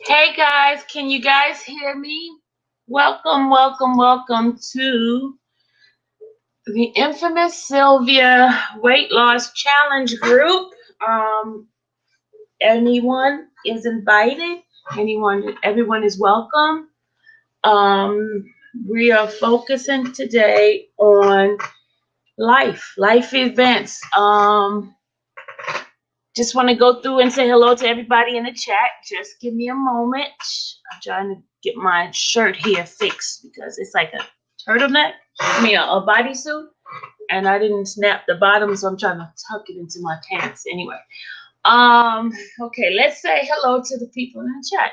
Hey guys, can you guys hear me? Welcome, welcome, welcome to the infamous Sylvia Weight Loss Challenge group. Anyone is invited. Everyone is welcome. We are focusing today on life events. Just want to go through and say hello to everybody in the chat. Just give me a moment. I'm trying to get my shirt here fixed because it's like a turtleneck. I mean, a bodysuit. And I didn't snap the bottom, so I'm trying to tuck it into my pants. Anyway. Okay, let's say hello to the people in the chat.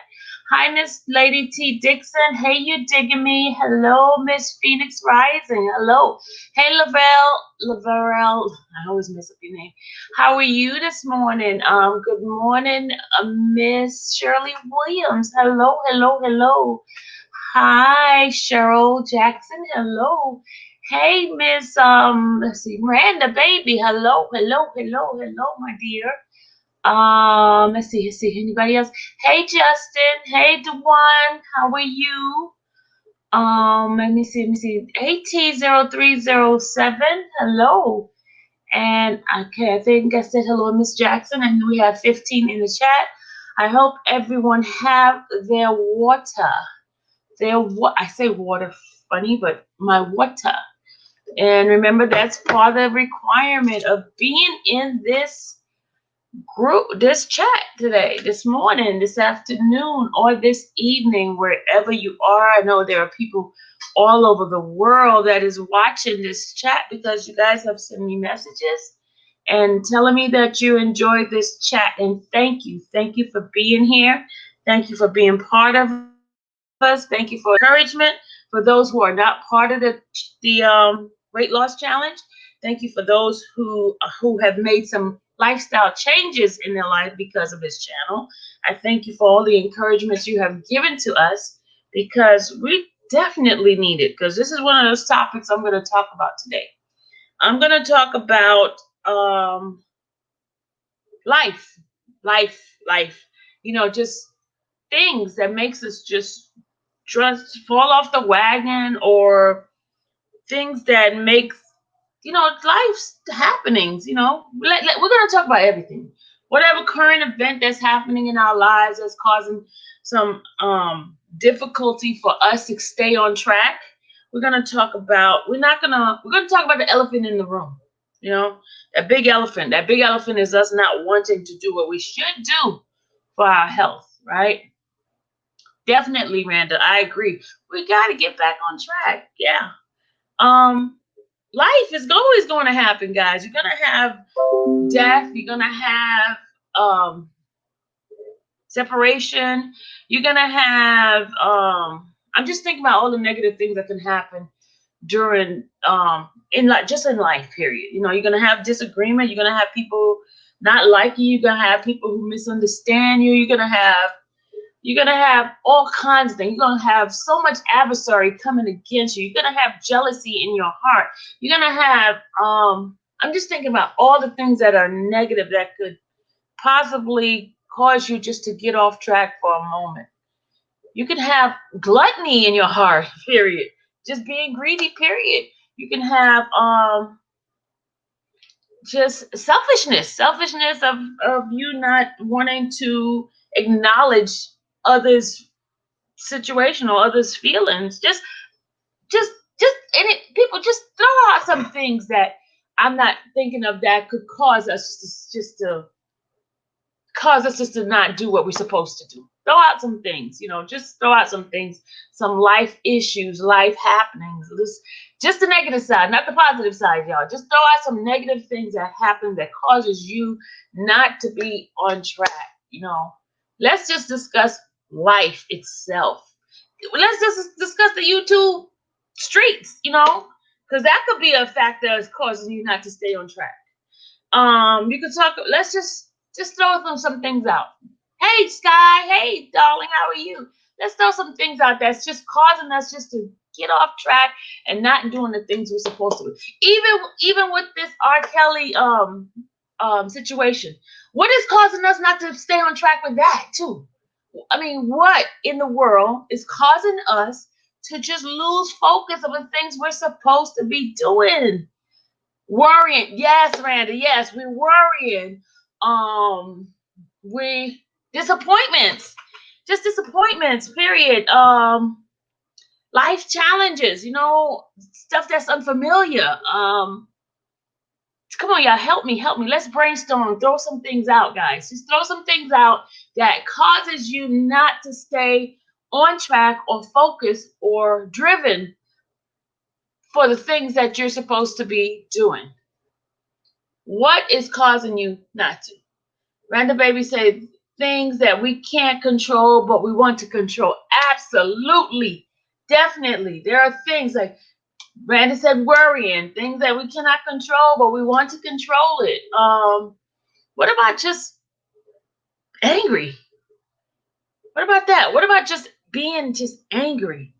Hi, Miss Lady T. Dixon. Hey, you digging me? Hello, Miss Phoenix Rising. Hello. Hey, Lavarel. I always mess up your name. How are you this morning? Good morning, Miss Shirley Williams. Hello, hello, hello. Hi, Cheryl Jackson. Hello. Hey, Miss, let's see, Miranda Baby. Hello, hello, hello, hello, my dear. Let's see, anybody else? Hey, Justin. Hey, Dewan. How are you? Let me see. AT0307. Hello. And okay, I think I said hello, Miss Jackson, and we have 15 in the chat. I hope everyone have their water. I say water funny, but my water. And remember, that's part of the requirement of being in this group, this chat today, this morning, this afternoon, or this evening, wherever you are. I know there are people all over the world that is watching this chat because you guys have sent me messages and telling me that you enjoyed this chat. And thank you. Thank you for being here. Thank you for being part of us. Thank you for encouragement for those who are not part of the weight loss challenge. Thank you for those who have made some lifestyle changes in their life because of this channel. I thank you for all the encouragements you have given to us because we definitely need it, because this is one of those topics I'm going to talk about today. I'm going to talk about life. You know, just things that makes us just fall off the wagon, or things that make, you know, life's happenings. You know, we're going to talk about everything, whatever current event that's happening in our lives that's causing some difficulty for us to stay on track. We're going to talk about, we're going to talk about the elephant in the room. You know, that big elephant is us not wanting to do what we should do for our health, right? Definitely, Randa, I agree. We got to get back on track. Yeah. Life is always going to happen, guys. You're going to have death. You're going to have separation. You're going to have, I'm just thinking about all the negative things that can happen during, in life, period. You know, you're going to have disagreement. You're going to have people not liking you. You're going to have people who misunderstand you. You're going to have all kinds of things. You're going to have so much adversary coming against you. You're going to have jealousy in your heart. You're going to have, I'm just thinking about all the things that are negative that could possibly cause you just to get off track for a moment. You can have gluttony in your heart, period. Just being greedy, period. You can have just selfishness of you not wanting to acknowledge others' situation or others' feelings. Just people just throw out some things that I'm not thinking of that could cause us just to not do what we're supposed to do. Throw out some things, you know, just throw out some things, some life issues, life happenings. Just the negative side, not the positive side, y'all. Just throw out some negative things that happen that causes you not to be on track, you know. Let's just discuss life itself. Let's just discuss the YouTube streets, you know, because that could be a factor that's causing you not to stay on track. You could talk. Let's just throw some things out. Hey, Sky. Hey, darling. How are you? Let's throw some things out that's just causing us just to get off track and not doing the things we're supposed to do. Even with this R. Kelly situation, what is causing us not to stay on track with that too? I mean, what in the world is causing us to just lose focus of the things we're supposed to be doing? Worrying. Yes, Randa. Yes, we're worrying. Disappointments. Just disappointments, period. Life challenges, you know, stuff that's unfamiliar. Come on, y'all, help me, help me. Let's brainstorm, throw some things out, guys. Just throw some things out that causes you not to stay on track or focused or driven for the things that you're supposed to be doing. What is causing you not to? Random Baby said things that we can't control, but we want to control. Absolutely. Definitely. There are things like Brandon said worrying, things that we cannot control, but we want to control it. What about just angry? What about that? What about just being just angry?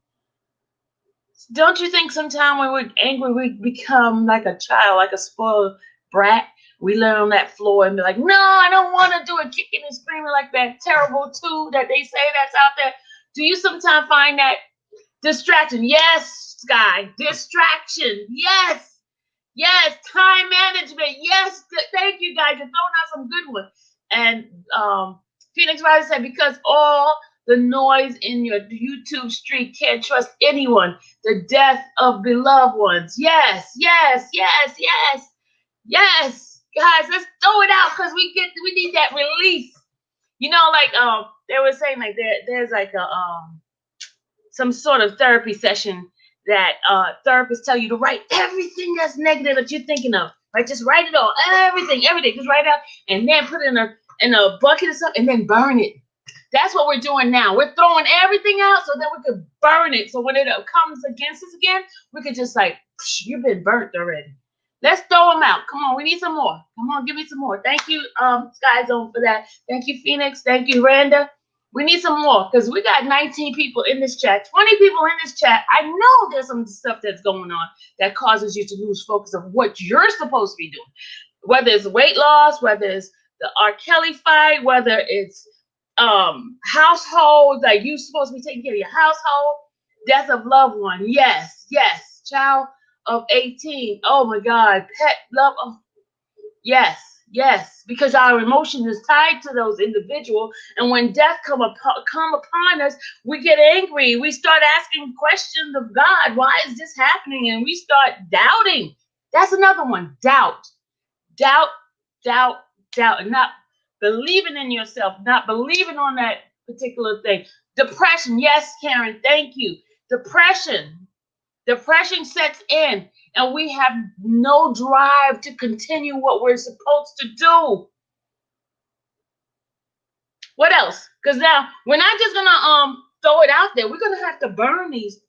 Don't you think sometimes when we're angry, we become like a child, like a spoiled brat? We lay on that floor and be like, no, I don't want to do it, kicking and screaming like that terrible two that they say that's out there. Do you sometimes find that distraction? Yes, Sky, distraction. Yes, yes, time management. Yes, thank you guys. You're throwing out some good ones. And Phoenix Rising said, because all the noise in your YouTube street, can't trust anyone. The death of beloved ones. Yes, yes, yes, yes, yes. Guys, let's throw it out because we need that release. You know, like they were saying, like there's like a some sort of therapy session that therapists tell you to write everything that's negative that you're thinking of. Right, just write it all, everything, just write it out, and then put it in a bucket or something, and then burn it. That's what we're doing now. We're throwing everything out so that we could burn it. So when it comes against us again, we could just like, you've been burnt already. Let's throw them out. Come on, we need some more. Come on, give me some more. Thank you, Sky Zone, for that. Thank you, Phoenix. Thank you, Randa. We need some more because we got 19 people in this chat, 20 people in this chat. I know there's some stuff that's going on that causes you to lose focus of what you're supposed to be doing. Whether it's weight loss, whether it's the R. Kelly fight, whether it's household, like you supposed to be taking care of your household, death of loved one. Yes, yes. Child of 18. Oh my God. Pet love. Oh, yes, yes. Because our emotion is tied to those individuals. And when death come upon us, we get angry. We start asking questions of God. Why is this happening? And we start doubting. That's another one. Doubt. Doubt, doubt, doubt. And not believing in yourself, not believing on that particular thing. Depression. Yes, Karen, thank you. Depression sets in, and we have no drive to continue what we're supposed to do. What else? Because now we're not just gonna throw it out there. We're gonna have to burn these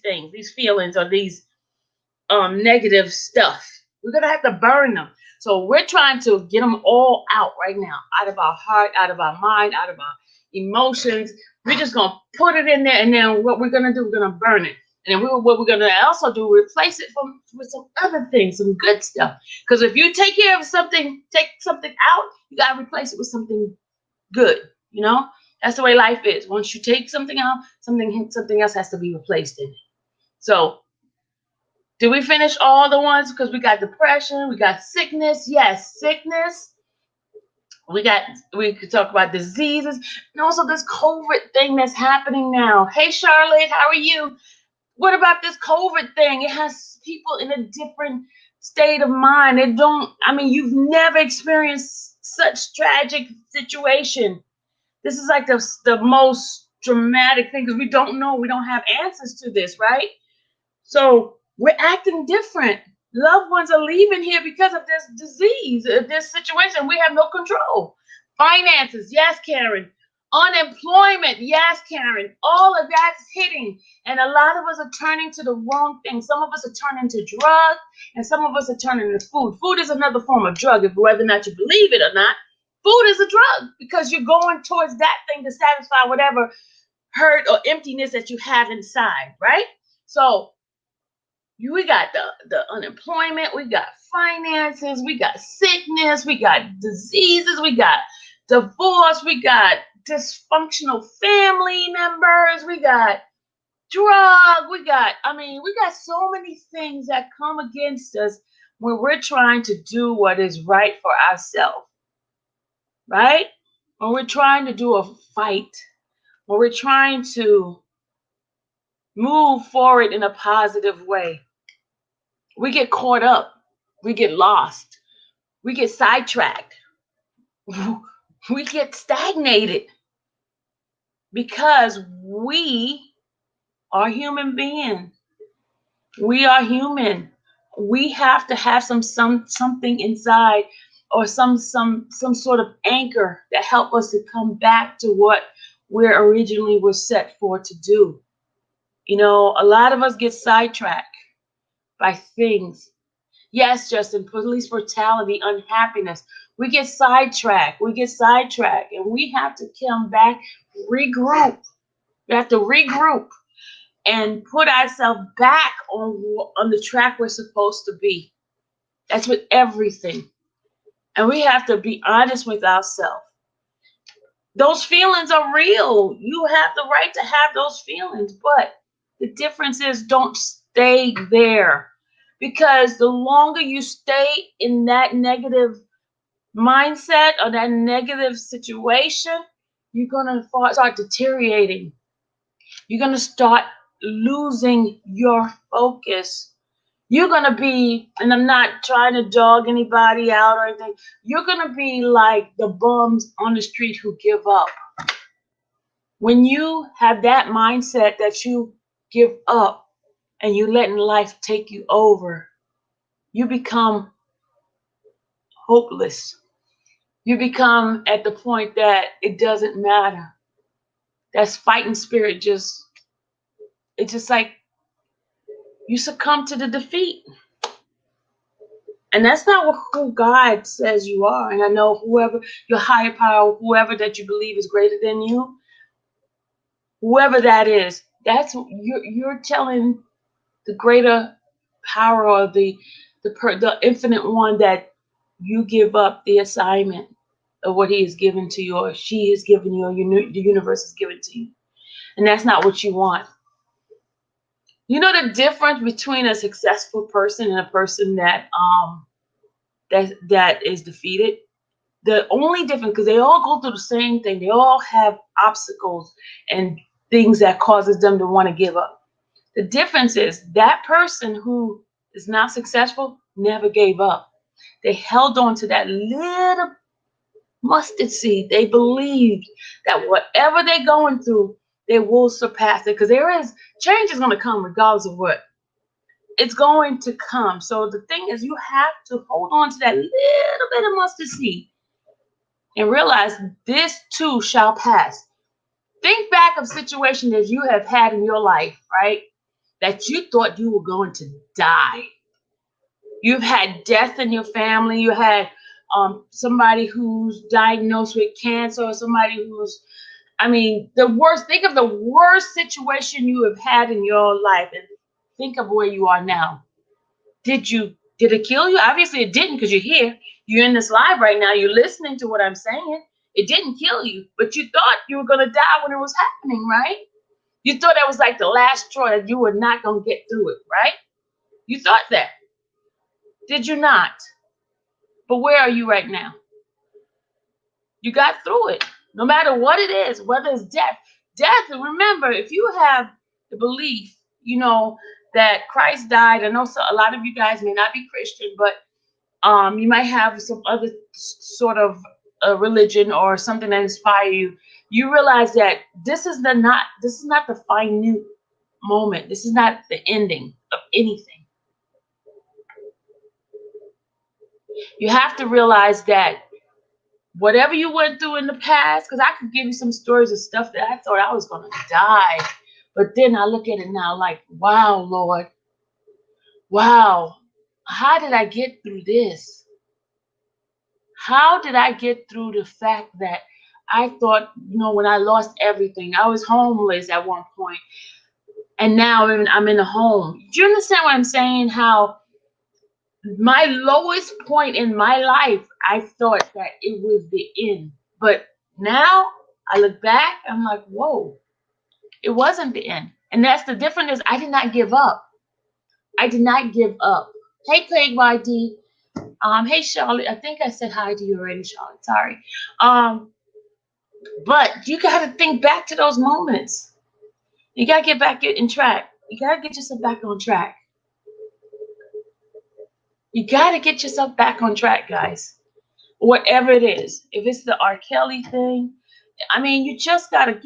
things, these feelings, or these negative stuff. We're gonna have to burn them. So we're trying to get them all out right now, out of our heart, out of our mind, out of our emotions. We're just gonna put it in there, and then what we're gonna do, we're gonna burn it. And then what we're gonna also do, replace it with some other things, some good stuff. Because if you take care of something, take something out, you gotta replace it with something good. You know, that's the way life is. Once you take something out, something else has to be replaced in it. So, did we finish all the ones? Because we got depression, we got sickness. Yes, sickness. We could talk about diseases, and also this COVID thing that's happening now. Hey, Charlotte, how are you? What about this COVID thing? It has people in a different state of mind. You've never experienced such tragic situation. This is like the most dramatic thing because we don't know. We don't have answers to this, right? So we're acting different. Loved ones are leaving here because of this disease, this situation. We have no control. Finances, yes, Karen. Unemployment, yes, Karen. All of that is hitting. And a lot of us are turning to the wrong thing. Some of us are turning to drugs, and some of us are turning to food. Food is another form of drug, whether or not you believe it or not. Food is a drug because you're going towards that thing to satisfy whatever hurt or emptiness that you have inside, right? So we got the unemployment, we got finances, we got sickness, we got diseases, we got divorce, we got dysfunctional family members, we got we got so many things that come against us when we're trying to do what is right for ourselves, right? When we're trying to do a fight, when we're trying to move forward in a positive way. We get caught up. We get lost. We get sidetracked. We get stagnated because we are human beings. We are human. We have to have something inside, or some sort of anchor that help us to come back to what we're originally were set for to do. You know, a lot of us get sidetracked by things. Yes, Justin, police brutality, unhappiness. We get sidetracked. We get sidetracked, and we have to come back, regroup. We have to regroup and put ourselves back on the track we're supposed to be. That's with everything. And we have to be honest with ourselves. Those feelings are real. You have the right to have those feelings, but the difference is don't stay there. Because the longer you stay in that negative mindset or that negative situation, you're going to start deteriorating. You're going to start losing your focus. You're going to be, and I'm not trying to dog anybody out or anything, you're going to be like the bums on the street who give up. When you have that mindset that you give up and you letting life take you over, you become hopeless. You become at the point that it doesn't matter. That's fighting spirit it's just like you succumb to the defeat. And that's not who God says you are. And I know whoever, your higher power, whoever that you believe is greater than you, whoever that is, that's you're telling the greater power, or the infinite one, that you give up the assignment of what he has given to you, or she has given you, or the universe has given to you. And that's not what you want. You know the difference between a successful person and a person that is defeated? The only difference, because they all go through the same thing, they all have obstacles and things that causes them to want to give up. The difference is that person who is not successful never gave up. They held on to that little mustard seed. They believed that whatever they're going through, they will surpass it, because change is going to come regardless of what. It's going to come. So the thing is, you have to hold on to that little bit of mustard seed and realize this too shall pass. Think back of situations that you have had in your life, right? That you thought you were going to die. You've had death in your family. You had somebody who's diagnosed with cancer, or somebody who's, the worst. Think of the worst situation you have had in your life, and think of where you are now. Did it kill you? Obviously it didn't, because you're here. You're in this live right now. You're listening to what I'm saying. It didn't kill you, but you thought you were going to die when it was happening, right? You thought that was like the last straw, that you were not going to get through it, right? You thought that. Did you not? But where are you right now? You got through it. No matter what it is, whether it's death. Death, remember, if you have the belief, that Christ died. I know a lot of you guys may not be Christian, but you might have some other sort of religion or something that inspire you. You realize that this is not the final moment. This is not the ending of anything. You have to realize that whatever you went through in the past, because I could give you some stories of stuff that I thought I was going to die. But then I look at it now like, wow, Lord. Wow. How did I get through this? How did I get through the fact that I thought, when I lost everything, I was homeless at one point, and now I'm in a home. Do you understand what I'm saying? How my lowest point in my life, I thought that it was the end. But now I look back, I'm like, whoa, it wasn't the end. And that's the difference is I did not give up. I did not give up. Hey, Craig YD. Hey, Charlotte. I think I said hi to you already, Charlotte. Sorry. But you got to think back to those moments. You got to get back in track. You got to get yourself back on track. You got to get yourself back on track, guys. Whatever it is, if it's the R. Kelly thing, I mean, you just gotta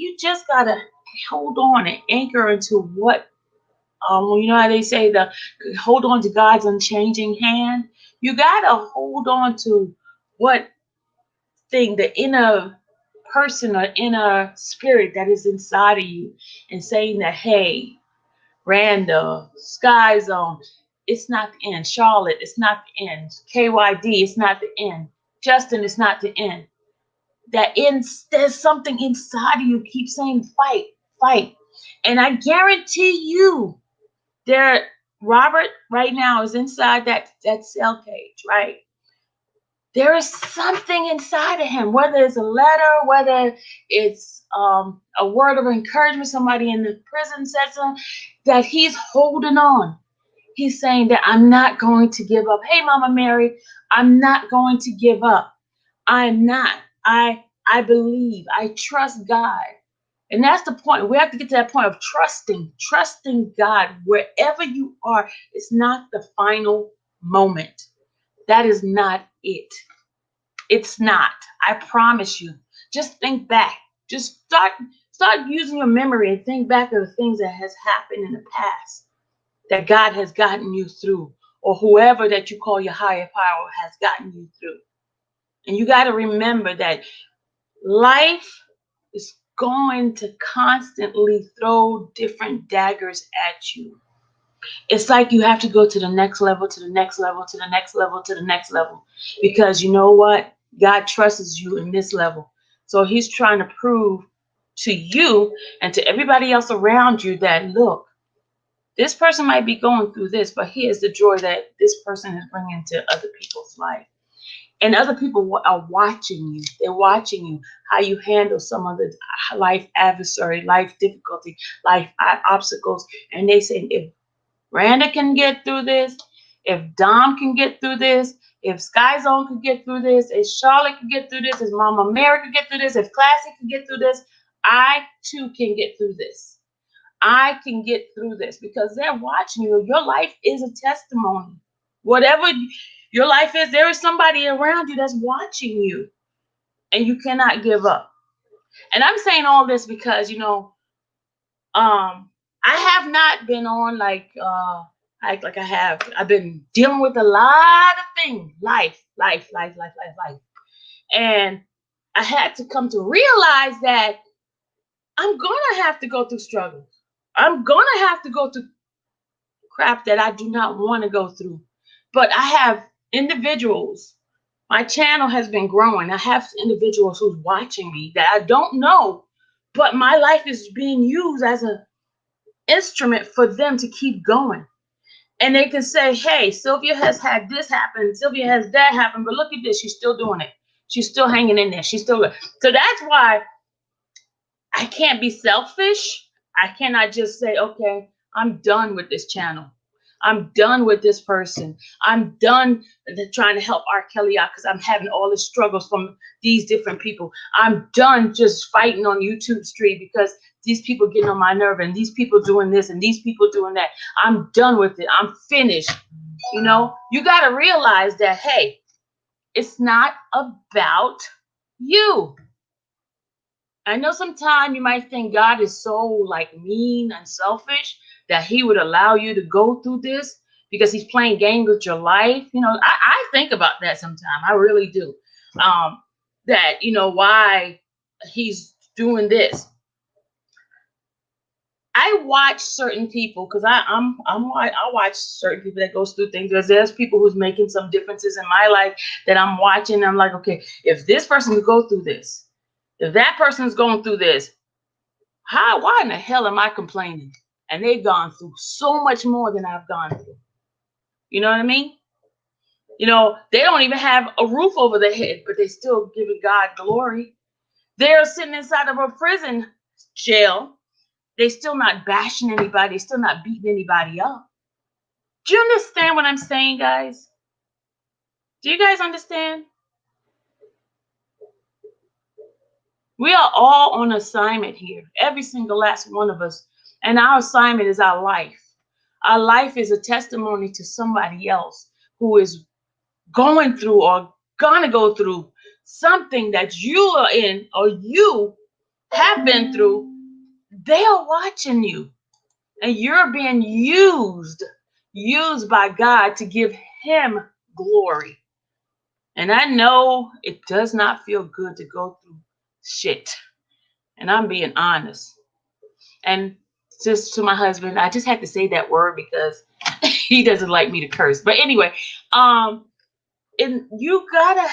hold on and anchor into what, you know how they say the hold on to God's unchanging hand. You gotta hold on to what thing, the inner person or inner spirit that is inside of you, and saying that, hey, Randa, Sky Zone, it's not the end. Charlotte, it's not the end. KYD, it's not the end. Justin, it's not the end. There's something inside of you keep saying fight, fight. And I guarantee you, there Robert right now is inside that cell cage, right? There is something inside of him, whether it's a letter, whether it's a word of encouragement, somebody in the prison said something, that he's holding on. He's saying that I'm not going to give up. Hey, Mama Mary, I'm not going to give up. I'm not. I believe. I trust God. And that's the point. We have to get to that point of trusting God wherever you are. It's not the final moment. That is not it. It's not. I promise you. Just think back. Just start using your memory and think back of the things that has happened in the past that God has gotten you through, or whoever that you call your higher power has gotten you through. And you got to remember that life is going to constantly throw different daggers at you. It's like you have to go to the next level, to the next level, to the next level, to the next level. Because you know what? God trusts you in this level. So he's trying to prove to you and to everybody else around you that, look, this person might be going through this, but here's the joy that this person is bringing to other people's life. And other people are watching you. They're watching you, how you handle some of the life adversary, life difficulty, life obstacles. And they say, if Randa can get through this, if Dom can get through this, if Sky Zone can get through this, if Charlotte can get through this, if Mama Mary can get through this, if Classic can get through this, I too can get through this. I can get through this, because they're watching you. Your life is a testimony. Whatever your life is, there is somebody around you that's watching you, and you cannot give up. And I'm saying all this because, I have not been on like I've been dealing with a lot of things, life. And I had to come to realize that I'm gonna have to go through struggles. I'm gonna have to go through crap that I do not want to go through. But I have individuals. My channel has been growing. I have individuals who's watching me that I don't know, but my life is being used as an instrument for them to keep going. And they can say, hey, Sylvia has had this happen, Sylvia has that happen, but look at this, she's still doing it. She's still hanging in there. She's still. So that's why I can't be selfish. I cannot just say, okay, I'm done with this channel. I'm done with this person. I'm done trying to help R. Kelly out because I'm having all the struggles from these different people. I'm done just fighting on YouTube Street because these people getting on my nerve and these people doing this and these people doing that. I'm done with it. I'm finished. You got to realize that, hey, it's not about you. I know sometimes you might think God is so like mean and selfish that he would allow you to go through this because he's playing games with your life. I think about that sometimes. I really do. That, why he's doing this. I watch certain people because I watch certain people that goes through things. There's people who's making some differences in my life that I'm watching. I'm like, okay, if this person could go through this, if that person's going through this, why in the hell am I complaining? And they've gone through so much more than I've gone through. You know what I mean? They don't even have a roof over their head, but they still giving God glory. They're sitting inside of a prison jail. They still not bashing anybody. They still not beating anybody up. Do you understand what I'm saying, guys? Do you guys understand? We are all on assignment here. Every single last one of us. And our assignment is our life. Our life is a testimony to somebody else. who is going through or gonna go through something that you are in or you have been through, they are watching you, and you're being used by God to give him glory. And I know it does not feel good to go through shit. And I'm being honest. And just to my husband, I just had to say that word because he doesn't like me to curse. But anyway, and you gotta,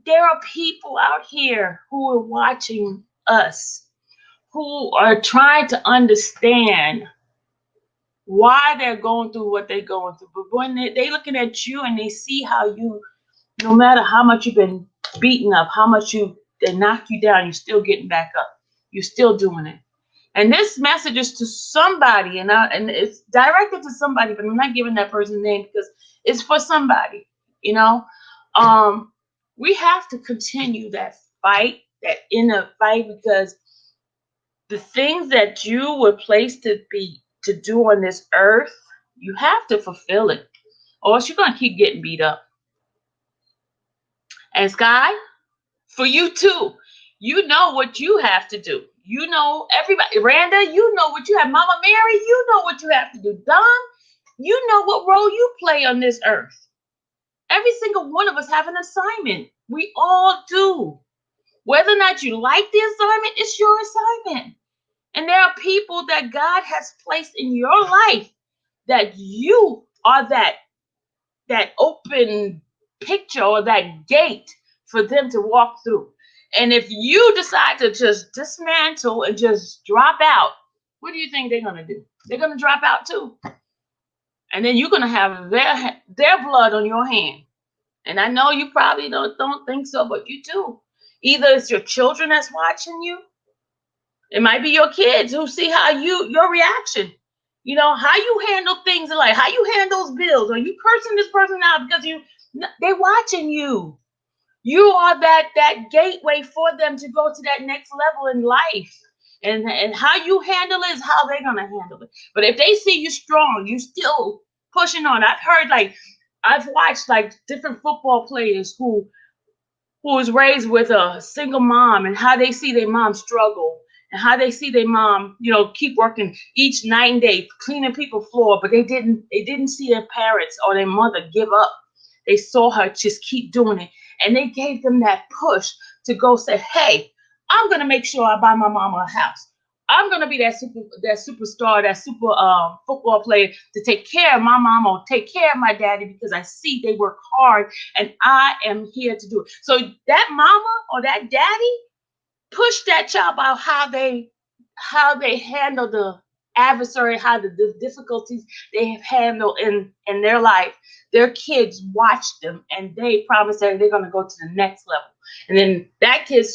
there are people out here who are watching us, who are trying to understand why they're going through what they're going through. But when they looking at you and they see how you, no matter how much you've been beaten up, how much they knock you down, you're still getting back up. You're still doing it. And this message is to somebody, and it's directed to somebody, but I'm not giving that person's name because it's for somebody. You know, we have to continue that fight, that inner fight, because the things that you were placed to do on this earth, you have to fulfill it, or else you're gonna keep getting beat up. And Sky, for you too, you know what you have to do. You know, everybody, Randa, you know what you have. Mama Mary, you know what you have to do. Don, you know what role you play on this earth. Every single one of us have an assignment. We all do. Whether or not you like the assignment, it's your assignment. And there are people that God has placed in your life that you are that open picture or that gate for them to walk through. And if you decide to just dismantle and just drop out, what do you think they're going to do? They're going to drop out too. And then you're going to have their blood on your hand. And I know you probably don't think so, but you do. Either it's your children that's watching you. It might be your kids who see how your reaction. You know, how you handle things in life, how you handle those bills. Are you cursing this person out because they're watching you? You are that gateway for them to go to that next level in life. And how you handle it is how they're gonna handle it. But if they see you strong, you still pushing on. I've watched like different football players who was raised with a single mom, and how they see their mom struggle, and how they see their mom, keep working each night and day, cleaning people's floor, but they didn't see their parents or their mother give up. They saw her just keep doing it, and they gave them that push to go say, hey, I'm going to make sure I buy my mama a house. I'm going to be that superstar, that super football player to take care of my mama or take care of my daddy, because I see they work hard and I am here to do it. So that mama or that daddy push that child about how they handle the adversary, how the difficulties they have handled in their life. Their kids watch them and they promise that they're going to go to the next level. And then that kid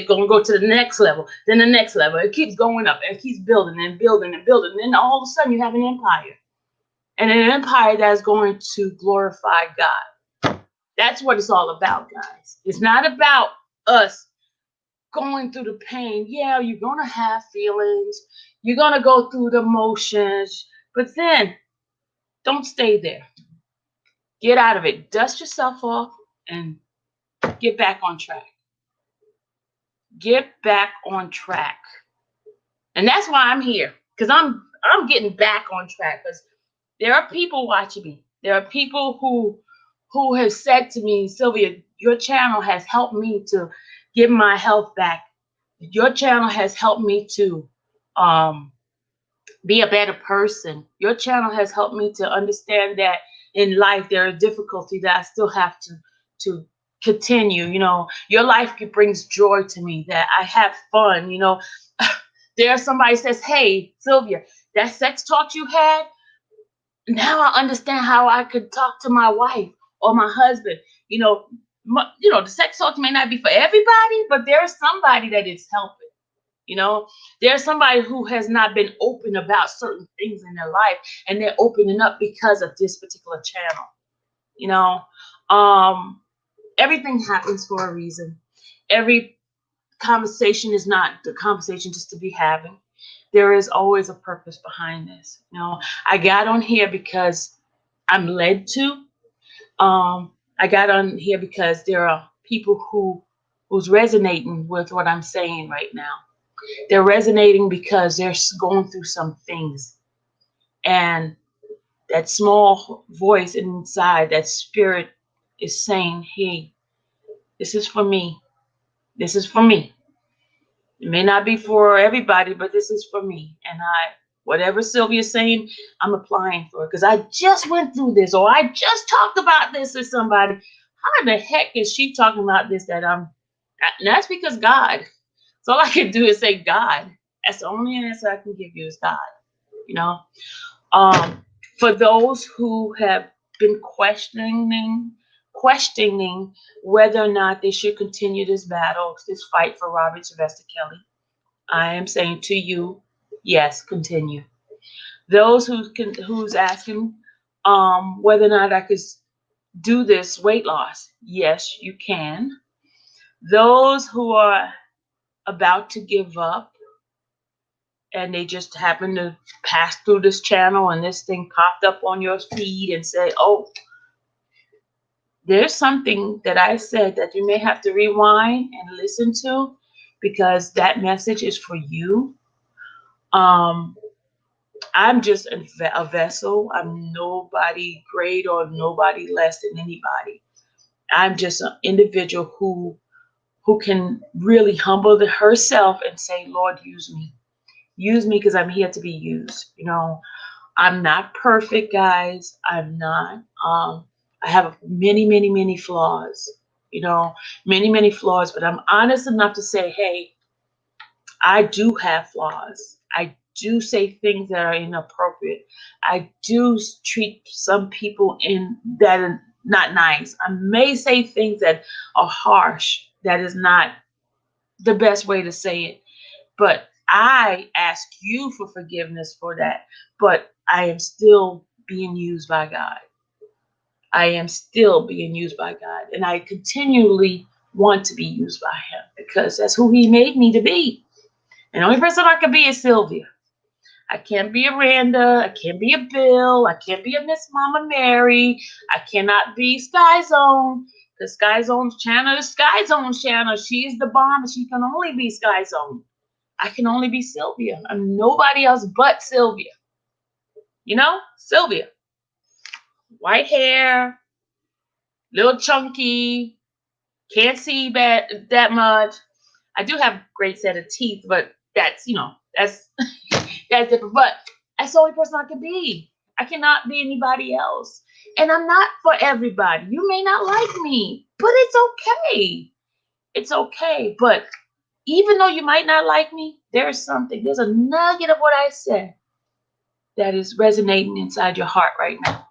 going to go to the next level, then the next level. It keeps going up. It keeps building and building and building. And then all of a sudden you have an empire. And an empire that's going to glorify God. That's what it's all about, guys. It's not about us going through the pain. Yeah, you're going to have feelings. You're going to go through the motions. But then don't stay there. Get out of it. Dust yourself off and get back on track. Get back on track. And that's why I'm here, because I'm getting back on track, because there are people watching me. There are people who have said to me, Sylvia, your channel has helped me to get my health back. Your channel has helped me to be a better person. Your channel has helped me to understand that in life there are difficulties that I still have to continue. Your life brings joy to me, that I have fun. There's somebody says, hey, Sylvia, that sex talk you had, now I understand how I could talk to my wife or my husband. The sex talk may not be for everybody, but there's somebody that it's helping. There's somebody who has not been open about certain things in their life, and they're opening up because of this particular channel. Everything happens for a reason. Every conversation is not the conversation just to be having. There is always a purpose behind this. I got on here because I'm led to. I got on here because there are people who's resonating with what I'm saying right now. They're resonating because they're going through some things, and that small voice inside, that spirit, is saying, "Hey, this is for me. This is for me. It may not be for everybody, but this is for me." And whatever Sylvia's saying, I'm applying for it because I just went through this, or I just talked about this to somebody. How the heck is she talking about this? And that's because God. So all I can do is say God. That's the only answer I can give you is God. You know, um, for those who have been questioning whether or not they should continue this battle, this fight for Robert Sylvester Kelly, I am saying to you, yes, continue. Those who's asking whether or not I could do this weight loss, yes, you can. Those who are about to give up and they just happen to pass through this channel and this thing popped up on your feed and say, "Oh, there's something that I said that you may have to rewind and listen to because that message is for you." Um, I'm just a vessel. I'm nobody great or nobody less than anybody. I'm just an individual who can really humble herself and say, "Lord, use me. Use me because I'm here to be used." You know, I'm not perfect, guys. I'm not. I have many, many, many flaws. You know, many, many flaws. But I'm honest enough to say, hey, I do have flaws. I do say things that are inappropriate. I do treat some people in that are not nice. I may say things that are harsh. That is not the best way to say it. But I ask you for forgiveness for that. But I am still being used by God. I am still being used by God. And I continually want to be used by Him because that's who He made me to be. And the only person I can be is Sylvia. I can't be a Randa. I can't be a Bill. I can't be a Miss Mama Mary. I cannot be Sky Zone. Because Sky Zone's channel is Sky Zone's channel. She is the bomb. She can only be Sky Zone. I can only be Sylvia. I'm nobody else but Sylvia. You know? Sylvia. White hair, little chunky, can't see that much. I do have a great set of teeth, but that's, that's that's different. But that's the only person I can be. I cannot be anybody else. And I'm not for everybody. You may not like me, but it's okay. It's okay. But even though you might not like me, there's a nugget of what I said that is resonating inside your heart right now.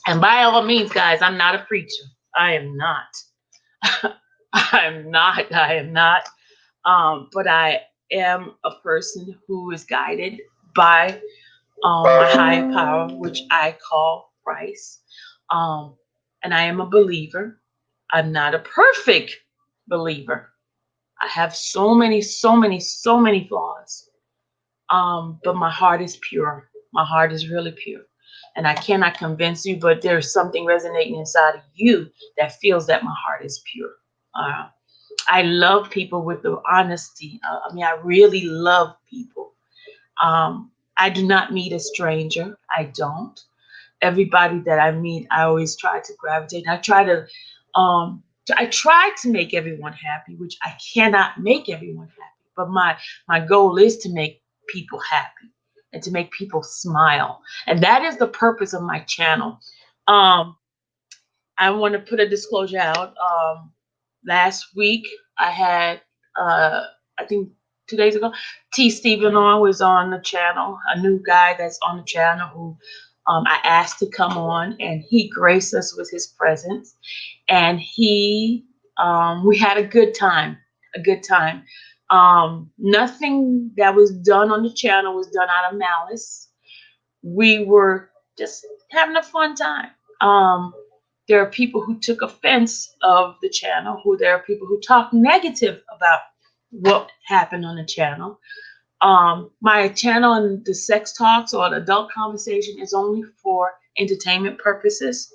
And by all means, guys, I'm not a preacher. I am not. I am not. But I am a person who is guided by my higher power, which I call Christ. And I am a believer. I'm not a perfect believer. I have so many flaws. But my heart is pure. My heart is really pure. And I cannot convince you, but there's something resonating inside of you that feels that my heart is pure. I love people with the honesty. I really love people. I do not meet a stranger. I don't. Everybody that I meet, I always try to gravitate. I try to make everyone happy, which I cannot make everyone happy. But my goal is to make people happy and to make people smile. And that is the purpose of my channel. I want to put a disclosure out. Last week I had, I think 2 days ago, T. Stephen was on the channel, a new guy that's on the channel who I asked to come on, and he graced us with his presence. And we had a good time, nothing that was done on the channel was done out of malice. We were just having a fun time. There are people who took offense of the channel, there are people who talk negative about what happened on the channel. My channel and the sex talks or the adult conversation is only for entertainment purposes.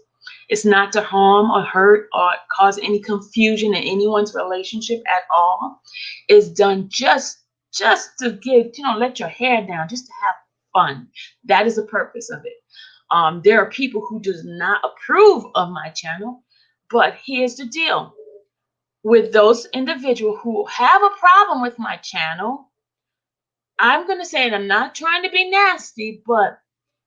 It's not to harm or hurt or cause any confusion in anyone's relationship at all. It's done just to give, let your hair down, just to have fun. That is the purpose of it. There are people who does not approve of my channel, but here's the deal. With those individuals who have a problem with my channel, I'm going to say, and I'm not trying to be nasty, but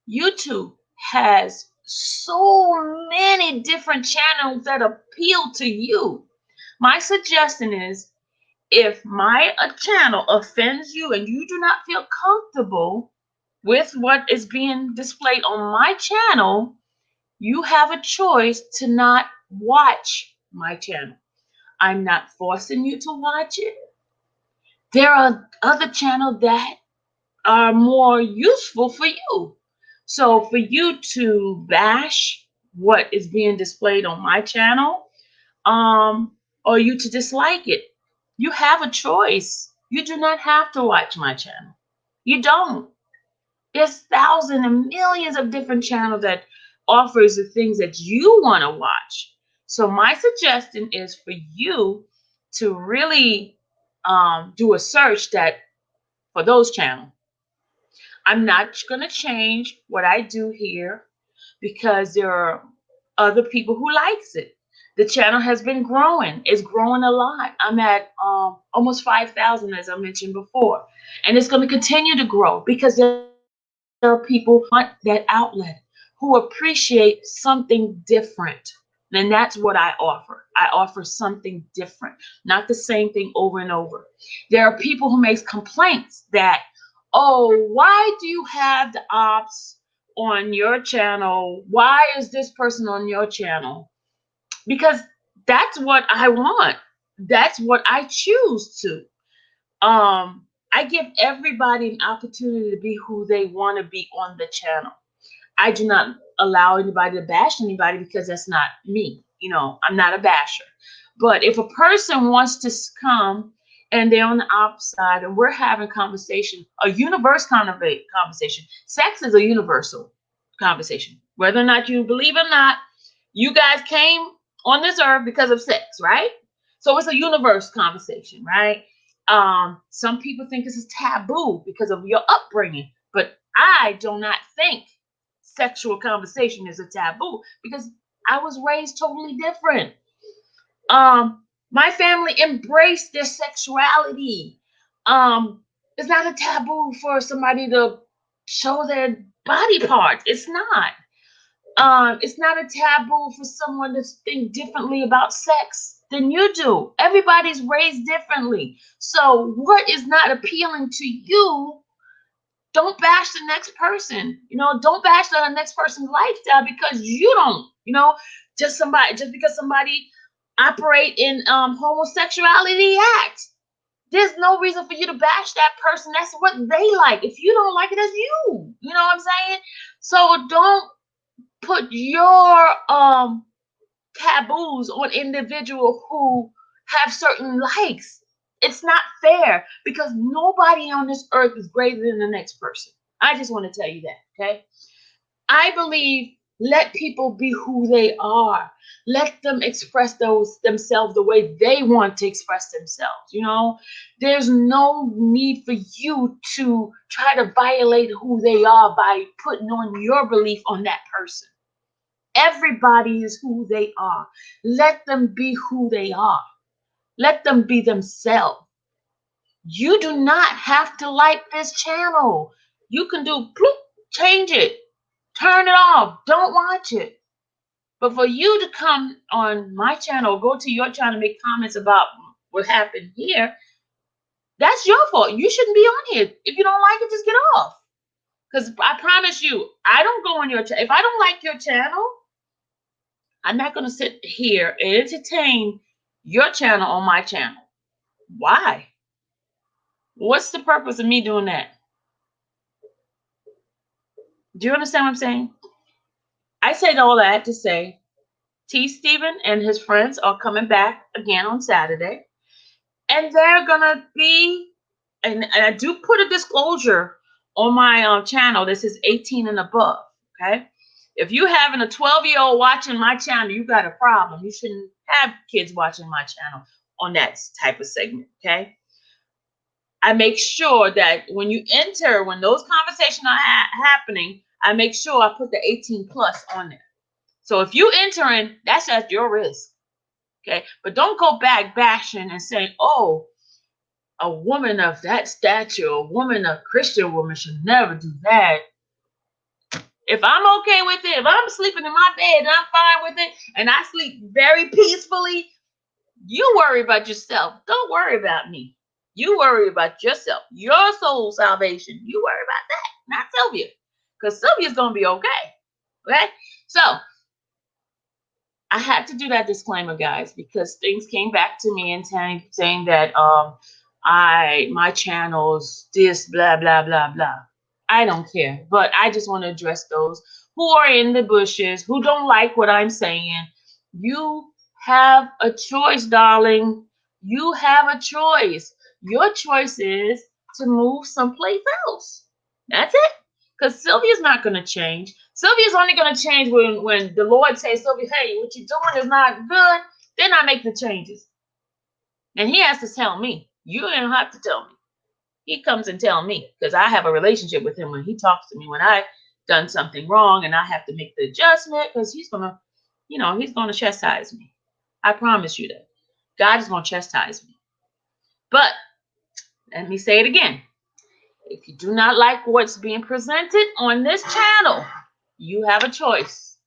YouTube has so many different channels that appeal to you. My suggestion is, if my channel offends you and you do not feel comfortable with what is being displayed on my channel, you have a choice to not watch my channel. I'm not forcing you to watch it. There are other channels that are more useful for you. So for you to bash what is being displayed on my channel, or you to dislike it, you have a choice. You do not have to watch my channel. You don't. There's thousands and millions of different channels that offers the things that you want to watch. So my suggestion is for you to really do a search that for those channels. I'm not going to change what I do here because there are other people who likes it. The channel has been growing. It's growing a lot. I'm at almost 5,000, as I mentioned before. And it's going to continue to grow because there are people who want that outlet, who appreciate something different. And that's what I offer. I offer something different, not the same thing over and over. There are people who make complaints that, oh, why do you have the ops on your channel? Why is this person on your channel? Because that's what I want. That's what I choose to. I give everybody an opportunity to be who they want to be on the channel. I do not allow anybody to bash anybody because that's not me. I'm not a basher. But if a person wants to come and they're on the outside and we're having conversation, a universe kind of a conversation. Sex is a universal conversation. Whether or not you believe it or not, you guys came on this earth because of sex, right? So it's a universe conversation, right? Some people think this is taboo because of your upbringing, but I do not think sexual conversation is a taboo because I was raised totally different. My family embraced their sexuality. It's not a taboo for somebody to show their body parts. It's not. It's not a taboo for someone to think differently about sex than you do. Everybody's raised differently. So what is not appealing to you, don't bash the next person. Don't bash the next person's lifestyle because you don't, just because somebody operate in homosexuality act. There's no reason for you to bash that person. That's what they like. If you don't like it, that's you. You know what I'm saying? So don't put your taboos on individuals who have certain likes. It's not fair because nobody on this earth is greater than the next person. I just want to tell you that, okay? I believe let people be who they are. Let them express themselves the way they want to express themselves. There's no need for you to try to violate who they are by putting on your belief on that person. Everybody is who they are. Let them be who they are. Let them be themselves. You do not have to like this channel. You can do bloop, change it, turn it off, don't watch it. But for you to come on my channel, go to your channel, make comments about what happened here, that's your fault. You shouldn't be on here. If you don't like it, just get off. Because I promise you, I don't go on your channel. If I don't like your channel, I'm not going to sit here and entertain your channel on my channel. Why? What's the purpose of me doing that? Do you understand what I'm saying? I said all that to say T. Stephen and his friends are coming back again on Saturday. And they're going to be, and I do put a disclosure on my channel. This is 18 and above, okay? If you having a 12-year-old watching my channel, you got a problem. You shouldn't have kids watching my channel on that type of segment, okay? I make sure that when those conversations are happening, I make sure I put the 18 plus on there. So if you entering, that's at your risk, okay? But don't go back bashing and saying, oh, a woman of that stature, a Christian woman should never do that. If I'm okay with it, if I'm sleeping in my bed and I'm fine with it, and I sleep very peacefully, you worry about yourself. Don't worry about me. You worry about yourself, your soul salvation. You worry about that, not Sylvia. Because Sylvia's going to be okay. Okay? So, I had to do that disclaimer, guys, because things came back to me and saying that my channel's this, blah, blah, blah, blah. I don't care. But I just want to address those who are in the bushes, who don't like what I'm saying. You have a choice, darling. You have a choice. Your choice is to move someplace else. That's it. Because Sylvia's not going to change. Sylvia's only going to change when the Lord says, Sylvia, hey, what you're doing is not good. Then I make the changes. And he has to tell me. You don't have to tell me. He comes and tell me because I have a relationship with him when he talks to me when I done something wrong and I have to make the adjustment because he's going to chastise me. I promise you that. God is going to chastise me. But let me say it again. If you do not like what's being presented on this channel, you have a choice.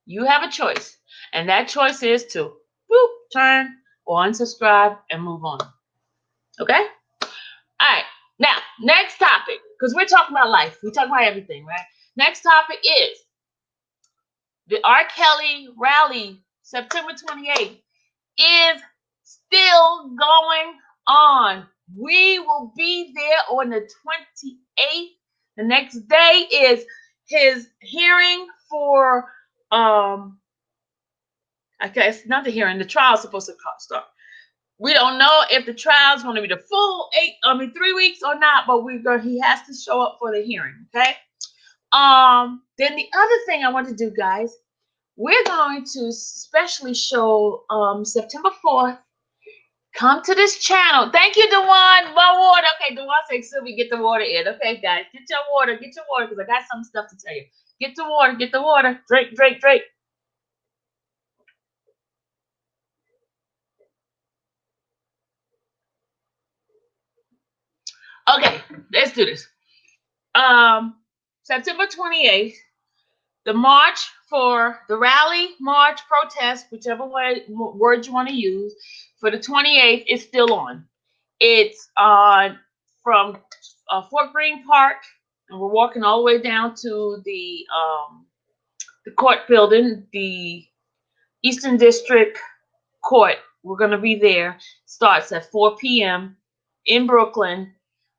You have a choice. And that choice is to turn or unsubscribe and move on. Okay? All right. Now, next topic, because we're talking about life. We're talking about everything, right? Next topic is the R. Kelly rally, September 28th, is still going on. We will be there on the 28th. The next day is his hearing for I guess not the hearing, the trial is supposed to start. We don't know if the trial is going to be the full 3 weeks or not, but he has to show up for the hearing, okay? Then the other thing I want to do, guys, we're going to specially show September 4th. Come to this channel. Thank you, Dewan. My water. Okay, Dewan said, Sylvia, get the water in. Okay, guys, get your water, because I got some stuff to tell you. Get the water. Drink. Okay, let's do this. September 28th, the march for the rally, march, protest, whichever word you want to use, for the 28th is still on. It's from Fort Greene Park, and we're walking all the way down to the court building, the Eastern District Court. We're going to be there. Starts at 4 p.m. in Brooklyn.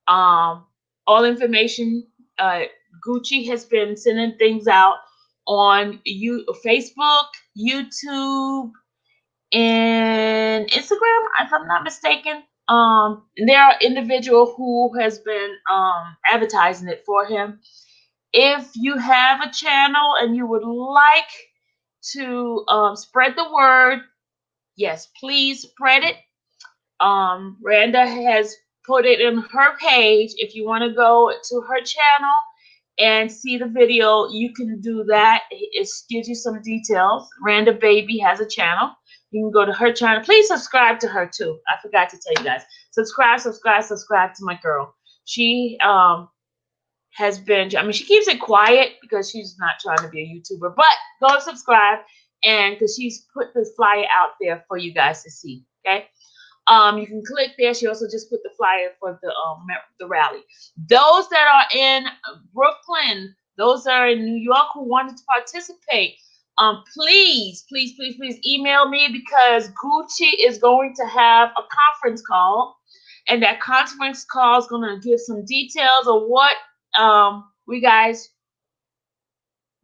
All information, Gucci has been sending things out on Facebook, YouTube, and Instagram, if I'm not mistaken. And there are individuals who has been advertising it for him. If you have a channel and you would like to spread the word, yes, please spread it. Randa has put it in her page. If you want to go to her channel and see the video, you can do that. It gives you some details. Randa Baby has a channel. You can go to her channel. Please subscribe to her too. I forgot to tell you guys. Subscribe to my girl. She has been, she keeps it quiet because she's not trying to be a YouTuber, but go subscribe, and because she's put the flyer out there for you guys to see. Okay. You can click there. She also just put the flyer for the rally. Those that are in Brooklyn, those that are in New York who wanted to participate, please email me, because Gucci is going to have a conference call, and that conference call is going to give some details of what we guys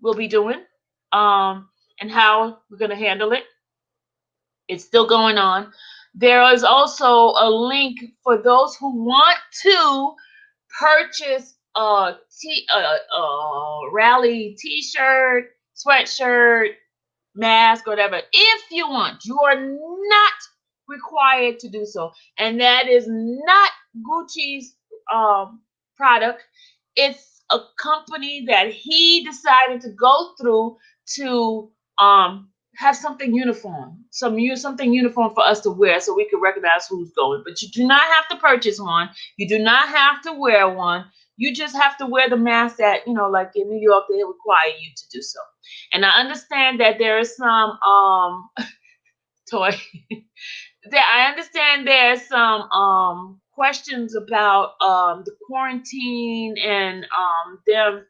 will be doing, and how we're going to handle it. It's still going on. There is also a link for those who want to purchase rally t-shirt, sweatshirt, mask, whatever. If you want, you are not required to do so. And that is not Gucci's product. It's a company that he decided to go through to have something uniform, something uniform for us to wear so we can recognize who's going. But you do not have to purchase one. You do not have to wear one. You just have to wear the mask that, like in New York, they require you to do so. And I understand that there is some toy. I understand there's some questions about the quarantine and them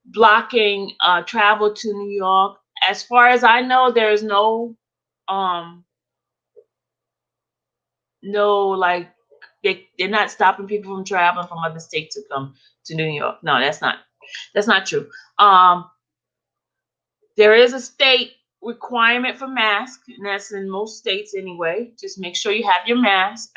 blocking travel to New York. As far as I know, there's no like they're not stopping people from traveling from other states to come to New York. No, that's not true. There is a state requirement for masks, and that's in most states anyway. Just make sure you have your mask.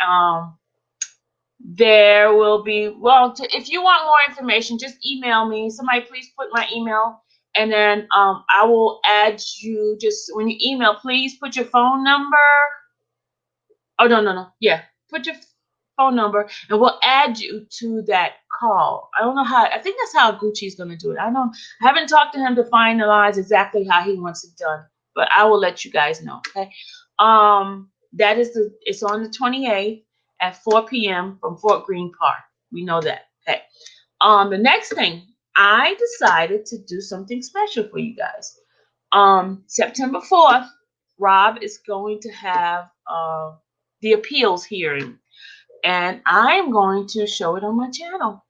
There will be, if you want more information, just email me. Somebody please put my email, and then I will add you. Just when you email, please put your phone number. Oh, no. Yeah, put your phone number, and we'll add you to that call. I don't know how. I think that's how Gucci's going to do it. I haven't talked to him to finalize exactly how he wants it done, but I will let you guys know. Okay. It's on the 28th at 4 p.m. from Fort Greene Park. We know that. Okay. The next thing, I decided to do something special for you guys. September 4th, Rob is going to have the appeals hearing, and I'm going to show it on my channel.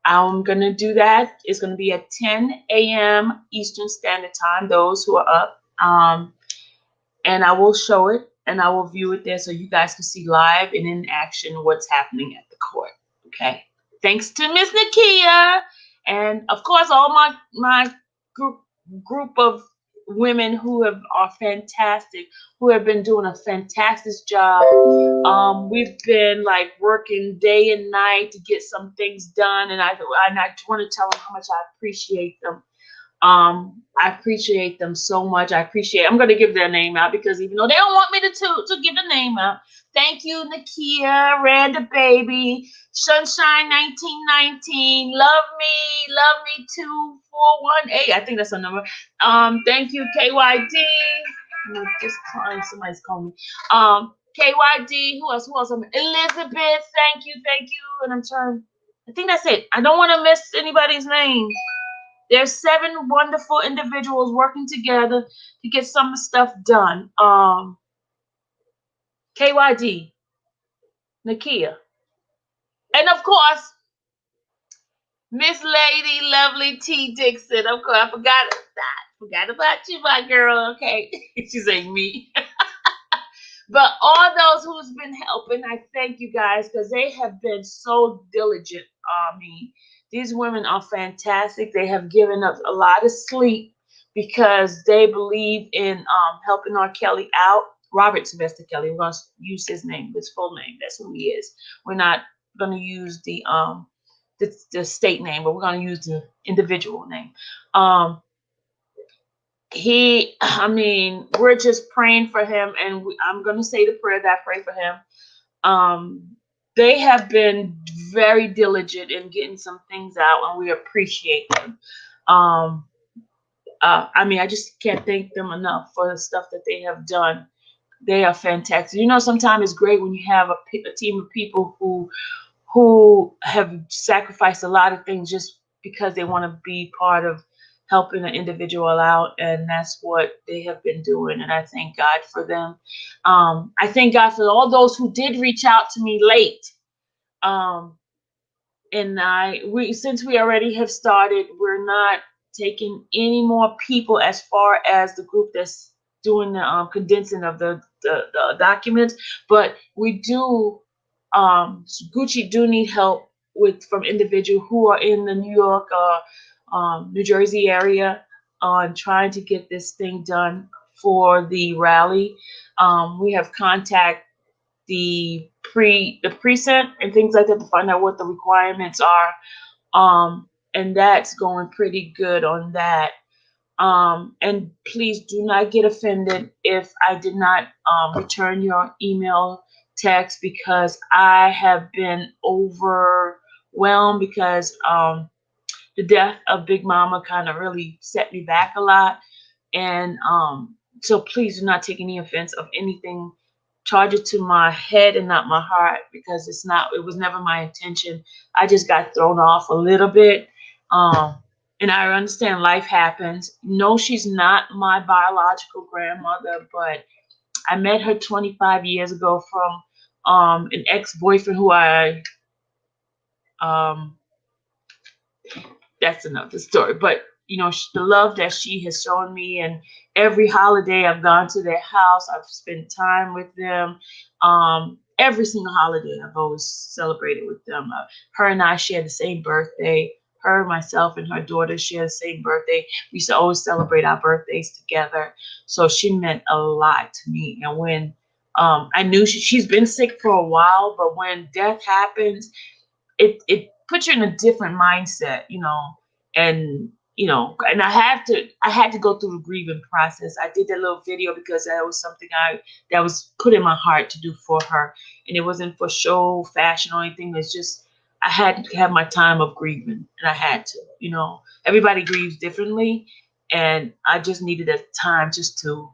I'm going to do that. It's going to be at 10 a.m. Eastern Standard Time, those who are up. And I will show it and I will view it there so you guys can see live and in action what's happening at the court. Okay. Thanks to Miss Nakia, and of course all my group of women who are fantastic, who have been doing a fantastic job. We've been like working day and night to get some things done, and I want to tell them how much I appreciate them. I appreciate them so much. I'm going to give their name out because even though they don't want me to give the name out. Thank you, Nakia, Randa Baby, Sunshine 1919, Love Me 2418. I think that's her number. Thank you, KYD. Just calling, somebody's calling me. KYD. Who else? Elizabeth. Thank you. And I think that's it. I don't want to miss anybody's name. There's 7 wonderful individuals working together to get some stuff done. KYD, Nakia, and of course, Miss Lady Lovely T Dixon. Of course, I forgot about you, my girl. Okay, she's saying me. But all those who's been helping, I thank you guys because they have been so diligent. These women are fantastic. They have given up a lot of sleep because they believe in helping R. Kelly out. Robert Sylvester Kelly. We're going to use his name, his full name. That's who he is. We're not going to use the state name, but we're going to use the individual name. We're just praying for him, and I'm going to say the prayer that I pray for him. They have been very diligent in getting some things out, and we appreciate them. I just can't thank them enough for the stuff that they have done. They are fantastic. Sometimes it's great when you have a team of people who have sacrificed a lot of things just because they want to be part of helping an individual out, and that's what they have been doing, and I thank God for them. I thank God for all those who did reach out to me late. Since we already have started, we're not taking any more people as far as the group that's doing the condensing of the documents, but we do. Gucci do need help from individuals who are in the New York or New Jersey area on trying to get this thing done for the rally. We have contact the precinct and things like that to find out what the requirements are. And that's going pretty good on that. And please do not get offended if I did not return your email, text, because I have been overwhelmed because the death of Big Mama kind of really set me back a lot. And so please do not take any offense of anything. Charge it to my head and not my heart, because it was never my intention. I just got thrown off a little bit. And I understand life happens. No, she's not my biological grandmother, but I met her 25 years ago from an ex-boyfriend who um, that's another story. But the love that she has shown me, and every holiday I've gone to their house, I've spent time with them. Every single holiday I've always celebrated with them. Her and I share the same birthday. Her, myself, and her daughter share the same birthday. We used to always celebrate our birthdays together. So she meant a lot to me. And when I knew she's been sick for a while, but when death happens, it puts you in a different mindset, and and I had to go through the grieving process. I did that little video because that was something that was put in my heart to do for her, and it wasn't for show, fashion, or anything. It's just I had to have my time of grieving, and I had to. Everybody grieves differently, and I just needed a time just to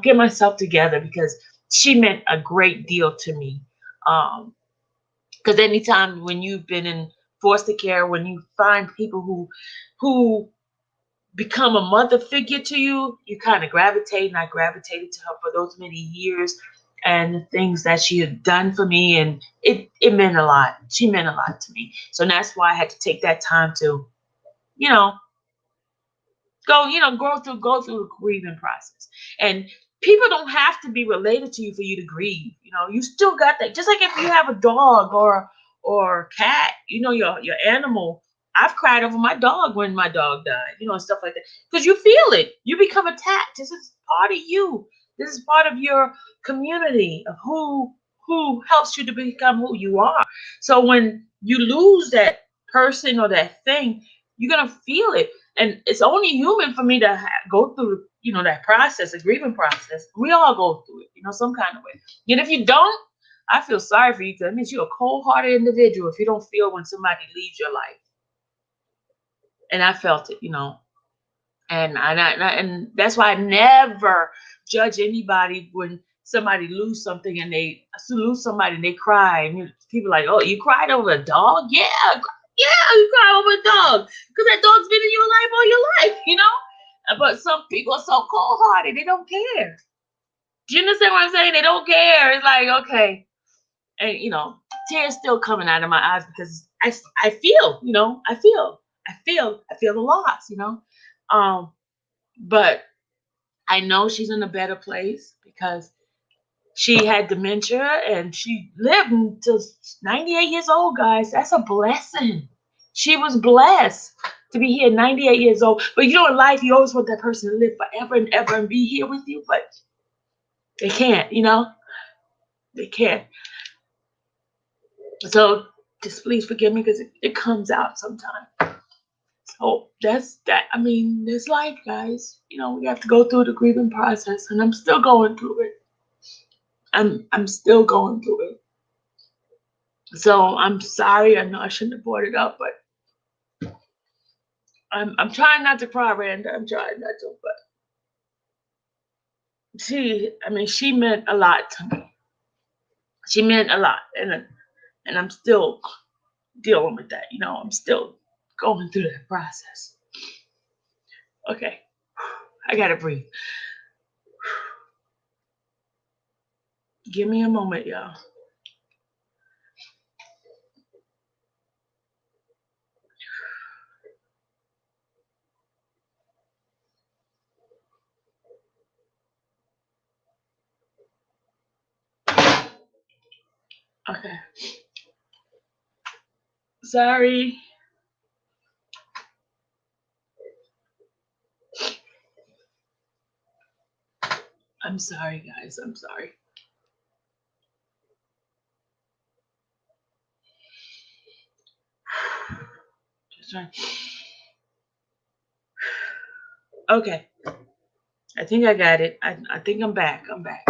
get myself together, because she meant a great deal to me. Because anytime when you've been in foster care, when you find people who become a mother figure to you, you kind of gravitate. And I gravitated to her for those many years, and the things that she had done for me, and it meant a lot. She meant a lot to me. So that's why I had to take that time to, you know, go through the grieving process. And people don't have to be related to you for you to grieve. You still got that. Just like if you have a dog or cat, your animal. I've cried over my dog when my dog died, and stuff like that. Because you feel it. You become attached. This is part of you. This is part of your community of who helps you to become who you are. So when you lose that person or that thing, you're gonna feel it. And it's only human for me to go through, that process, a grieving process. We all go through it, some kind of way. And if you don't, I feel sorry for you, because that means you're a cold-hearted individual if you don't feel when somebody leaves your life. And I felt it, and that's why I never judge anybody when somebody lose something and they lose somebody and they cry. And people are like, oh, you cried over a dog? Yeah, you cry over a dog because that dog's been in your life all your life. But some people are so cold-hearted, they don't care. Do you understand what I'm saying? They don't care. It's like, okay. And, tears still coming out of my eyes because I feel, I feel the loss, But I know she's in a better place because she had dementia and she lived until 98 years old, guys. That's a blessing. She was blessed to be here 98 years old. But in life, you always want that person to live forever and ever and be here with you, but they can't, They can't. So just please forgive me because it comes out sometimes. So that's that. I mean, it's life, guys. We have to go through the grieving process, and I'm still going through it. I'm still going through it. So I'm sorry. I know I shouldn't have brought it up, but I'm trying not to cry, Randa. I'm trying not to, but she meant a lot to me. She meant a lot, and I'm still dealing with that. I'm still going through that process. Okay, I gotta breathe. Give me a moment, y'all. Okay. Sorry. I'm sorry, guys. I'm sorry. Okay. I think I got it. I think I'm back. I'm back.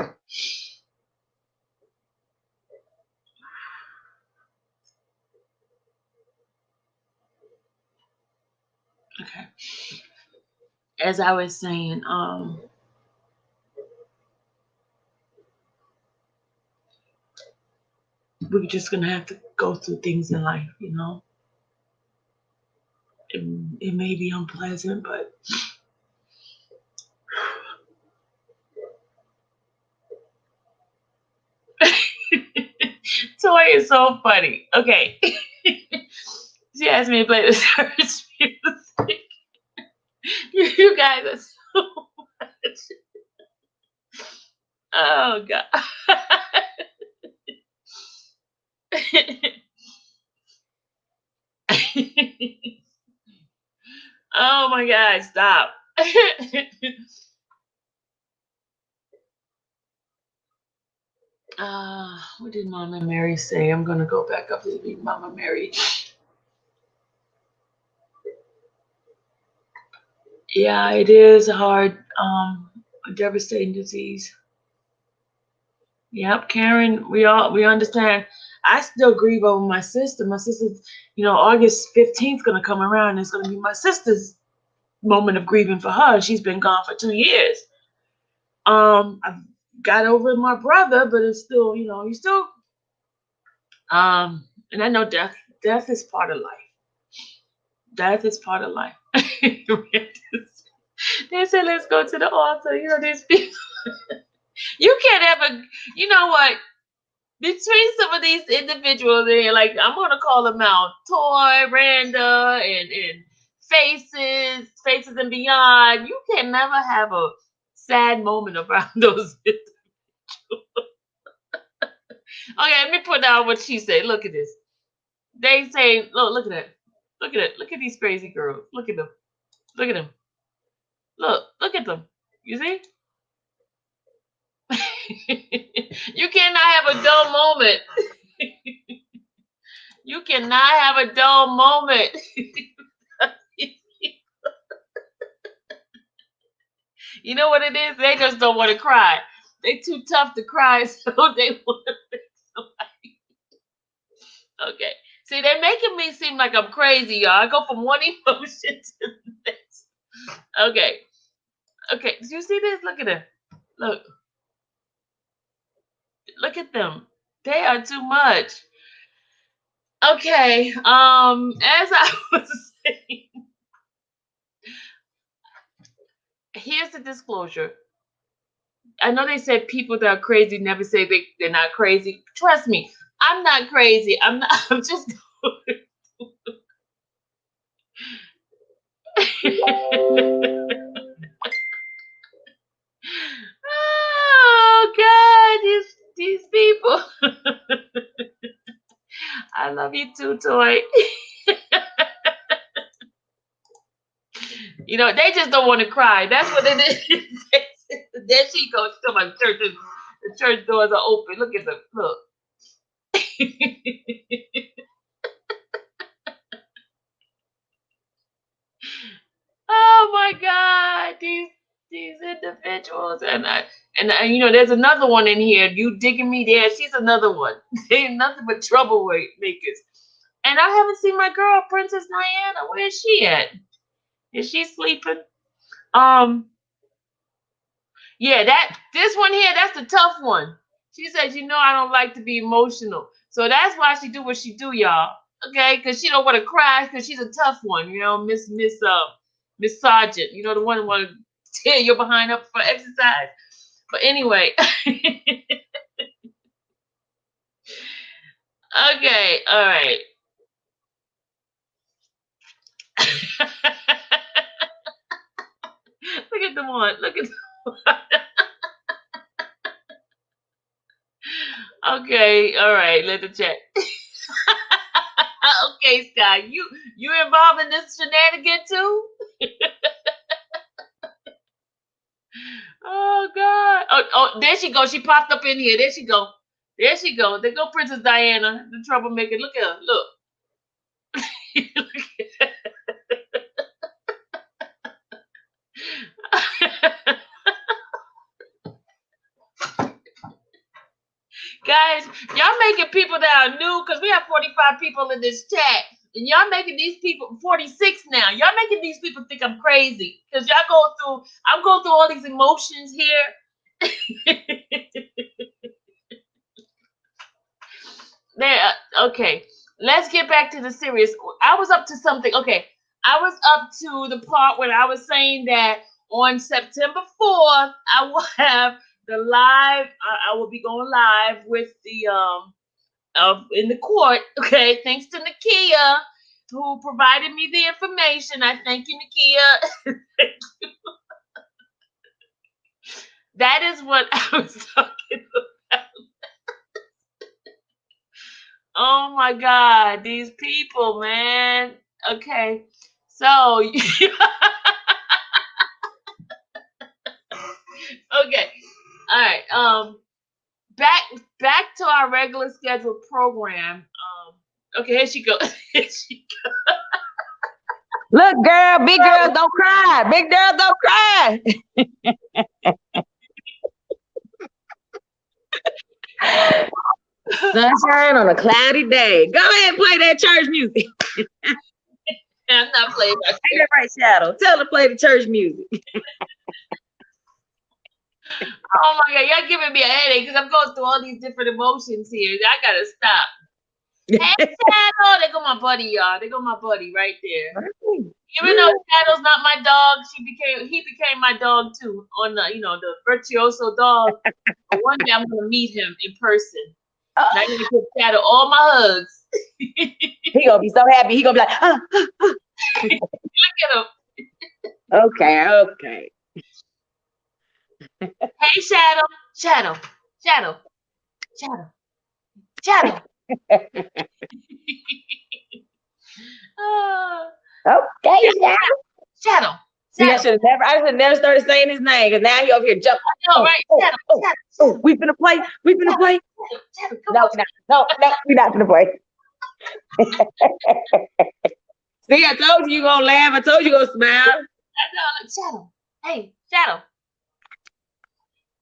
Okay. As I was saying, we're just gonna have to go through things in life, you know. It may be unpleasant, but Toy is so funny. Okay. She asked me to play the church music. You guys are so much. Oh God. Oh my God, stop. What did Mama Mary say? I'm gonna go back up to read Mama Mary. Yeah, it is hard. A devastating disease. Yep, Karen, we understand. I still grieve over my sister. My sister's, August 15th gonna come around and it's gonna be my sister's moment of grieving for her. She's been gone for 2 years. I've got over my brother, but it's still, you still and I know death is part of life. Death is part of life. They said let's go to the altar. These people. You can't ever, you know what? Between some of these individuals, and like I'm gonna call them out, Toy, Randa, and Faces and Beyond. You can never have a sad moment around those. Okay, let me put down what she said. Look at this. They say, look at it. Look at it. Look at these crazy girls. Look at them. Look at them. Look at them. You see? You cannot have a dull moment. You cannot have a dull moment. You know what it is? They just don't want to cry. They too tough to cry, so they want to make somebody. Okay. See, they're making me seem like I'm crazy, y'all. I go from one emotion to the next. Okay. Okay. Do you see this? Look at them. Look. Look at them. They are too much. Okay. As I was saying, here's the disclosure. I know they said people that are crazy never say they're not crazy. Trust me, I'm not crazy. I'm not. I'm just. Oh God, these people. I love you too, Toy. They just don't want to cry. That's what it is. There she goes. To my church. The church doors are open. Look at them. Look. Oh my God, these individuals, and there's another one in here. You digging me there? She's another one. They ain't nothing but troublemakers. And I haven't seen my girl, Princess Diana. Where is she at? Is she sleeping? Um, yeah, this one here, that's the tough one. She says, I don't like to be emotional, so that's why she do what she do, y'all. Okay, because she don't want to cry because she's a tough one. Miss Sergeant. The one who want to tear your behind up for exercise. But anyway, okay, all right. Look at them one. Look at them one. Okay, all right. Let the check. Okay, Sky, you involved in this shenanigan too? Oh God! Oh, there she goes. She popped up in here. There she go. There she go. There go Princess Diana, the troublemaker. Look at her. Look. Guys, y'all making people that are new, because we have 45 people in this chat. And y'all making these people 46 now. Y'all making these people think I'm crazy. Because I'm going through all these emotions here. There, okay. Let's get back to the serious. I was up to something. Okay. I was up to the part where I was saying that on September 4th, I will have the live, I will be going live with the in the court. Okay, thanks to Nakia who provided me the information. I thank you, Nakia. That is what I was talking about. Oh my God, these people, man. Okay, so okay, all right. Back to our regular scheduled program. Okay, here she goes. Here she goes. Look, girl, big girls don't cry. Big girls don't cry. Sunshine on a cloudy day. Go ahead and play that church music. I'm not playing my Ain't that right, Shadow? Tell her to play the church music. Oh my God, y'all giving me a headache because I'm going through all these different emotions here. I gotta stop. Hey, Shadow, there go my buddy, y'all. There go my buddy right there. Even though Shadow's not my dog, he became my dog too. On the virtuoso dog. But one day I'm gonna meet him in person. And I'm gonna give Shadow all my hugs. He gonna be so happy. He gonna be like, Look at him. Okay. Hey, Shadow. Okay, Shadow. See, I should have never started saying his name because now he over here jumping. I know, right? Shadow. We finna play. Shadow, no, we're not finna play. See, I told you gonna laugh. I told you gonna smile. I know, Shadow. Hey, Shadow.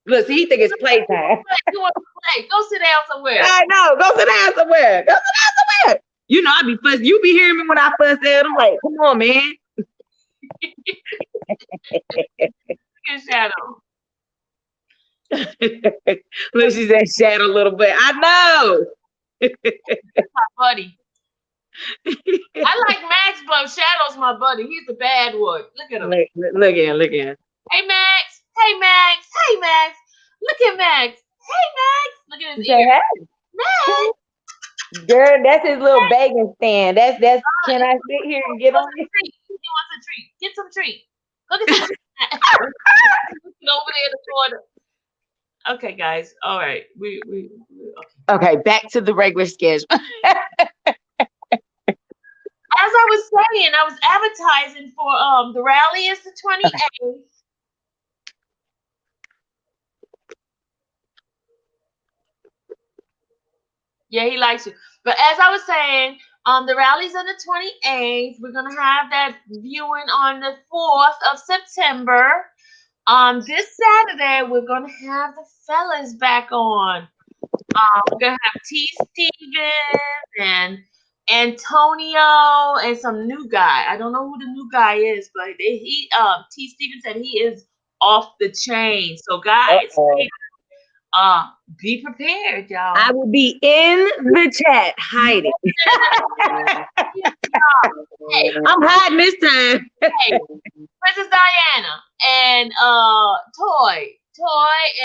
Look, see, he think it's playtime. You want to play? Go sit down somewhere. I know. Go sit down somewhere. You know, I be fussing. You be hearing me when I fuss at him. Like, come on, man. Look at Shadow. Look, she said Shadow a little bit. I know. My buddy. I like Max, but Shadow's my buddy. He's the bad one. Look at him. Look at him. Hey, Max. Look at Max. Hey, Max. Look at his ear. Hey. Max. Girl, that's his little begging stand. That's can I sit here and get on it? He wants a treat. Get some treat. Go get some treat. Over there in the corner. Okay, guys. All right. Okay, back to the regular schedule. As I was saying, I was advertising for the rally is the 28th. Yeah, he likes you. But as I was saying, the rally's on the 28th. We're gonna have that viewing on the 4th of September. This Saturday we're gonna have the fellas back on. We're gonna have T. Stevens and Antonio and some new guy. I don't know who the new guy is, but T. Stevens said he is off the chain. So guys, be prepared, y'all. I will be in the chat hiding. Hey, I'm hiding this time. Hey, Princess Diana and Toy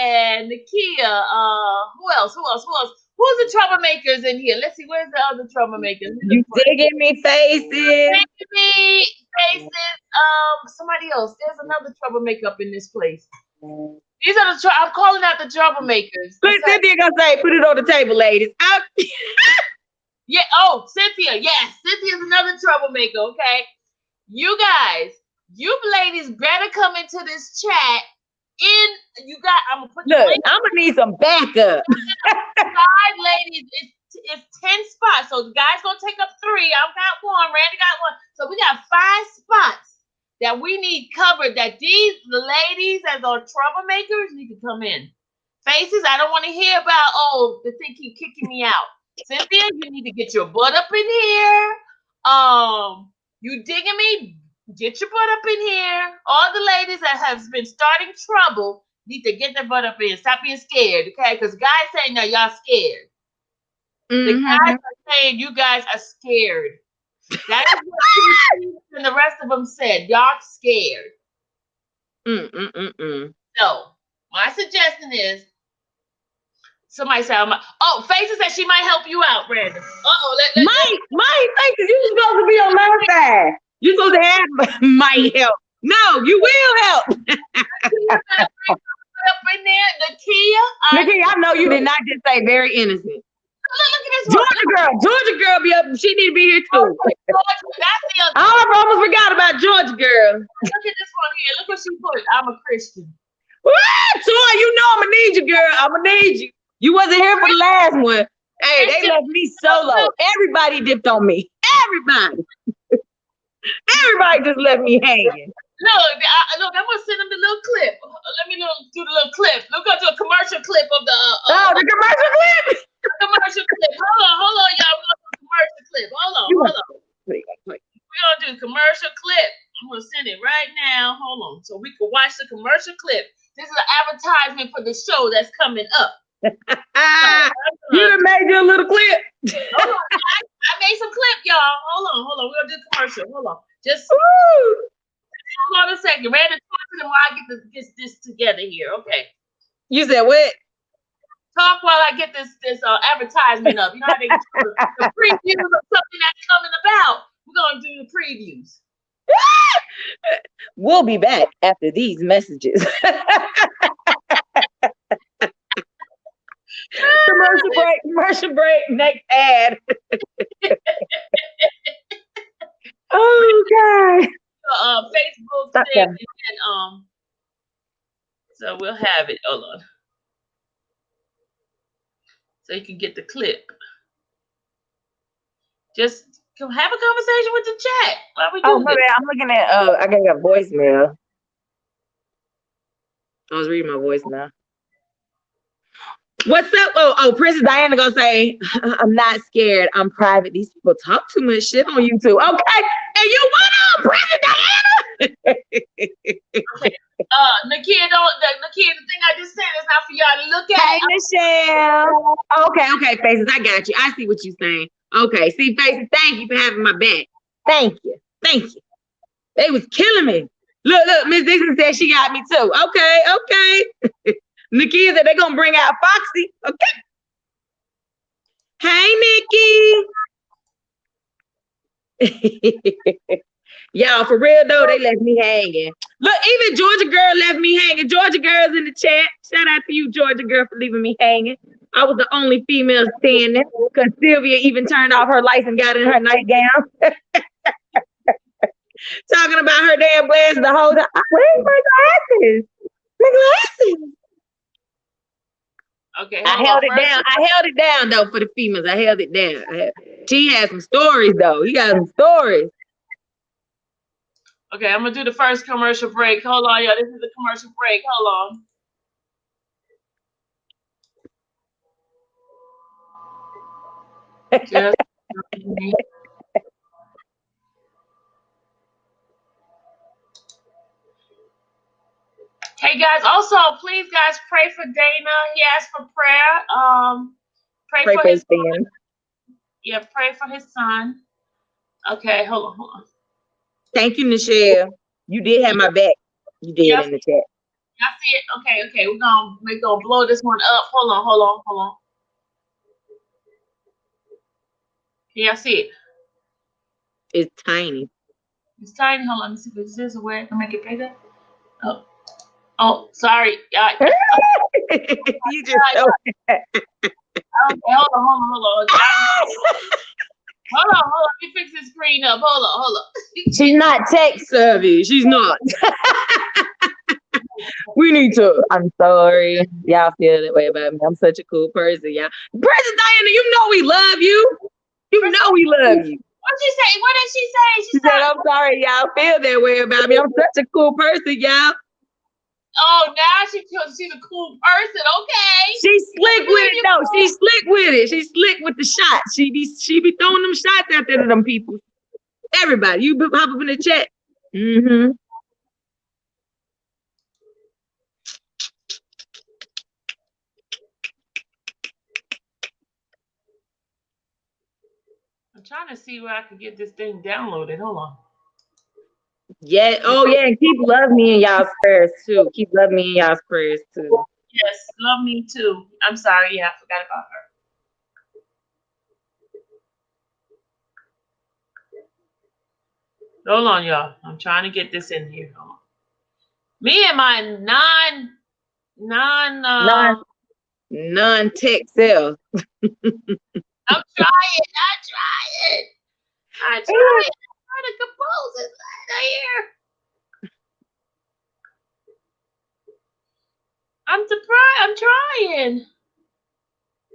and Nakia. Who else? Who's the troublemakers in here? Let's see. Where's the other troublemakers? You digging me faces? Faces. Somebody else. There's another troublemaker up in this place. These are I'm calling out the troublemakers. Look, Cynthia gonna say, put it on the table, ladies. Yeah. Oh, Cynthia. Yes, Cynthia's another troublemaker. Okay, you guys, you ladies better come into this chat. I'm gonna put. Look, I'm gonna need some backup. 5 ladies. It's 10 spots. So the guy's gonna take up 3. I've got 1. Randy got 1. So we got 5 spots that we need covered. That the ladies as our troublemakers need to come in. Faces, I don't want to hear about, oh, the thing keep kicking me out. Cynthia, you need to get your butt up in here. You digging me? Get your butt up in here. All the ladies that have been starting trouble need to get their butt up in. Stop being scared, okay? Because guys saying that y'all scared. The guys are saying you guys are scared. That is what Steve and the rest of them said. Y'all scared. So my suggestion is, somebody said, oh, Faces said she might help you out, Brandon. Might, Faces, you supposed to be on my side. You supposed to have might help. No, you will help. Up in there, Nakia, I know you did not just say very innocent. Look at this one. Georgia girl be up. She need to be here too. I almost forgot about Georgia girl. Look at this one here. Look what she put. I'm a Christian. What? Toy, you know I'm gonna need you, girl. I'm gonna need you. You wasn't here for the last one. Hey, they left me solo. Everybody dipped on me. Everybody. Everybody just left me hanging. Look, I'm gonna send them the little clip. Let me do the little clip. Look, go to a commercial clip of the. The commercial clip. Commercial clip. Hold on, y'all. We're gonna do a commercial clip. Hold on. We're gonna do a commercial clip. I'm gonna send it right now. Hold on, so we can watch the commercial clip. This is an advertisement for the show that's coming up. You done made your little clip. Hold on, I made some clip, y'all. Hold on. We're gonna do commercial. Hold on. Just hold on a second. Ready to talk to them while I get this together here. Okay. You said what? Talk while I get this advertisement up. You know how they do the previews of something that's coming about. We're gonna do the previews. We'll be back after these messages. Commercial break, next ad. Oh God. Facebook said, and so we'll have it. Hold on. So you can get the clip. Just have a conversation with the chat while we do this. I'm looking at I got a voicemail. I was reading my voice now. What's up? Oh, Princess Diana gonna say, I'm not scared. I'm private. These people talk too much shit on YouTube. Okay. And you what up, Princess Diana? Okay. Nakia, the thing I just said is not for y'all to look at. Hey, Michelle. Okay, Faces. I got you. I see what you're saying. Okay, see, Faces, thank you for having my back. Thank you. They was killing me. Look, Miss Dixon said she got me too. Okay. Nakia said they're gonna bring out Foxy. Okay. Hey, Nikki. Y'all, for real though, they left me hanging. Look, even Georgia girl left me hanging. Georgia girl's in the chat. Shout out to you, Georgia girl, for leaving me hanging. I was the only female standing because Sylvia even turned off her lights and got in her nightgown. Talking about her damn glasses the whole time. Where's my glasses? Okay. I held it down though for the females. I held it down. She had some stories though. He got some stories. Okay, I'm gonna do the first commercial break. Hold on, y'all. This is the commercial break. Hold on. Just hey guys, also please guys pray for Dana. He asked for prayer. Pray for his son. Yeah, pray for his son. Okay, hold on. Thank you, Michelle. You did have my back. You did in the chat. Y'all see it? Okay. We're gonna blow this one up. Hold on. Can y'all see it? It's tiny. It's tiny. Hold on. Let me see if this is a way I can make it bigger. Oh, sorry. You just okay, hold on. Hold on. Let me fix this screen up. Hold on. She's not tech savvy. She's not. We need to. I'm sorry. Y'all feel that way about me. I'm such a cool person, y'all. President Diana, you know we love you. You know we love you. What'd she say? What did she say? She said, I'm sorry, y'all feel that way about me. I'm such a cool person, y'all. Oh, now she's a cool person. Okay. She's slick with it though. She's slick with it. She's slick with the shots. She be throwing them shots out there to them people. Everybody, you hop up in the chat. Mm-hmm. I'm trying to see where I can get this thing downloaded. Hold on. Yeah. Oh yeah. And keep love me in y'all's prayers too. Keep love me in y'all's prayers too. Yes, love me too. I'm sorry. Yeah, I forgot about her. Hold on, y'all. I'm trying to get this in here. Hold on. Me and my non-tech self. I'm trying. I'm trying to compose it right here. I'm surprised. I'm trying.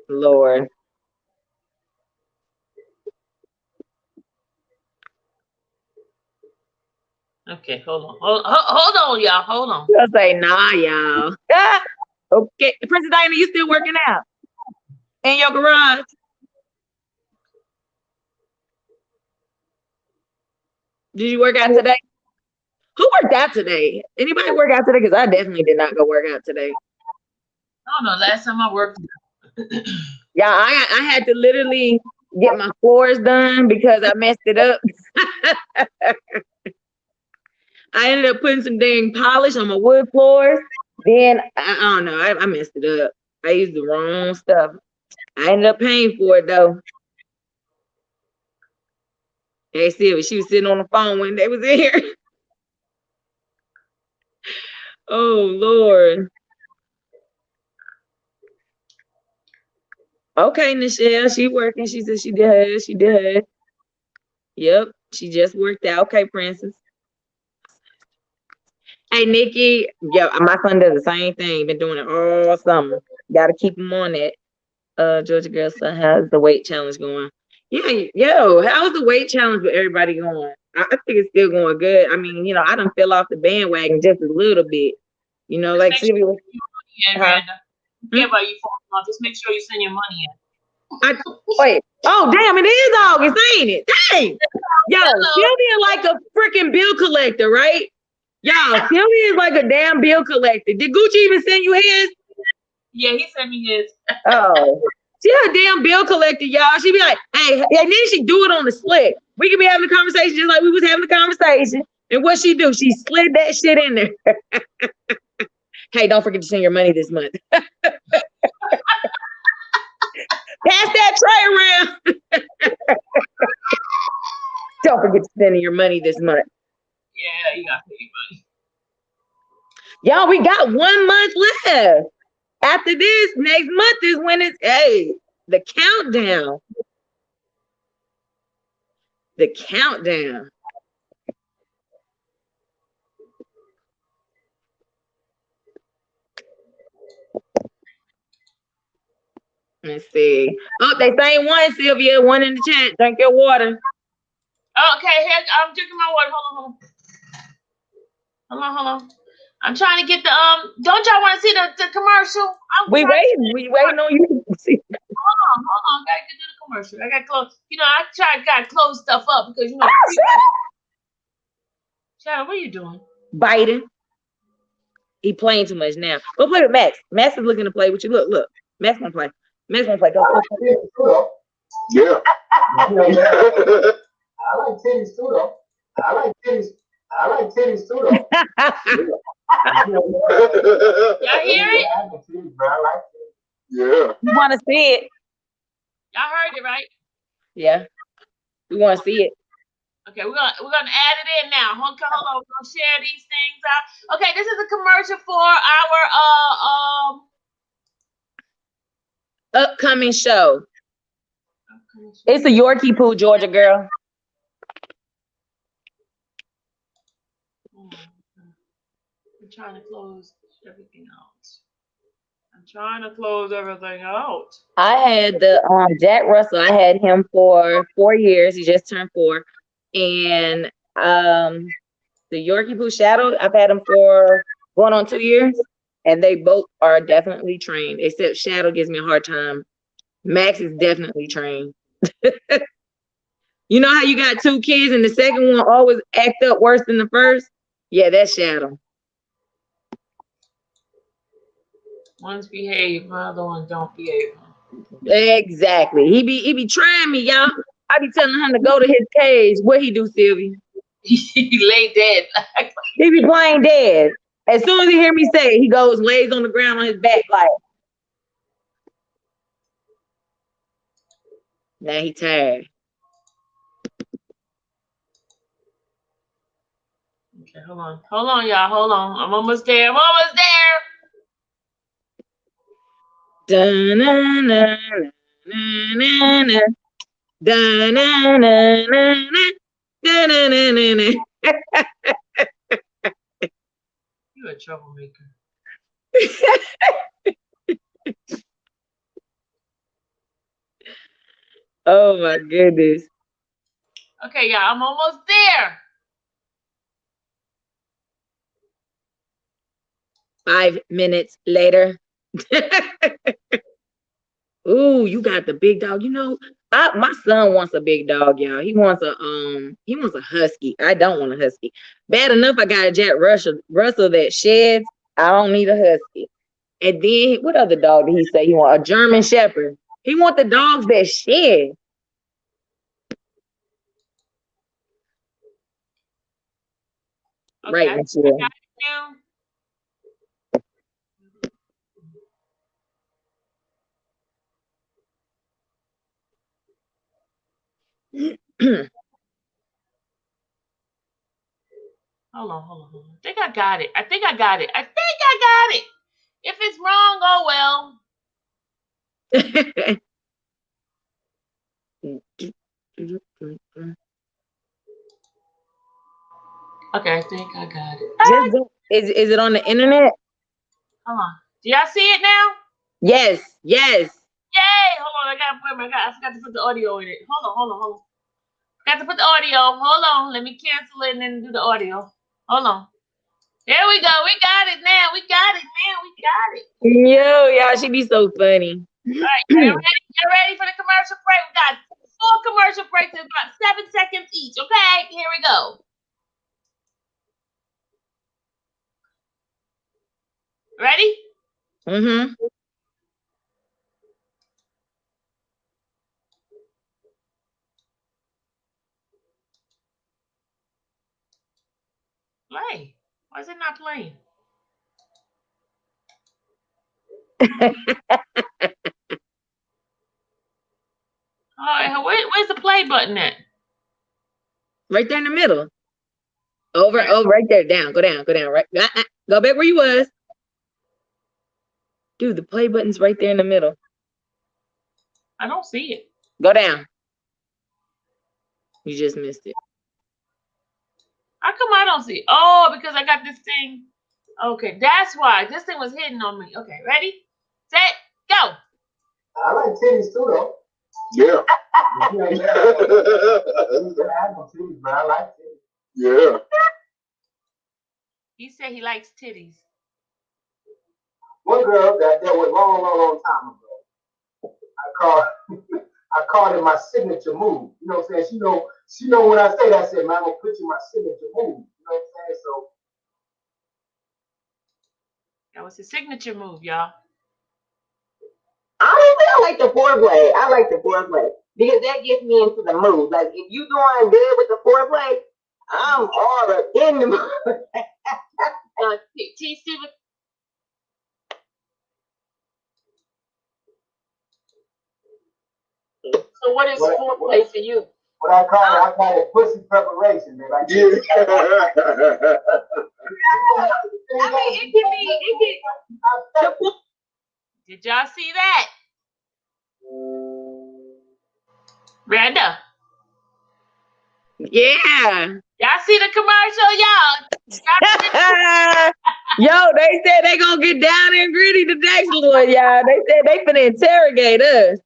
Lord. Okay, hold on, y'all. Hold on. I'll say, nah, y'all. Okay. Princess Diana, you still working out? In your garage? Did you work out today? Who worked out today? Anybody work out today? Because I definitely did not go work out today. I don't know. Last time I worked. Yeah, I had to literally get my floors done because I messed it up. I ended up putting some dang polish on my wood floors. Then I don't know. I messed it up. I used the wrong stuff. I ended up paying for it though. Hey, Sylvia, she was sitting on the phone when they was in here. Oh Lord. Okay, Nichelle, she working. She said she did her. She did her. Yep, she just worked out. Okay, Princess. Hey, Nikki. Yeah, my son does the same thing. Been doing it all summer. Got to keep him on that. Georgia girl son, how's the weight challenge going? Yeah, yo, how's the weight challenge with everybody going? I think it's still going good. I mean, I done fell off the bandwagon just a little bit. Like Sylvia. Care about you falling off. Just make sure you send your money in. Wait. Oh, damn, it is August, ain't it? Dang. Yo, Sylvia like a freaking bill collector, right? Yo, Sylvia is like a damn bill collector. Did Gucci even send you his? Yeah, he sent me his. Oh. She a damn bill collector, y'all. She be like, hey, and then she do it on the slick. We could be having a conversation just like we was having a conversation. And what she do? She slid that shit in there. Hey, don't forget to send your money this month. Pass that tray around. Don't forget to send your money this month. Yeah, you got to pay your money. Y'all, we got 1 month left. After this, next month is when it's, the countdown. The countdown. Let's see. Oh, they saying one, Sylvia. One in the chat. Drink your water. Okay, here, I'm drinking my water. Hold on. I'm trying to get the don't y'all want to see the commercial? We waiting on you to see. Hold on. Gotta get to the commercial. I got close. Gotta close stuff up because Shadow, what are you doing? Biting. He playing too much now. Go play with Max. Max is looking to play with you. Look. Max gonna play. Max gonna play. Go play. Yeah. I like titties too, though. I like titties too, though. Y'all hear it? Yeah. You want to see it? Y'all heard it, right? Yeah. We want to see it. Okay, we're gonna add it in now. Hold on, we're gonna share these things out. Okay, this is a commercial for our upcoming show. It's a Yorkie Poo, Georgia girl. I'm trying to close everything out. I had the Jack Russell. I had him for 4 years. He just turned 4. And the Yorkie Poo Shadow, I've had him for going on 2 years, and they both are definitely trained, except Shadow gives me a hard time. Max is definitely trained. You know how you got 2 kids and the second one always act up worse than the first? Yeah, that's Shadow. One's behave, the other one don't behave. Exactly. He be trying me, y'all. I be telling him to go to his cage. What he do, Sylvie? He lay dead. He be playing dead. As soon as he hear me say it, he goes, lays on the ground on his back like. Now he tired. Okay, hold on, y'all. Hold on. I'm almost there. I'm almost there. Da-na-na-na, na-na-na, da-na-na-na-na, da-na-na-na-na. You a troublemaker. Oh my goodness. Okay, y'all. I'm almost there. 5 minutes later. Ooh, you got the big dog. You know, my son wants a big dog, y'all. He wants a husky. I don't want a husky. Bad enough I got a Jack Russell that sheds. I don't need a husky. And then what other dog did he say he want? A German Shepherd. He want the dogs that shed. Okay, Right, Michelle. Hold on. I think I got it. I think I got it. If it's wrong, oh well. Okay, I think I got it. Just go, is it on the internet? Hold on. Do y'all see it now? Yes. Yay! Hold on. I forgot to put the audio in it. Hold on. Got to put the audio. Hold on. Let me cancel it and then do the audio. Hold on. There we go. We got it now. We got it. Yo, y'all, she be so funny. All right, you ready for the commercial break? We got 4 commercial breaks in about 7 seconds each. Okay, here we go. Ready? Mm-hmm. Play. Why is it not playing? Oh, where's the play button at? Right there in the middle. Over, right there. Go down. Right. Go back where you was. Dude, the play button's right there in the middle. I don't see it. Go down. You just missed it. How come I don't see it? Oh, because I got this thing. Okay, that's why. This thing was hidden on me. Okay, ready? Set, go. I like titties too, though. Yeah. I like titties, man. I like titties. Yeah. He said he likes titties. One girl that was long time ago. I called it my signature move. You know what I'm saying? She know when I say that, I said, man, I'm gonna put you my signature move. You know what I'm saying? So That was his signature move, y'all. Honestly, I like the foreplay. Because that gets me into the mood. Like if you doing good with the foreplay, I'm all in the mood. T. Steven. So what is foreplay for you? What I call it pussy preparation, man. Like, yeah. I mean, it can be. Did y'all see that? Brenda. Yeah. Y'all see the commercial, y'all? Yo, they said they gonna get down and gritty the next one, y'all. They said they finna interrogate us.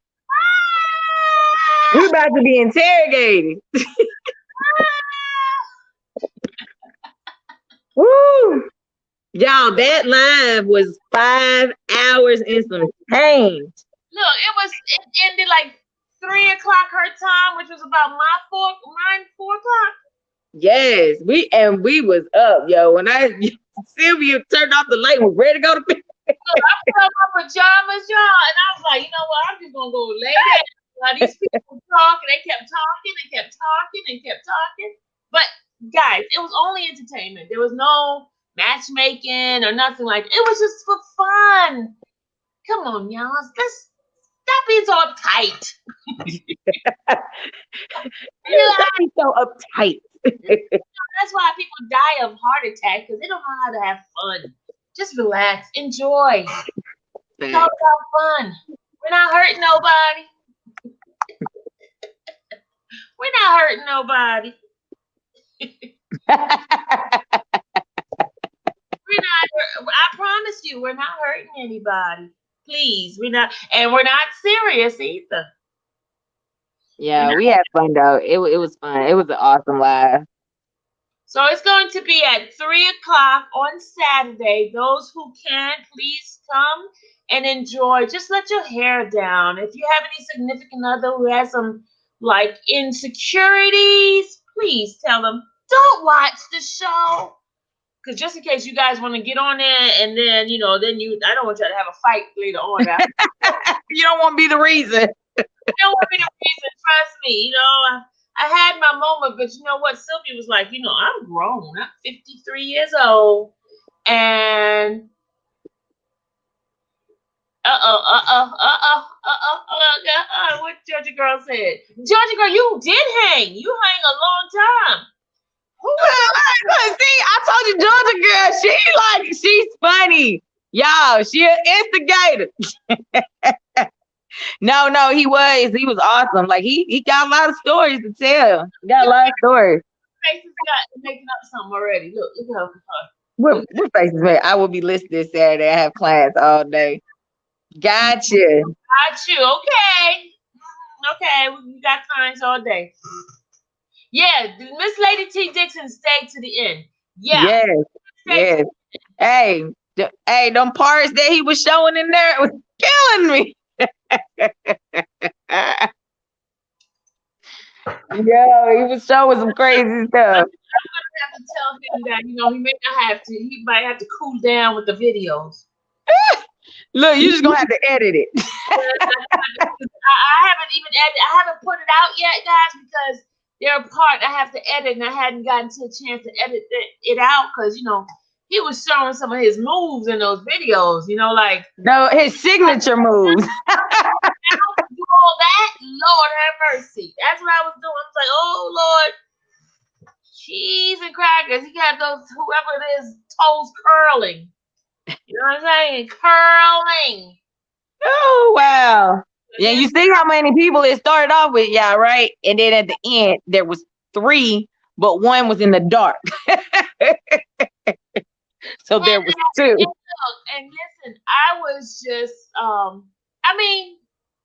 We about to be interrogated. Woo! Y'all, that live was 5 hours and some change. Look, it ended like 3 o'clock her time, which was about mine 4 o'clock. Yes, we was up, yo. When Sylvia turned off the light and was ready to go to bed. So I put on my pajamas, y'all, and I was like, you know what? I'm just gonna go lay down. While these people talking, they kept talking, and kept talking, and kept talking. But guys, it was only entertainment. There was no matchmaking or nothing like that. It was just for fun. Come on, y'all. Let's stop being so uptight. Don't be so uptight. That's why people die of heart attack, because they don't know how to have fun. Just relax, enjoy. It's all about fun. We're not hurting nobody. We're not hurting nobody. I promise you, we're not hurting anybody. Please, we're not serious either. Yeah, we had fun though. It was fun. It was an awesome live. So it's going to be at 3 o'clock on Saturday. Those who can, please come and enjoy. Just let your hair down. If you have any significant other who has some like insecurities, please tell them, don't watch the show. Because just in case you guys want to get on there and then, I don't want y'all to have a fight later on. You don't want to be the reason. You don't want to be the reason, trust me. I had my moment, but you know what? Sylvia was like, I'm grown. I'm 53 years old. And what Georgia girl said. Georgia girl, you did hang. You hang a long time. See, I told you, Georgia girl, she's funny. Y'all, she an instigator. No, he was awesome. Like he got a lot of stories to tell. He got a lot of stories. Faces got making up something already. Look at her. What faces, man? I will be listed this Saturday. I have class all day. Gotcha. Got you. Okay. We got clients all day. Yeah, Miss Lady T Dixon stayed to the end. Yeah. Yes. Hey, them parts that he was showing in there, it was killing me. Yo, he was showing some crazy stuff. I'm gonna have to tell him that he might have to cool down with the videos. Look, you're just gonna have to edit it. I haven't put it out yet, guys, because there are parts I have to edit, and I hadn't gotten to a chance to edit it out because he was showing some of his moves in those videos. No, his signature moves. I don't do all that. Lord have mercy. That's what I was doing. I was like, oh Lord, cheese and crackers. He got those whoever it is toes curling. You know what I'm saying? Curling. Oh wow. Yeah, you see how many people it started off with, y'all, right? And then at the end, there was 3, but one was in the dark. So there was 2. And listen, I was just,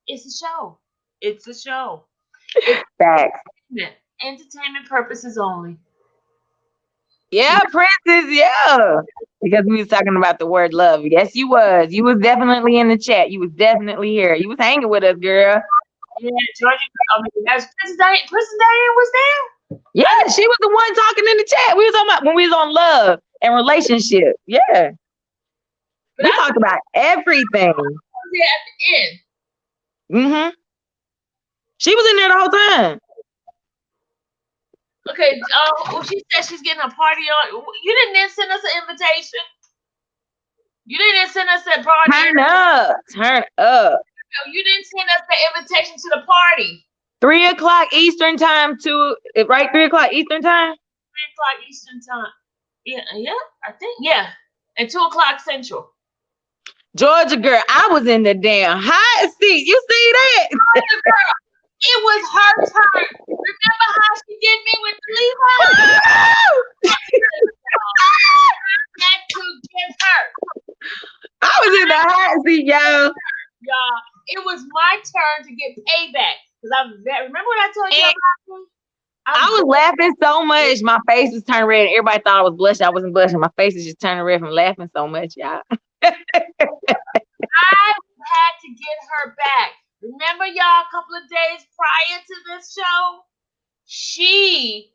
it's a show. It's a show. Facts. Entertainment purposes only. Yeah, Princess, yeah. Because we was talking about the word love. Yes, you was. You was definitely in the chat. You was definitely here. You was hanging with us, girl. Yeah, Georgia. Princess Diane was there? Yeah, she was the one talking in the chat. We was talking about when we was on love and relationship. Yeah. We talked about everything. I was there at the end. Mm-hmm. She was in there the whole time. Okay, she said she's getting a party on. You didn't send us an invitation. You didn't send us a party. Turn up. No, you didn't send us the invitation to the party. 3 o'clock Eastern time right? 3 o'clock Eastern time? 3 o'clock Eastern time. Yeah, I think, yeah. And 2 o'clock Central. Georgia girl, I was in the damn hot seat. You see that? Georgia girl. It was her turn. Remember how she did me with Levi? Had to get her. I was in the hot seat, y'all. Y'all, it was my turn to get payback. Because remember what I told you about me? I I was laughing so much, my face was turning red. Everybody thought I was blushing. I wasn't blushing. My face is just turning red from laughing so much, y'all. I had to get her back. Remember, y'all, a couple of days prior to this show, she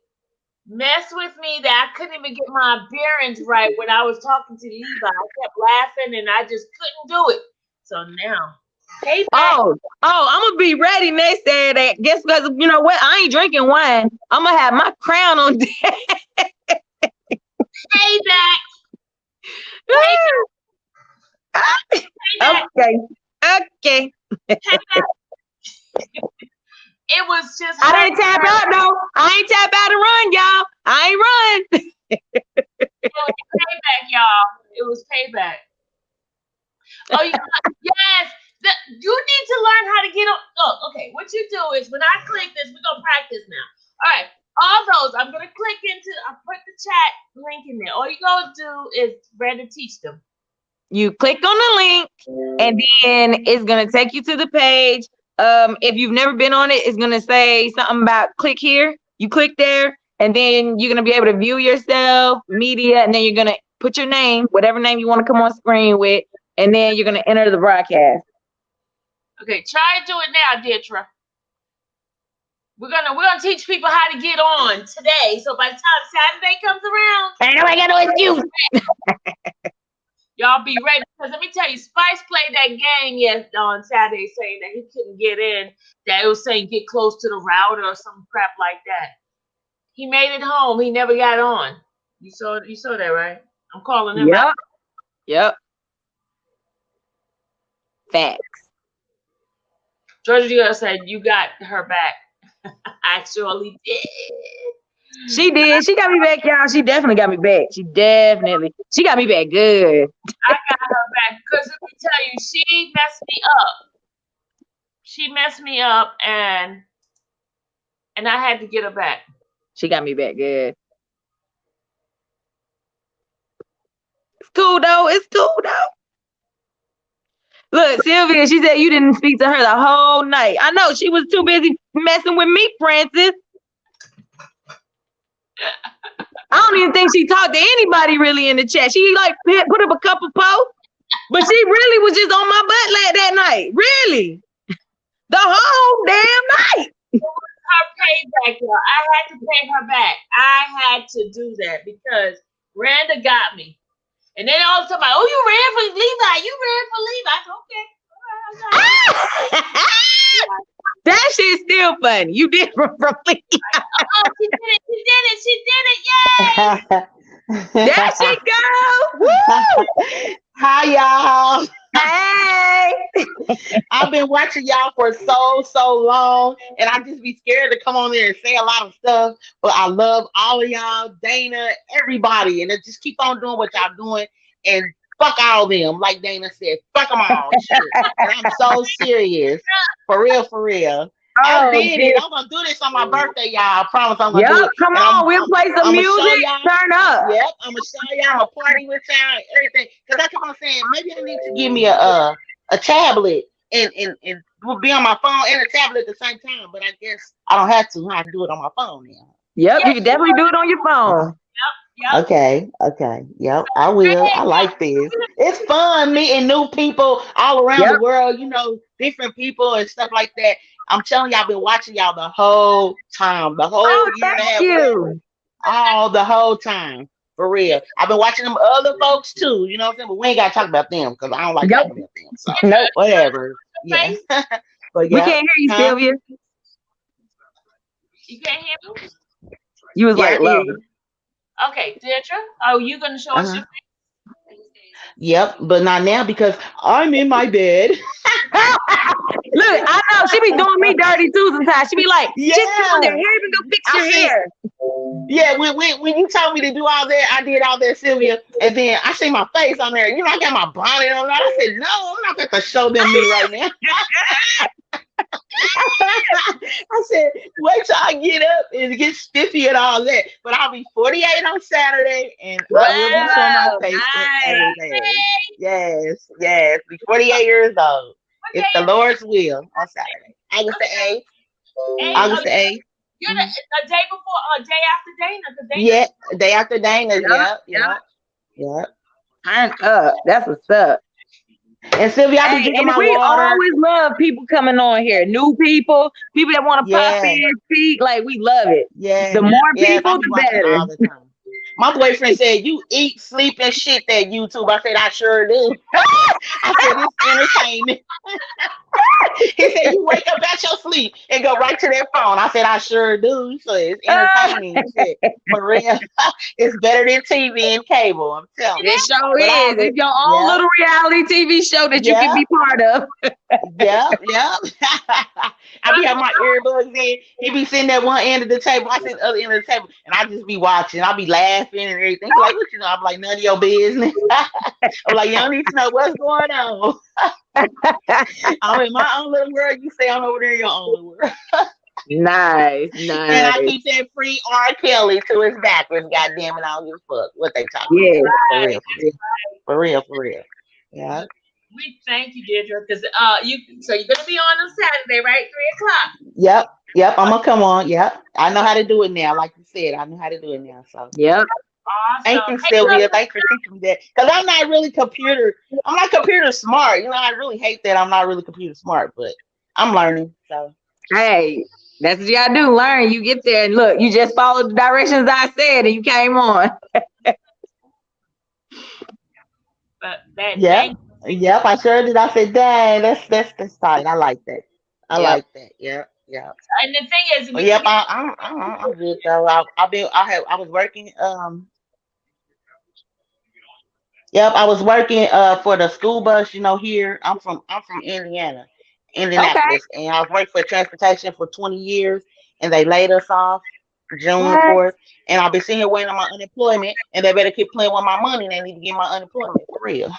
messed with me that I couldn't even get my bearings right when I was talking to Levi. I kept laughing and I just couldn't do it. So now, hey, I'm gonna be ready next Saturday. Guess because you know what? I ain't drinking wine. I'm gonna have my crown on deck. payback. Okay. It was just. I didn't tap out though. I ain't tap out and run, y'all. I ain't run. It was payback, y'all. It was payback. Oh, yes. You need to learn how to get on. Oh, okay. What you do is when I click this, we're gonna practice now. All right. All those, I'm gonna click into. I put the chat link in there. All you gonna do is Brenda teach them. You click on the link, and then it's gonna take you to the page. If you've never been on it, it's gonna say something about click here. You click there, and then you're gonna be able to view yourself, media, and then you're gonna put your name, whatever name you want to come on screen with, and then you're gonna enter the broadcast. Okay, try to do it now, Dietra. We're gonna teach people how to get on today. So by the time Saturday comes around, ain't nobody got no excuse. Y'all be ready, because let me tell you, Spice played that game on Saturday saying that he couldn't get in, that it was saying get close to the router or some crap like that. He made it home. He never got on. You saw that, right? I'm calling him out. Yep. Facts. Georgia said you got her back. I surely did. She did. She got me back, y'all. She definitely got me back. She got me back good. I got her back because let me tell you, she messed me up. She messed me up, and I had to get her back. She got me back good. It's cool though. Look, Sylvia, she said you didn't speak to her the whole night. I know she was too busy messing with me, Francis. I don't even think she talked to anybody really in the chat. She like put up a couple posts, but she really was just on my butt that night. Really, the whole damn night. Her payback, y'all. I had to pay her back. I had to do that because Randa got me. And then all the time, oh, you ran for Levi. You ran for Levi. I said, okay. That shit's still funny. You did from Levi. Oh, she did it. Yay! That shit, girl. Woo! Hi, y'all. Hey. I've been watching y'all for so long, and I just be scared to come on there and say a lot of stuff. But I love all of y'all, Dana, everybody, and just keep on doing what y'all doing. And fuck all of them, like Dana said, fuck them all. Shit. And I'm so serious, for real. I did it. I'm gonna do this on my birthday, y'all. I promise I'm gonna do it. Come on, we'll play some music. Turn up. Yep, I'm gonna show y'all. I'm gonna party with y'all, everything. Because I keep on saying maybe I need to give me a tablet and we'll be on my phone and a tablet at the same time. But I guess I don't have to. I can do it on my phone now. Yep, you can definitely do it on your phone. Yep. Okay. Yep, I will. I like this. It's fun meeting new people all around the world. You know, different people and stuff like that. I'm telling y'all, I've been watching y'all the whole time, the whole year and a half. The whole time, for real. I've been watching them other folks too. You know what I'm saying? But we ain't gotta talk about them because I don't like talking about them. So whatever. Yeah. But we can't hear you, Sylvia. You can't hear me? You was like, low. Okay, Deirdre, are you gonna show us your face? Yep, but not now because I'm in my bed. Look, I know she be doing me dirty too sometimes. She be like, just come on there, even go fix your hair. Yeah, when you told me to do all that, I did all that, Sylvia, and then I see my face on there. You know, I got my bonnet on. I said, no, I'm not going to show them me right now. I said, wait till I get up and get spiffy and all that. But I'll be 48 on Saturday, and I will be showing my face Yes. Be 48 years old. It's the Lord's will on Saturday. August the 8th. You're the day before or day after Dana, because Dana. Yeah, day after Dana. Yep, Yep. yep. Turn up. That's what's up. And Sylvia, I be Hey, drinking and my we water. always love people coming on here. New people that want to pop Yeah. in, speak. Like, we love it. Yeah. The more Yes, I people, be the watching better. all the time. My boyfriend said, "You eat, sleep, and shit that YouTube." I said, "I sure do." I said, "It's entertainment." He said, "You wake up at your sleep and go right to that phone." I said, "I sure do." He said, "It's entertaining." He said, "For real, it's better than TV and cable." I'm telling you. It sure But all is. the It's your own yeah, little reality TV show that you can yeah, be part of. yeah, yeah. I be having my earbuds in. He be sitting at one end of the table. I sit at the other end of the table, and I just be watching. I be laughing and everything. He like, "What you know?" I'm like, "None of your business." I'm like, "You don't need to know what's going on." I'm in my own little world. You stay on over there in your own little world. Nice, And nice. I keep saying free R. Kelly to his backwards. God damn it, I don't give a fuck what they talking Yeah. about. For real, Right. for real, for real. Yeah. We thank you, Deirdre, because so you're gonna be on Saturday, right? 3:00. Yep. Yep. I'm gonna come on. Yep. I know how to do it now. Like you said, I know how to do it now. So Yep. thank Awesome. you, Hey, look, Sylvia. Thanks for teaching me that. Because I'm not really computer. I'm not computer smart. You know, I really hate that I'm not really computer smart, but I'm learning. So Hey, that's what you gotta do. Learn. You get there and look, you just followed the directions I said and you came on. but that yep. thank Yep. I sure did. I said, "Dang, that's tight. I like that. I Yep. like that." Yep. Yep. and the thing is, Well, we yep, forget. I'm good though. I was working. Yep, I was working for the school bus. You know, here I'm from Indiana, Okay. Indianapolis, and I was working for transportation for 20 years, and they laid us off June the What? 4th, and I'll be sitting here waiting on my unemployment, and they better keep playing with my money. They need to get my unemployment for real.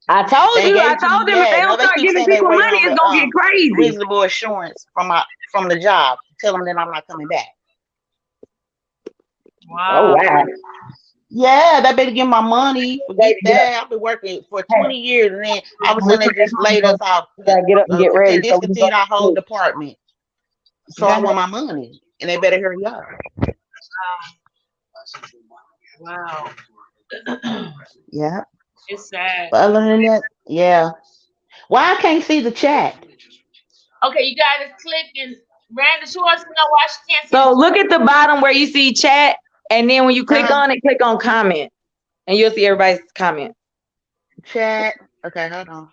I told They ain't you, gave I it to me told them if they yet. No, don't they start keep giving saying they people waiting money, on it's the gonna get crazy. reasonable assurance from the job. Tell them that I'm not coming back. Oh Wow. wow. Yeah, they better give my money. Baby, Forget get up. that. I've been working for Hey, 20 years, and then all of a we sudden they put that just on laid us you. off, You gotta get up and get ready so we can go discontinued our to whole sleep. department. You So I got that? want my money, and they better hurry up. Wow. Yeah. It's sad. But other than that, yeah. Why I can't see the chat? Okay, you gotta click and Randa she wants to know why she can't see So the look at the bottom where you see chat, and then when you click Uh-huh. on it, click on comment, and you'll see everybody's comment. Chat. Okay, hold on.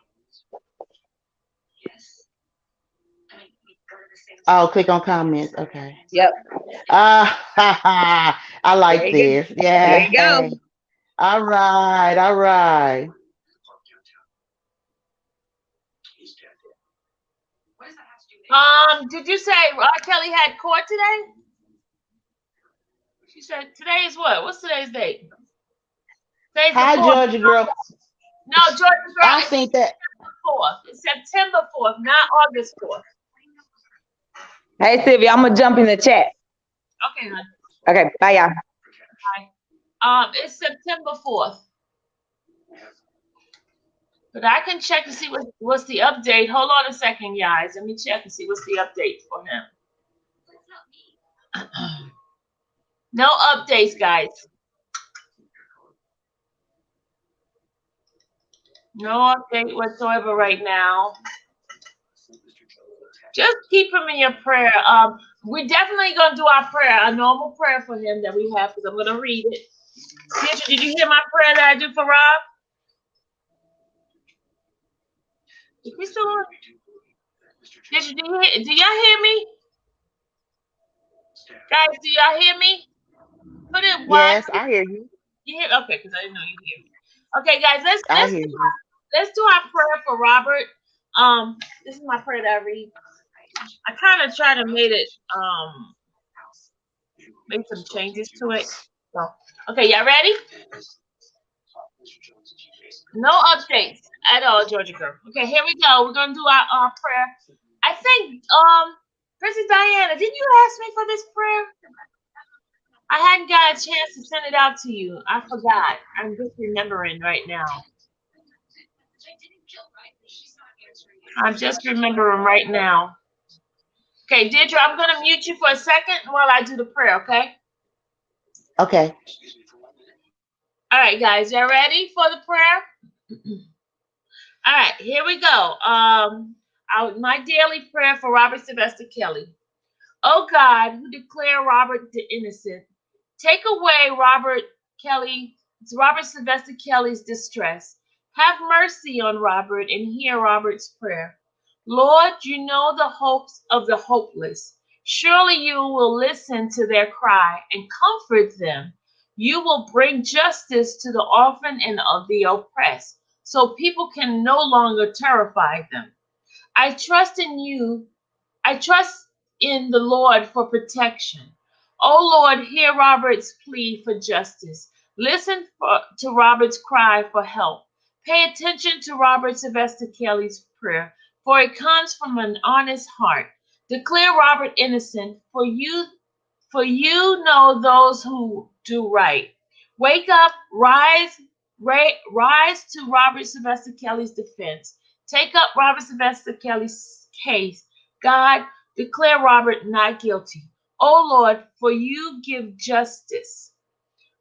Oh, click on comments. Okay. Yep. I There like you go. this. There you Yeah. go. All right. All right. did you say R. Kelly had court today? She said today is what? What's today's date? Today's the Hi, 4th. Georgia girl. No, Georgia girl, I it's seen that. September 4th. It's September 4th, not August 4th. Hey Sylvia, I'm gonna jump in the chat. Okay, hon. Okay, bye y'all. It's September 4th. But I can check to see what's the update. Hold on a second, guys. Let me check and see what's the update for him. No updates, guys. No update whatsoever right now. Just keep him in your prayer. We're definitely gonna do our prayer, a normal prayer for him that we have, because I'm gonna read it. Sister, did you hear my prayer that I do for Rob? Is he still on? Sister, do y'all hear me? Guys, do y'all hear me? Put it one. Yes, I hear you. You hear? Okay, because I didn't know you hear me. Okay, guys, I hear you. let's do our prayer for Robert. This is my prayer that I read. I kind of try to make some changes to it. So, okay, y'all ready? No updates at all, Georgia girl. Okay, here we go. We're gonna do our prayer. I think Princess Diana, didn't you ask me for this prayer? I hadn't got a chance to send it out to you. I forgot. I'm just remembering right now. I'm just remembering right now. Okay, Deirdre, I'm going to mute you for a second while I do the prayer, okay? Okay. All right, guys, y'all ready for the prayer? All right, here we go. My daily prayer for Robert Sylvester Kelly. Oh God, who declare Robert the innocent, take away Robert Sylvester Kelly's distress. Have mercy on Robert and hear Robert's prayer. Lord, you know the hopes of the hopeless. Surely you will listen to their cry and comfort them. You will bring justice to the orphan and of the oppressed, so people can no longer terrify them. I trust in you I trust in the Lord for protection. Oh Lord, hear Robert's plea for justice. To Robert's cry for help. Pay attention to Robert Sylvester Kelly's prayer, for it comes from an honest heart. Declare Robert innocent, for you know those who do right. Wake up, rise to Robert Sylvester Kelly's defense. Take up Robert Sylvester Kelly's case. God, declare Robert not guilty. O Lord, for you give justice.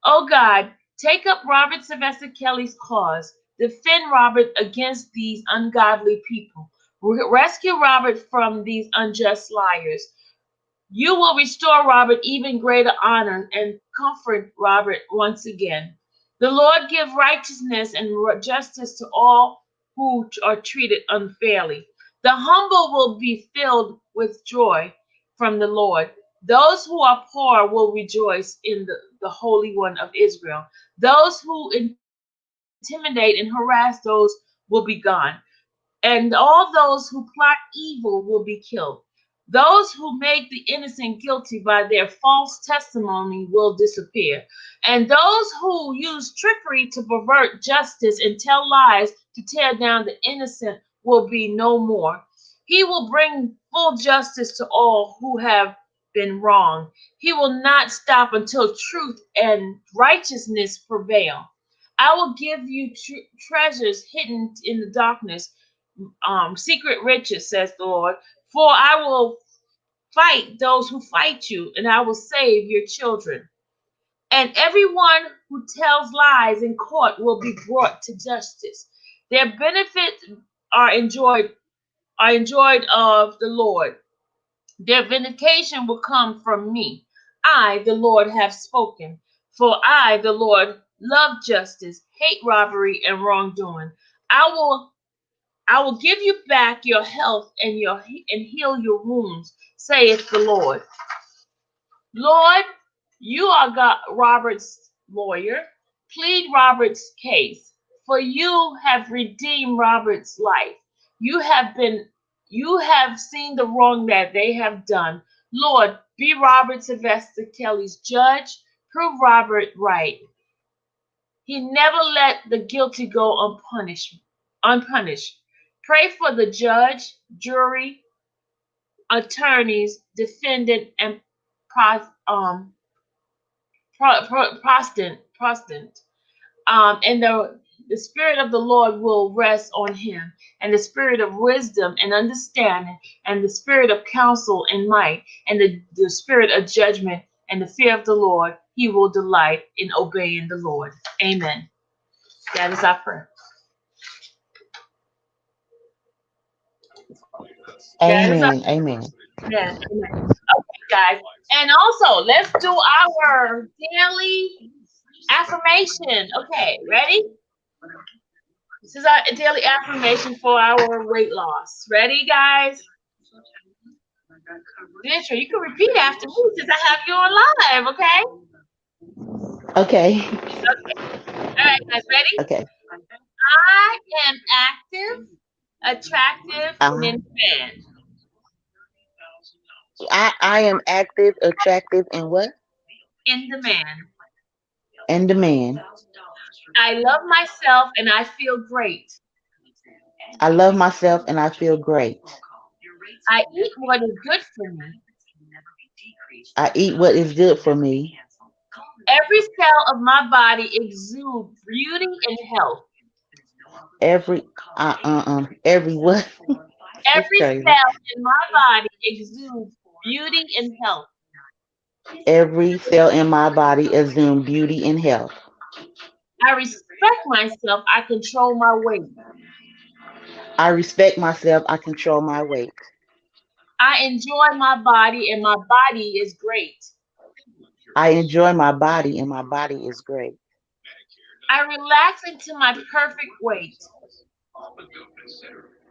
O God, take up Robert Sylvester Kelly's cause. Defend Robert against these ungodly people. Rescue Robert from these unjust liars. You will restore Robert even greater honor and comfort Robert once again. The Lord give righteousness and justice to all who are treated unfairly. The humble will be filled with joy from the Lord. Those who are poor will rejoice in the Holy One of Israel. Those who intimidate and harass those will be gone, and all those who plot evil will be killed. Those who make the innocent guilty by their false testimony will disappear, and those who use trickery to pervert justice and tell lies to tear down the innocent will be no more. He will bring full justice to all who have been wronged. He will not stop until truth and righteousness prevail. I will give you treasures hidden in the darkness, secret riches, says the Lord. For I will fight those who fight you, and I will save your children. And everyone who tells lies in court will be brought to justice. Their benefits are enjoyed of the Lord. Their vindication will come from me. I, the Lord, have spoken. For I, the Lord, love justice, hate robbery and wrongdoing. I will I will give you back your health and heal your wounds, saith the Lord. Lord, you are God, Robert's lawyer. Plead Robert's case, for you have redeemed Robert's life. You have been you have seen the wrong that they have done. Lord, be Robert Sylvester Kelly's judge. Prove Robert right. He never let the guilty go unpunished. Pray for the judge, jury, attorneys, defendant, and pros, prostant. And the spirit of the Lord will rest on him, and the spirit of wisdom and understanding, and the spirit of counsel and might, and the spirit of judgment and the fear of the Lord. He will delight in obeying the Lord. Amen. That is our prayer. That is our Amen. Amen. yeah. Amen. Okay, guys. And also, let's do our daily affirmation. Okay, ready? This is our daily affirmation for our weight loss. Ready, guys? Venture, you can repeat after me since I have you on live, okay? Okay. All right, guys, ready? Okay. I am active, attractive, and Um, in demand. I am active, attractive, and what? In demand. And demand. I love myself and I feel great. I love myself and I feel great. I eat what is good for me. I eat what is good for me. Every cell of my body exudes beauty and health. Every every what? It's Every crazy. cell in my body exudes beauty and health. Every cell in my body assumes beauty and health. I respect myself. I control my weight. I respect myself. I control my weight. I enjoy my body, and my body is great. I enjoy my body, and my body is great. I relax into my perfect weight.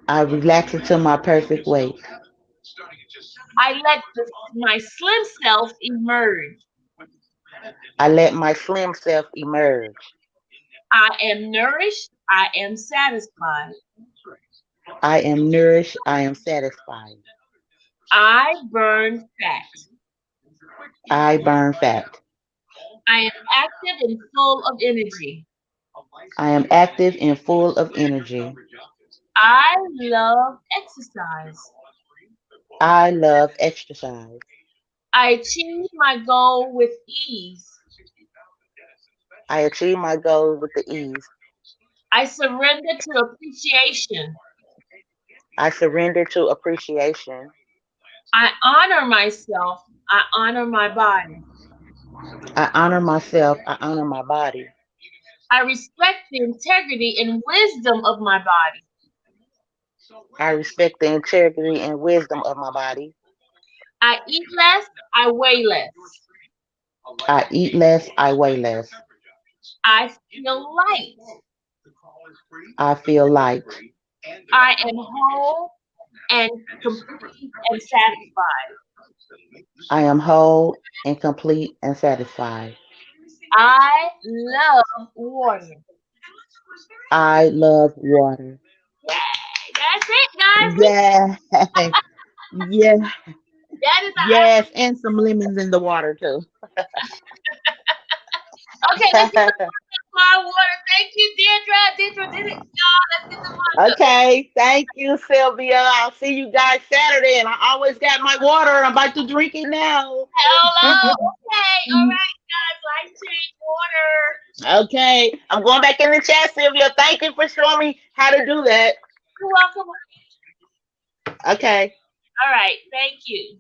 I relax into my perfect weight. I let my slim self emerge. I let my slim self emerge. I am nourished. I am satisfied. I am nourished. I am satisfied. I burn fat. I burn fat. I am active and full of energy. I am active and full of energy. I love exercise. I love exercise. I achieve my goal with ease. I achieve my goals with the ease. I surrender to appreciation. I surrender to appreciation. I honor myself. I honor my body. I honor myself. I honor my body. I respect the integrity and wisdom of my body. I respect the integrity and wisdom of my body. I eat less. I weigh less. I eat less. I weigh less. I feel light. I feel light. I am whole and complete and satisfied. I am whole and complete and satisfied. I love water. I love water. Yay! That's it, guys. Yeah. Yeah. That is Yes. And some lemons in the water too. okay. Let's get the fire water. Thank you, Deirdre. Deirdre did it, y'all. Let's get the water. Okay. Thank you, Sylvia. I'll see you guys Saturday. And I always got my water. I'm about to drink it now. Hello. Okay. All right, guys. Life change water. Okay. I'm going back in the chat, Sylvia. Thank you for showing me how to do that. You're welcome. Okay. All right. Thank you.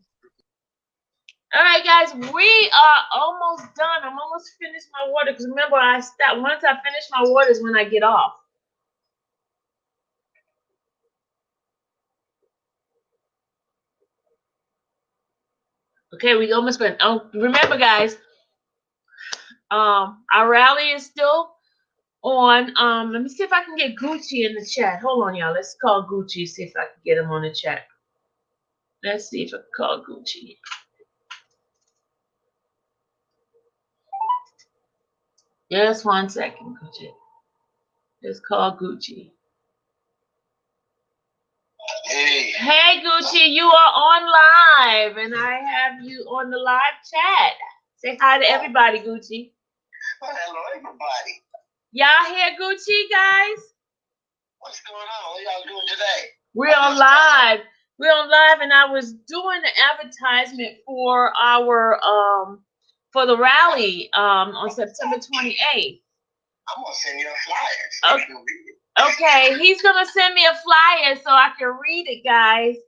All right, guys. We are almost done. I'm almost finished my water because remember, I stop once I finish my water is when I get off. Okay, we almost went. Oh, remember, guys. Our rally is still on. Let me see if I can get Gucci in the chat. Hold on, y'all. Let's call Gucci. See if I can get him on the chat. Let's see if I can call Gucci. Just 1 second, Gucci. Let's call Gucci. Hey, Gucci, you are on live, and I have you on the live chat. Say hi to everybody, Gucci. Well, hello, everybody. Y'all hear Gucci, guys? What's going on? What y'all doing today? We're on live. We're on live, and I was doing the advertisement for our for the rally on September 28th. I'm gonna send you a flyer so you can read it. Okay, he's gonna send me a flyer so I can read it, guys.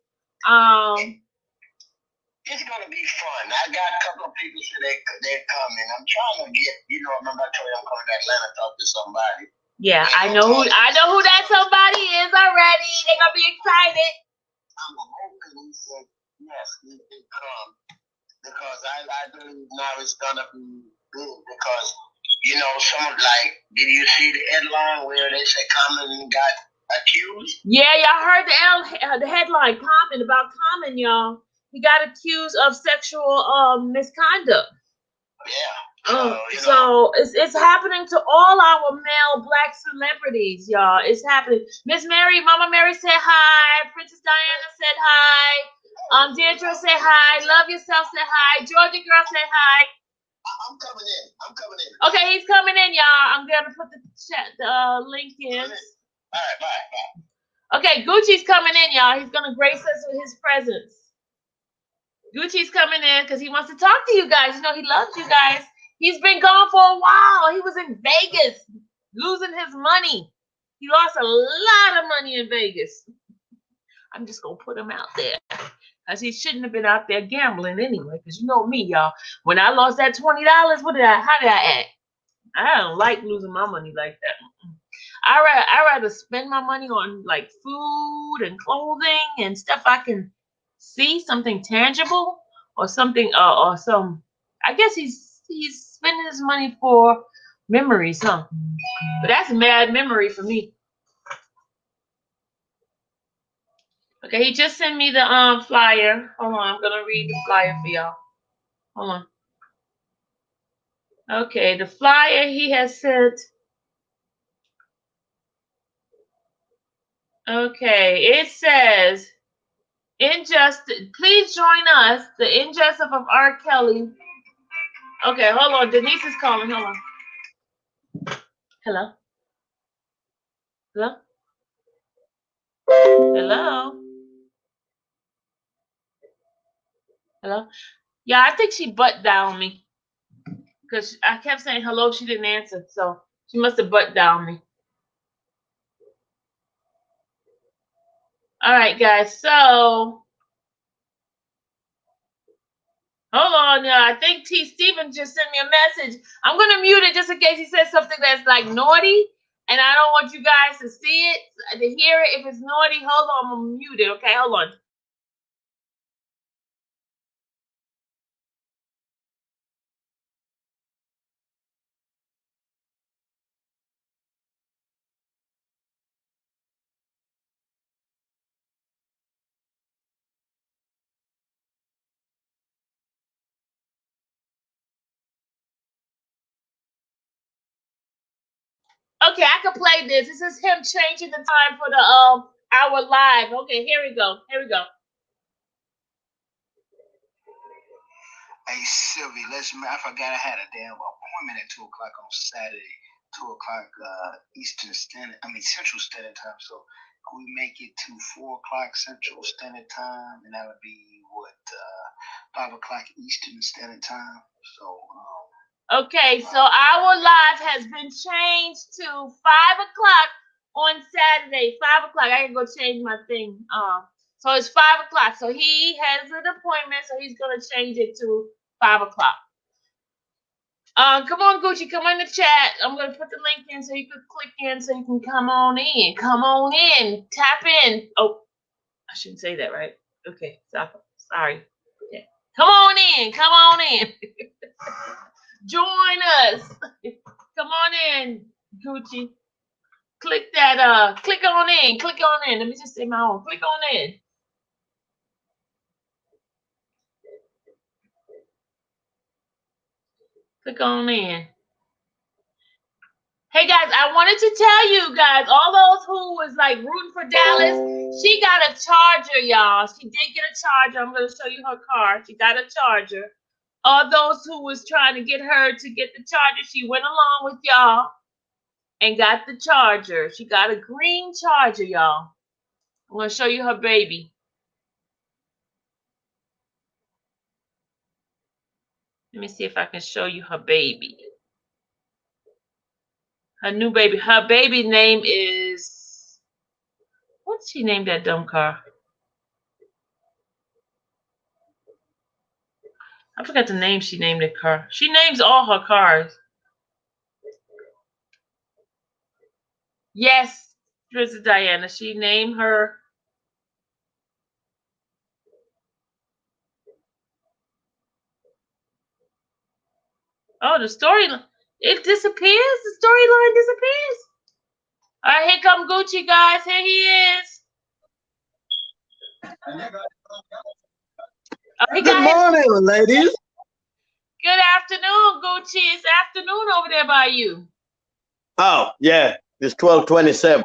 It's gonna be fun. I got a couple of people say they're coming. I'm trying to get, remember I told you I'm coming to Atlanta to talk to somebody. Yeah, I know who that somebody is already. They're gonna be excited. I'm hoping he said yes, he can come because I believe now it's gonna be big because some of did you see the headline where they say Common got accused? Yeah, y'all heard the headline Common about Common, y'all. He got accused of sexual misconduct. Yeah. So it's happening to all our male black celebrities, y'all. It's happening. Miss Mary, Mama Mary said hi. Princess Diana said hi. Deirdre said hi. Love Yourself said hi. Georgia Girl said hi. I'm coming in. Okay, he's coming in, y'all. I'm gonna put the link in. All right, bye. Okay, Gucci's coming in, y'all. He's gonna grace us with his presence. Gucci's coming in because he wants to talk to you guys. He loves you guys. He's been gone for a while. He was in Vegas losing his money. He lost a lot of money in Vegas. I'm just gonna put him out there. Cause he shouldn't have been out there gambling anyway. Cause you know me, y'all. When I lost that $20, how did I act? I don't like losing my money like that. I rather spend my money on like food and clothing and stuff I can see, something tangible, or something or some. I guess he's spending his money for memories, huh? But that's a bad memory for me. Okay, he just sent me the flyer. Hold on, I'm gonna read the flyer for y'all. Hold on. Okay, the flyer he has sent. Okay, it says injustice. Please join us. The injustice of R. Kelly. Okay, hold on. Denise is calling. Hold on. Hello. Hello. Hello. Hello. Yeah, I think she butt dialed me because I kept saying hello. She didn't answer, so she must have butt dialed me. All right, guys. So hold on. I think T. Stevens just sent me a message. I'm gonna mute it just in case he says something that's like naughty, and I don't want you guys to see it, to hear it. If it's naughty, hold on. I'm gonna mute it. Okay, hold on. Okay, I can play this. This is him changing the time for the our live. Okay, here we go. Here we go. Hey Sylvie, I forgot I had a damn appointment at 2 o'clock on Saturday, 2 o'clock Central Standard Time. So can we make it to 4 o'clock Central Standard Time, and that would be 5 o'clock Eastern Standard Time. So okay, so our live has been changed to 5 o'clock on Saturday. 5 o'clock. I can go change my thing. So it's 5 o'clock. So he has an appointment, so he's gonna change it to 5 o'clock. Come on, Gucci, come in the chat. I'm gonna put the link in so you can click in so you can come on in. Come on in. Tap in. Oh, I shouldn't say that, right? Okay, sorry. Okay. Come on in. Come on in. Join us. Come on in, Gucci. Click that, click on in. Click on in. Let me just say my own. Click on in. Click on in. Hey guys, I wanted to tell you guys, all those who was like rooting for Dallas, she got a charger, y'all. She did get a charger. I'm gonna show you her car. She got a charger. All those who was trying to get her to get the charger, she went along with y'all and got the charger. She got a green charger, y'all. I'm gonna show you her baby. Let me see if I can show you her baby. Her new baby. Her baby name is, what's she named that dumb car? I forgot the name she named the car. She names all her cars. Yes, Princess Diana. She named her. Oh, the storyline. It disappears. The storyline disappears. All right, here come Gucci, guys. Here he is. Good morning, ladies. Good afternoon, Gucci. It's afternoon over there by you. Oh, yeah. It's 12:27.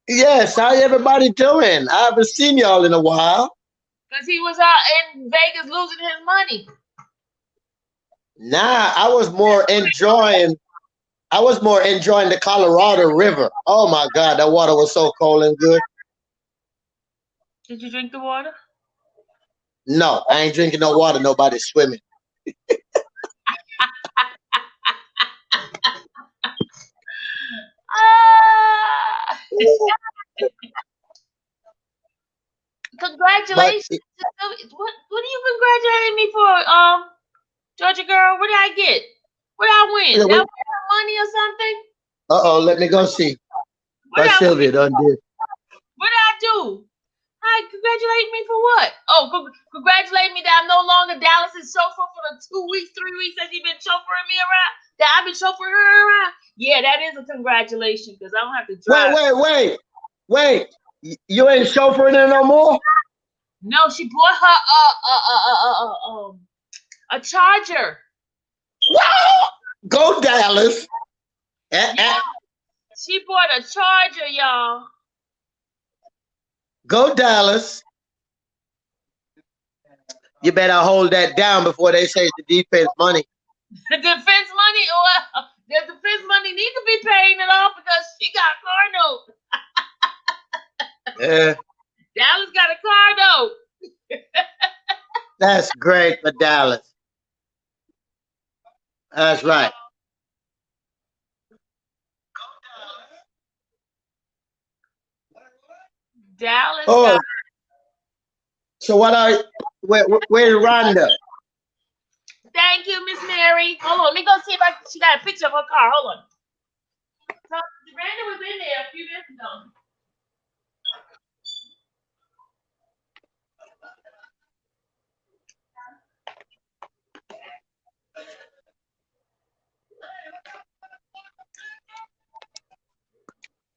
Yes, how everybody doing? I haven't seen y'all in a while. Because he was out in Vegas losing his money. Nah, I was more enjoying the Colorado River. Oh my God, that water was so cold and good. Did you drink the water? No, I ain't drinking no water. Nobody's swimming. Congratulations. What are you congratulating me for, Georgia girl? What did I get? What did I win? Did I win some money or something? Uh-oh, let me go see. What What did I Sylvia done did. What did I do? Hi, congratulate me for what? Oh, congratulate me that I'm no longer Dallas's chauffeur for the 2 weeks, 3 weeks that she's been chauffeuring me around. That I've been chauffeuring her around. Yeah, that is a congratulations because I don't have to drive. Wait. You ain't chauffeuring her no more? No, she bought her a Charger. Wow! Go Dallas. She bought a Charger, y'all. Go Dallas. You better hold that down before they say it's the defense money. The defense money? Well, the defense money need to be paying it off because she got a car note. Yeah. Dallas got a car note. That's great for Dallas. That's right. Dallas. Oh. So where's Rhonda? Thank you, Miss Mary. Hold on, let me go see if she got a picture of her car. Hold on. So Rhonda was in there a few minutes ago.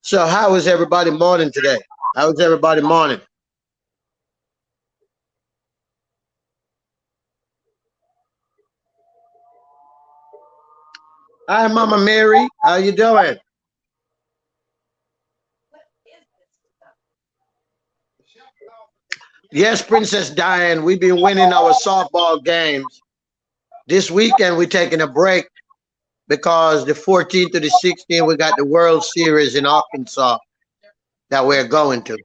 So how was everybody morning today? How was everybody morning? Hi, Mama Mary. How you doing? Yes, Princess Diane. We've been winning our softball games. This weekend, we're taking a break because the 14th to the 16th, we got the World Series in Arkansas that we're going to.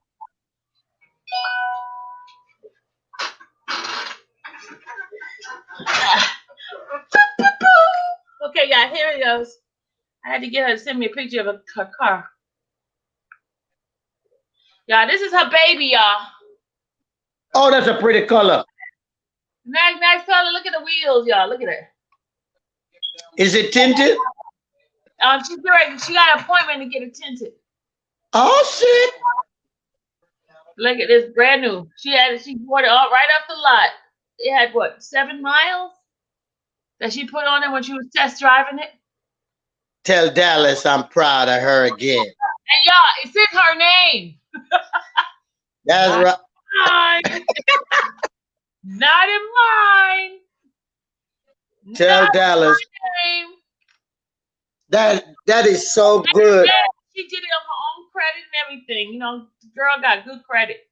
Okay, yeah, here it goes. I had to get her to send me a picture of her car. Y'all, this is her baby, y'all. Oh, that's a pretty color. Nice color. Look at the wheels, y'all. Look at it. Is it tinted? She got an appointment to get it tinted. Oh shit! Look at this, brand new. She bought it all right off the lot. It had what, 7 miles that she put on it when she was test driving it. Tell Dallas I'm proud of her again. And y'all, it's in her name. That's right. Mine. Not in mine. Tell Dallas. That is so good. She did it on her own credit and everything. You know, the girl got good credit.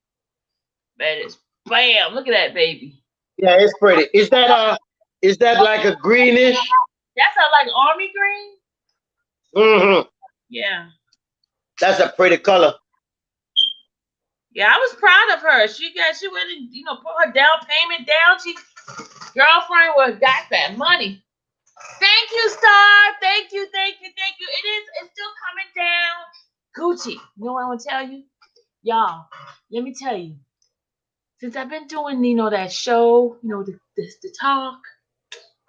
But it's bam. Look at that baby. Yeah, it's pretty. Is that like a greenish? That's like army green. Mm-hmm. Yeah. That's a pretty color. Yeah, I was proud of her. She went and put her down payment down. Girlfriend got that money. Thank you, Star. Thank you. It's still coming down. Gucci. You know what I want to tell you? Y'all, let me tell you. Since I've been doing, that show, the talk,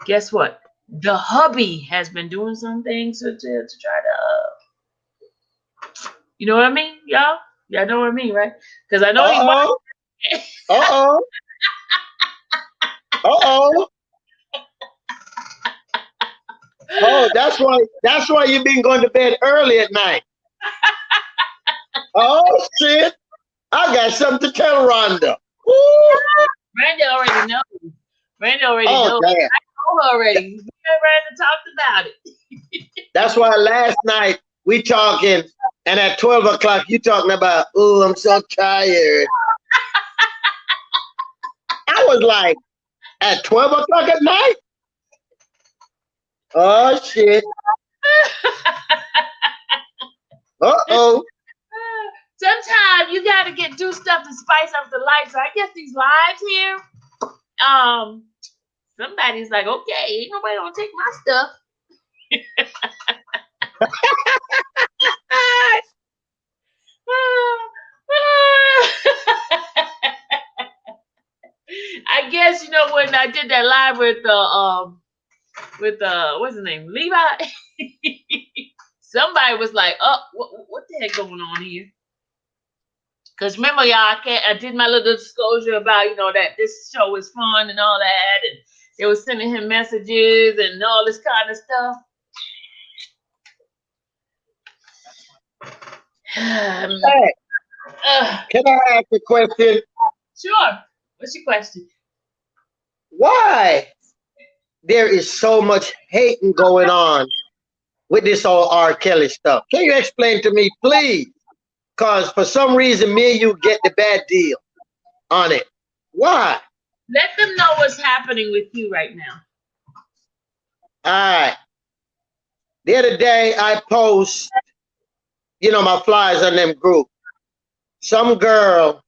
guess what? The hubby has been doing some things to try to, you know what I mean, y'all? Y'all know what I mean, right? Because I know he's. Oh, that's why you've been going to bed early at night. Oh shit! I got something to tell Rhonda. Randy already knows. knows. Damn. I know her already. Me and Randy talked about it. That's why last night we talking, and at 12 o'clock you talking about, oh, I'm so tired. I was like, at 12 o'clock at night? Oh shit. Uh-oh. Sometimes you gotta do stuff to spice up the life. So I guess these lives here, somebody's like, okay, ain't nobody gonna take my stuff. I guess you know when I did that live with what's his name, Levi. Somebody was like, "Oh, what the heck going on here?" Because remember, y'all, I did my little disclosure about that this show is fun and all that, and they were sending him messages and all this kind of stuff. Hey, can I ask a question? Sure. What's your question? Why there is so much hating going on with this whole R. Kelly stuff? Can you explain to me, please? Because for some reason, me and you get the bad deal on it. Why? Let them know what's happening with you right now. All right. The other day, I post, my flyers on them group. Some girl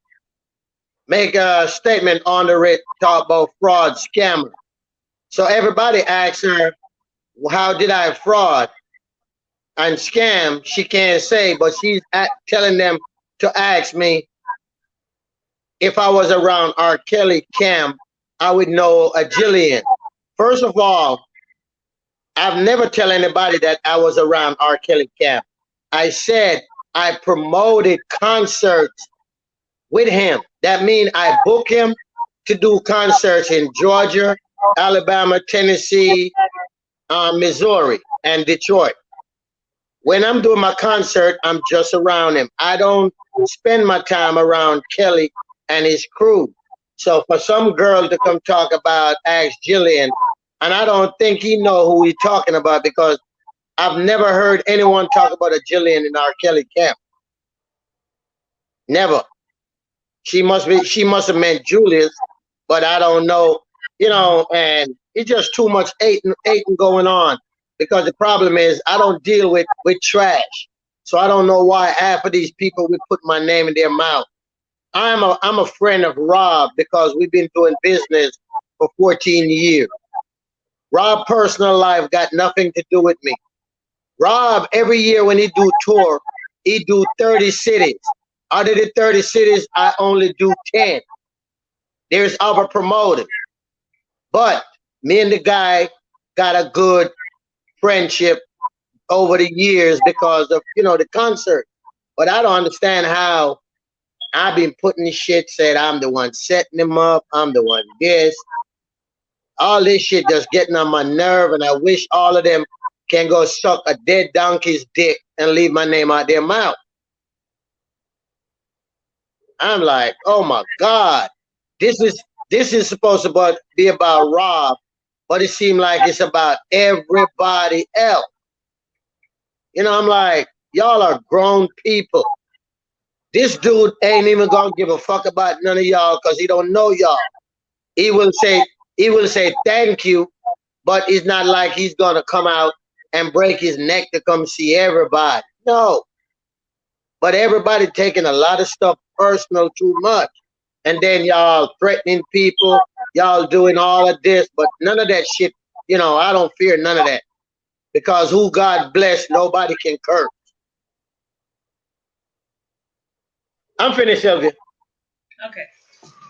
make a statement on the Red talk about fraud scammer. So everybody asks her, well, how did I fraud and scam? She can't say, but she's telling them to ask me if I was around R. Kelly camp, I would know a Jillian. First of all, I've never tell anybody that I was around R. Kelly camp. I said I promoted concerts with him. That means I book him to do concerts in Georgia, Alabama, Tennessee, Missouri, and Detroit. When I'm doing my concert, I'm just around him. I don't spend my time around Kelly and his crew. So for some girl to come talk about Ask Jillian, and I don't think he know who he's talking about because I've never heard anyone talk about a Jillian in R. Kelly camp. Never. She must have meant Julius, but I don't know, and it's just too much hating going on because the problem is I don't deal with trash. So I don't know why half of these people would put my name in their mouth. I'm a friend of Rob because we've been doing business for 14 years. Rob's personal life got nothing to do with me. Rob, every year when he do tour, he do 30 cities. Out of the 30 cities, I only do 10. There's other promoters. But me and the guy got a good friendship over the years because of, the concert. But I don't understand how I've been putting this shit, said I'm the one setting him up, I'm the one this. All this shit just getting on my nerve, and I wish all of them can go suck a dead donkey's dick and leave my name out their mouth. I'm like, oh my God, this is supposed to be about Rob, but it seemed like it's about everybody else. I'm like, y'all are grown people. This dude ain't even gonna give a fuck about none of y'all because he don't know y'all. He will say thank you, but it's not like he's gonna come out and break his neck to come see everybody. No. But everybody taking a lot of stuff personal too much. And then y'all threatening people, y'all doing all of this, but none of that shit, I don't fear none of that. Because who God bless, nobody can curse. I'm finished, Sylvia. Okay.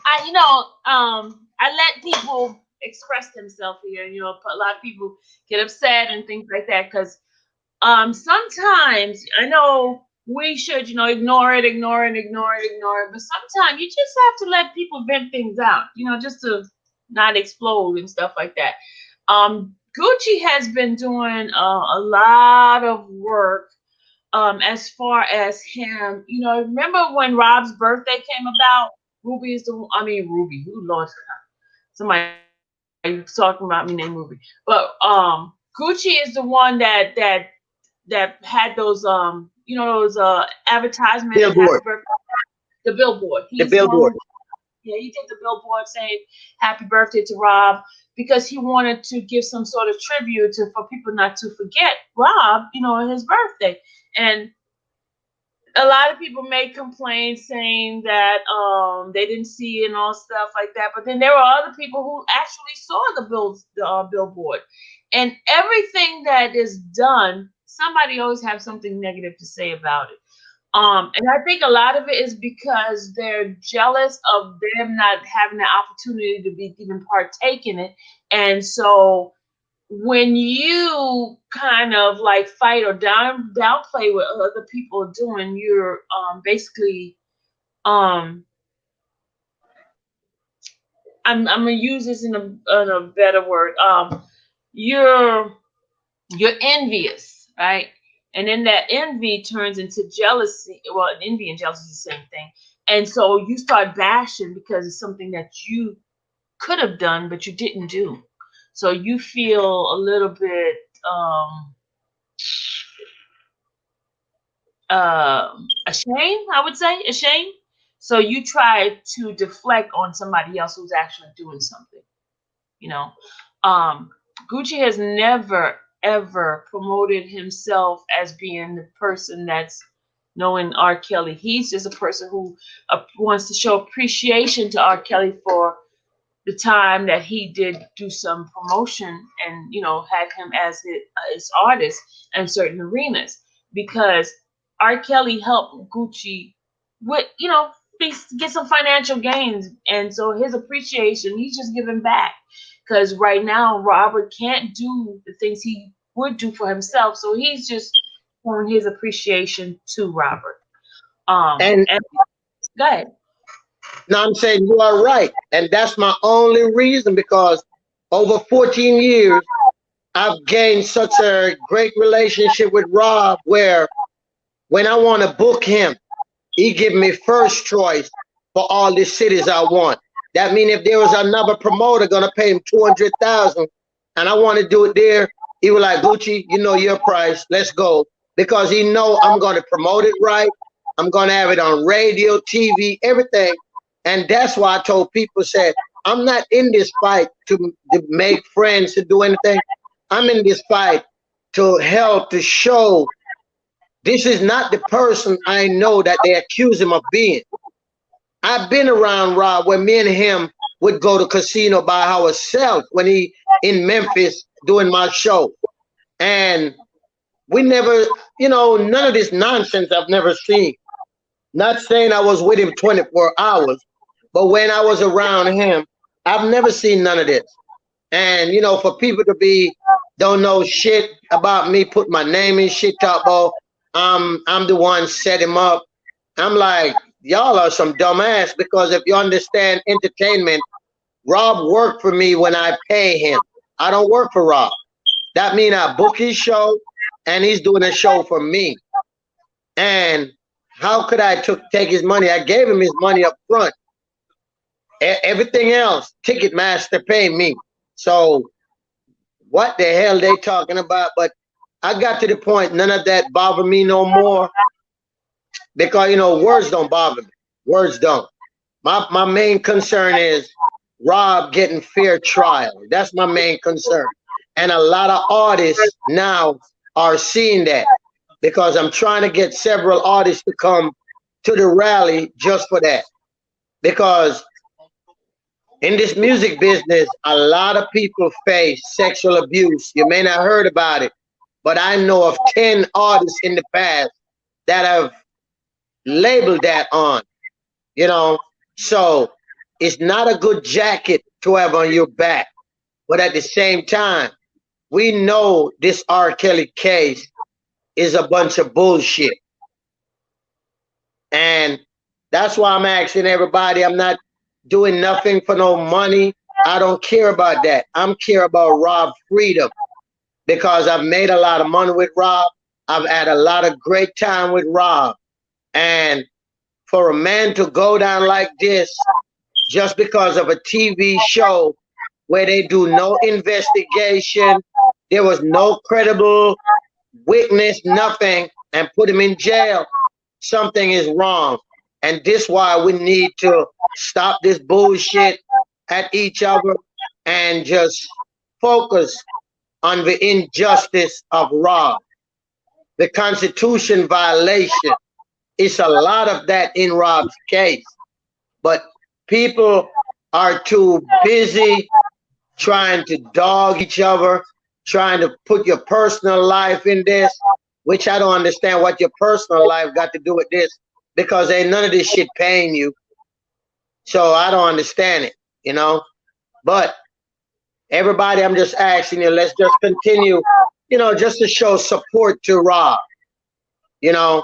I let people express themselves here. A lot of people get upset and things like that because sometimes I know we should, ignore it, but sometimes you just have to let people vent things out, just to not explode and stuff like that. Gucci has been doing a lot of work as far as him, remember when Rob's birthday came about? Ruby, who Lord, somebody talking about me named Ruby. But Gucci is the one that had those those advertisements. Billboard. The billboard. The billboard. Yeah, he did the billboard saying happy birthday to Rob because he wanted to give some sort of tribute for people not to forget Rob, his birthday. And a lot of people made complaints saying that they didn't see it and all stuff like that. But then there were other people who actually saw the billboard. And everything that is done, somebody always have something negative to say about it. And I think a lot of it is because they're jealous of them not having the opportunity to be even partake in it. And so when you kind of like fight or downplay what other people are doing, you're basically um I'm gonna use this in a better word. You're you're envious, right? And then that envy turns into jealousy. Well, envy and jealousy is the same thing. And so you start bashing because it's something that you could have done, but you didn't do. So you feel a little bit ashamed, I would say, ashamed. So you try to deflect on somebody else who's actually doing something, you know. Gucci has never ever promoted himself as being the person that's knowing R. Kelly. He's just a person who wants to show appreciation to R. Kelly for the time that he did do some promotion and had him as his artist in certain arenas, because R. Kelly helped Gucci with get some financial gains, and so his appreciation, he's just giving back, because right now Robert can't do the things he would do for himself, so he's just showing his appreciation to Robert. And and go ahead. now I'm saying you are right. And that's my only reason, because over 14 years, I've gained such a great relationship with Rob, where when I want to book him, he give me first choice for all the cities I want. That means if there was another promoter gonna pay him 200,000 and I want to do it there, he was like, Gucci, you know your price, let's go. Because he know I'm gonna promote it right. I'm gonna have it on radio, TV, everything. And that's why I told people, said, I'm not in this fight to make friends, to do anything. I'm in this fight to help, to show this is not the person I know that they accuse him of being. I've been around Rob where me and him would go to casino by ourselves when he in Memphis doing my show. And we never, none of this nonsense I've never seen. Not saying I was with him 24 hours, but when I was around him, I've never seen none of this. And, for people to don't know shit about me, put my name in shit, talk about, I'm the one set him up. I'm like, y'all are some dumbass, because if you understand entertainment, Rob worked for me when I pay him. I don't work for Rob. That means I book his show and he's doing a show for me. And how could I take his money? I gave him his money up front. Everything else, Ticketmaster pay me. So what the hell they talking about? But I got to the point, none of that bother me no more, because words don't bother me. Words don't. My main concern is Rob getting fair trial. That's my main concern. And a lot of artists now are seeing that, because I'm trying to get several artists to come to the rally just for that. Because in this music business, a lot of people face sexual abuse. You may not have heard about it, but I know of 10 artists in the past that have labeled that on, So it's not a good jacket to have on your back. But at the same time, we know this R. Kelly case is a bunch of bullshit. And that's why I'm asking everybody, I'm not doing nothing for no money. I don't care about that. I'm care about Rob's freedom, because I've made a lot of money with Rob. I've had a lot of great time with Rob. And for a man to go down like this just because of a TV show where they do no investigation, there was no credible witness, nothing, and put him in jail, something is wrong. And this why we need to stop this bullshit at each other and just focus on the injustice of Rob. The Constitution violation. It's a lot of that in Rob's case. But people are too busy trying to dog each other, trying to put your personal life in this. which I don't understand what your personal life got to do with this, because ain't none of this shit paying you. So I don't understand it, you know. But everybody, I'm just asking you, let's just continue, you know, just to show support to Rob. You know,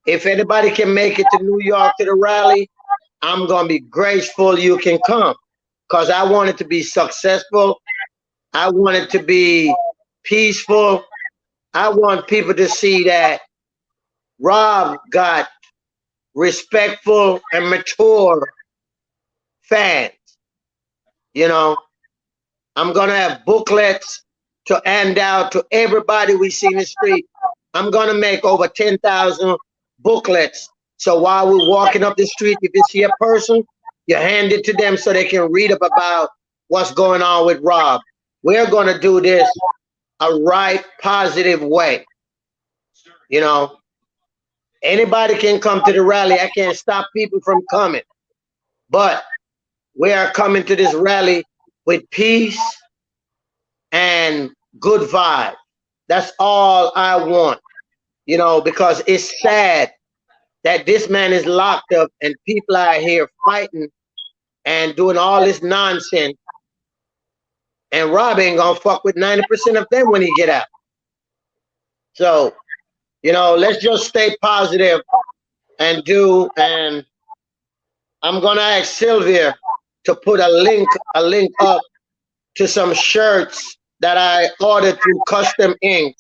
if anybody can make it to New York to the rally, I'm gonna be grateful you can come, because I want it to be successful. I want it to be peaceful. I want people to see that Rob got respectful and mature fans. You know, I'm gonna have booklets to hand out to everybody we see in the street. I'm gonna make over 10,000 booklets. So while we're walking up the street, if you see a person, you hand it to them so they can read up about what's going on with Rob. We're gonna do this a right, positive way. You know, anybody can come to the rally. I can't stop people from coming. But we are coming to this rally with peace and good vibe. That's all I want, you know, because it's sad that this man is locked up and people are here fighting and doing all this nonsense. And Rob ain't gonna fuck with 90% of them when he get out. So, you know, let's just stay positive and do. And I'm gonna ask Sylvia to put a link up to some shirts that I ordered through Custom Ink.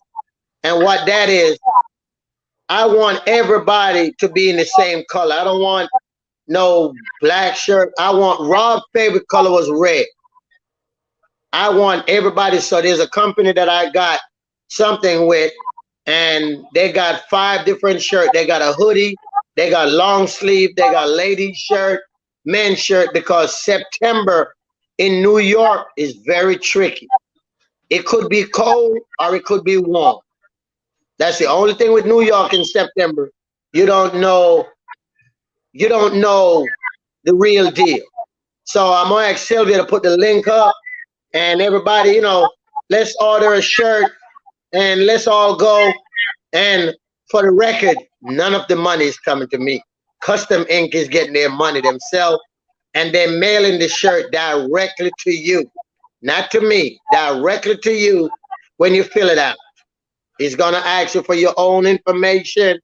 And what that is, I want everybody to be in the same color. I don't want no black shirt. I want Rob's favorite color was red. I want everybody. So there's a company that I got something with, and they got 5 different shirts. They got a hoodie, they got long sleeve, they got ladies shirt, men's shirt, because September in New York is very tricky. It could be cold or it could be warm. That's the only thing with New York in September. You don't know the real deal. So I'm gonna ask Sylvia to put the link up, and everybody, you know, let's order a shirt and let's all go. And for the record, none of the money is coming to me. Custom Ink is getting their money themselves, and they're mailing the shirt directly to you, not to me, directly to you when you fill it out. He's gonna ask you for your own information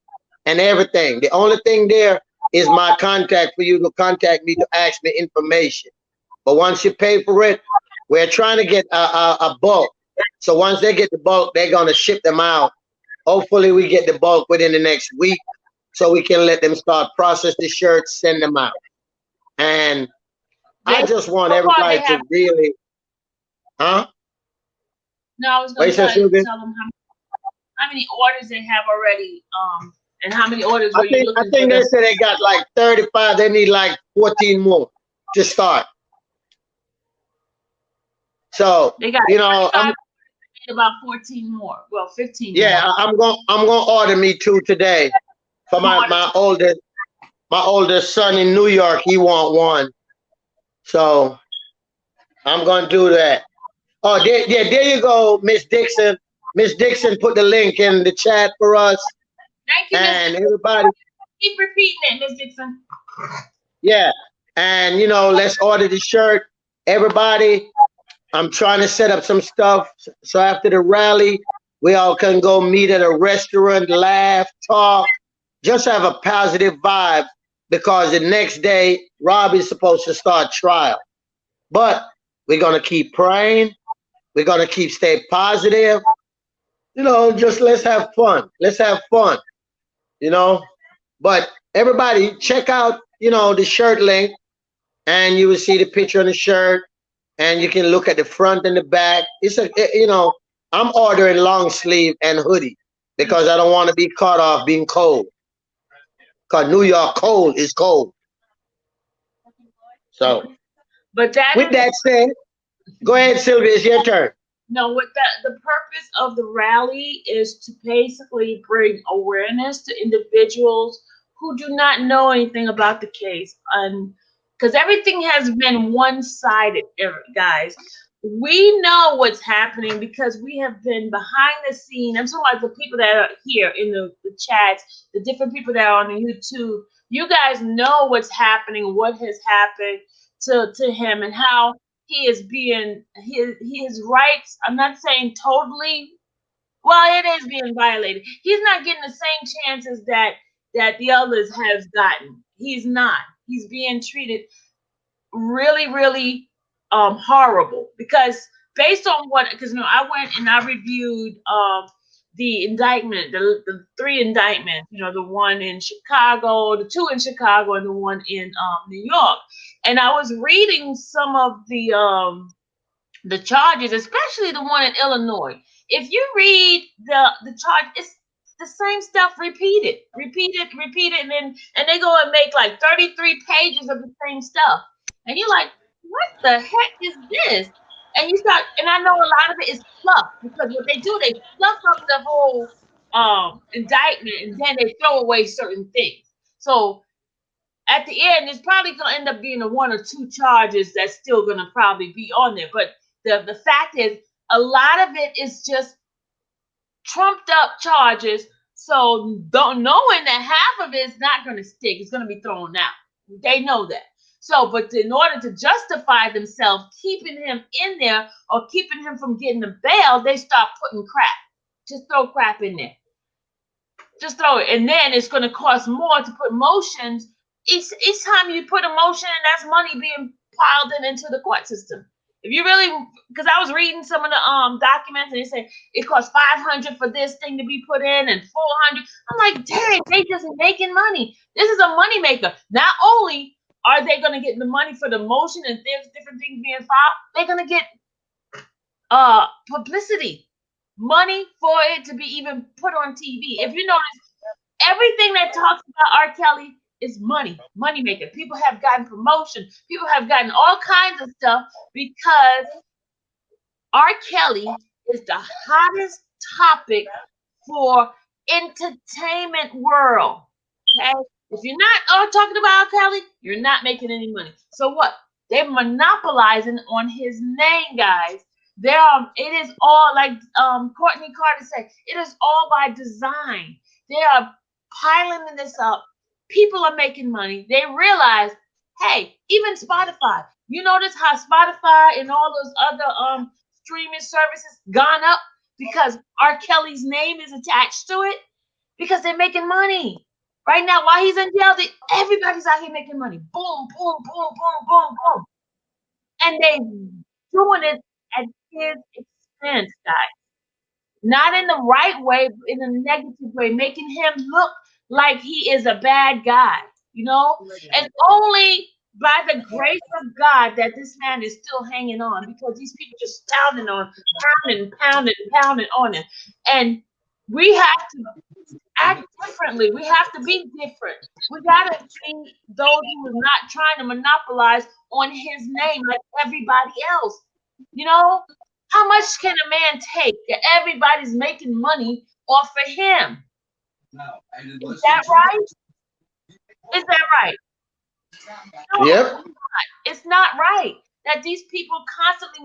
and everything. The only thing there is my contact for you to contact me to ask me information. But once you pay for it, we're trying to get a bulk. So once they get the bulk, they're gonna ship them out. Hopefully we get the bulk within the next week so we can let them start process the shirts, send them out. And I just want everybody to really, huh? No, I was going to tell them how many orders they have already, and how many orders are you looking for? I think they said they got like 35. They need like 14 more to start. So, they got, you know, about 14 more. Well, 15 yeah, more. I'm gonna order me 2 today for my oldest son in New York. He want 1. So I'm gonna do that. Oh, there you go, Miss Dixon. Miss Dixon put the link in the chat for us. Thank you, and everybody. Keep repeating it, Miss Dixon. Yeah, and you know, let's order the shirt. Everybody, I'm trying to set up some stuff so after the rally, we all can go meet at a restaurant, laugh, talk, just have a positive vibe, because the next day, Rob is supposed to start trial. But we're going to keep praying. We're going to stay positive. You know, just let's have fun. Let's have fun, you know. But everybody, check out, you know, the shirt link, and you will see the picture on the shirt. And you can look at the front and the back. It's you know, I'm ordering long sleeve and hoodie because I don't want to be caught off being cold. Because New York cold is cold. So, but with that said, go ahead, Sylvia, it's your turn. No, with that, the purpose of the rally is to basically bring awareness to individuals who do not know anything about the case, and because everything has been one-sided, guys. we know what's happening because we have been behind the scene. I'm talking about the people that are here in the chats, the different people that are on the YouTube. You guys know what's happening, what has happened to him, and how he is being his rights. I'm not saying totally. Well, it is being violated. He's not getting the same chances that the others have gotten. He's not. He's being treated really, really horrible because based on what, because I went and I reviewed the indictment, the three indictments, the one in Chicago, the two in Chicago, and the one in New York, and I was reading some of the charges, especially the one in Illinois. If you read the charge, it's the same stuff repeated, and they go and make like 33 pages of the same stuff. And you're like, what the heck is this? And you start, and I know a lot of it is fluff because what they do, they fluff up the whole indictment and then they throw away certain things. So at the end, it's probably gonna end up being the one or two charges that's still gonna probably be on there. But the fact is, a lot of it is just trumped up charges. So knowing that half of it is not gonna stick, it's gonna be thrown out. They know that. So, but in order to justify themselves keeping him in there or keeping him from getting the bail, they start putting crap. Just throw crap in there. Just throw it. And then it's going to cost more to put motions. Each time you put a motion, and that's money being piled into the court system. If you really, because I was reading some of the documents, and they say it costs $500 for this thing to be put in and $400. I'm like, dang, they just making money. This is a money maker. Not only are they going to get the money for the motion and different things being filed, they're going to get publicity, money for it to be even put on TV. If you notice, everything that talks about R. Kelly is money maker. People have gotten promotion. People have gotten all kinds of stuff because R. Kelly is the hottest topic for entertainment world. Okay? If you're not talking about R. Kelly, you're not making any money. So what? They're monopolizing on his name, guys. It is all like Courtney Carter said. It is all by design. They are piling this up. People are making money. They realize, hey, even Spotify. You notice how Spotify and all those other streaming services gone up because R. Kelly's name is attached to it because they're making money. Right now, while he's in jail, everybody's out here making money. Boom, boom, boom, boom, boom, boom. And they doing it at his expense, guys. Not in the right way, but in a negative way, making him look like he is a bad guy, And only by the grace of God that this man is still hanging on because these people just pounding on him. And we have to act differently. We have to be different. We gotta be those who are not trying to monopolize on his name like everybody else. How much can a man take that everybody's making money off of him? Is that right? Is that right? No, Yep. it's not right that these people constantly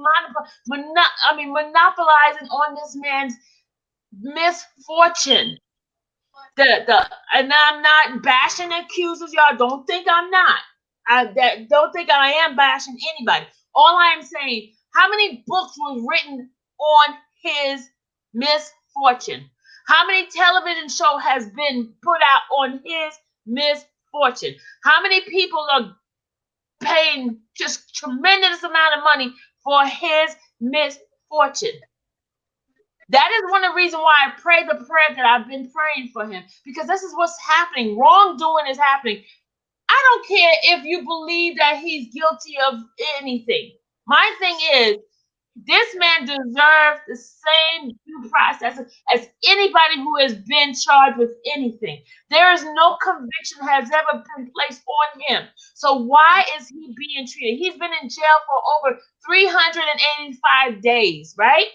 monopolizing on this man's misfortune. And I'm not bashing accusers, y'all. Don't think I'm not. Don't think I am bashing anybody. All I am saying, how many books were written on his misfortune? How many television show has been put out on his misfortune? How many people are paying just tremendous amount of money for his misfortune? That is one of the reasons why I pray the prayer that I've been praying for him, because this is what's happening. Wrongdoing is happening. I don't care if you believe that he's guilty of anything. My thing is, this man deserves the same due process as anybody who has been charged with anything. There is no conviction has ever been placed on him. So why is he being treated? He's been in jail for over 385 days, right?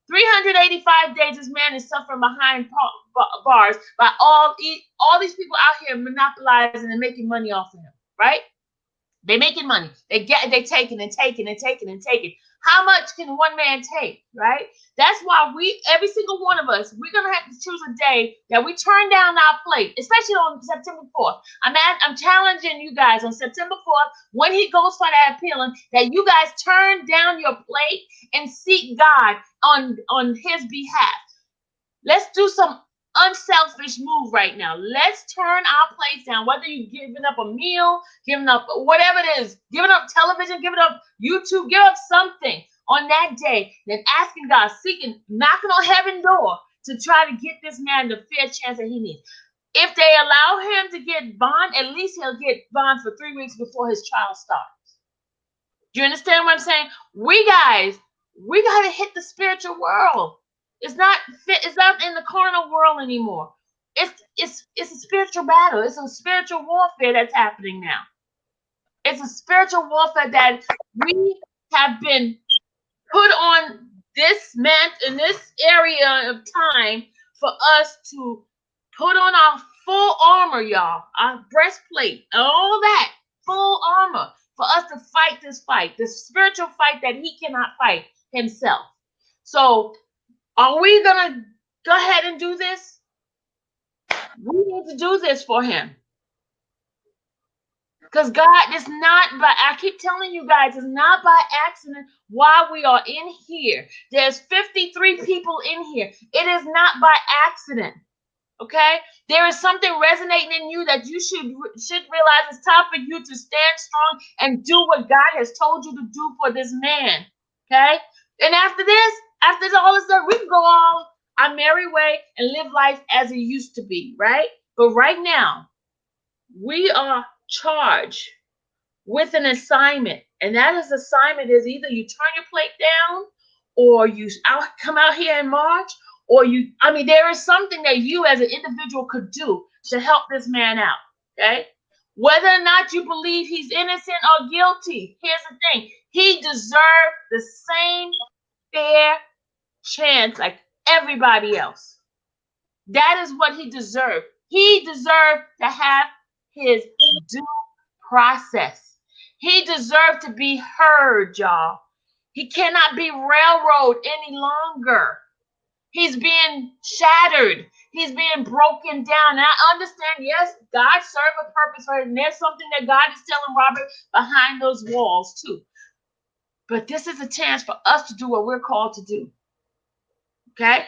385 days this man is suffering behind bars by all these people out here monopolizing and making money off of him, right? They're making money. They taking and taking and taking and taking. How much can one man take, right? That's why every single one of us, we're gonna have to choose a day that we turn down our plate, especially on September 4th. I'm challenging you guys on September 4th, when he goes for that appealing, that you guys turn down your plate and seek God on his behalf. Let's do some unselfish move right now. Let's turn our plates down, whether you're giving up a meal, giving up whatever it is, giving up television, giving up YouTube, give up something on that day, then asking God, seeking, knocking on heaven's door to try to get this man the fair chance that he needs. If they allow him to get bond, at least he'll get bond for 3 weeks before his trial starts. Do you understand what I'm saying? We got to hit the spiritual world. It's not in the carnal world anymore. It's a spiritual battle. It's a spiritual warfare that's happening now. It's a spiritual warfare that we have been put on this in this area of time for us to put on our full armor, y'all, our breastplate, all that full armor for us to fight this fight, the spiritual fight that he cannot fight himself. So are we going to go ahead and do this? We need to do this for him. Because God is not I keep telling you guys, it's not by accident why we are in here. There's 53 people in here. It is not by accident. Okay? There is something resonating in you that you should realize it's time for you to stand strong and do what God has told you to do for this man. Okay? And after all this stuff, we can go all our merry way and live life as it used to be, right? But right now, we are charged with an assignment. And that assignment is either you turn your plate down or you come out here in March, or there is something that you as an individual could do to help this man out, okay? Whether or not you believe he's innocent or guilty, here's the thing. He deserved the same fair chance like everybody else. That is what he deserved. He deserved to have his due process. He deserved to be heard, y'all. He cannot be railroaded any longer. He's being shattered. He's being broken down. And I understand, yes, God served a purpose for it. And there's something that God is telling Robert behind those walls too. But this is a chance for us to do what we're called to do. Okay?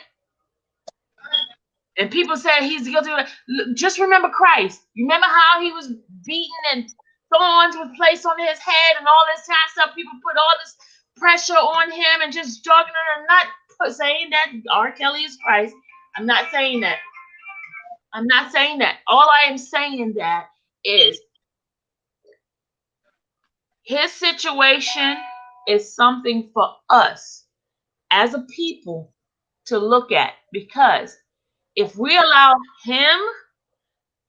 And people say he's guilty. Just remember Christ. Remember how he was beaten and thorns were placed on his head and all this kind of stuff. People put all this pressure on him and just struggling. I'm not saying that R. Kelly is Christ. I'm not saying that. I'm not saying that. All I am saying that is his situation is something for us as a people to look at, because if we allow him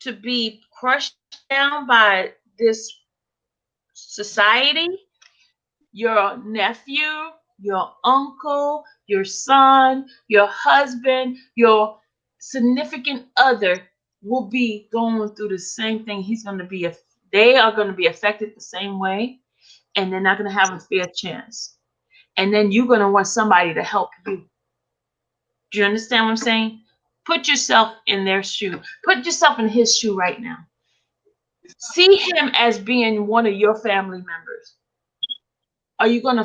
to be crushed down by this society, your nephew, your uncle, your son, your husband, your significant other will be going through the same thing. They are going to be affected the same way, and they're not going to have a fair chance. And then you're going to want somebody to help you. Do you understand what I'm saying? Put yourself in their shoe. Put yourself in his shoe right now. See him as being one of your family members. Are you going to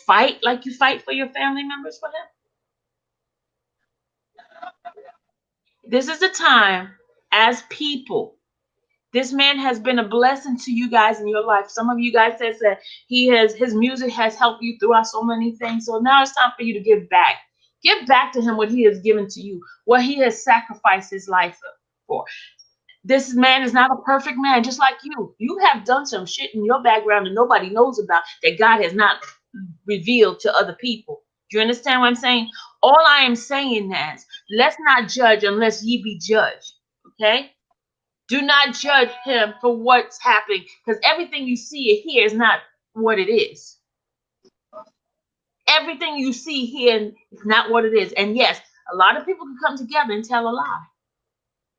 fight like you fight for your family members for him? This is the time as people. This man has been a blessing to you guys in your life. Some of you guys said that his music has helped you throughout so many things. So now it's time for you to give back. Give back to him what he has given to you, what he has sacrificed his life for. This man is not a perfect man, just like you. You have done some shit in your background that nobody knows about, that God has not revealed to other people. Do you understand what I'm saying? All I am saying is, let's not judge unless ye be judged. Okay? Do not judge him for what's happening, because everything you see here is not what it is. Everything you see here is not what it is. And yes, a lot of people can come together and tell a lie.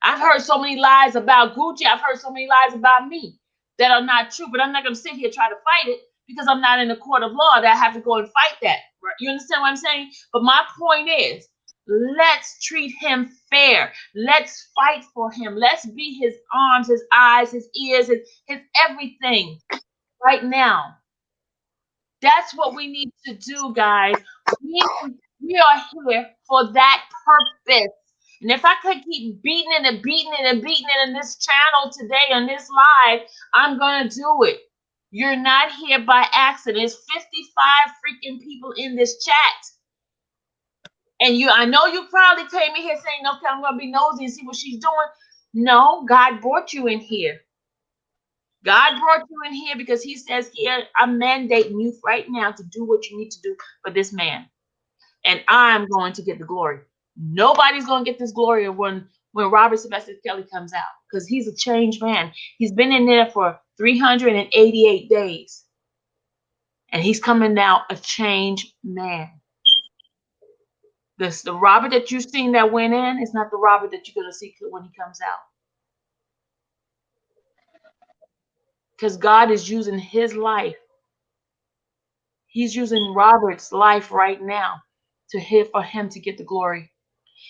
I've heard so many lies about Gucci. I've heard so many lies about me. that are not true. But I'm not going to sit here and try to fight it because I'm not in a court of law that I have to go and fight that. You understand what I'm saying? But my point is, let's treat him fair. Let's fight for him. Let's be his arms, his eyes, his ears, his everything right now. That's what we need to do, guys. We are here for that purpose. And if I could keep beating it and beating it and beating it in this channel today, on this live, I'm going to do it. You're not here by accident. There's 55 freaking people in this chat. And I know you probably came in here saying, okay, I'm going to be nosy and see what she's doing. No, God brought you in here. God brought you in here because he says here, I'm mandating you right now to do what you need to do for this man. And I'm going to get the glory. Nobody's going to get this glory when Robert Sylvester Kelly comes out, because he's a changed man. He's been in there for 388 days. And he's coming out a changed man. The Robert that you've seen that went in is not the Robert that you're going to see when he comes out. Because God is using his life. He's using Robert's life right now for him to get the glory.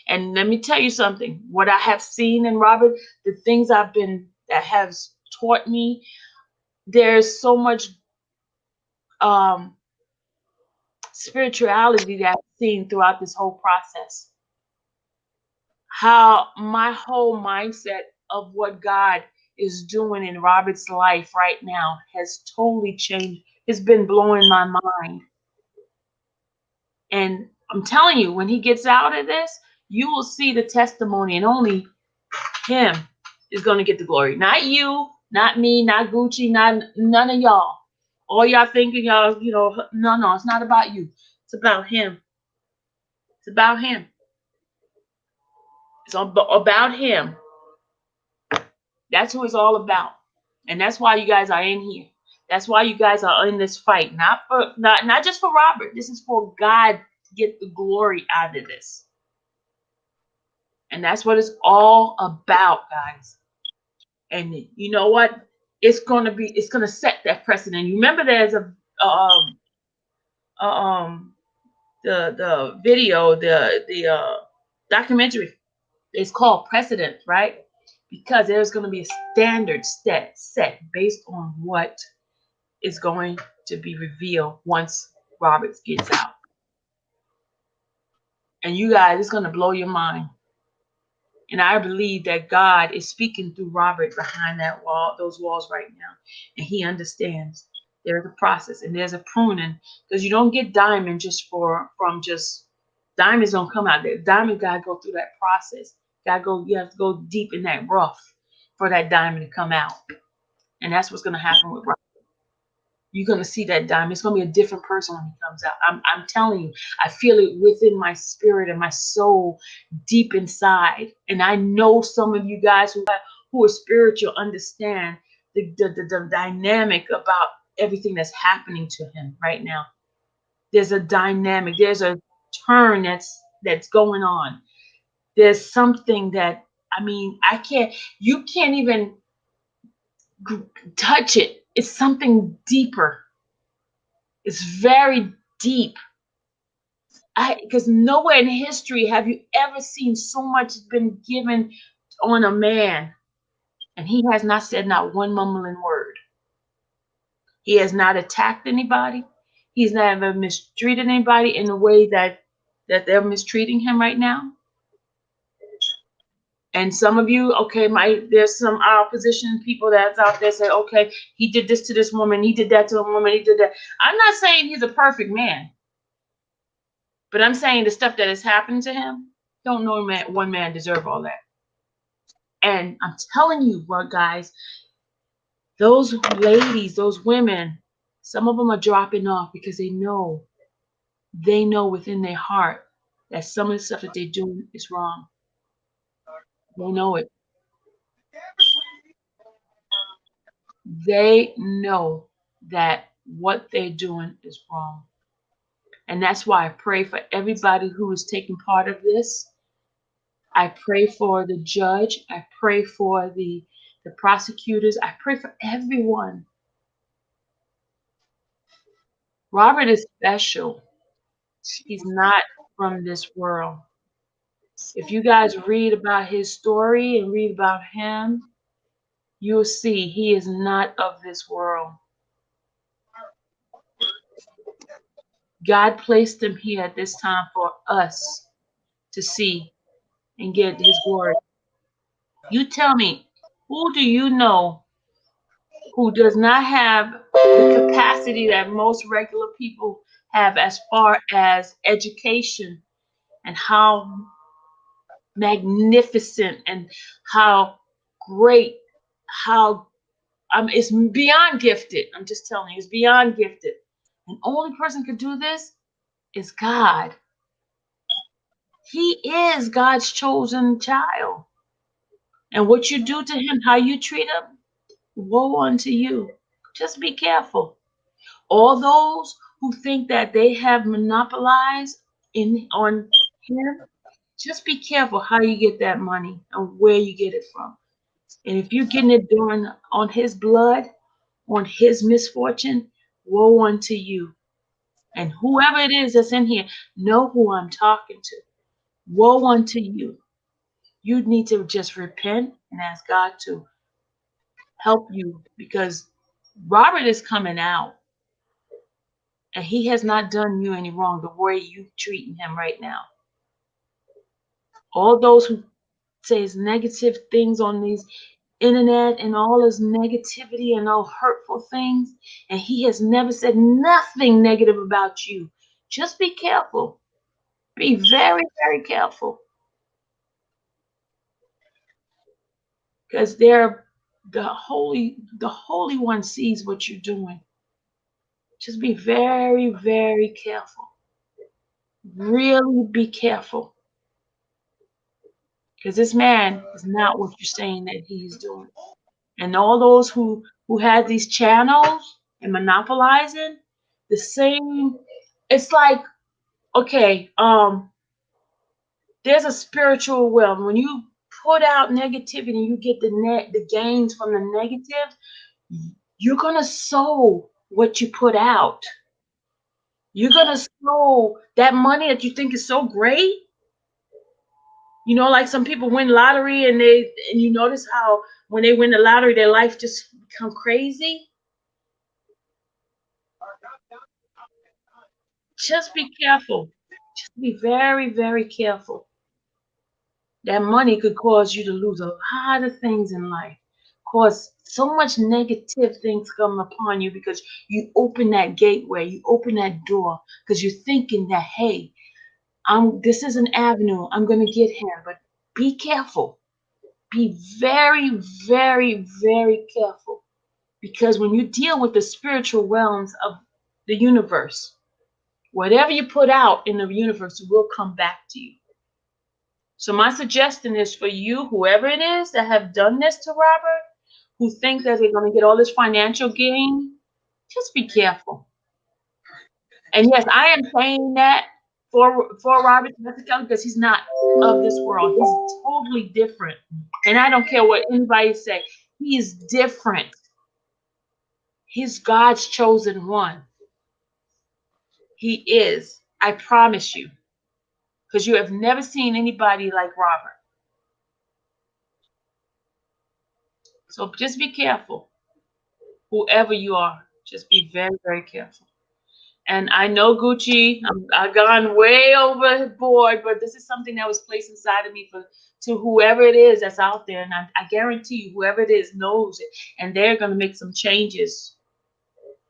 And let me tell you something. What I have seen in Robert, the things that has taught me, there's so much spirituality that I've seen throughout this whole process. How my whole mindset of what God is doing in Robert's life right now has totally changed. It's been blowing my mind. And I'm telling you, when he gets out of this, you will see the testimony, and only him is going to get the glory. Not you, not me, not Gucci, none of y'all. All y'all thinking y'all, no, it's not about you. It's about him. It's about him. It's about him. That's who it's all about. And that's why you guys are in here. That's why you guys are in this fight. Not just for Robert. This is for God to get the glory out of this. And that's what it's all about, guys. And you know what? It's gonna set that precedent. You remember there's the video, the documentary. It's called Precedent, right? Because there's going to be a standard set based on what is going to be revealed once Roberts gets out. And you guys, it's going to blow your mind. And I believe that God is speaking through Robert behind those walls right now. And he understands there's a process and there's a pruning, because you don't get diamond just from diamonds don't come out there. Diamond got to go through that process. You have to go deep in that rough for that diamond to come out. And that's what's going to happen with Robert. You're going to see that diamond. It's going to be a different person when he comes out. I'm telling you, I feel it within my spirit and my soul deep inside. And I know some of you guys who are spiritual understand the dynamic about everything that's happening to him right now. There's a dynamic. There's a turn that's going on. There's something that, you can't even touch it. It's something deeper. It's very deep. Because nowhere in history have you ever seen so much been given on a man, and he has not said not one mumbling word. He has not attacked anybody. He's never mistreated anybody in the way that they're mistreating him right now. And some of you, okay, there's some opposition people that's out there say, okay, he did this to this woman, he did that to a woman, he did that. I'm not saying he's a perfect man, but I'm saying the stuff that has happened to him, don't know one man deserve all that. And I'm telling you what, guys, those ladies, those women, some of them are dropping off because they know within their heart that some of the stuff that they're doing is wrong. They know it. They know that what they're doing is wrong. And that's why I pray for everybody who is taking part of this. I pray for the judge. I pray for the the prosecutors. I pray for everyone. Robert is special. He's not from this world. If you guys read about his story and read about him, you'll see he is not of this world. God placed him here at this time for us to see and get his word. You tell me, who do you know who does not have the capacity that most regular people have as far as education and how magnificent and how great, how it's beyond gifted. I'm just telling you, it's beyond gifted. And only person could do this is God. He is God's chosen child. And what you do to him, how you treat him, woe unto you. Just be careful. All those who think that they have monopolized on him, just be careful how you get that money and where you get it from. And if you're getting it done on his blood, on his misfortune, woe unto you. And whoever it is that's in here, know who I'm talking to. Woe unto you. You need to just repent and ask God to help you, because Robert is coming out and he has not done you any wrong the way you treating him right now. All those who says negative things on these internet and all this negativity and all hurtful things, and he has never said nothing negative about you. Just be careful. Be very, very careful. Because the Holy One sees what you're doing. Just be very, very careful. Really be careful. Because this man is not what you're saying that he's doing. And all those who had these channels and monopolizing the same, it's like, okay, there's a spiritual realm. When you put out negativity, you get the gains from the negative. You're gonna sow what you put out. You're gonna sow that money that you think is so great. You know, like some people win lottery and you notice how when they win the lottery, their life just become crazy. Just be careful. Just be very, very careful. That money could cause you to lose a lot of things in life. Cause so much negative things come upon you because you open that gateway, you open that door, because you're thinking that, hey, this is an avenue, I'm gonna get here. But be careful. Be very, very, very careful. Because when you deal with the spiritual realms of the universe, whatever you put out in the universe will come back to you. So my suggestion is for you, whoever it is that have done this to Robert, who think that they're going to get all this financial gain, just be careful. And yes, I am saying that for Robert because he's not of this world. He's totally different. And I don't care what anybody say. He is different. He's God's chosen one. He is. I promise you. Because you have never seen anybody like Robert. So just be careful. Whoever you are, just be very, very careful. And I know, Gucci, I've gone way overboard, but this is something that was placed inside of me to whoever it is that's out there. And I guarantee you, whoever it is knows it. And they're going to make some changes.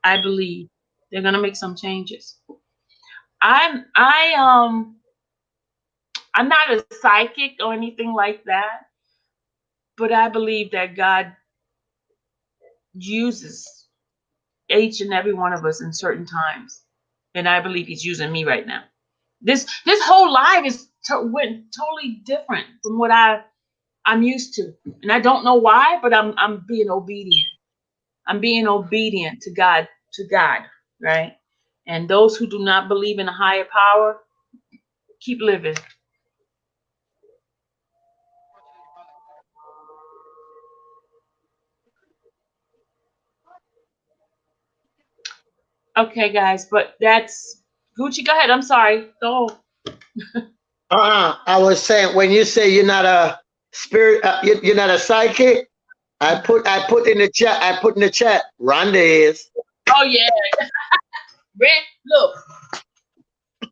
I believe they're going to make some changes. I'm not a psychic or anything like that, but I believe that God uses each and every one of us in certain times, and I believe He's using me right now. This whole life is went totally different from what I'm used to, and I don't know why, but I'm being obedient. I'm being obedient to God, right? And those who do not believe in a higher power, keep living. Okay, guys, but that's Gucci. Go ahead. I'm sorry. Go. I was saying when you say you're not a spirit, you're not a psychic. I put in the chat. I put in the chat. Rhonda is. Oh yeah. Red, look.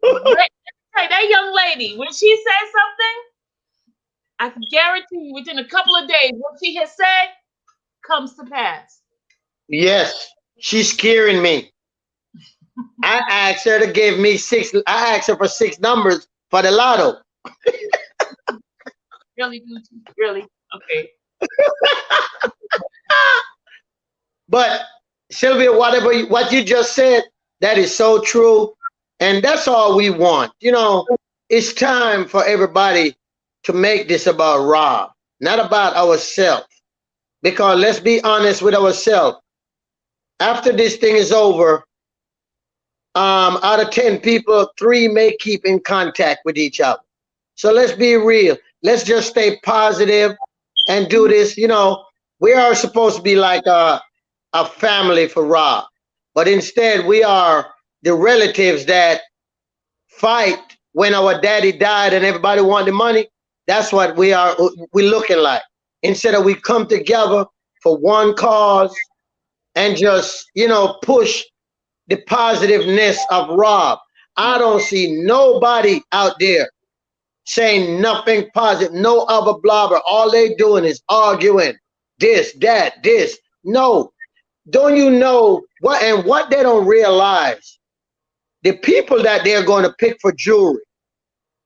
Red, hey, that young lady, when she says something, I can guarantee you within a couple of days, what she has said comes to pass. Yes, she's scaring me. I asked her to give me 6. I asked her for 6 numbers for the lotto. Really, Gucci? Really? Okay. But Sylvia, what you just said, that is so true, and that's all we want. You know, it's time for everybody to make this about Rob, not about ourselves. Because let's be honest with ourselves. After this thing is over, out of 10 people, 3 may keep in contact with each other. So let's be real. Let's just stay positive and do this. You know, we are supposed to be like a family for Rob, but instead we are the relatives that fight when our daddy died and everybody wanted money. That's what we are. We're looking like. Instead of we come together for one cause and just, you know, push the positiveness of Rob. I don't see nobody out there saying nothing positive, no other blogger. All they doing is arguing this, that, this. No. Don't you know what? And what they don't realize, the people that they're going to pick for jury,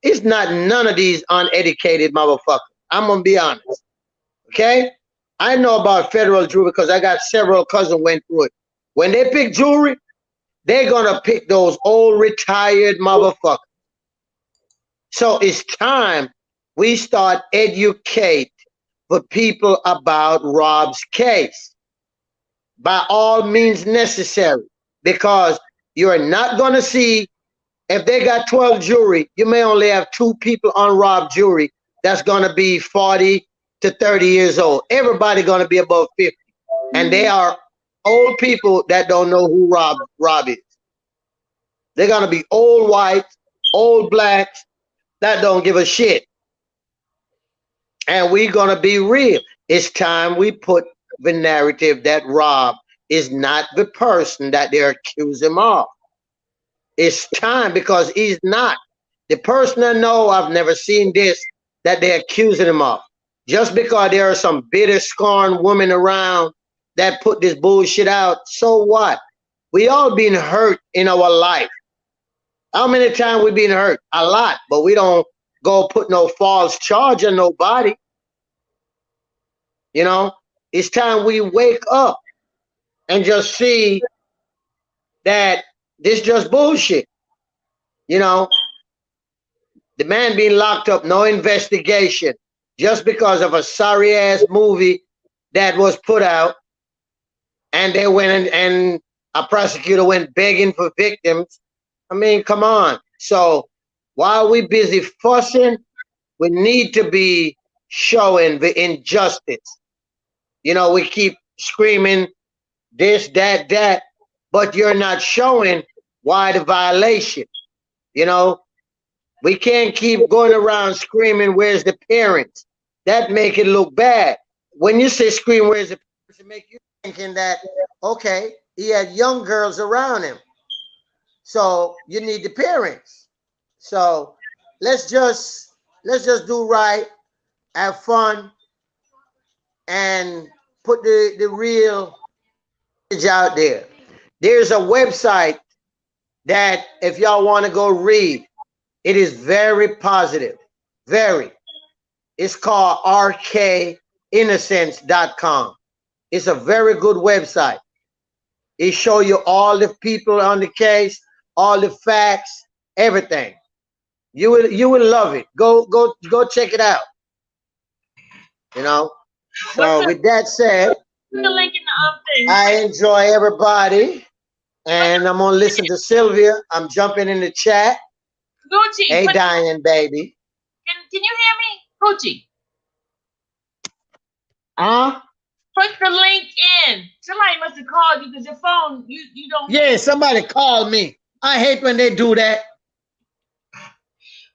it's not none of these uneducated motherfuckers. I'm going to be honest. Okay? I know about federal jury because I got several cousins went through it. When they pick jury, they're going to pick those old retired motherfuckers. So it's time we start educate the people about Rob's case by all means necessary, because you're not going to see, if they got 12 jury, you may only have 2 people on Rob's jury that's going to be 40 to 30 years old. Everybody going to be above 50. And they are old people that don't know who Rob is. They're going to be old whites, old blacks that don't give a shit. And we're going to be real. It's time we put the narrative that Rob is not the person that they're accusing him of. It's time, because he's not. The person I know, I've never seen this, that they're accusing him of. Just because there are some bitter, scorned women around that put this bullshit out, so what? We all been hurt in our life. How many times we been hurt? A lot, but we don't go put no false charge on nobody. You know, it's time we wake up and just see that this just bullshit. You know, the man being locked up, no investigation, just because of a sorry ass movie that was put out, and they went and a prosecutor went begging for victims. I mean, come on. So while we busy fussing, we need to be showing the injustice. You know, we keep screaming this, that, but you're not showing why the violation. You know, we can't keep going around screaming, where's the parents? That make it look bad. When you say scream, where's the parents, it make you thinking that, okay, he had young girls around him. So you need the parents. So let's just do right, have fun, and put the real message out there. There's a website that if y'all want to go read, it is very positive. Very. It's called rkinnocence.com. It's a very good website. It show you all the people on the case, all the facts, everything. You will love it. Go check it out. You know. So with that said, Put the link in the thing. I enjoy everybody, and I'm gonna listen to Sylvia. I'm jumping in the chat. Gucci. Hey, Diane, baby. Can you hear me? Gucci. Put the link in. Somebody must have called you because your phone, you don't. Yeah, somebody called me. I hate when they do that.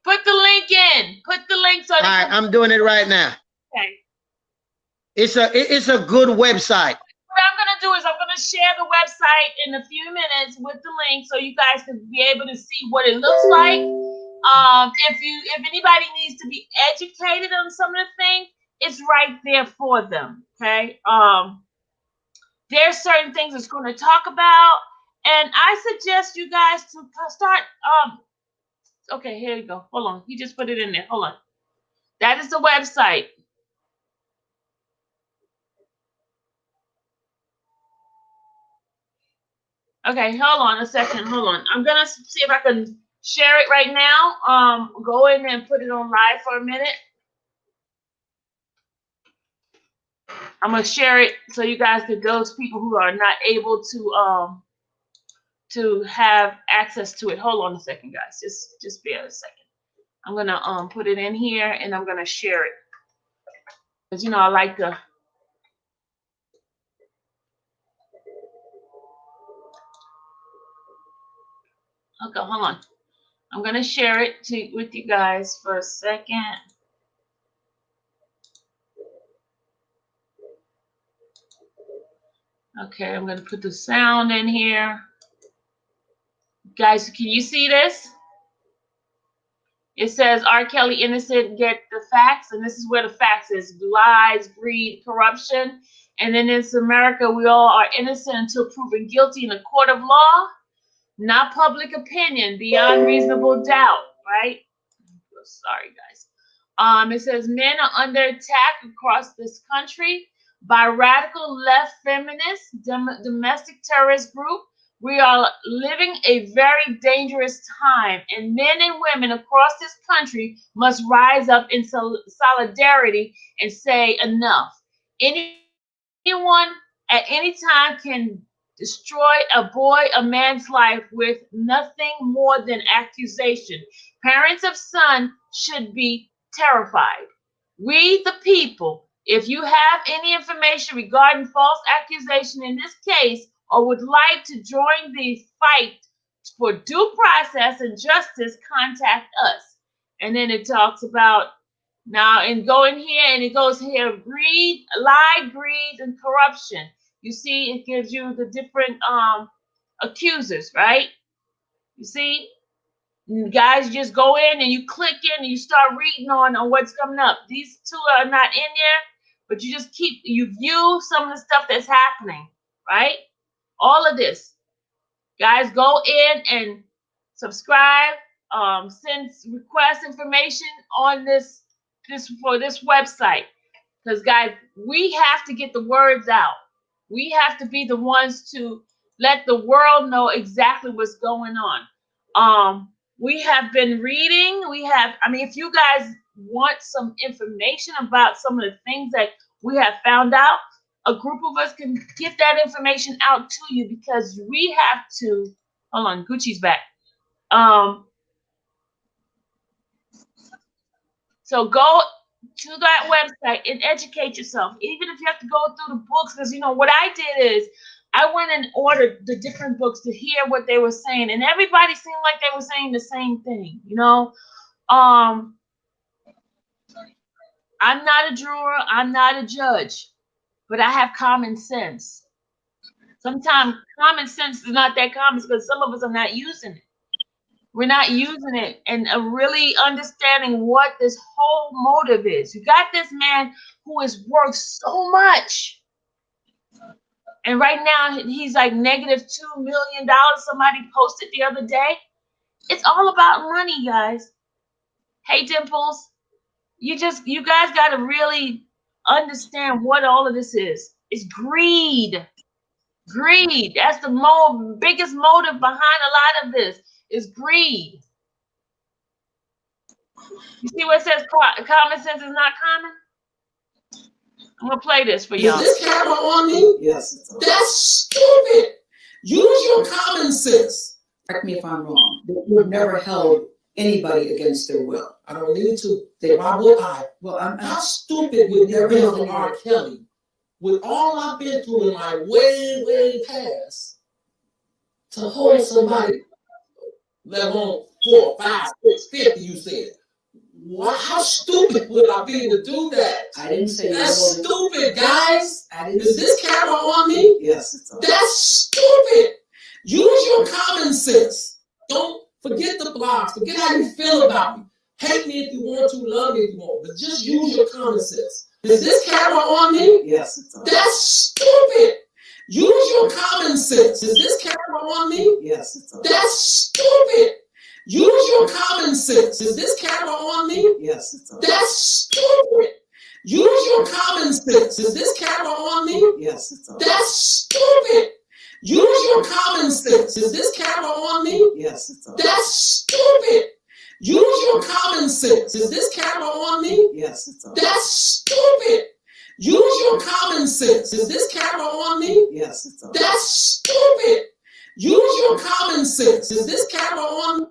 Put the link in. Put the link so. All right, I'm doing it right now. Okay. It's a good website. What I'm gonna do is I'm gonna share the website in a few minutes with the link so you guys can be able to see what it looks like. If anybody needs to be educated on some of the things, it's right there for them. Okay. There's certain things it's going to talk about, and I suggest you guys to start. Okay, here you go. Hold on. He just put it in there. Hold on. That is the website. Okay, hold on a second. Hold on. I'm gonna see if I can share it right now. Go in and put it on live for a minute. I'm gonna share it so you guys can, those people who are not able to have access to it. Hold on a second, guys. Just bear a second. I'm gonna put it in here and I'm gonna share it. Because I like to. Okay, hold on. I'm gonna share it with you guys for a second. Okay, I'm gonna put the sound in here. Guys, can you see this? It says R. Kelly innocent, get the facts, and this is where the facts is: lies, greed, corruption. And then in America, we all are innocent until proven guilty in a court of law, not public opinion, beyond reasonable doubt, right? Sorry, guys. It says men are under attack across this country by radical left feminists, domestic terrorist group. We are living a very dangerous time, and men and women across this country must rise up in solidarity and say enough. Anyone at any time can destroy a man's life with nothing more than accusation. Parents of sons should be terrified. We, the people, if you have any information regarding false accusation in this case, or would like to join the fight for due process and justice, contact us. And then it talks about now, and go in here, and it goes here: greed, lie, greed, and corruption. You see, it gives you the different accusers, right? You see, guys, just go in and you click in and you start reading on what's coming up. These two are not in there, but you just you view some of the stuff that's happening, right? All of this. Guys, go in and subscribe, send request information on this for this website. Because, guys, we have to get the words out. We have to be the ones to let the world know exactly what's going on. We have been reading. If you guys want some information about some of the things that we have found out, a group of us can get that information out to you, because we have to. Hold on, Gucci's back. So go to that website and educate yourself, even if you have to go through the books. Because what I did is I went and ordered the different books to hear what they were saying, and everybody seemed like they were saying the same thing. I'm not a juror, I'm not a judge, but I have common sense. Sometimes common sense is not that common because some of us are not using it. We're not using it and really understanding what this whole motive is. You got this man who has worked so much, and right now he's like -$2 million. Somebody posted the other day. It's all about money, guys. Hey, Dimples, you guys got to really understand what all of this is. It's greed. Greed. That's the biggest motive behind a lot of this, is greed. You see what it says? Common sense is not common. I'm gonna play this for y'all. Is this camera on me? Yes. That's stupid. Use your common sense. Correct me if I'm wrong. You have never held anybody against their will. I don't need to. Why would I? Well, how stupid would never held R. Kelly with all I've been through in my way past, to hold somebody, let alone 4, 5, 6, 50, you said. How stupid would I be to do that? I didn't say that's stupid, guys. Is this camera on me? Yes, it's on. That's stupid. Use your common sense. Don't forget the blogs. Forget how you feel about me. Hate me if you want to, love me if you want, but just use your common sense. Is this camera on me? Yes, it's on. That's stupid. Use your common sense. Is this camera on me? Yes, it's on. That's stupid. Use your common sense. Is this camera on me? Yes, it's on. That's stupid. Use your common sense. Is this camera on me? Yes, it's on. That's stupid. Use your common sense. Is this camera on me? Yes, it's on. That's stupid. Use your common sense. Is this camera on me? Yes, it's on. That's stupid. Use your common sense. Is this camera on me? Yes, it's on. That's stupid. Use your common sense. Is this camera on me?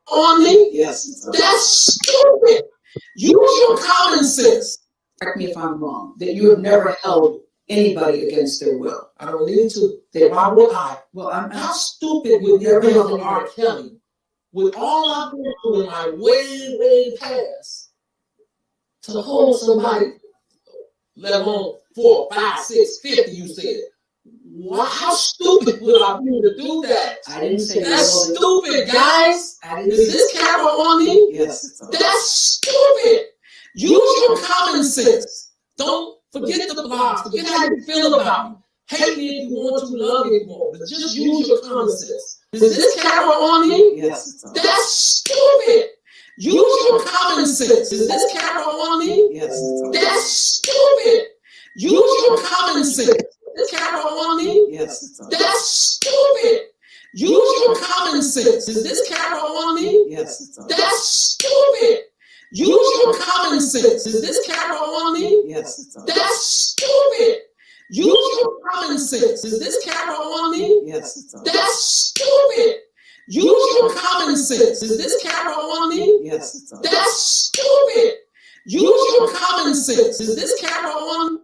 On me? Yes, it's on. That's stupid. Use your common sense. Correct me if I'm wrong, that you have never held anybody against their will. I don't need to. They why would I? Well, I'm How stupid would you be on R. Kelly with all I've been through in my way past to hold somebody, let alone 4, 5, 6, 50, you said. How stupid would I be to do that? I didn't say that's stupid, guys. Is this camera on me? Yes, it's on. That's stupid. Use your common sense. Don't forget the blogs. Forget how you feel about me. Hate me if you want to, love me if you want, but just use your common sense. Is this camera on me? Yes, it's on. That's stupid. Use your common sense. Is this camera on me? Yes, it's on. That's stupid. Use your common sense. Is this camera on me? Yes, it's on. That's stupid. Use your common sense. Is this camera on me? Yes, it's on. That's stupid. Use your common sense. Is this camera on me? Yes, it's on. That's stupid. Use your common sense. Is this camera on me? Yes, it's on. That's stupid. Use your common sense. Is this camera on me? Yes, it's on. That's stupid. Use your common sense. Is this camera on?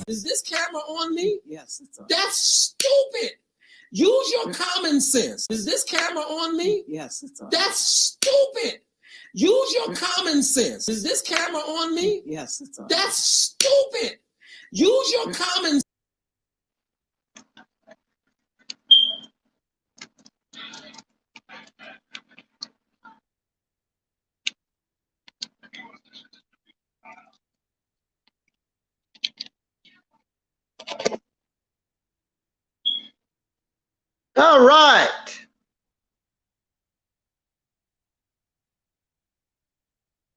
Is this camera on me? Yes, it's on. That's stupid. Use your common sense. Is this camera on me? Yes, it's on. That's stupid. Use your common sense. Is this camera on me? Yes, it's on. That's stupid. Use your common sense. All right.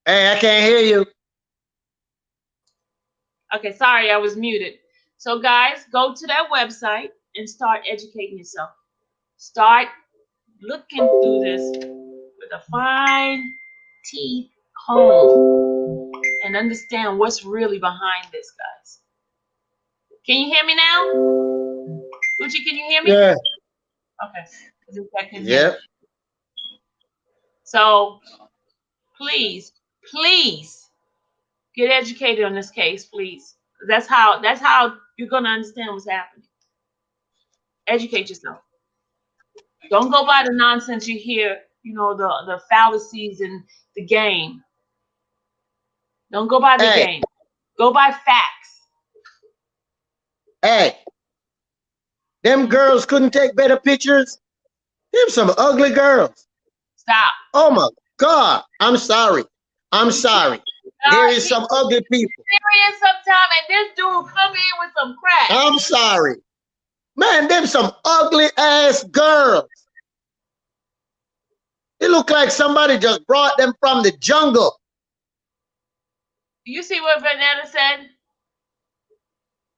Hey, I can't hear you. Okay, sorry, I was muted. So guys, go to that website and start educating yourself. Start looking through this with a fine teeth comb and understand what's really behind this, guys. Can you hear me now? Gucci, can you hear me? Yeah. Okay. Yep. So please get educated on this case, please. That's how you're gonna understand what's happening. Educate yourself. Don't go by the nonsense you hear, the fallacies in the game. Don't go by the game. Go by facts. Hey, them girls couldn't take better pictures. Them some ugly girls. Stop. Oh my God. I'm sorry. There is some ugly people. Serious sometime, and this dude come in with some crap. I'm sorry. Man, them some ugly ass girls. It look like somebody just brought them from the jungle. You see what Vanetta said?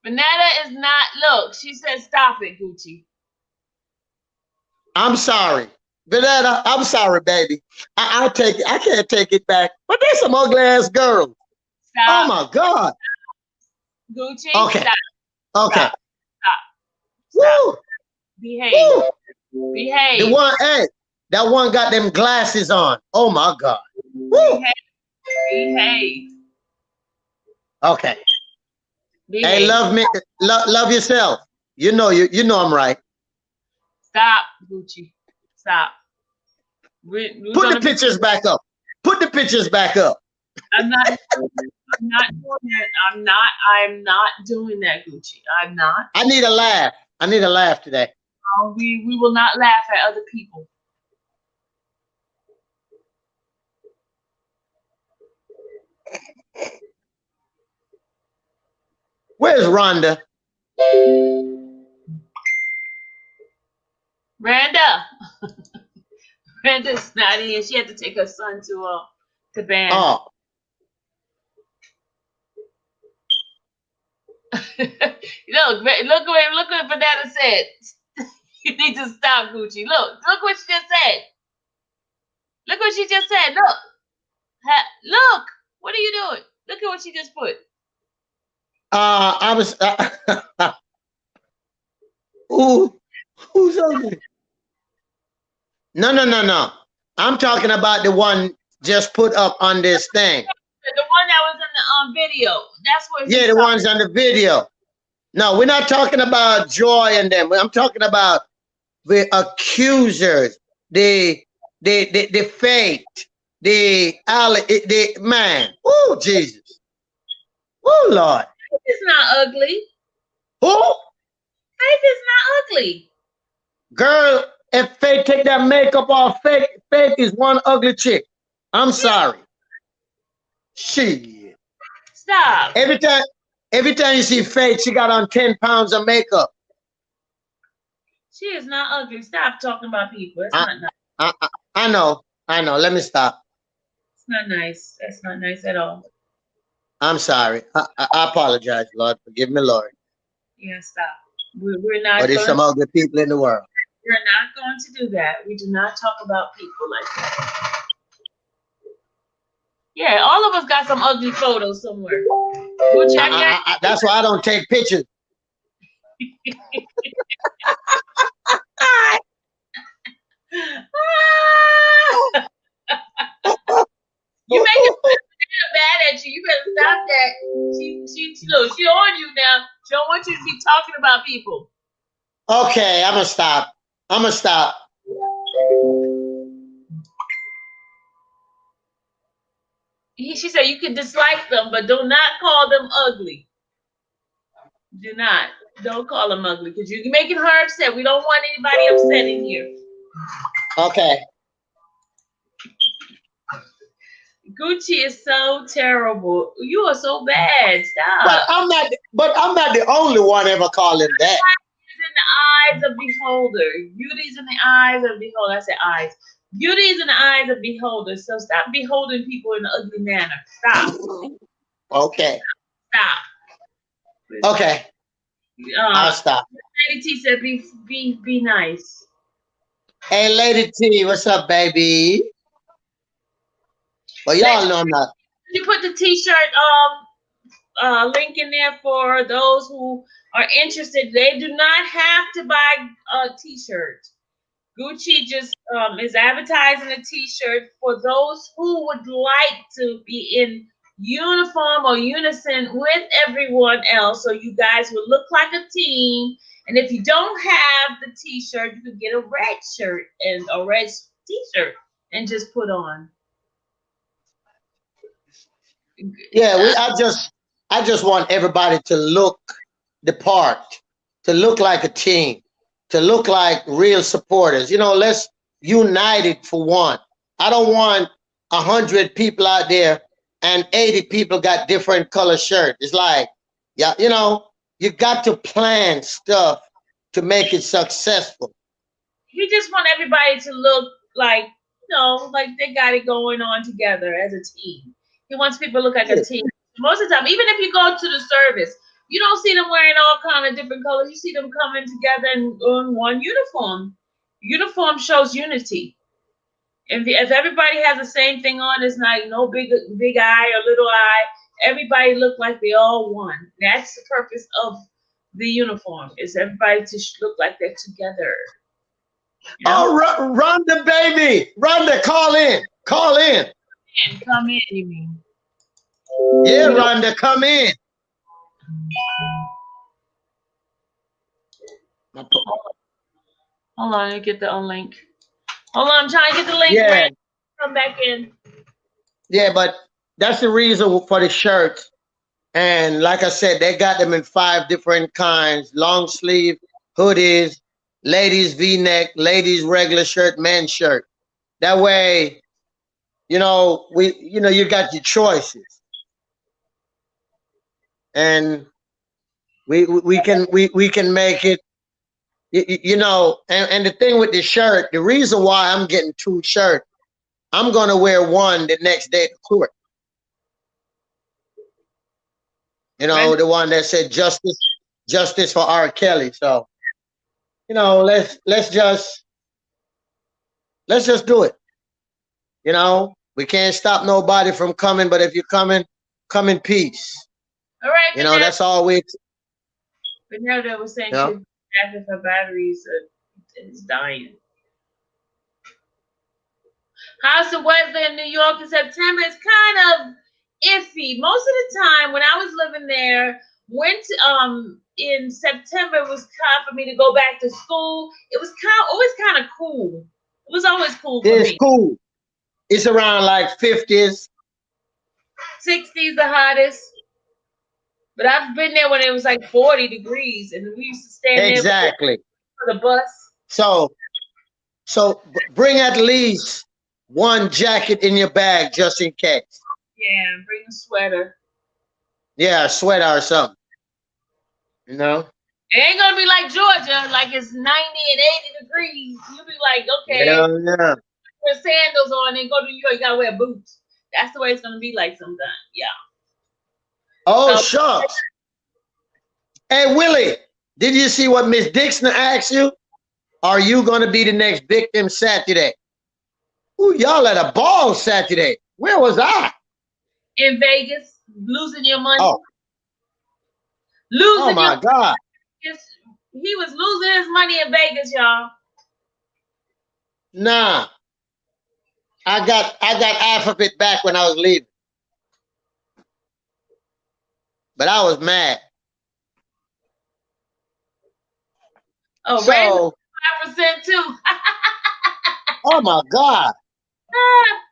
Vanetta is not, look, she said, stop it, Gucci. I'm sorry. Vanetta, I'm sorry, baby. I'll take it. I can't take it back. But there's some ugly ass girls. Stop. Oh my God. Gucci, Okay. Stop. Okay. Stop. Woo. Behave. Woo. Behave. That one got them glasses on. Oh my God. Woo. Behave. Okay. Behave. Hey, love me. Love yourself. You know I'm right. Stop, Gucci. Stop. Put the pictures back up. Put the pictures back up. I'm not doing that. I'm not doing that, Gucci. I'm not. I need a laugh today. We will not laugh at other people. Where's Rhonda? Randa's not in. She had to take her son to band. Oh. Look what Vanetta said. You need to stop, Gucci. Look what she just said. Look what she just said. Look. Look. What are you doing? Look at what she just put. I was. Who's ugly? No. I'm talking about the one just put up on this thing. The one that was in the video. That's what. Yeah, the ones on the video. No, we're not talking about Joy and them. I'm talking about the accusers, the fate, the man. Oh, Jesus. Oh, Lord. Faith is not ugly. Who? Faith is not ugly. Girl, if Faith take that makeup off, Faith is one ugly chick. I'm sorry. Shit. Stop. Every time you see Faith, she got on 10 pounds of makeup. She is not ugly. Stop talking about people. It's not nice. I know. Let me stop. It's not nice. That's not nice at all. I'm sorry. I apologize, Lord. Forgive me, Lord. Yeah, stop. We're not. But there's some ugly people in the world. We're not going to do that. We do not talk about people like that. Yeah, all of us got some ugly photos somewhere. That's why I don't take pictures. You make it mad at you. You better stop that. She on you now. Don't want you to keep talking about people. Okay, I'm gonna stop. I'm gonna stop. She said you can dislike them, but do not call them ugly. Do not. Don't call them ugly because you're making her upset. We don't want anybody upset in here. Okay. Gucci is so terrible. You are so bad. But Stop. I'm not the only one ever calling that. In the eyes of beholder. Beauty's in the eyes of beholder. I said eyes. Beauty is in the eyes of beholders. So stop beholding people in an ugly manner. Stop. Okay. Stop. Okay. I'll stop. Lady T said, "Be nice." Hey, Lady T, what's up, baby? Well, y'all know I'm not. You put the T-shirt link in there for those who are interested. They do not have to buy a T-shirt. Gucci just is advertising a T-shirt for those who would like to be in uniform or unison with everyone else, so you guys would look like a team. And if you don't have the T-shirt, you could get a red shirt and a red T-shirt and just put on. Yeah, I just want everybody to look the part, to look like a team, to look like real supporters. You know, let's unite it for one. I don't want 100 people out there and 80 people got different color shirts. It's like, yeah, you know, you got to plan stuff to make it successful. He just want everybody to look like, like they got it going on together as a team. He wants people to look like a team. Most of the time, even if you go to the service, you don't see them wearing all kind of different colors. You see them coming together in one uniform. Uniform shows unity. If everybody has the same thing on, it's not no big eye or little eye. Everybody look like they all one. That's the purpose of the uniform. Is everybody to look like they're together. You know? Oh, Rhonda, baby, Rhonda, call in. And come in, you mean? Yeah, Rhonda, come in. Hold on, let me get the link. Hold on, I'm trying to get the link. Yeah. Come back in. Yeah, but that's the reason for the shirts. And like I said, they got them in 5 different kinds: long sleeve, hoodies, ladies V-neck, ladies regular shirt, men's shirt. That way, you you got your choices. And we can make it, and the thing with the shirt, the reason why I'm getting 2 shirts, I'm gonna wear one the next day to court. The one that said justice for R. Kelly. So, let's just do it. We can't stop nobody from coming, but if you're coming, come in peace. All right. That's all we. But now they were saying her batteries is dying. How's the weather in New York in September? It's kind of iffy. Most of the time when I was living there, in September it was time for me to go back to school. It was always kind of cool. It was always cool for me. It's cool. It's around like 50s. 60s the hottest. But I've been there when it was like 40 degrees and we used to stand there exactly for the bus. So bring at least 1 jacket in your bag just in case. Yeah, bring a sweater. Yeah, a sweater or something. It ain't gonna be like Georgia, like it's 90 and 80 degrees. You'll be like, okay, yeah. Put sandals on and go to New York, you gotta wear boots. That's the way it's gonna be like sometimes. Yeah. Oh, shucks. Hey, Willie, did you see what Miss Dixon asked you? Are you going to be the next victim Saturday? Ooh, y'all at a ball Saturday. Where was I? In Vegas, losing your money. Oh. Losing my God. He was losing his money in Vegas, y'all. Nah. I got half of it back when I was leaving. But I was mad. Oh, Ray's So, 5% too. oh my God.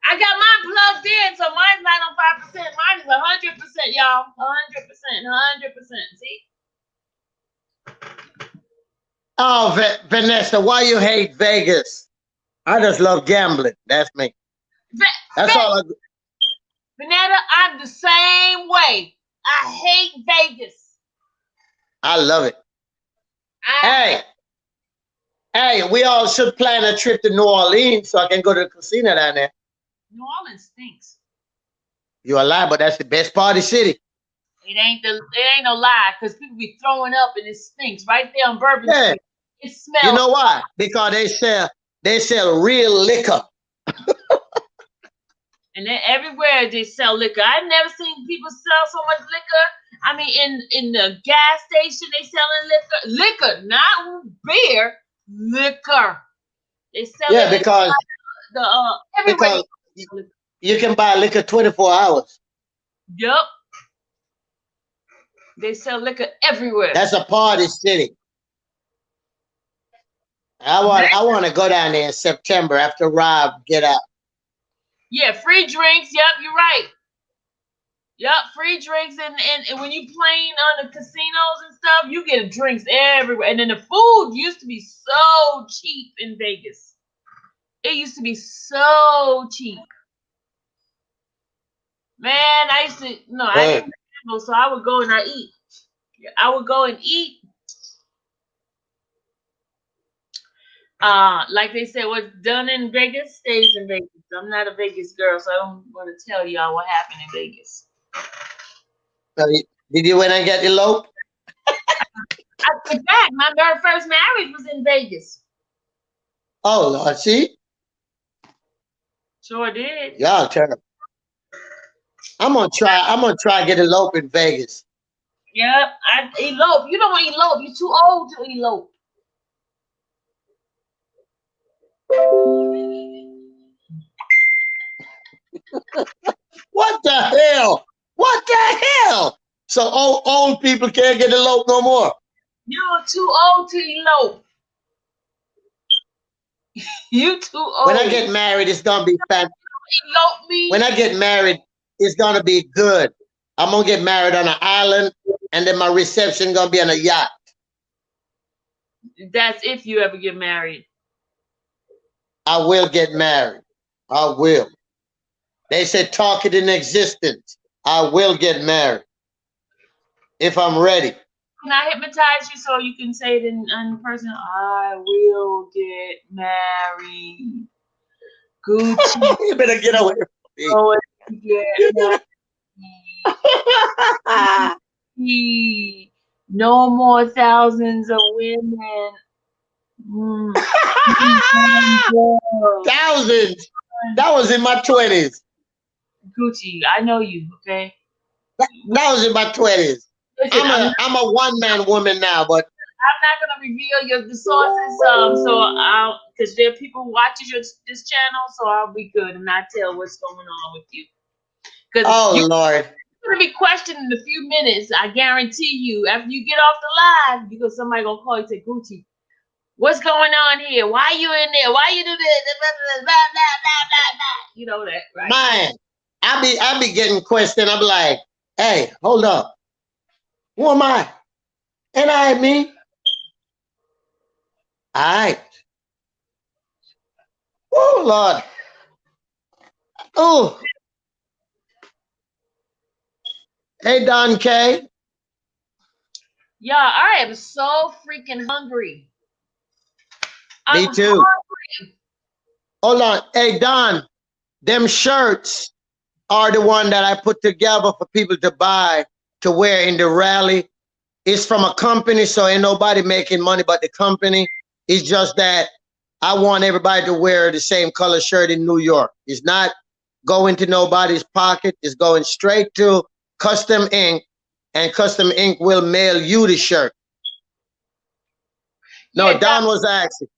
I got mine plugged in, so mine's not on 5%. Mine is 100%, y'all. 100%, 100%. See? Oh, Vanessa, why you hate Vegas? I just love gambling. That's me. That's all I do. Vanetta, I'm the same way. I hate Vegas. I love it. Hey, we all should plan a trip to New Orleans so I can go to the casino down there. New Orleans stinks. You a lie, but that's the best party city. It ain't no lie, because people be throwing up and it stinks right there on Bourbon Street. It smells. You know why? Because they sell real liquor. And then everywhere they sell liquor. I've never seen people sell so much liquor. I mean, in the gas station, they selling liquor, not beer, liquor. They sell it because everywhere. You can buy liquor 24 hours. Yup. They sell liquor everywhere. That's a party city. I want to go down there in September after Rob get out. Yeah, free drinks. Yep, you're right. Yep, free drinks, and when you playing on the casinos and stuff, you get drinks everywhere. And then the food used to be so cheap in Vegas. It used to be so cheap. Man, I didn't gamble, so I would go and I eat. I would go and eat. Like they said, what's done in Vegas stays in Vegas. I'm not a Vegas girl, so I don't want to tell y'all what happened in Vegas. Did you win and get eloped? I take back. My very first marriage was in Vegas. Oh, Lord, see? Sure did. Y'all terrible. I'm gonna try to get eloped in Vegas. Yep, I elope. You don't want to elope. You're too old to elope. What the hell? What the hell? So old people can't get eloped no more. You're too old to elope. You too old. When I get married, it's gonna be fantastic. Elope me. When I get married, it's gonna be good. I'm gonna get married on an island, and then my reception gonna be on a yacht. That's if you ever get married. I will get married. I will. They said talk it in existence. I will get married if I'm ready. Can I hypnotize you so you can say it in person? I will get married. Gucci. You better get away from me. Oh, get married. No more thousands of women. Thousands. That was in my 20s. Gucci, I know you, okay? That was in my 20s. Listen, I'm a one-man woman now, but I'm not gonna reveal the sources, because there are people watching this channel, so I'll be good and not tell what's going on with you. Oh Lord, you're gonna be questioned in a few minutes. I guarantee you. After you get off the live, because somebody gonna call you and say, Gucci, what's going on here? Why you in there? Why you do this? Blah, blah, blah. You know that, right? Man, I be getting questioned. I'm like, hey, hold up. Who am I? And I me. All right. Oh Lord. Oh. Hey Don K. Yeah, I am so freaking hungry. Me too. Hungry. Hold on. Hey Don, them shirts are the one that I put together for people to buy to wear in the rally. It's from a company, so ain't nobody making money but the company. It's just that I want everybody to wear the same color shirt in New York. It's not going to nobody's pocket. It's going straight to Custom Ink, and Custom Ink will mail you the shirt. No, yeah, Don was asking.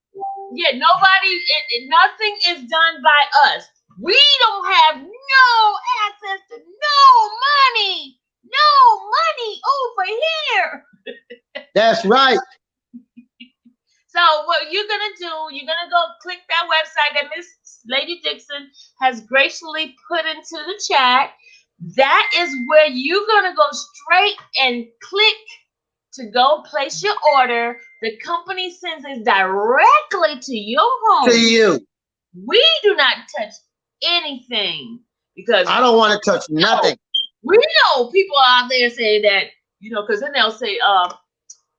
Yeah, nothing is done by us. We don't have no access to no money over here. That's right. So So what you're gonna do, you're gonna go click that website that Miss Lady Dixon has graciously put into the chat. That is where you're gonna go straight and click to go place your order. The company sends it directly to your home. To you. We do not touch anything because I don't want to touch nothing. we know people out there say that, because then they'll say,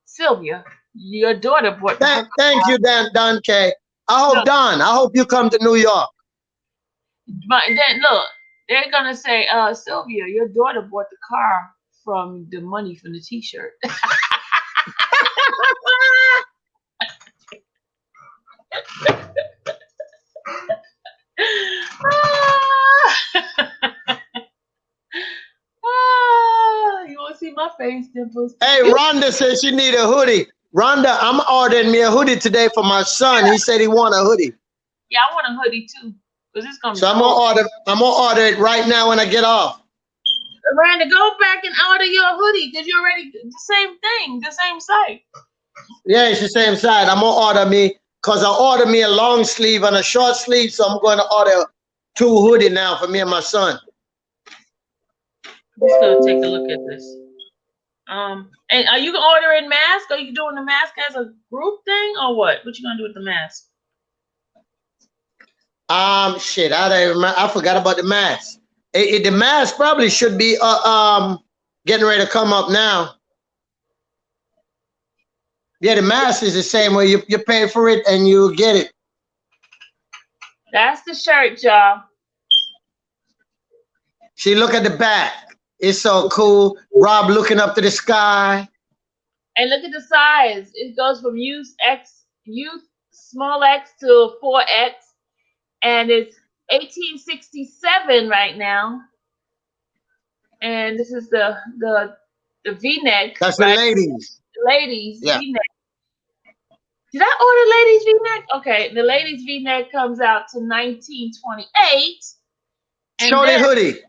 Sylvia, your daughter bought the Thank you, Don K. I hope you come to New York. But then look, they're gonna say, Sylvia, your daughter bought the car from the money from the t-shirt. You want to see my face, Dimples? Hey, Rhonda says she need a hoodie. Rhonda, I'm ordering me a hoodie today for my son. He said he want a hoodie. Yeah, I want a hoodie too. Cause it's gonna be so I'm gonna order it right now when I get off. Miranda, go back and order your hoodie because you're already the same thing, the same site. Yeah, it's the same side. I'm gonna order me because I ordered me a long sleeve and a short sleeve, so I'm gonna order 2 hoodies now for me and my son. I'm just gonna take a look at this. And are you ordering mask? Are you doing the mask as a group thing or what? What you gonna do with the mask? Shit, I forgot about the mask. The mask probably should be getting ready to come up now. Yeah, the mask is the same way. You pay for it and you get it. That's the shirt, y'all. See, look at the back. It's so cool. Rob looking up to the sky. And look at the size. It goes from youth small X to 4X. And it's 1867 right now. And this is the V-neck. That's right? the ladies. Ladies yeah. V-neck. Did I order ladies V-neck? Okay, the ladies V-neck comes out to 1928. Show the hoodie.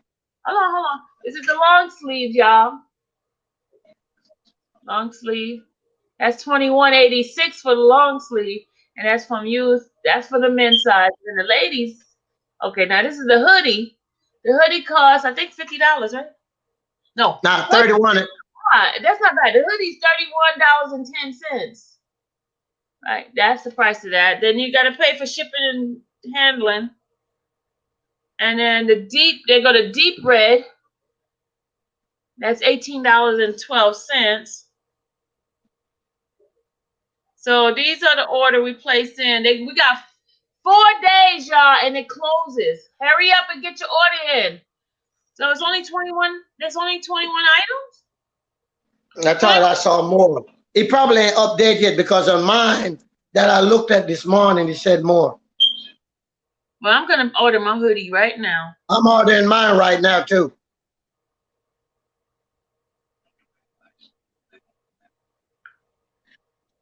Hold on. This is the long sleeve, y'all. Long sleeve. That's $21.86 for the long sleeve, and that's from youth. That's for the men's size. And the ladies. Okay, now this is the hoodie. The hoodie costs, I think, $50, right? No. Nah, $31. That's not bad. The hoodie's $31.10. Right, that's the price of that. Then you got to pay for shipping and handling. And then they go to deep red. That's $18.12. So these are the order we placed in. We got 4 days, y'all, and it closes. Hurry up and get your order in. So it's only 21. There's only 21 items. I thought I saw more. It probably ain't updated yet because on mine that I looked at this morning, it said more. Well, I'm gonna order my hoodie right now. I'm ordering mine right now too.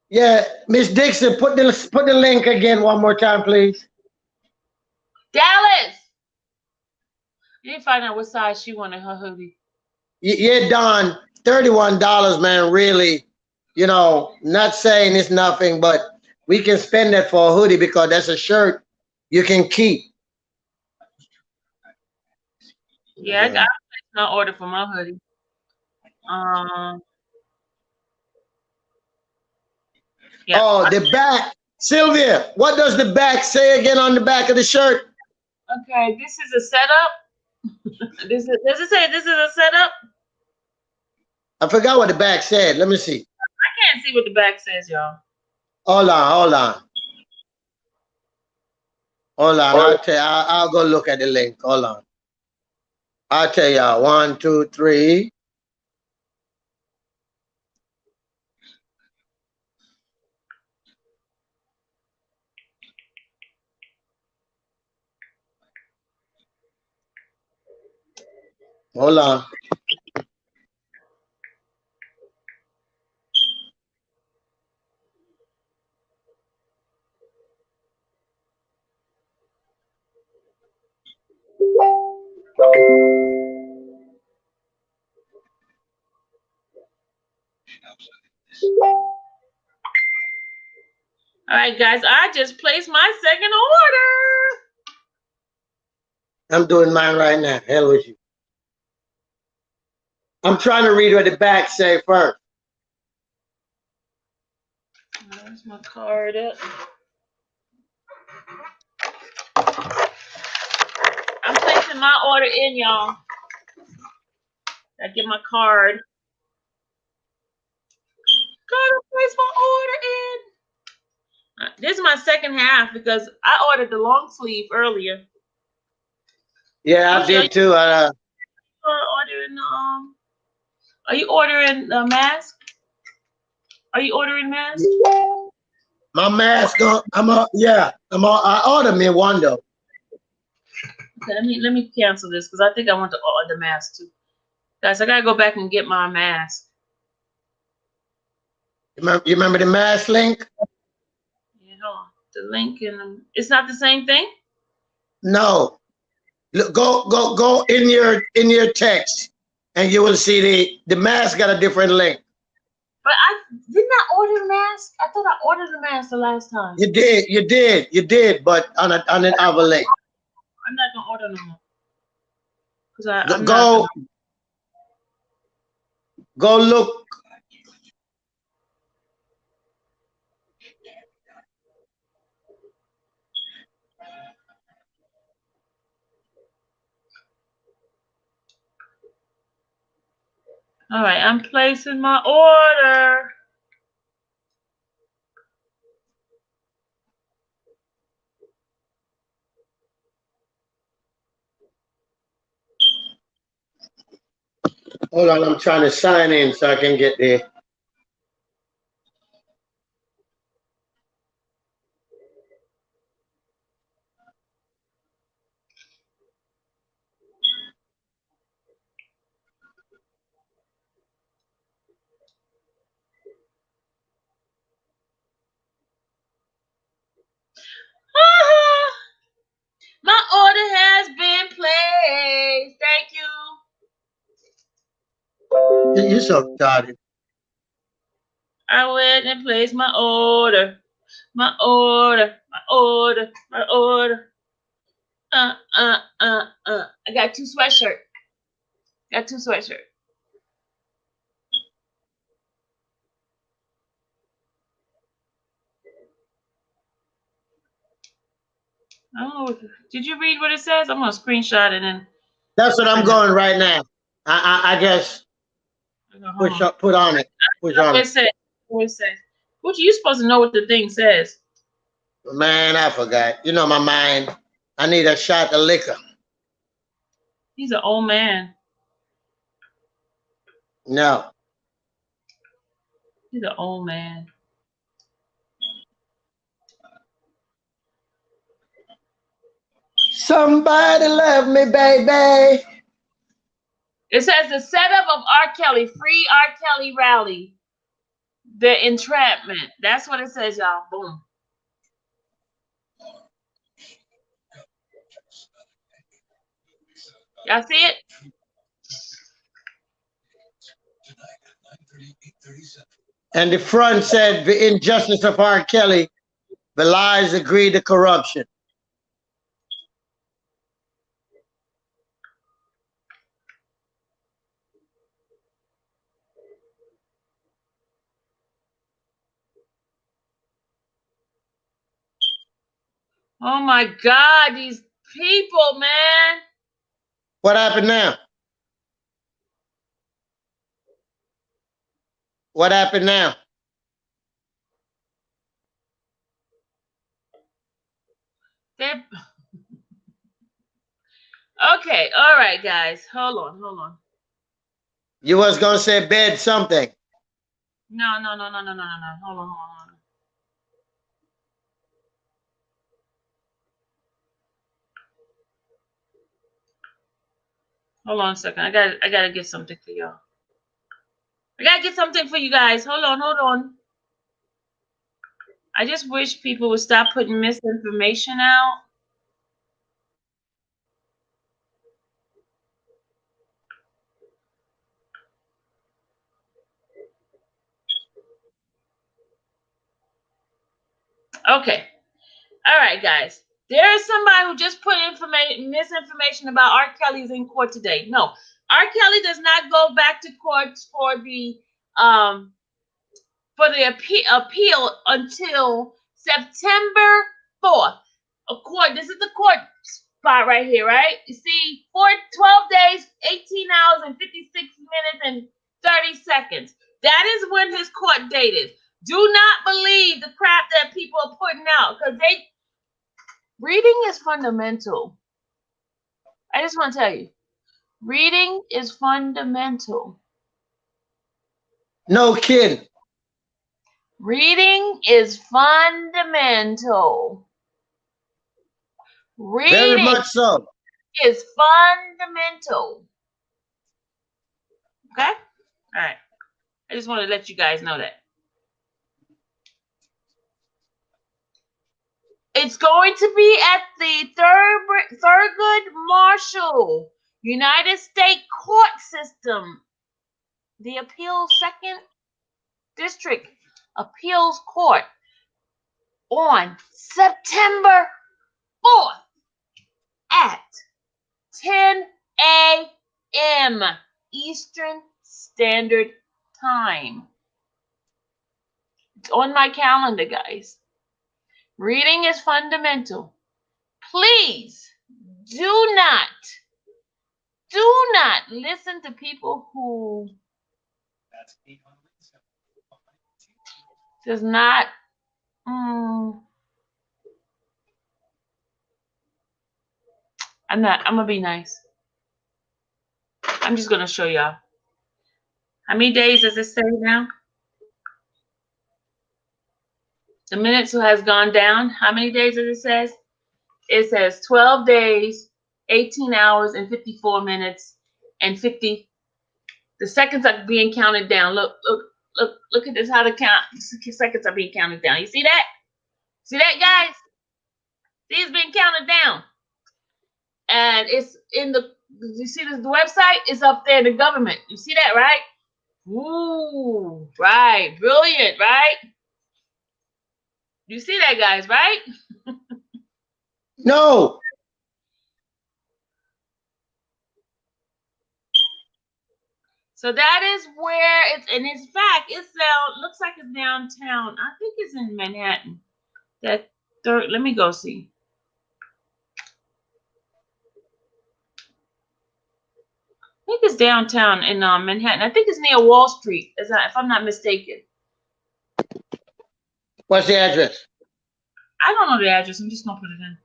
Yeah, Miss Dixon, put the link again one more time, please. Dallas, you didn't find out what size she wanted her hoodie. Yeah, Don, $31, man. Really, not saying it's nothing, but we can spend that for a hoodie because that's a shirt you can keep. Yeah, I got my order for my hoodie. Yeah. Oh, the back. Sylvia, what does the back say again on the back of the shirt? Okay, this is a setup. Does it say this is a setup? I forgot what the back said. Let me see. I can't see what the back says, y'all. Hold on. I'll go look at the link. Hold on. I'll tell y'all. 1, 2, 3. Hold on. All right, guys, I just placed my second order. I'm doing mine right now. Hell with you. I'm trying to read what the back say first. There's my card up. I'm placing my order in, y'all. I get my card. Gotta place my order in. This is my second half because I ordered the long sleeve earlier. Yeah, I did too. Ordering. Are you ordering the mask? Are you ordering mask? My mask on. I ordered me one though. Okay, let me cancel this because I think I want to order the mask too. Guys, I gotta go back and get my mask. You remember the mask link? You know, the link and it's not the same thing. No. Look, go in your text, and you will see the mask got a different link. But I did not order the mask. I thought I ordered the mask the last time. You did, but on an other link. I'm not gonna order no more. Go look. All right, I'm placing my order. Hold on, I'm trying to sign in so I can get there. My order has been placed. Thank you. You're so tired. I went and placed my order. My order. My order. My order. I got 2 sweatshirts. Got 2 sweatshirts. I don't know. Did you read what it says? I'm gonna screenshot it and. That's what I'm going right now. I just put on it. Push on it. What it says. What you supposed to know what the thing says? Man, I forgot. You know my mind. I need a shot of liquor. He's an old man. No. He's an old man. Somebody love me, baby. It says the setup of R. Kelly, free R. Kelly rally. The entrapment. That's what it says, y'all. Boom. Y'all see it? And the front said the injustice of R. Kelly belies the greed of corruption. Oh my God, these people, man. What happened now? What happened now? They're... Okay, all right, guys. Hold on. You was gonna say bed something. No. Hold on. Hold on a second. I gotta get something for y'all. I gotta get something for you guys. Hold on. I just wish people would stop putting misinformation out. Okay. All right, guys. There is somebody who just put misinformation about R. Kelly's in court today. No, R. Kelly does not go back to court for the appeal until September 4th. This is the court spot right here, right? You see, 12 days, 18 hours, and 56 minutes and 30 seconds. That is when his court date is. Do not believe the crap that people are putting out, because reading is fundamental. I just want to tell you, reading is fundamental. No kidding. Reading is fundamental. Very Reading much so. is fundamental. Okay? All right. I just want to let you guys know that. It's going to be at the Thurgood Marshall United States Court System, the Appeals 2nd District Appeals Court, on September 4th at 10 a.m. Eastern Standard Time. It's on my calendar, guys. Reading is fundamental. Please do not listen to people who does not I'm gonna be nice. I'm just gonna show y'all. How many days does it say now? The minutes has gone down. How many days does it say? It says 12 days, 18 hours, and 54 minutes, and 50. The seconds are being counted down. Look at this, how the seconds are being counted down. You see that? See that, guys? These being counted down. And it's in you see the website? It's up there in the government. You see that, right? Ooh, right. Brilliant, right? You see that, guys, right? No. So that is where it's, and in fact, looks like it's downtown. I think it's in Manhattan. Let me go see. I think it's downtown in Manhattan. I think it's near Wall Street, if I'm not mistaken. What's the address? I don't know the address. I'm just gonna put it in.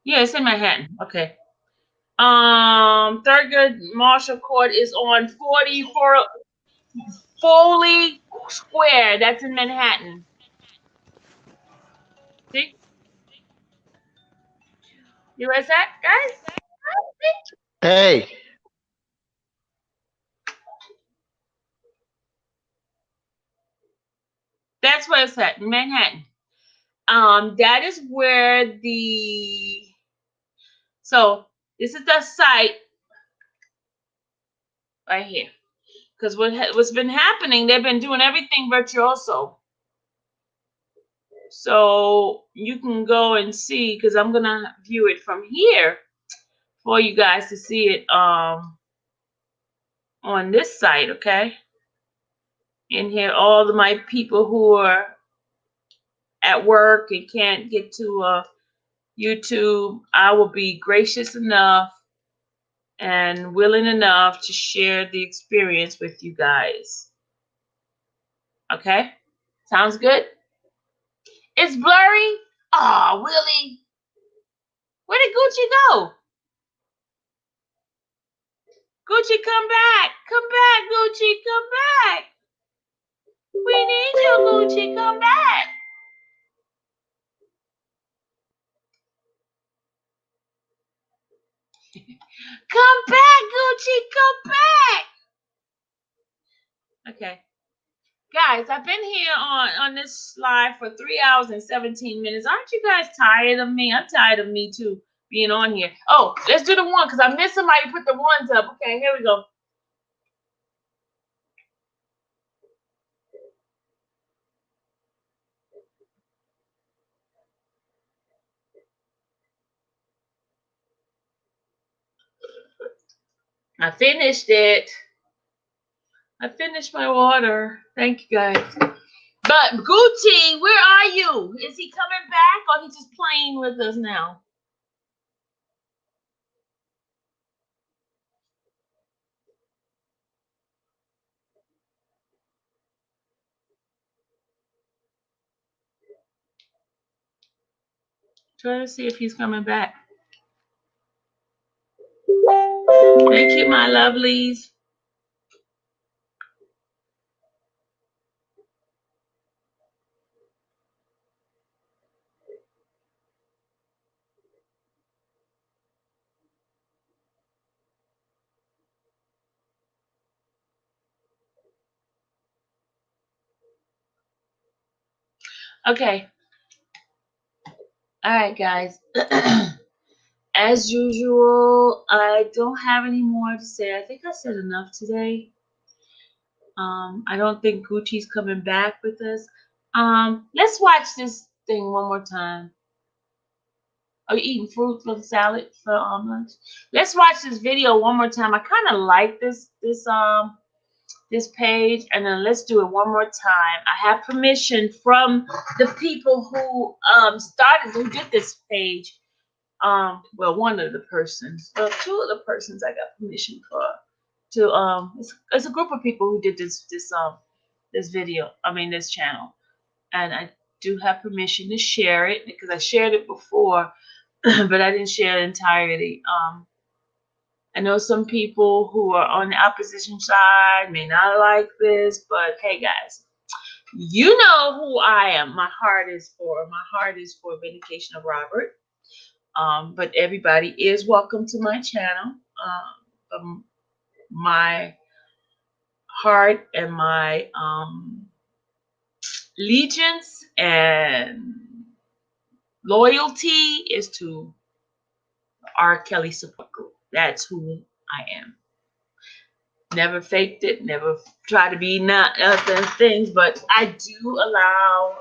Yeah, it's in Manhattan. Okay. Thurgood Marshall Court is on 44 Foley Square. That's in Manhattan. See? You where's that, guys? Hey. That's where it's at, in Manhattan. That is where so this is the site right here. Because what's been happening, they've been doing everything virtuoso. So you can go and see, because I'm gonna view it from here for you guys to see it on this site, okay? And here, all of my people who are at work and can't get to YouTube, I will be gracious enough and willing enough to share the experience with you guys. Okay? Sounds good? It's blurry? Aw, Willie. Where did Gucci go? Gucci, come back. Come back, Gucci. Come back. We need you, Gucci. Come back. Come back, Gucci. Come back. Okay. Guys, I've been here on this live for 3 hours and 17 minutes. Aren't you guys tired of me? I'm tired of me too. being on here. Oh, let's do the one because I missed somebody put the ones up. Okay, here we go. I finished it. I finished my water. Thank you guys. But Gucci, where are you? Is he coming back or he's just playing with us now? Try to see if he's coming back. Thank you, my lovelies. Okay. All right, guys. As usual, I don't have any more to say. I think I said enough today. I don't think Gucci's coming back with us. Let's watch this thing one more time. Are you eating fruit for the salad for lunch? Let's watch this video one more time. I kind of like this page, and then let's do it one more time. I have permission from the people who did this page. Well, one of the persons, well, two of the persons I got permission for to it's a group of people who did this video. I mean this channel, and I do have permission to share it because I shared it before, but I didn't share the entirety. I know some people who are on the opposition side may not like this, but hey, guys, you know who I am. My heart is for Vindication of Robert. But everybody is welcome to my channel. My heart and my allegiance and loyalty is to R. Kelly support group. That's who I am. Never faked it, never try to be not other things, but I do allow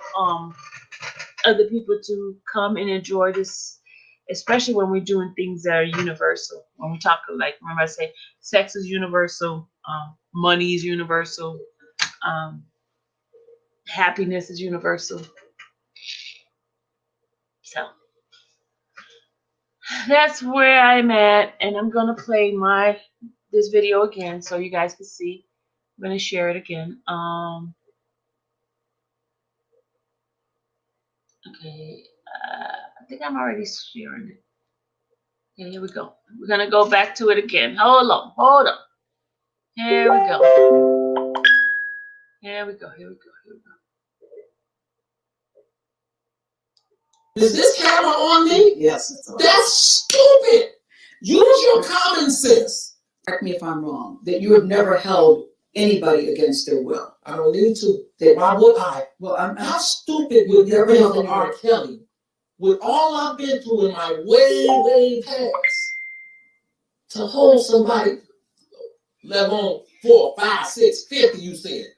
other people to come and enjoy this, especially when we're doing things that are universal. When we talk, like, remember I say sex is universal, money is universal, happiness is universal. So that's where I'm at, and I'm gonna play this video again so you guys can see. I'm gonna share it again. Okay, I think I'm already sharing it. Okay, here we go. We're gonna go back to it again. Hold on. Here we go. Here we go. Is this camera on me? Yes, it's on. That's stupid. Use your common sense. Correct me if I'm wrong, that you have never held anybody against their will. I don't need to. Why would I? Well, How stupid would you be for R. Kelly? With all I've been through in my way past, to hold somebody, let alone 4, 5, 6, 50, you said.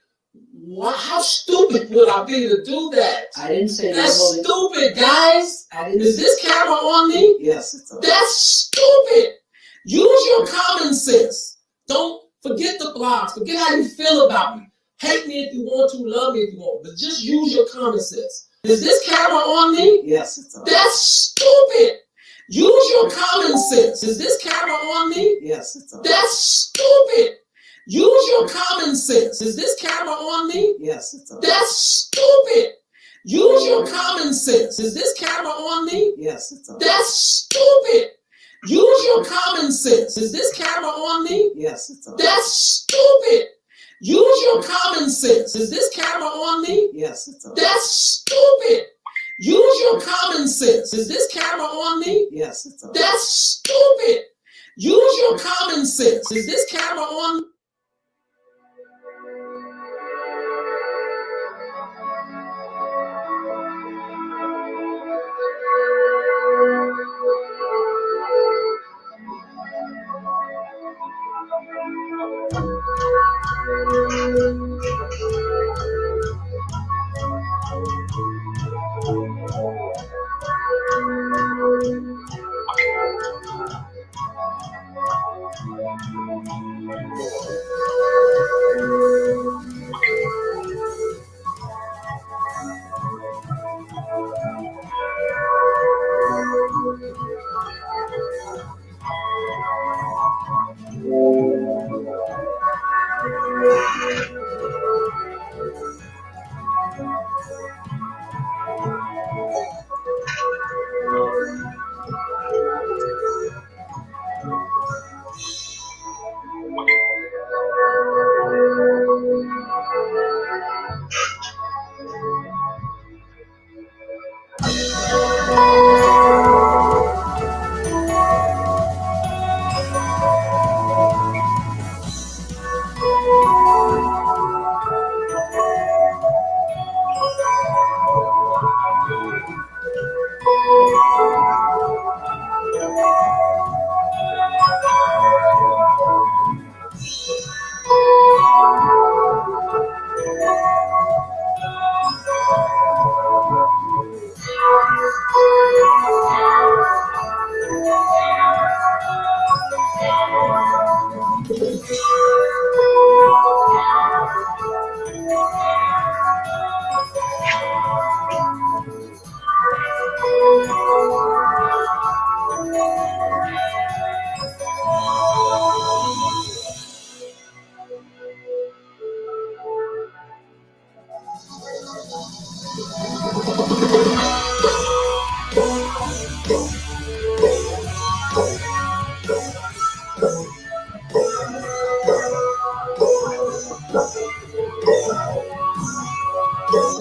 Why, how stupid would I be to do that? I didn't say that's that. Stupid, guys. Is this camera on me? Yes, it's on. That's stupid. Use your common sense. Don't forget the blogs. Forget how you feel about me. Hate me if you want to, love me if you want, but just use your common sense. Is this camera on me? Yes, it's on. That's stupid. Use your common sense. Is this camera on me? Yes, it's on. That's stupid. Use your common sense. Is this camera on me? Yes, it's on. That's stupid. Use your common sense. Is this camera on me? Yes, it's on. That's stupid. Use your common sense. Is this camera on me? Yes, it's on. That's stupid. Use your common sense. Is this camera on me? Yes, it's on. That's stupid. Use your common sense. Is this camera on me? Yes, it's on. That's stupid. Use your common sense. Is this camera on?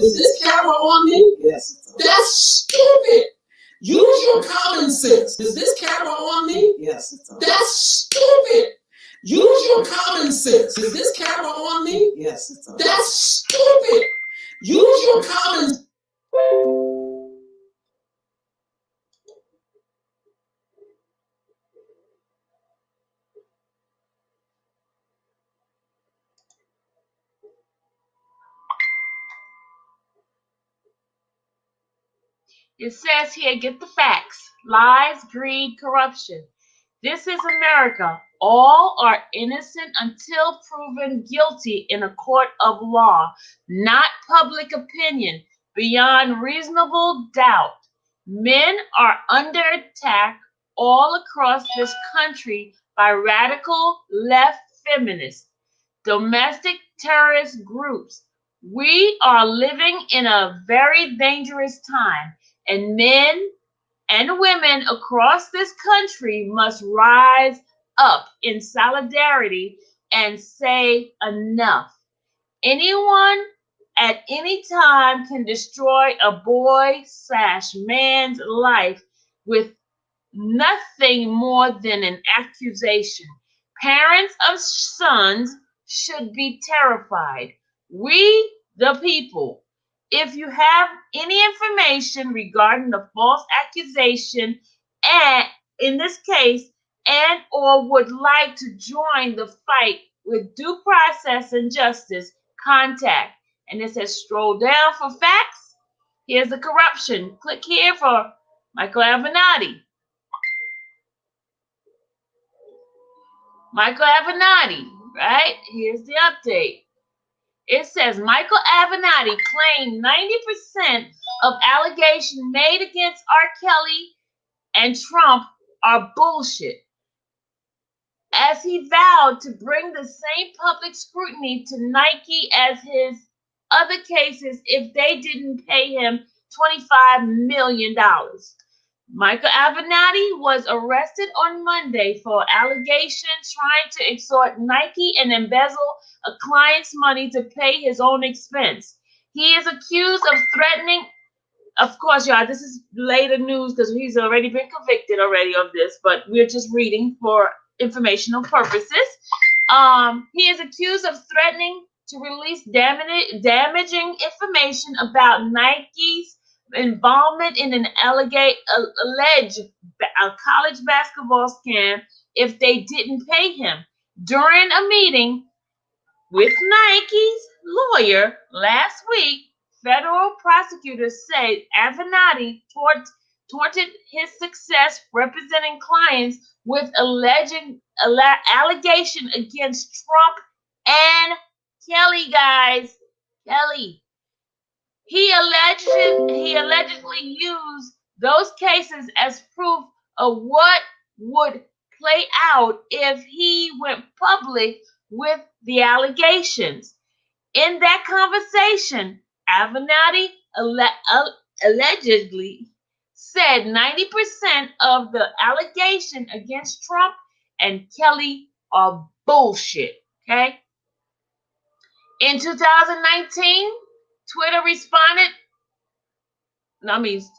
Is this camera on me? Yes. That's stupid. Use your common sense. Is this camera on me? Yes. That's stupid. Use your common sense. Is this camera on me? Yes. That's stupid. Use your common sense. It says here, get the facts. Lies, greed, corruption. This is America. All are innocent until proven guilty in a court of law, not public opinion, beyond reasonable doubt. Men are under attack all across this country by radical left feminists, domestic terrorist groups. We are living in a very dangerous time, and men and women across this country must rise up in solidarity and say enough. Anyone at any time can destroy a boy/man's life with nothing more than an accusation. Parents of sons should be terrified. We, the people, if you have any information regarding the false accusation, and in this case, and or would like to join the fight with due process and justice, contact. And it says scroll down for facts. Here's the corruption. Click here for Michael Avenatti. Michael Avenatti, right? Here's the update. It says Michael Avenatti claimed 90% of allegations made against R. Kelly and Trump are bullshit, as he vowed to bring the same public scrutiny to Nike as his other cases if they didn't pay him $25 million. Michael Avenatti was arrested on Monday for allegations trying to extort Nike and embezzle a client's money to pay his own expense. He is accused of threatening, of course, y'all, this is later news because he's already been convicted already of this, but we're just reading for informational purposes. He is accused of threatening to release damaging information about Nike's involvement in an alleged college basketball scam if they didn't pay him. During a meeting with Nike's lawyer last week, federal prosecutors said Avenatti taunted his success representing clients with allegation against Trump and Kelly, guys. Kelly. He allegedly used those cases as proof of what would play out if he went public with the allegations. In that conversation, Avenatti allegedly said 90% of the allegation against Trump and Kelly are bullshit. Okay? In 2019, Twitter responded.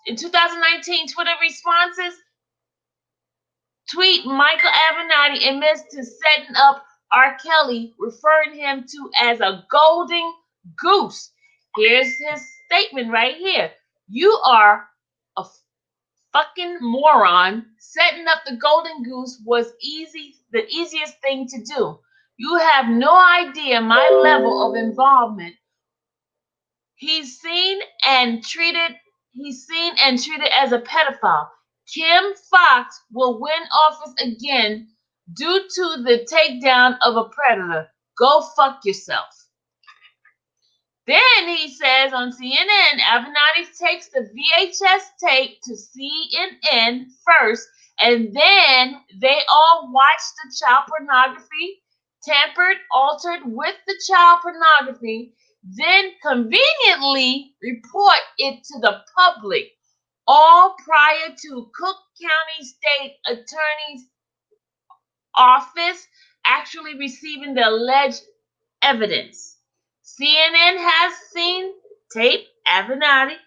In 2019, Twitter responses, tweet Michael Avenatti admits to setting up R. Kelly, referring him to as a golden goose. Here's his statement right here. You are a fucking moron. Setting up the golden goose was the easiest thing to do. You have no idea my level of involvement. He's seen and treated as a pedophile. Kim Fox will win office again due to the takedown of a predator. Go fuck yourself. Then he says on CNN, Avenatti takes the VHS tape to CNN first, and then they all watch the child pornography, tampered, altered with the child pornography, then conveniently report it to the public, all prior to Cook County State Attorney's Office actually receiving the alleged evidence. CNN has seen tape, Avenatti,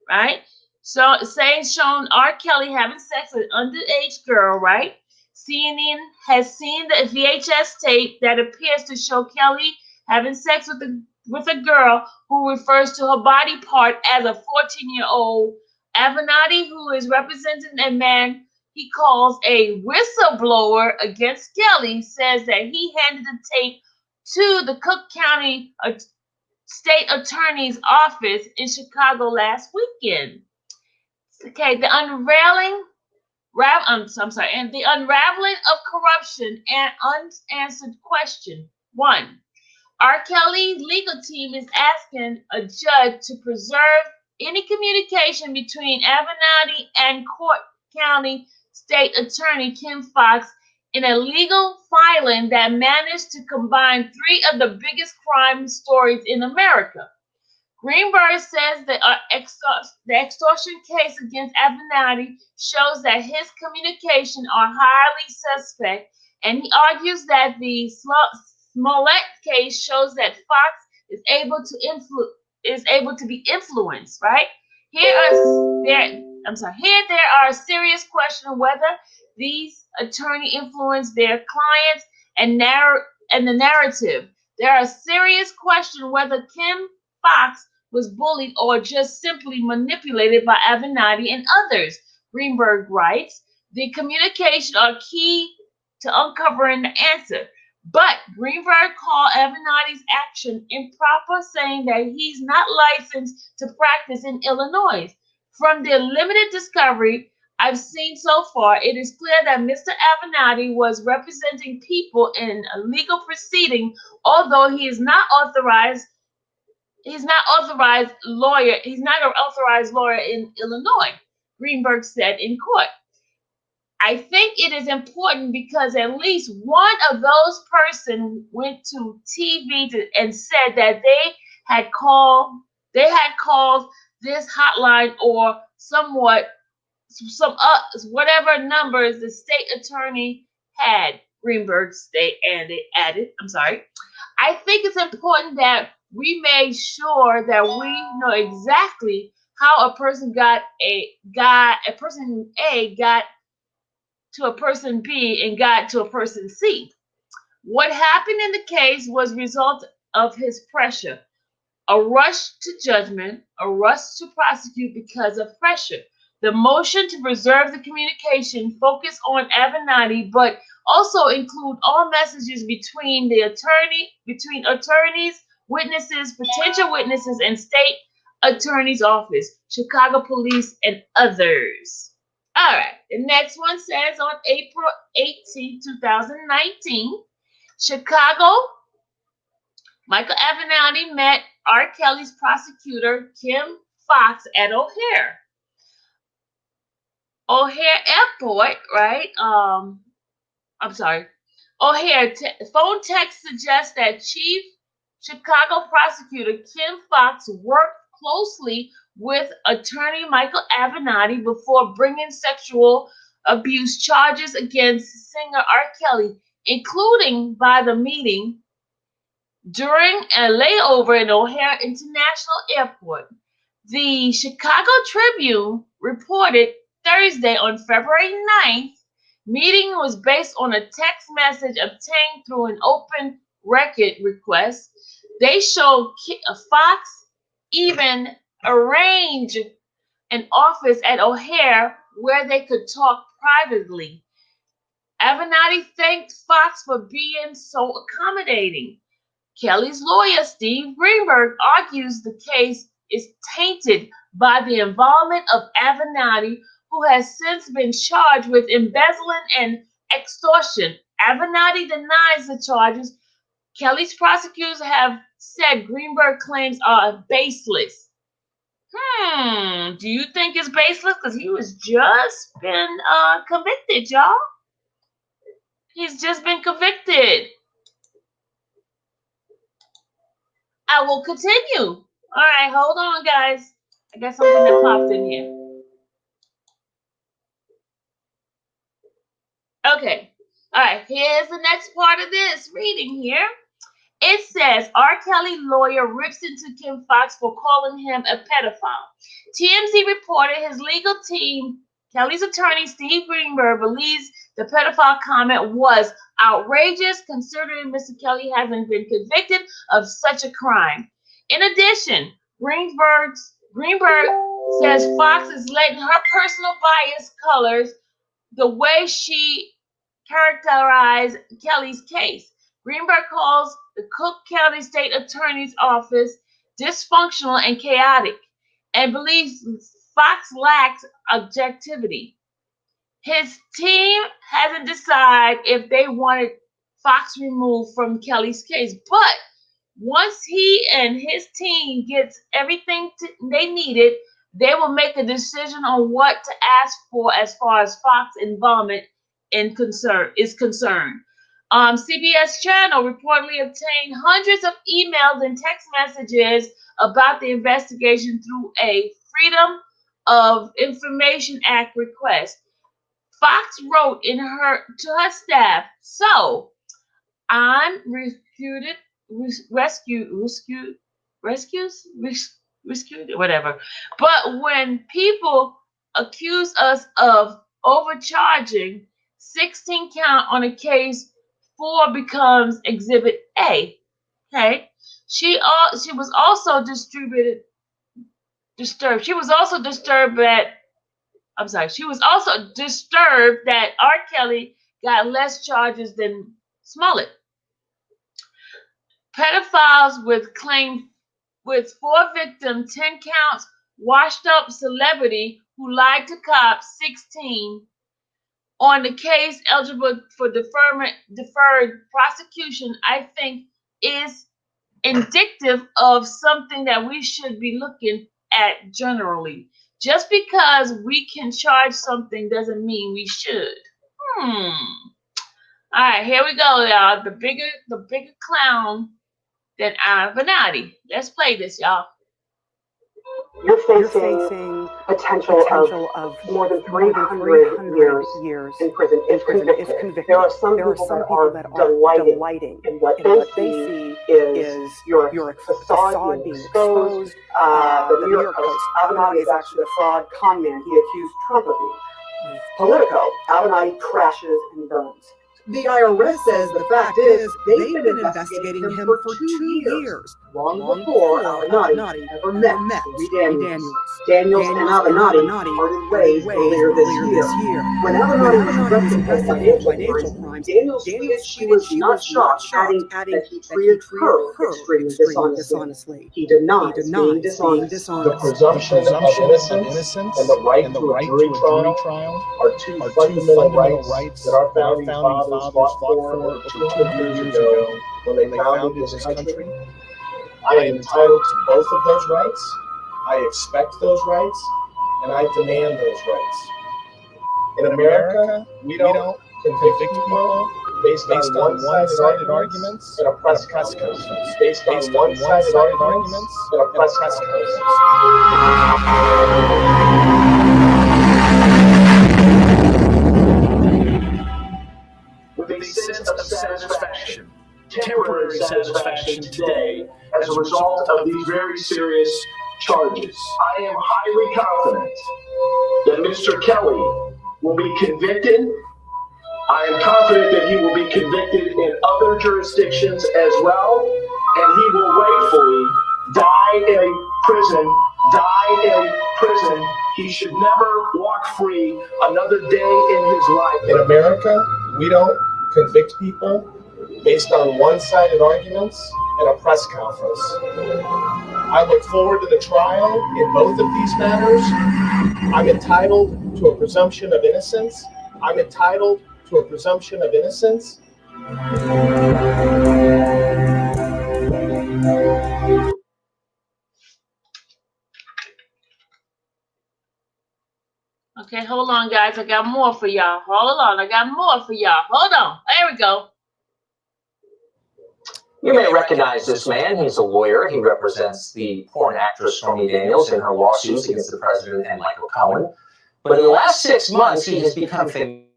right? So shown R. Kelly having sex with an underage girl, right? CNN has seen the VHS tape that appears to show Kelly having sex with a girl who refers to her body part as a 14-year-old. Avenatti, who is representing a man he calls a whistleblower against Kelly, says that he handed the tape to the Cook County State Attorney's Office in Chicago last weekend. Okay, the unraveling of corruption and unanswered question. 1. R. Kelly's legal team is asking a judge to preserve any communication between Avenatti and Cook County State Attorney Kim Fox in a legal filing that managed to combine 3 of the biggest crime stories in America. Greenberg says the extortion case against Avenatti shows that his communications are highly suspect, and he argues that the Smollett case shows that Fox is able to be influenced. Right here there are serious questions whether these attorneys influence their clients and the narrative. There are serious questions whether Kim Fox was bullied or just simply manipulated by Avenatti and others. Greenberg writes, the communication are key to uncovering the answer. But Greenberg called Avenatti's action improper, saying that he's not licensed to practice in Illinois. From the limited discovery I've seen so far, it is clear that Mr. Avenatti was representing people in a legal proceeding, although he is not authorized. He's not an authorized lawyer in Illinois, Greenberg said in court. I think it is important because at least one of those persons went to TV and said that they had called this hotline or whatever numbers the state attorney had, Greenberg added. I think it's important that we make sure that we know exactly how a person person A got to a person B and got to a person C. What happened in the case was a result of his pressure, a rush to judgment, a rush to prosecute because of pressure. The motion to preserve the communication focused on Avenatti, but also include all messages between attorneys, witnesses, potential witnesses, and state attorney's office, Chicago police, and others. All right, the next one says on April 18, 2019, Chicago, Michael Avenatti met R. Kelly's prosecutor, Kim Fox, at O'Hare Airport, right? O'Hare phone text suggests that Chief Chicago prosecutor Kim Foxx worked closely with attorney Michael Avenatti before bringing sexual abuse charges against singer R. Kelly, including by the meeting during a layover in O'Hare International Airport. The Chicago Tribune reported Thursday on February 9th, meeting was based on a text message obtained through an open record request. They showed Fox even arranged an office at O'Hare where they could talk privately. Avenatti thanked Fox for being so accommodating. Kelly's lawyer, Steve Greenberg, argues the case is tainted by the involvement of Avenatti, who has since been charged with embezzling and extortion. Avenatti denies the charges. Kelly's prosecutors have said Greenberg claims are baseless. Do you think it's baseless? Because he was just been convicted, y'all. He's just been convicted. I will continue. All right, hold on, guys. I got something that popped in here. Okay. All right, here's the next part of this reading here. It says, R. Kelly lawyer rips into Kim Foxx for calling him a pedophile. TMZ reported his legal team, Kelly's attorney, Steve Greenberg, believes the pedophile comment was outrageous, considering Mr. Kelly hasn't been convicted of such a crime. In addition, Greenberg says Fox is letting her personal bias colors the way she characterized Kelly's case. Greenberg calls the Cook County State Attorney's Office dysfunctional and chaotic, and believes Fox lacks objectivity. His team hasn't decided if they wanted Fox removed from Kelly's case, but once he and his team gets everything they needed, they will make a decision on what to ask for as far as Fox involvement is concerned. CBS Channel reportedly obtained hundreds of emails and text messages about the investigation through a Freedom of Information Act request. Fox wrote to her staff, "So, I'm rescued, whatever. But when people accuse us of overcharging, 16 count on a case, 4 becomes Exhibit A." Okay. She was also disturbed. She was also disturbed that R. Kelly got less charges than Smollett. Pedophiles with 4 victims, 10 counts, washed up celebrity who lied to cops, 16. On the case eligible for deferred prosecution, I think is indicative of something that we should be looking at generally. Just because we can charge something doesn't mean we should. All right, here we go, y'all. The bigger clown than Avenatti. Let's play this, y'all. You're facing potential of more than 300 years in prison if convicted. There are some people that are delighting in what they see is your facade being exposed. The New York Post, Avenatti is actually a fraud con man he accused Trump of being. Politico, Avenatti crashes and burns. The IRS says the fact is they've been investigating him for 2 years, long before Avenatti ever met Daniels. Daniels and Avenatti parted ways earlier this year. When Avenatti was arrested for financial crimes, Daniels stated she was not shocked, adding that he treated her extremely dishonestly. He denies being dishonest. The presumption of innocence and the right to a jury trial are two fundamental rights that our founding fathers fought for 200 years ago when they founded this country. I am entitled to both of those rights. I expect those rights, and I demand those rights. In America, we don't convict people, based on one-sided arguments and a press conference. Based on one-sided arguments and a press conference. With a sense of satisfaction, temporary satisfaction today as a result of these very serious charges. I am highly confident that Mr. Kelly will be convicted. I am confident that he will be convicted in other jurisdictions as well, and he will rightfully die in a prison. He should never walk free another day in his life. In America, we don't convict people based on one-sided arguments and a press conference. I look forward to the trial in both of these matters. I'm entitled to a presumption of innocence. I'm entitled to a presumption of innocence. Okay, hold on, guys. I got more for y'all. Hold on. I got more for y'all. Hold on. There we go. You may recognize this man. He's a lawyer. He represents the porn actress Stormy Daniels in her lawsuits against the president and Michael Cohen. But in the last 6 months, he has become famous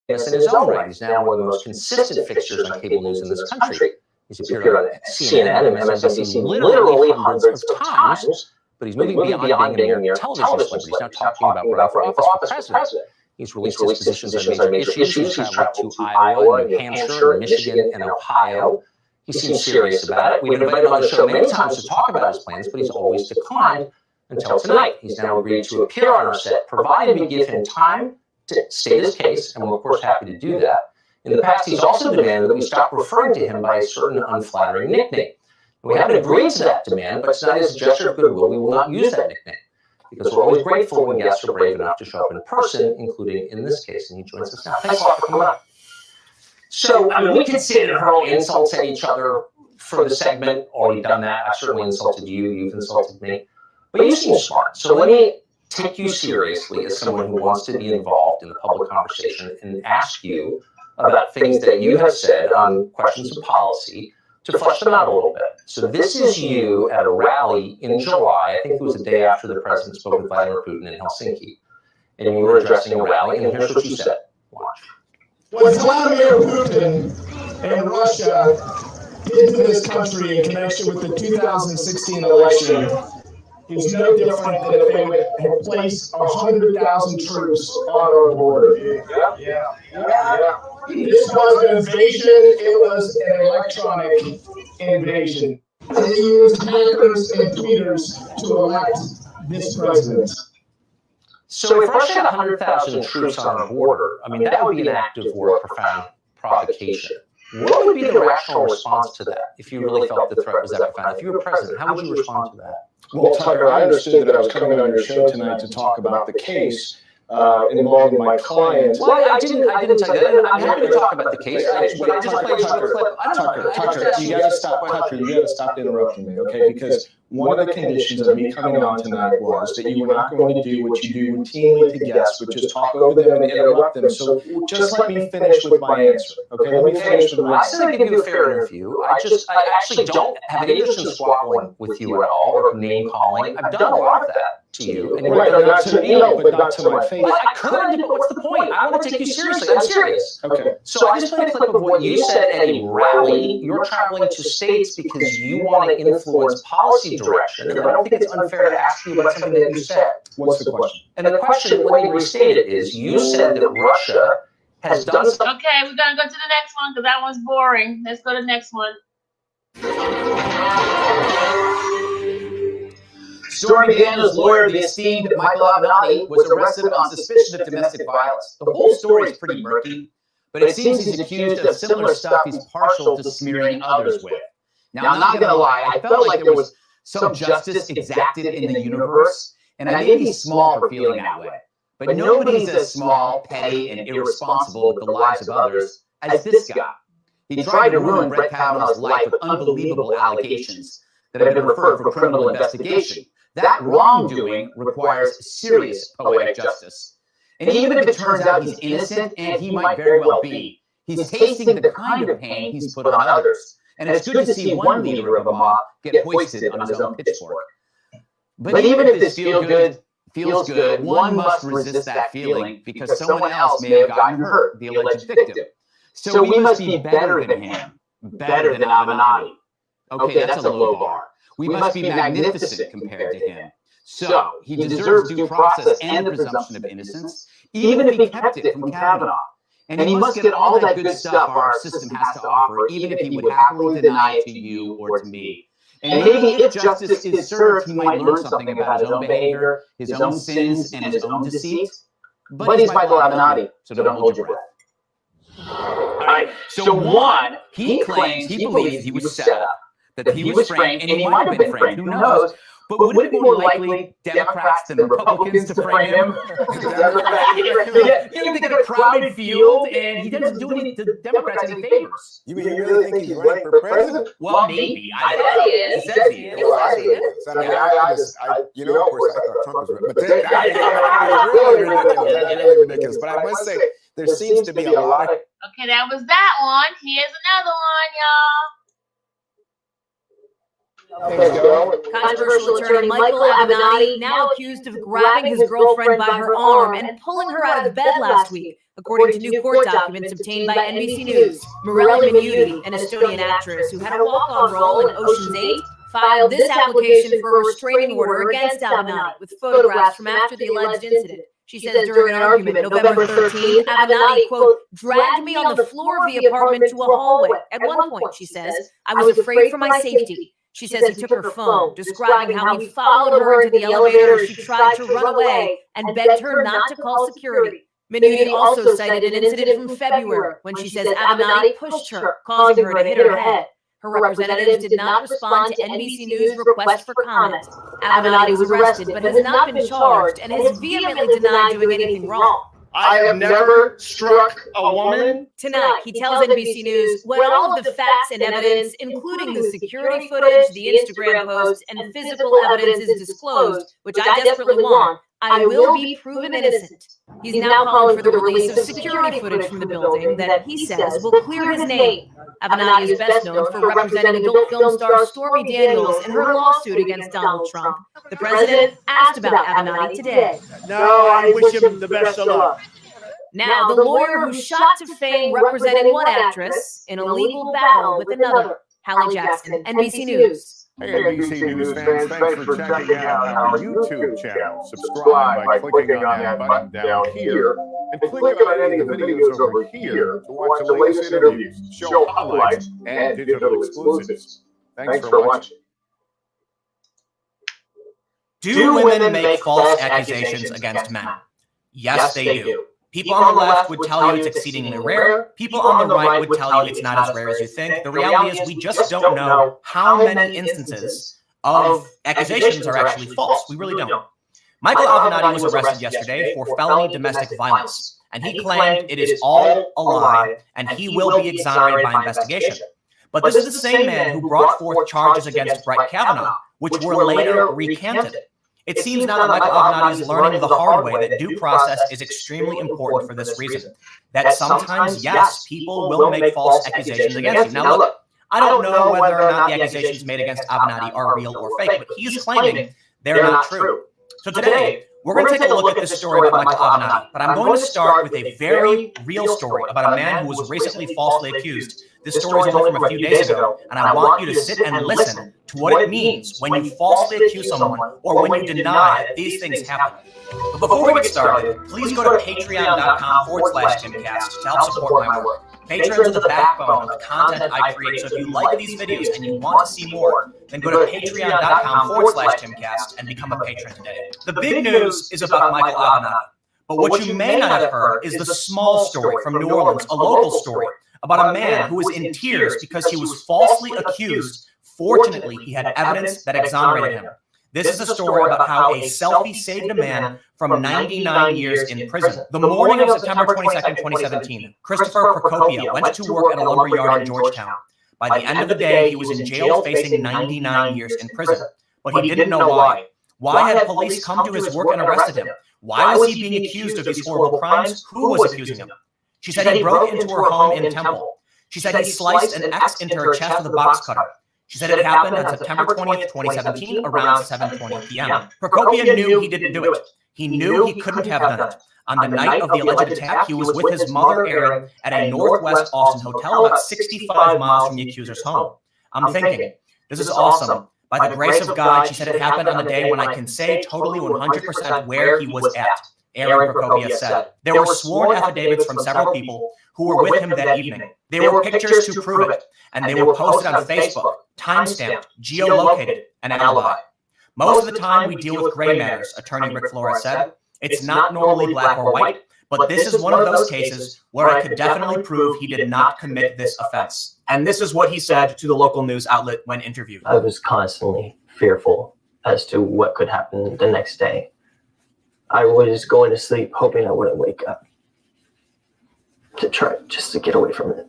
in his own right. He's now one of the most consistent fixtures on cable news in this country. He's appeared on CNN and MSNBC literally hundreds of times, but he's moving beyond being a mere television celebrity. He's now talking about running for office for president. He's released his positions on major issues. He's traveled to Iowa, New Hampshire, Michigan, and Ohio. He seems serious about it. We've invited him on the show many times to talk about his plans, but he's always declined until tonight. He's now agreed to appear on our set, provided we give him time to state his case, and we're of course happy to do that. In the past, he's also demanded that we stop referring to him by a certain unflattering nickname. We haven't agreed to that demand, but tonight as a gesture of goodwill, we will not use that nickname, because we're always grateful when guests are brave enough to show up in person, including in this case, and he joins us now. Thanks a lot for coming up. So, I mean, we can sit and hurl insults at each other for the segment. Already done that. I've certainly insulted you. You've insulted me. But you seem smart. So let me take you seriously as someone who wants to be involved in the public conversation and ask you about things that you have said on questions of policy to flesh them out a little bit. So this is you at a rally in July. I think it was the day after the president spoke with Vladimir Putin in Helsinki. And you were addressing a rally, and here's what you said. Watch. What Vladimir Putin and Russia did to this country in connection with the 2016 election is no different than if they would have placed 100,000 troops on our border. This was an invasion. It was an electronic invasion. They used hackers and tweeters to elect this president. So if Russia had 100,000 troops on our border, I mean, that would be an act of war, a profound provocation. What would be the rational response to that if you really felt the threat was that profound? If you were president, how would you respond to that? Well, Tucker, I understood that I was coming on your show tonight to talk about the case involving my client. Well, I didn't tell you that. I'm happy to talk about the case, but I just played a clip. Tucker, you got to stop. Tucker, you got to stop interrupting me, okay? Because one of the conditions of me coming on tonight was that you were not going to do what you do routinely to guests, which is talk over them and interrupt them. So just let me finish with my answer, okay? Let me finish with my answer. I said I'd give you a fair interview. I actually don't have any interest in squabbling with you at all or name calling. I've done a lot of that to you. And right, not to me, but not to my face. Well, I could, but what's the point? I want to take you seriously. I'm serious. Okay. So I just played a clip of what you said at a rally. You're traveling to states because you want to influence policy direction. And I don't think it's unfair to ask you about something that you said. What's the question? And the question, let me restate it, is you said that Russia has done something. Okay, we're going to go to the next one because that one's boring. Let's go to the next one. Stormy Daniels' lawyer, the esteemed Michael Avenatti, was arrested on suspicion of domestic violence. The whole story is pretty murky, but it seems he's accused of similar stuff he's partial to smearing others with. Now, I'm not going to lie, I felt like there was some justice exacted in the universe, and I may be small for feeling that way. But nobody's as small, petty, and irresponsible with the lives of others as this guy. He tried to ruin Brett Kavanaugh's life with unbelievable allegations that have been referred for criminal investigation. That wrongdoing requires serious poetic justice. And even if it turns out he's innocent, and he might very well be, He's tasting the kind of pain he's put on others. And it's good to see one leader of a mob get hoisted on his own pitchfork. But even if this feels good, one must resist that feeling because someone else may have gotten hurt, the alleged victim. So we must be better than him, better than Avenatti. Okay, that's a low bar. We must be magnificent compared to him. So he deserves due process and the presumption of innocence, even if he kept it from Kavanaugh. And he must get all that good stuff our system has to offer, even if he would happily deny it to you or to me. And maybe if justice is served, he might learn something about his own behavior, his own sins, and his own deceit. But he's Michael Avenatti, so don't hold your breath. All right. So one, he claims, he believes he was set up, that he was framed, and he might have been framed, who knows? But would it be more likely Democrats than Republicans to frame him? You think a crowded field, and he doesn't do the Democrats any favors. You mean you really think he's running for president? Well, maybe. I don't know. He says he is. I mean, you know, of course, I thought Trump was running. But really ridiculous. But I must say, there seems to be a lot of... Okay, that was that one. Here's another one, y'all. Controversial attorney Michael Avenatti now accused of grabbing his girlfriend by her arm and pulling her out of bed last week, according to new court documents obtained by NBC News. Mirella Minuti, an Estonian actress who had a walk-on role in Ocean's 8, filed this application for a restraining order against Avenatti with photographs from after the alleged incident. She says during an argument November 13th, Avenatti, quote, dragged me on the floor of the apartment to a hallway. At one point, she says, I was afraid for my safety. She says he took her phone, describing how he followed her into the elevator as she tried to run away and begged her not to call security. Minuti also cited an incident from February when she says Avenatti pushed her, causing her to hit her head. Her representatives did not respond to NBC News' request for comment. Avenatti was arrested but has not been charged and has vehemently denied doing anything wrong. I have never struck a woman. Tonight, he tells NBC News, when all of the facts and evidence, including the security footage, the Instagram posts, and the physical evidence is disclosed, which I desperately want, I will be proven innocent. He's now calling for the release of security footage from the building that he says will clear his name. Avenatti is best known for representing adult film star Stormy Daniels in her lawsuit against Donald Trump. The president asked about Avenatti today. No, I wish him the best of luck. Now, the lawyer who shot to fame representing one actress in a legal battle with another, Hallie Jackson, NBC News. Hey, NBC News fans, thanks for checking out our YouTube channel. Subscribe by clicking on that button down here, and click on any of the videos over here to watch the latest interviews, show highlights, and digital exclusives. Thanks for watching. Do women make false accusations against men? Yes, they do. People on the left would tell you it's exceedingly rare. People on the right would tell you it's not as rare as you think. The reality is we just don't know how many instances of accusations are actually false. We really don't. Michael Avenatti was arrested yesterday for felony domestic violence, and he claimed it is all a lie, and he will be exonerated by investigation. But this is the same man who brought forth charges against Brett Kavanaugh, which were later recanted. It seems now that Michael Avenatti is learning the hard way that due process is extremely important for this reason. That sometimes, yes, people will make false accusations against you. Now look, I don't know whether or not the accusations made against Avenatti are real or fake, but he's claiming they're not true. So today, we're going to take a look at this story about Michael Avenatti, but I'm going to start with a very real story about a man who was recently falsely accused. This story is only from a few days ago, and I want you to sit and listen to what it means when you falsely accuse someone or when you deny that these things happen. But before we get started, please go to patreon.com/TimCast to help support my work. Patrons are the backbone of the content I create, so if you like these videos and you want to see more, then go to patreon.com/TimCast and become a patron today. The big news is about Michael Avenatti, but what you may not have heard is the small story from New Orleans, a local story about a man who was in tears because he was falsely accused. Fortunately, he had evidence that exonerated him. This is a story about how a selfie saved a man from 99 years in prison. The morning of September 22nd, 2017, Christopher Procopio went to work at a lumber yard in Georgetown. By the end of the day, he was in jail facing 99 years in prison. But he didn't know why. Why had police come to his work and arrested him? Why was he being accused of these horrible crimes? Who was accusing him? She said he broke into her home in Temple. She said he sliced an X into her chest with a box cutter. She said it happened on September 20th, 2017, around 7:20 p.m. Prokopiev knew he didn't do it. He knew he couldn't have done it. On the night of the alleged attack, he was with his mother, Erin, at a Northwest Austin hotel about 65 miles from the accuser's home. I'm thinking, this is awesome. By the grace of God, she said it happened on the day when I can say totally 100% where he was at, Erin Prokopiev said. There were sworn affidavits from several people who were with him that evening. There were pictures to prove it, and they were posted on Facebook, timestamped, geolocated, and alibi. Most of the time we deal with gray matters, attorney Rick Flores said. It's not normally black or white, but this is one of those cases where I could definitely prove he did not commit this offense. And this is what he said to the local news outlet when interviewed. I was constantly fearful as to what could happen the next day. I was going to sleep hoping I wouldn't wake up to try just to get away from it.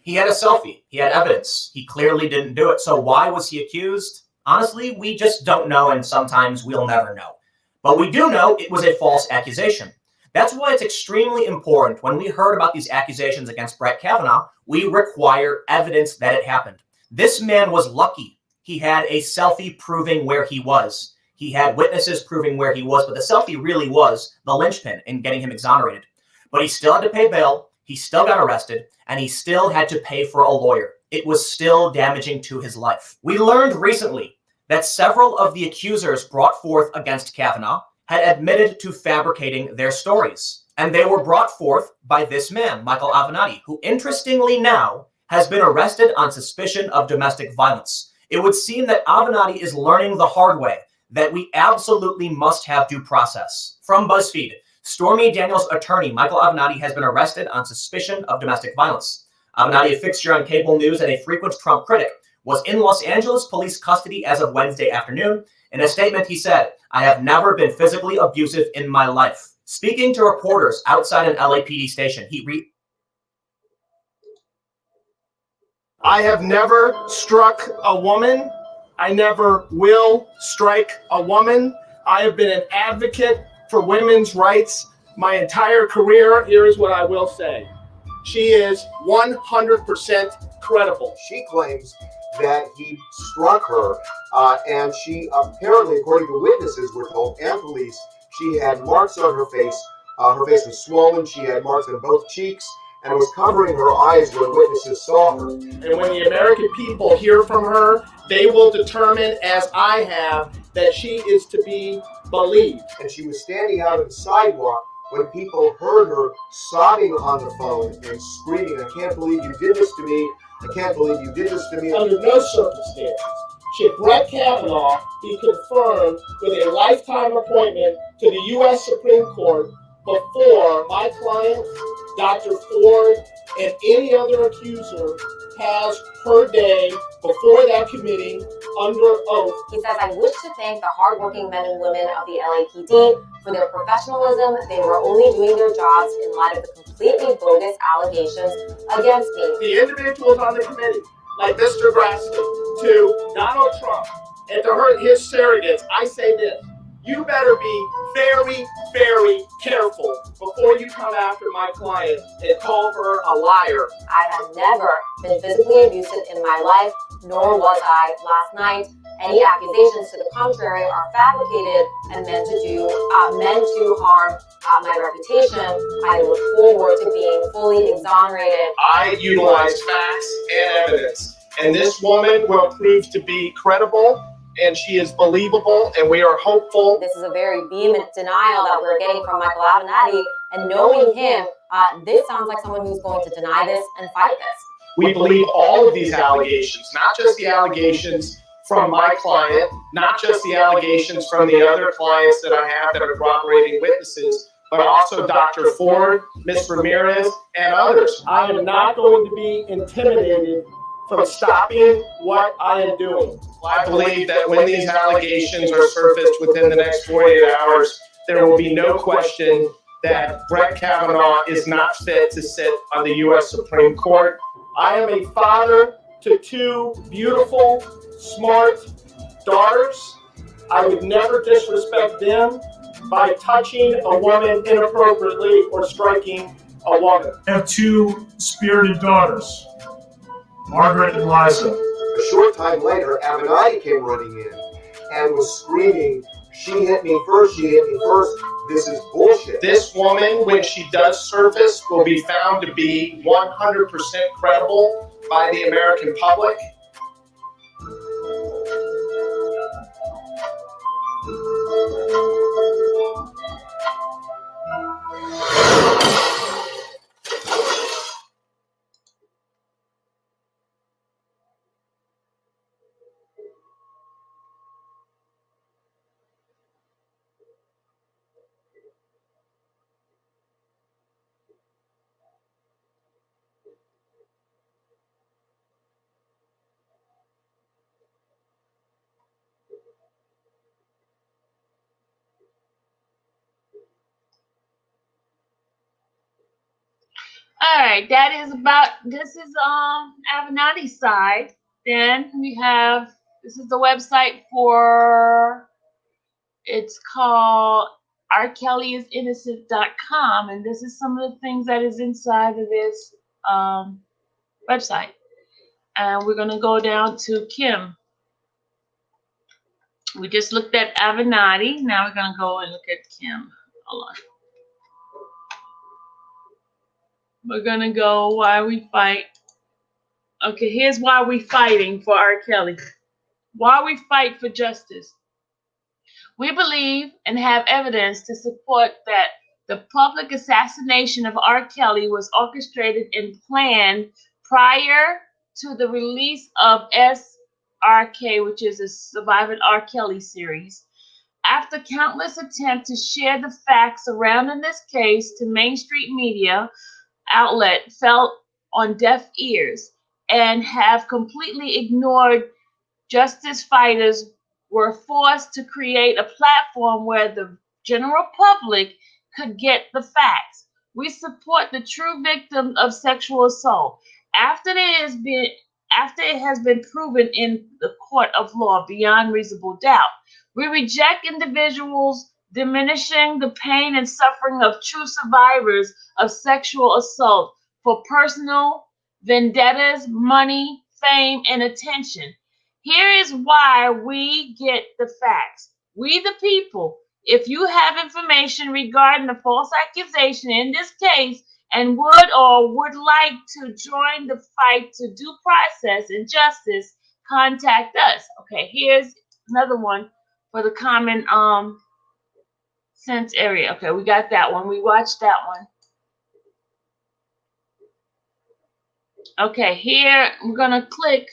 He had a selfie. He had evidence. He clearly didn't do it. So why was he accused? Honestly, we just don't know, and sometimes we'll never know. But we do know it was a false accusation. That's why it's extremely important when we heard about these accusations against Brett Kavanaugh, we require evidence that it happened. This man was lucky. He had a selfie proving where he was. He had witnesses proving where he was, but the selfie really was the linchpin in getting him exonerated. But he still had to pay bail, he still got arrested, and he still had to pay for a lawyer. It was still damaging to his life. We learned recently that several of the accusers brought forth against Kavanaugh had admitted to fabricating their stories. And they were brought forth by this man, Michael Avenatti, who interestingly now has been arrested on suspicion of domestic violence. It would seem that Avenatti is learning the hard way that we absolutely must have due process. From BuzzFeed, Stormy Daniels' attorney, Michael Avenatti, has been arrested on suspicion of domestic violence. Avenatti, a fixture on cable news and a frequent Trump critic, was in Los Angeles police custody as of Wednesday afternoon. In a statement, he said, "I have never been physically abusive in my life." Speaking to reporters outside an LAPD station, I have never struck a woman. I never will strike a woman. I have been an advocate for women's rights my entire career. Here is what I will say. She is 100% credible. She claims that he struck her, and she apparently, according to witnesses, we're told, and police, she had marks on her face. Her face was swollen. She had marks on both cheeks, and was covering her eyes when witnesses saw her. And when the American people hear from her, they will determine, as I have, that she is to be believed. And she was standing out on the sidewalk when people heard her sobbing on the phone and screaming, "I can't believe you did this to me. I can't believe you did this to me." Under no circumstances should Brett Kavanaugh be confirmed with a lifetime appointment to the U.S. Supreme Court before my client, Dr. Ford, and any other accuser has her day before that committee under oath. He says, "I wish to thank the hardworking men and women of the LAPD for their professionalism. They were only doing their jobs in light of the completely bogus allegations against me." The individuals on the committee, like Mr. Grassley, to Donald Trump, and to his surrogates, I say this: you better be very, very careful before you come after my client and call her a liar. I have never been physically abusive in my life, nor was I last night. Any accusations to the contrary are fabricated and meant to harm my reputation. I look forward to being fully exonerated. I utilize facts and evidence, and this woman will prove to be credible, and she is believable, and we are hopeful. This is a very vehement denial that we're getting from Michael Avenatti, and knowing him, this sounds like someone who's going to deny this and fight this. We believe all of these allegations, not just the allegations from my client, not just the allegations from the other clients that I have that are corroborating witnesses, but also Dr. Ford, Ms. Ramirez, and others. I am not going to be intimidated from stopping what I am doing. I believe that when these allegations are surfaced within the next 48 hours, there will be no question that Brett Kavanaugh is not fit to sit on the U.S. Supreme Court. I am a father to two beautiful, smart daughters. I would never disrespect them by touching a woman inappropriately or striking a woman. I have two spirited daughters, Margaret and Liza. A short time later, Avenatti came running in and was screaming, "She hit me first, she hit me first. This is bullshit." This woman, when she does surface, will be found to be 100% credible by the American public. All right, this is Avenatti's side. Then we have, this is the website for, it's called rkellyisinnocent.com, and this is some of the things that is inside of this website. And we're gonna go down to Kim. We just looked at Avenatti. Now we're gonna go and look at Kim. Hold on. We're gonna go Why We Fight. Okay, here's why we fighting for R. Kelly. Why we fight for justice. We believe and have evidence to support that the public assassination of R. Kelly was orchestrated and planned prior to the release of SRK, which is a Surviving R. Kelly series. After countless attempts to share the facts surrounding this case to mainstream media outlet fell on deaf ears and have completely ignored, justice fighters were forced to create a platform where the general public could get the facts. We support the true victim of sexual assault after it has been proven in the court of law beyond reasonable doubt. We reject individuals diminishing the pain and suffering of true survivors of sexual assault for personal vendettas, money, fame, and attention. Here is why we get the facts. We the people, if you have information regarding the false accusation in this case and would like to join the fight to due process and justice, contact us. Okay, here's another one for the common sense area. Okay, we got that one. We watched that one. Okay, here I'm gonna click.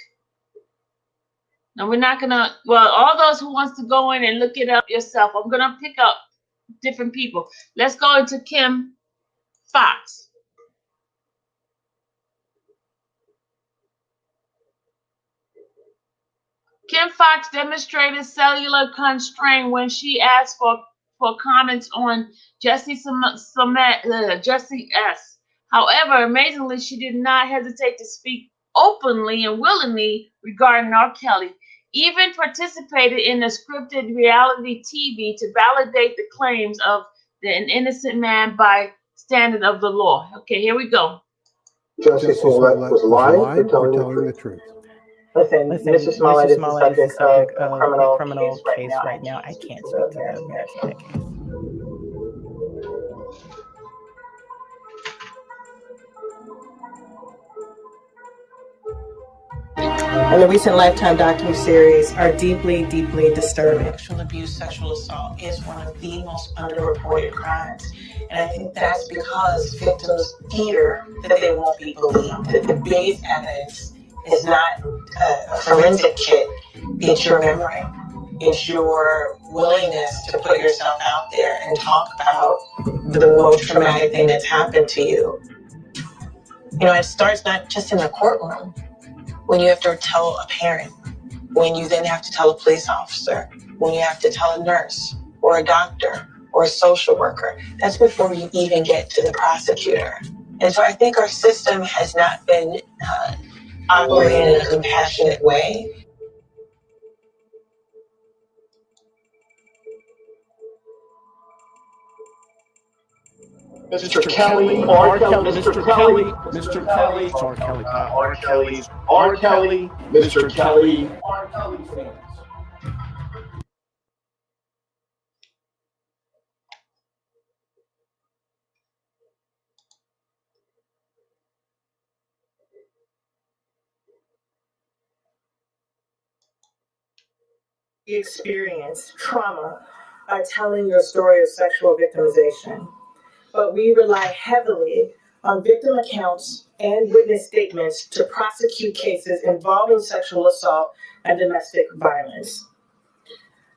Now we're not gonna, well, all those who wants to go in and look it up yourself, I'm gonna pick up different people. Let's go into Kim Fox. Kim Fox demonstrated cellular constraint when she asked for comments on Jesse S. However, amazingly, she did not hesitate to speak openly and willingly regarding R. Kelly, even participated in a scripted reality TV to validate the claims of an innocent man by standard of the law. Okay, here we go. Justice Smollett was lying or telling the truth? Listen, Mr. Smollett is the subject of a criminal case right now. I can't speak to the merits of that case. And the recent Lifetime docuseries are deeply, deeply disturbing. Sexual abuse, sexual assault is one of the most underreported crimes. And I think that's because victims fear that they won't be believed, that the base evidence is not a forensic kit. It's your memory. It's your willingness to put yourself out there and talk about the most traumatic thing that's happened to you. You know, it starts not just in the courtroom, when you have to tell a parent, when you then have to tell a police officer, when you have to tell a nurse or a doctor or a social worker. That's before you even get to the prosecutor. And so I think our system has not been operating in a compassionate way. Mr. Kelly, R. Kelly, Mr. Kelly, Mr. Kelly, R. Kelly. R. Kelly's, R. Kelly, Mr. Kelly, R. Kelly fans. Experience trauma are telling your story of sexual victimization, but we rely heavily on victim accounts and witness statements to prosecute cases involving sexual assault and domestic violence.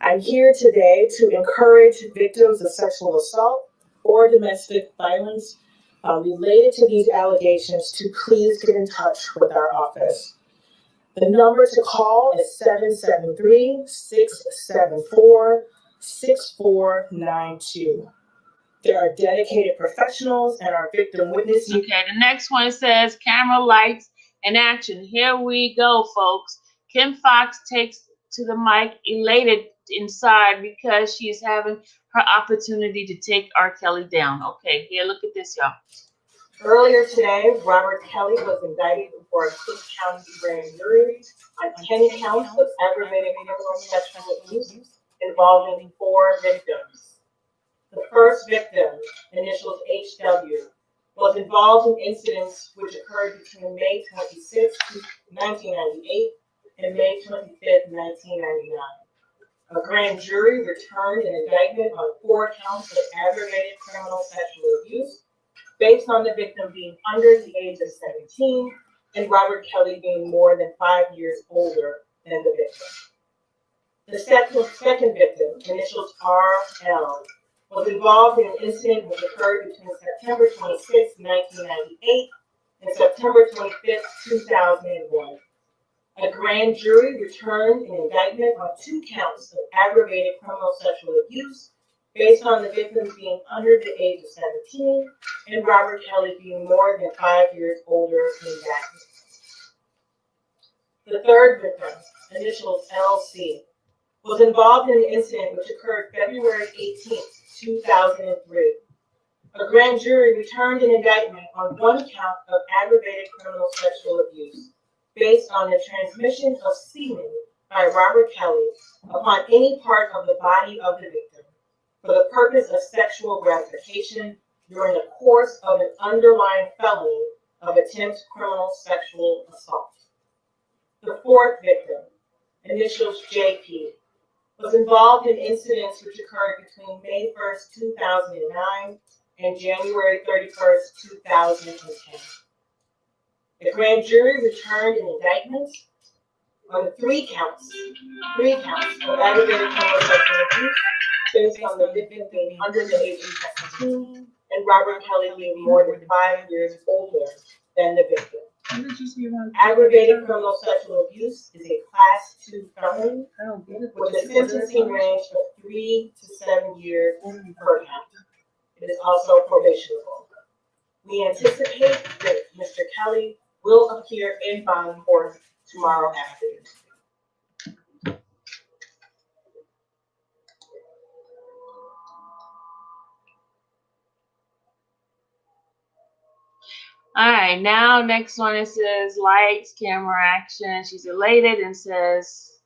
I'm here today to encourage victims of sexual assault or domestic violence related to these allegations to please get in touch with our office. The number to call is 773-674-6492. There are dedicated professionals and our victim witness. Okay, the next one says camera, lights, and action. Here we go, folks. Kim Fox takes to the mic, elated inside because she's having her opportunity to take R. Kelly down. Okay, here, look at this, y'all. Earlier today, Robert Kelly was indicted before a Cook County grand jury on 10 counts of aggravated criminal sexual abuse involving 4 victims. The first victim, initials HW, was involved in incidents which occurred between May 26, 1998 and May 25, 1999. A grand jury returned an indictment on 4 counts of aggravated criminal sexual abuse based on the victim being under the age of 17 and Robert Kelly being more than 5 years older than the victim. The second victim, initials RL, was involved in an incident which occurred between September 26, 1998 and September 25, 2001. A grand jury returned an indictment on 2 counts of aggravated criminal sexual abuse based on the victim being under the age of 17 and Robert Kelly being more than 5 years older than that. The third victim, initials LC, was involved in an incident which occurred February 18, 2003. A grand jury returned an indictment on 1 count of aggravated criminal sexual abuse based on the transmission of semen by Robert Kelly upon any part of the body of the victim for the purpose of sexual gratification during the course of an underlying felony of attempt criminal sexual assault. The fourth victim, initials JP, was involved in incidents which occurred between May 1st, 2009 and January 31st, 2010. The grand jury returned an indictment on 3 counts of aggravated criminal sexual abuse based on the victim being under the age of 17 and Robert Kelly being more than 5 years older than the victim. Aggravated criminal sexual abuse is a Class 2 felony with a sentencing range of 3 to 7 years per count. It is also probationable. We anticipate that Mr. Kelly will appear in bond court tomorrow afternoon. All right, now next one, it says lights, camera, action. She's elated and says,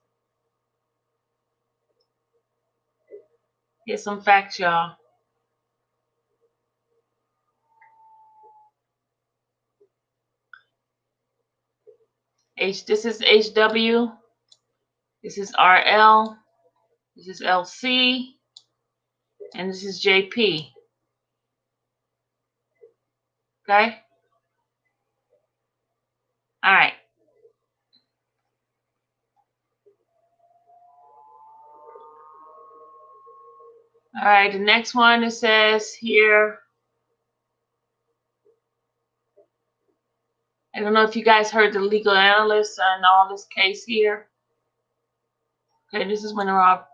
here's some facts, y'all. This is HW, this is RL, this is LC, and this is JP. Okay? All right. All right, the next one, it says here, I don't know if you guys heard the legal analyst on all this case here. Okay, this is when Rob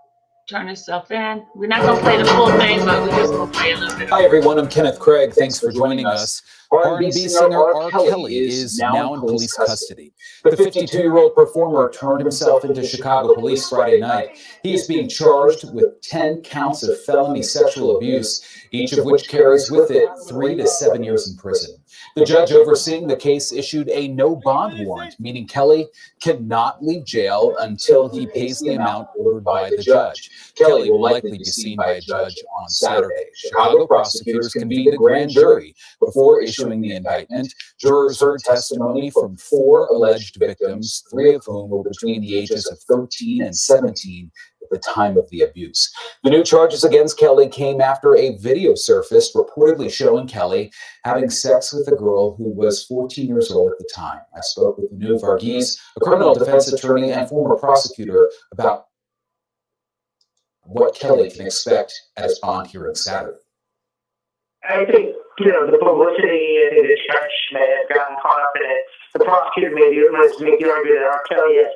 turn himself in. We're not going to play the full thing, but we're just going to play a little bit. Hi, everyone. I'm Kenneth Craig. Thanks for joining us. R&B singer R. Kelly is now in police custody. The 52-year-old performer turned himself into Chicago police Friday night. He is being charged with 10 counts of felony sexual abuse, each of which carries with it 3 to 7 years in prison. The judge overseeing the case issued a no-bond warrant, meaning Kelly cannot leave jail until he pays the amount ordered by the judge. Kelly will likely be seen by a judge on Saturday. Chicago prosecutors convened a grand jury before issuing the indictment. Jurors heard testimony from 4 alleged victims, 3 of whom were between the ages of 13 and 17 at the time of the abuse. The new charges against Kelly came after a video surfaced reportedly showing Kelly having sex with a girl who was 14 years old at the time. I spoke with Manu Varghese, a criminal defense attorney and former prosecutor, about what Kelly can expect at his bond hearing Saturday. I think, the publicity and the judge may have gotten caught up in it. The prosecutor may make the argument that R. Kelly has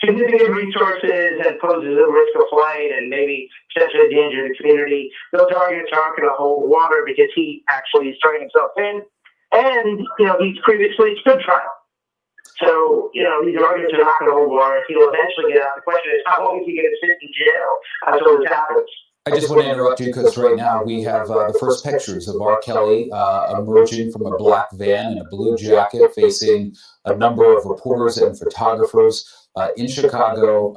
significant resources and poses a risk of flight and maybe potentially danger to the community. Those arguments aren't going to hold water because he actually is throwing himself in. And, he's previously stood trial. So, these arguments are not going to hold water. He'll eventually get out. The question is, how long is he going to sit in jail until this happens? I just want to interrupt you because right now we have the first pictures of R. Kelly emerging from a black van in a blue jacket facing a number of reporters and photographers in Chicago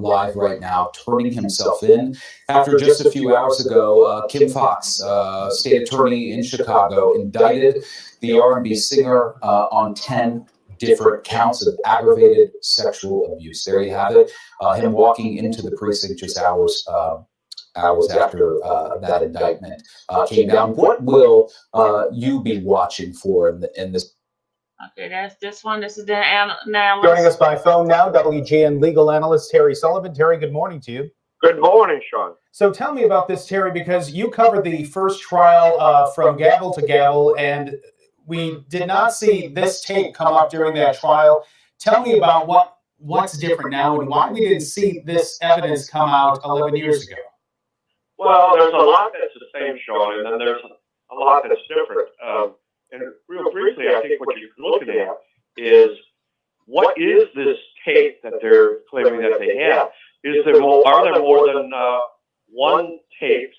live right now, turning himself in. After just a few hours ago, Kim Foxx, state attorney in Chicago, indicted the R&B singer on 10 different counts of aggravated sexual abuse. There you have it. Him walking into the precinct just hours after that indictment came down. What will you be watching for in this? Okay, that's this one. This is the analyst. Joining us by phone now, WGN legal analyst Terry Sullivan. Terry, good morning to you. Good morning, Sean. So tell me about this, Terry, because you covered the first trial from gavel to gavel, and we did not see this tape come up during that trial. Tell me about what's different now and why we didn't see this evidence come out 11 years ago. Well, there's a lot that's the same, Sean, and then there's a lot that's different. And real briefly, I think what you're looking at is what is this tape that they're claiming that they have? Are there more than one tape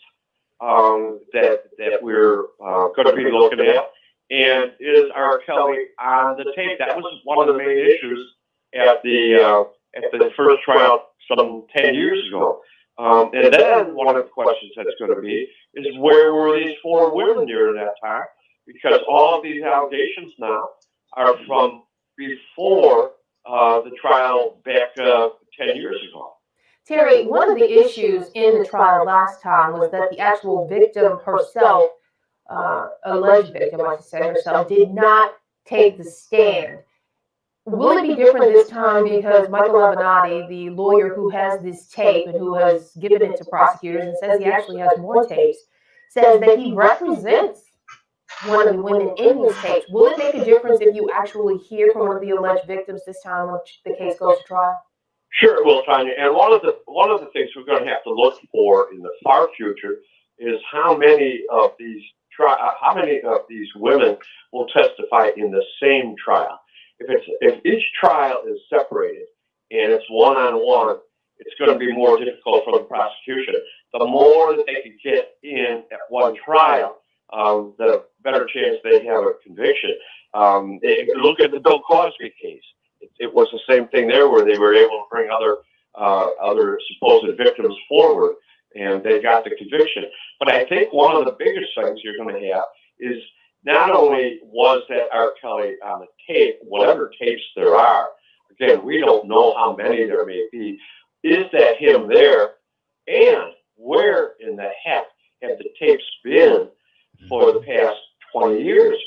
that we're going to be looking at? And is R. Kelly on the tape? That was one of the main issues at the first trial some 10 years ago. And then one of the questions that's going to be is where were these 4 women during that time? Because all of these allegations now are from before the trial back 10 years ago. Terry, one of the issues in the trial last time was that the actual victim herself, alleged victim, I should say herself, did not take the stand. Will it be different this time because Michael Avenatti, the lawyer who has this tape and who has given it to prosecutors and says he actually has more tapes, says that he represents one of the women in these tapes? Will it make a difference if you actually hear from one of the alleged victims this time when the case goes to trial? Sure, well, Tanya, and one of the things we're going to have to look for in the far future is how many of these women will testify in the same trial. If each trial is separated and it's one-on-one, it's going to be more difficult for the prosecution. The more that they can get in at one trial, the better chance they have a conviction. Look at the Bill Cosby case. It was the same thing there, where they were able to bring other supposed victims forward, and they got the conviction. But I think one of the biggest things you're going to have is not only was that R. Kelly on the tape, whatever tapes there are, again, we don't know how many there may be, is that him there, and where in the heck have the tapes been for the past 20 years?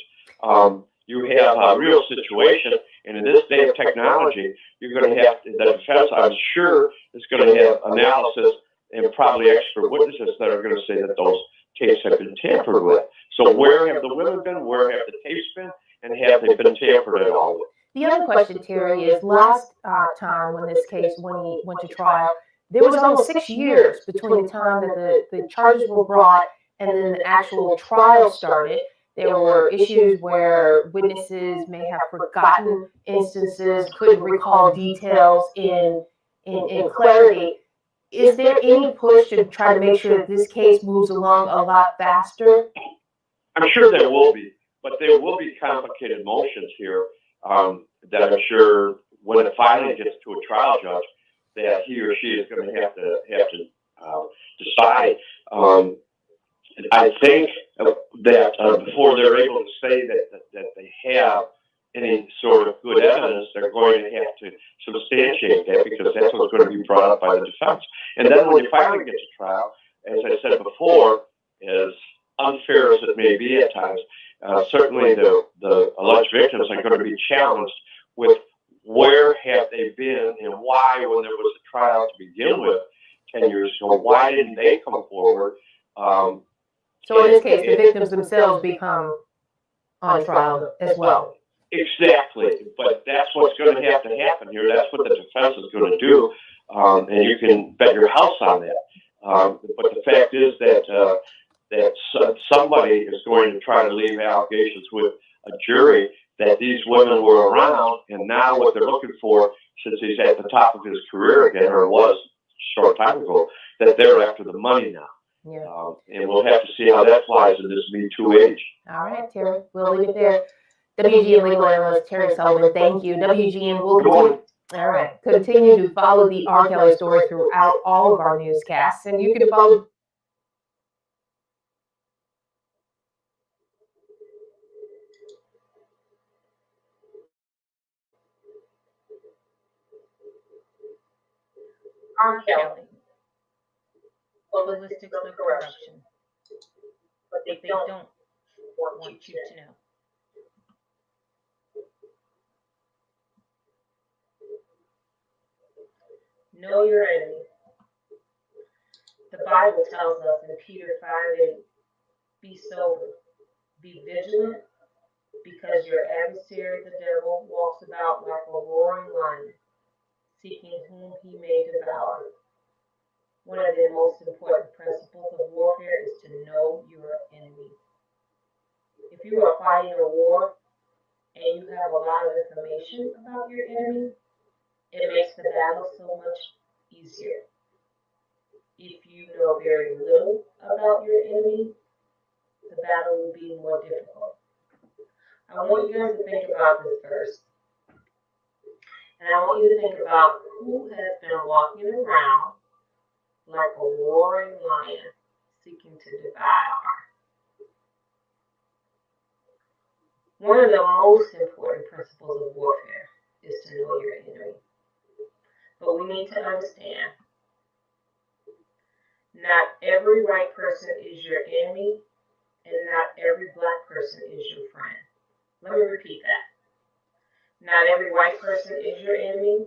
You have a real situation, and in this day of technology, you're going to have, the defense, I'm sure, is going to have analysis and probably expert witnesses that are going to say that those tapes have been tampered with. So where have the women been? Where have the tapes been? And have they been tampered at all with? The other question, Terry, is last time when this case, when he went to trial, there was almost 6 years between the time that the charges were brought and then the actual trial started. There were issues where witnesses may have forgotten instances, couldn't recall details in clarity. Is there any push to try to make sure that this case moves along a lot faster? I'm sure there will be, but there will be complicated motions here that I'm sure when it finally gets to a trial judge, that he or she is going to have to decide. I think that before they're able to say that they have any sort of good evidence, they're going to have to substantiate that, because that's what's going to be brought up by the defense. And then when you finally get to trial, as I said before, as unfair as it may be at times, certainly the alleged victims are going to be challenged with where have they been and why, when there was a trial to begin with 10 years ago, why didn't they come forward? So in this case, the victims themselves become on trial as well. Exactly, but that's what's going to have to happen here. That's what the defense is going to do, and you can bet your house on that. But the fact is that somebody is going to try to leave allegations with a jury that these women were around, and now what they're looking for, since he's at the top of his career again, or was a short time ago, that they're after the money now. Yeah. And we'll have to see how that flies in this Me Too age. All right, Terry, we'll leave it there. WGN legal analyst Terry Sullivan, thank you. WGN will continue to follow the R. Kelly story throughout all of our newscasts, and you can follow. R. Kelly, ballistics of corruption, but they don't want you to know. Know your enemy. The Bible tells us in Peter 5:8, be sober, be vigilant, because your adversary, the devil, walks about like a roaring lion, seeking whom he may devour. One of the most important principles of warfare is to know your enemy. If you are fighting a war and you have a lot of information about your enemy, it makes the battle so much easier. If you know very little about your enemy, the battle will be more difficult. I want you guys to think about this first. And I want you to think about who has been walking around like a roaring lion seeking to devour. One of the most important principles of warfare is to know your enemy. But we need to understand, not every white person is your enemy, and not every black person is your friend. Let me repeat that. Not every white person is your enemy,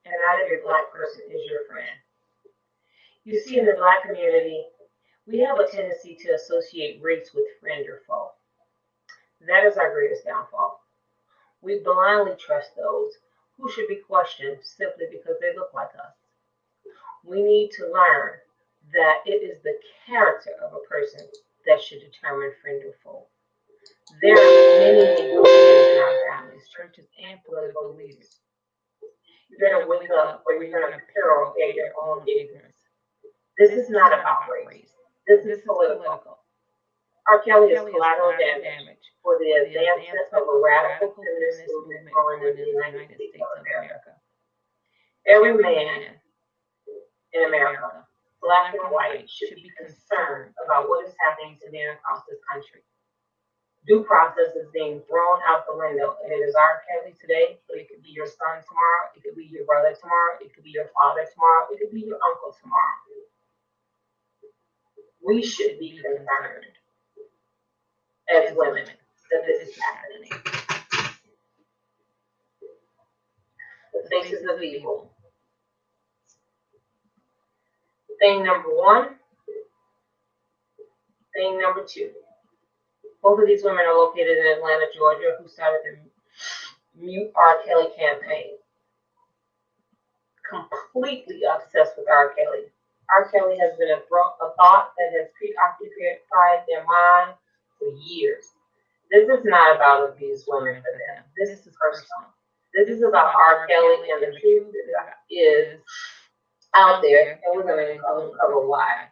and not every black person is your friend. You see, in the black community, we have a tendency to associate race with friend or foe. That is our greatest downfall. We blindly trust those who should be questioned simply because they look like us. We need to learn that it is the character of a person that should determine friend or foe. There are many negotiators in our families, churches, and political leaders. You're going to wake up or you're going to peril at your own ignorance. This is not about race. This is political. R. Kelly is collateral damage for the advancement of a radical feminist movement growing in the United States of America. Every man in America, black and white, should be concerned about what is happening to men across this country. Due process is being thrown out the window, and it is R. Kelly today, but it could be your son tomorrow, it could be your brother tomorrow, it could be your father tomorrow, it could be your uncle tomorrow. We should be concerned as women that this is happening. The faces of evil. Thing number one. Thing number two. Both of these women are located in Atlanta, Georgia, who started the Mute R. Kelly campaign. Completely obsessed with R. Kelly. R. Kelly has been a thought that has preoccupied their mind for years. This is not about abused women for them. This is personal. This is about R. Kelly, and the truth is out there, and we're going to uncover why.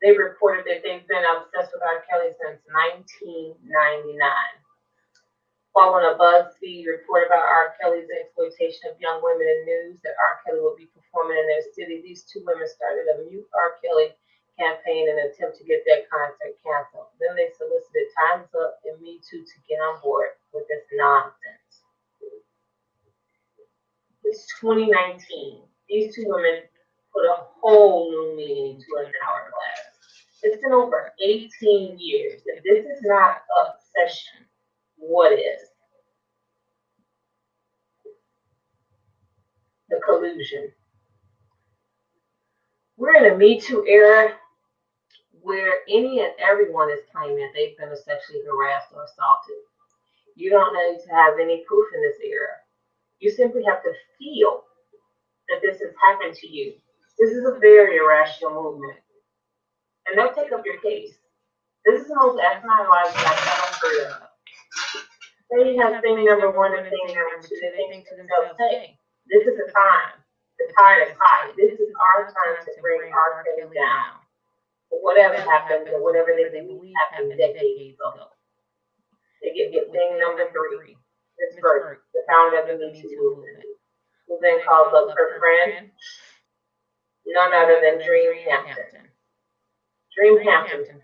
They reported that they've been obsessed with R. Kelly since 1999. Following a BuzzFeed report about R. Kelly's exploitation of young women in news that R. Kelly will be performing in their city, these two women started a Mute R. Kelly campaign in an attempt to get that concert canceled. Then they solicited Time's Up and Me Too to get on board with this nonsense. It's 2019. These two women put a whole new meaning to an hourglass. It's been over 18 years. If this is not obsession, what is? The collusion. We're in a Me Too era where any and everyone is claiming that they've been sexually harassed or assaulted. You don't need to have any proof in this era. You simply have to feel that this has happened to you. This is a very irrational movement. And they'll take up your case. This is the most asinine lifestyle I've ever heard of. They have thing number one and thing number two. They think to themselves, hey, this is the time. The tide is high. This is our time to bring R. Kelly down. Whatever happened or whatever they believe happened decades ago. They get thing number three. Miss Burke, the founder of the Me Too movement, who then calls up her friend, none other than Dream Hampton. Dream Hampton,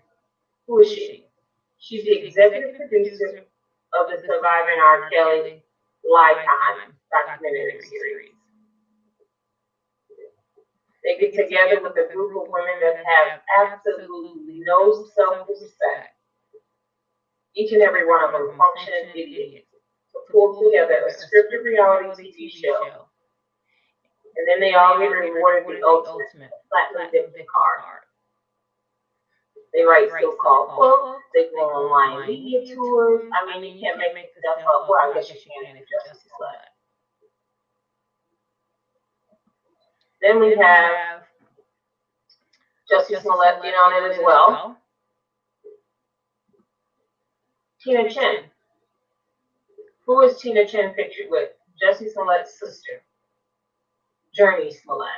who is she? She's the executive producer of the Surviving R. Kelly Lifetime documentary series. They get together with a group of women that have absolutely no self-respect. Each and every one of them functioning idiots to pull together a scripted reality TV show. And then they all get rewarded the ultimate platinum victim card. They write so-called books, they go online media tours. I mean, you can't make stuff up. Well, I guess you can if you're Justice Slut. Then we have Justice Smollett get on it as well. Tina Chen. Who is Tina Chen pictured with? Justice Smollett's sister, Journey Smollett.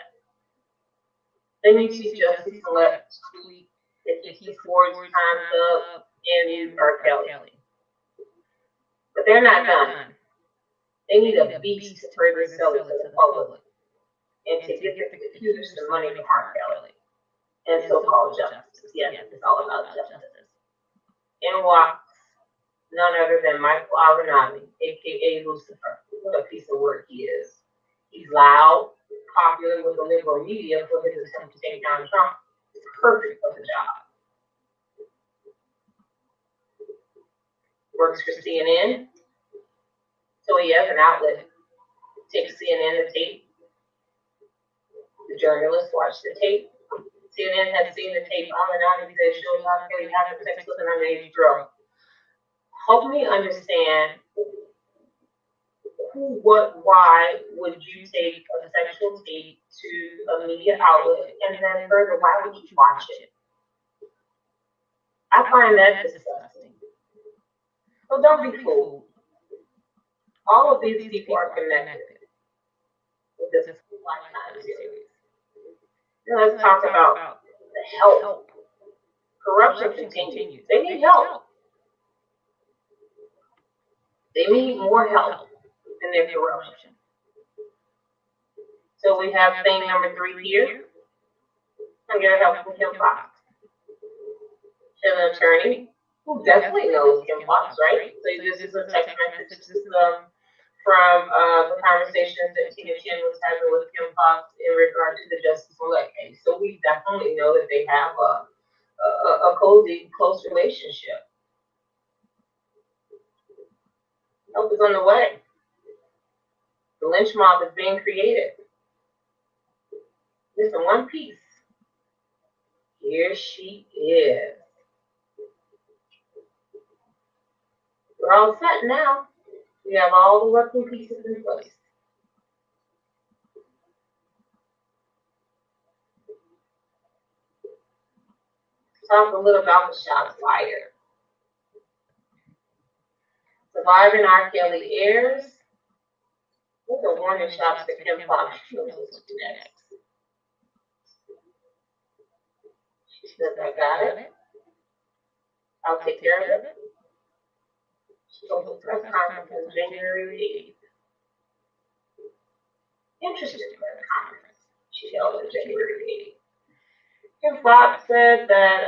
Then you see Justice Smollett tweet that he forged Time's Up and R. Kelly. But they're not done. They need a beast to further sell it to the public and to get the computers the money from R. Kelly and so-called justice. Yes, it's all about justice. In walks none other than Michael Avenatti, aka Lucifer. What a piece of work he is. He's loud, popular with the liberal media for his attempt to take down Trump. It's perfect for the job. Works for CNN, so he has an outlet. Takes CNN to tape. The journalists watch the tape. CNN has seen the tape on and on, and they show how Kelly having sex with an underage girl. Help me understand who, what, why would you take a sexual tape to a media outlet, and then further, why would you watch it? I find that disgusting. So don't be fooled. All of these people are connected with this Lifetime series. Now let's talk about the help. Corruption continues. They need help. They need more help than their corruption. So we have thing number 3 here. I'm going to help from Kim Fox. She's an attorney who definitely knows Kim Fox, right? So this is a text message. This is from the conversations that Tina Chen was having with Kim Fox in regard to the Justice Smollett case. So we definitely know that they have a cozy, close relationship. Help is on the way. The lynch mob is being created. Listen, one piece. Here she is. We're all set now. We have all the working pieces in place. Talk a little about the shots fired. Surviving R. Kelly airs. Those are warning shots to Kim Fox. She knows what's next. She says, I got it. I'll take care of it. She holds a press conference on January 8th. Interesting press conference. She held it January 8th. Kim Fox said that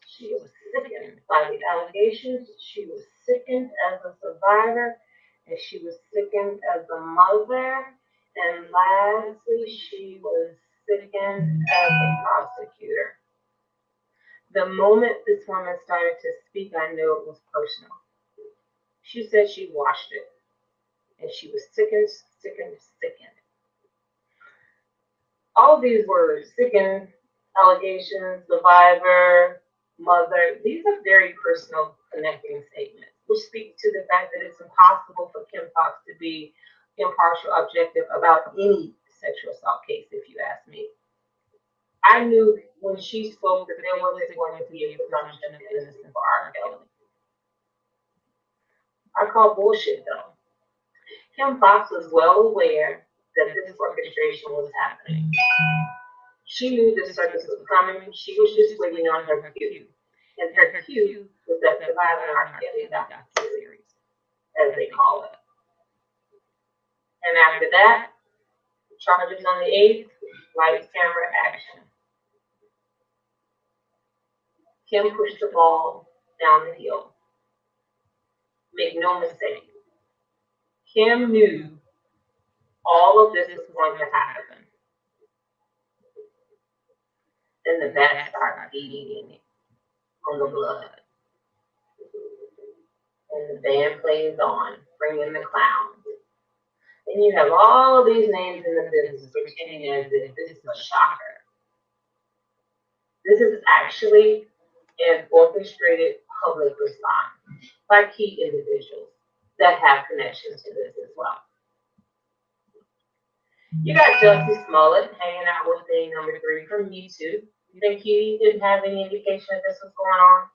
she was sickened by the allegations. She was sickened as a survivor, and she was sickened as a mother. And lastly, she was sickened as a prosecutor. The moment this woman started to speak, I knew it was personal. She said she watched it, and she was sickened. All these words, sickened, allegations, survivor, mother, these are very personal connecting statements, which speak to the fact that it's impossible for Kim Fox to be impartial, objective about any sexual assault case, if you ask me. I knew when she spoke that there wasn't going to be a presumption of innocence for R. Kelly. I call bullshit though. Kim Fox was well aware that this orchestration was happening. She knew this circus was coming. She was just waiting on her cue. And her cue was that Surviving R. Kelly docu-series, as they call it. And after that, charges on the 8th, lights, camera, action. Kim pushed the ball down the hill. Make no mistake. Kim knew all of this was going to happen. Then the bats start feeding on the blood. And the band plays on, bringing the clowns. And you have all of these names in the business pretending as if this is a shocker. This is actually an orchestrated public response by key individuals that have connections to this as well. You got Jussie Smollett hanging out with thing number 3 from Me Too. You think he didn't have any indication that this was going on?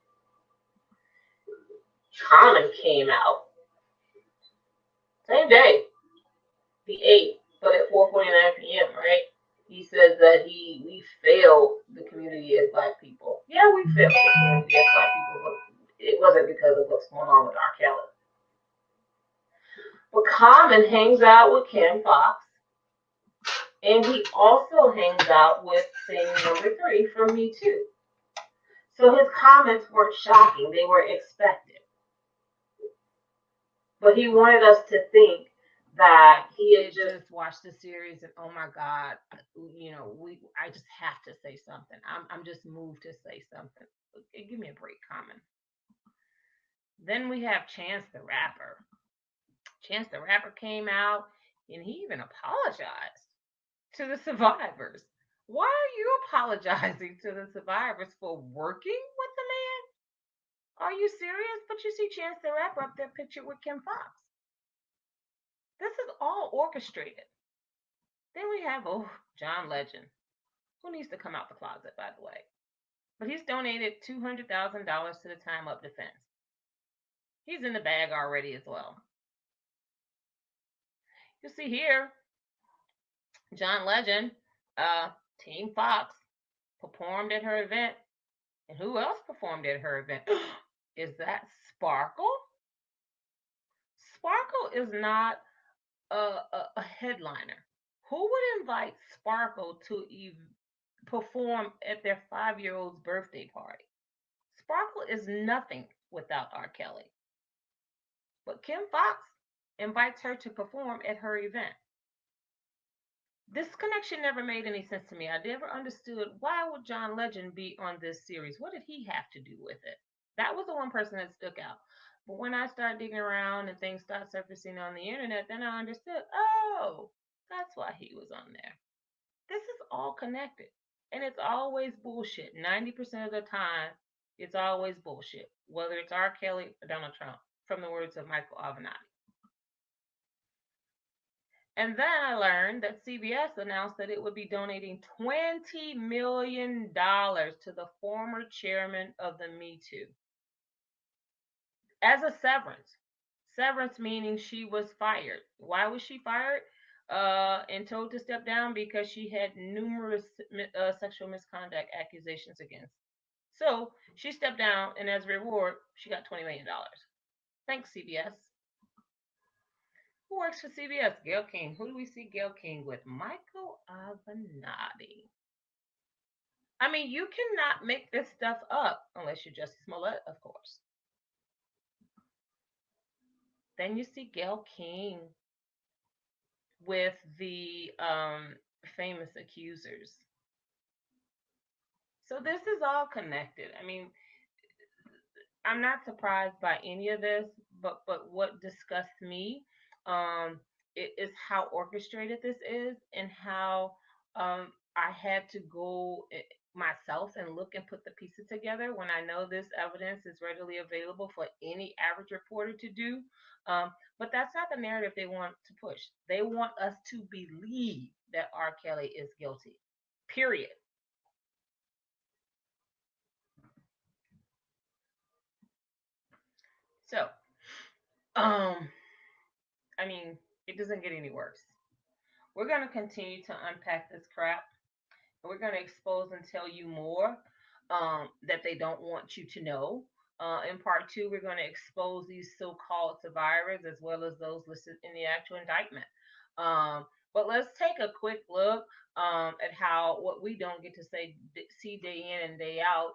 Common came out same day, the 8th, but at 4:49 p.m., right? He says that we failed the community as Black people. Yeah, we failed the community as Black people, but it wasn't because of what's going on with R. Kelly. But Common hangs out with Kim Fox, and he also hangs out with thing number 3 from Me Too. So his comments weren't shocking, they were expected. But he wanted us to think that he had just watched the series and oh my God, I just have to say something. I'm just moved to say something. Give me a break, Common. Then we have Chance the Rapper. Chance the Rapper came out and he even apologized to the survivors. Why are you apologizing to the survivors for working with the man? Are you serious? But you see Chance the Rapper up there pictured with Kim Fox. This is all orchestrated. Then we have, John Legend, who needs to come out the closet, by the way. But he's donated $200,000 to the Time Up defense. He's in the bag already as well. You see here, John Legend, Team Fox, performed at her event. And who else performed at her event? Is that Sparkle? Sparkle is not a headliner. Who would invite Sparkle to perform at their 5-year-old's birthday party? Sparkle is nothing without R. Kelly. But Kim Fox invites her to perform at her event. This connection never made any sense to me. I never understood why would John Legend be on this series? What did he have to do with it? That was the one person that stuck out. But when I started digging around and things started surfacing on the internet, then I understood, that's why he was on there. This is all connected. And it's always bullshit. 90% of the time, it's always bullshit. Whether it's R. Kelly or Donald Trump, from the words of Michael Avenatti. And then I learned that CBS announced that it would be donating $20 million to the former chairman of the Me Too. As a severance. Severance meaning she was fired. Why was she fired? And told to step down because she had numerous sexual misconduct accusations against. So she stepped down, and as a reward, she got $20 million. Thanks, CBS. Who works for CBS? Gayle King. Who do we see Gayle King with? Michael Avenatti. I mean, you cannot make this stuff up unless you're Jussie Smollett, of course. Then you see Gayle King with the famous accusers. So this is all connected. I mean, I'm not surprised by any of this, but what disgusts me is how orchestrated this is, and how I had to go myself and look and put the pieces together when I know this evidence is readily available for any average reporter to do. But that's not the narrative they want to push. They want us to believe that R. Kelly is guilty. Period. So, I mean, it doesn't get any worse. We're going to continue to unpack this crap. We're going to expose and tell you more that they don't want you to know. In part 2, we're going to expose these so-called survivors as well as those listed in the actual indictment. But let's take a quick look at how what we don't get to see day in and day out.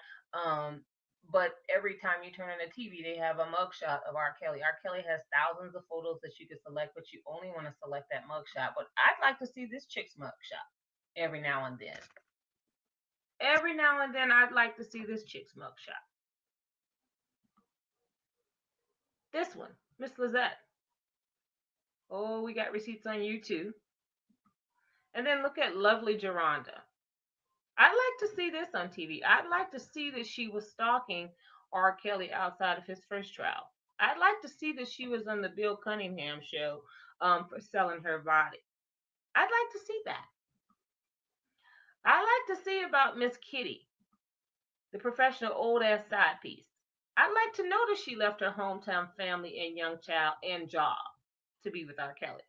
But every time you turn on the TV, they have a mugshot of R. Kelly. R. Kelly has thousands of photos that you can select, but you only want to select that mugshot. But I'd like to see this chick's mugshot every now and then. Every now and then, I'd like to see this chick's mugshot. This one, Miss Lizette. Oh, we got receipts on you too. And then look at lovely Geronda. I'd like to see this on TV. I'd like to see that she was stalking R. Kelly outside of his first trial. I'd like to see that she was on the Bill Cunningham show for selling her body. I'd like to see that. I'd like to see about Miss Kitty, the professional old-ass side piece. I'd like to know that she left her hometown family and young child and job to be with R. Kelly.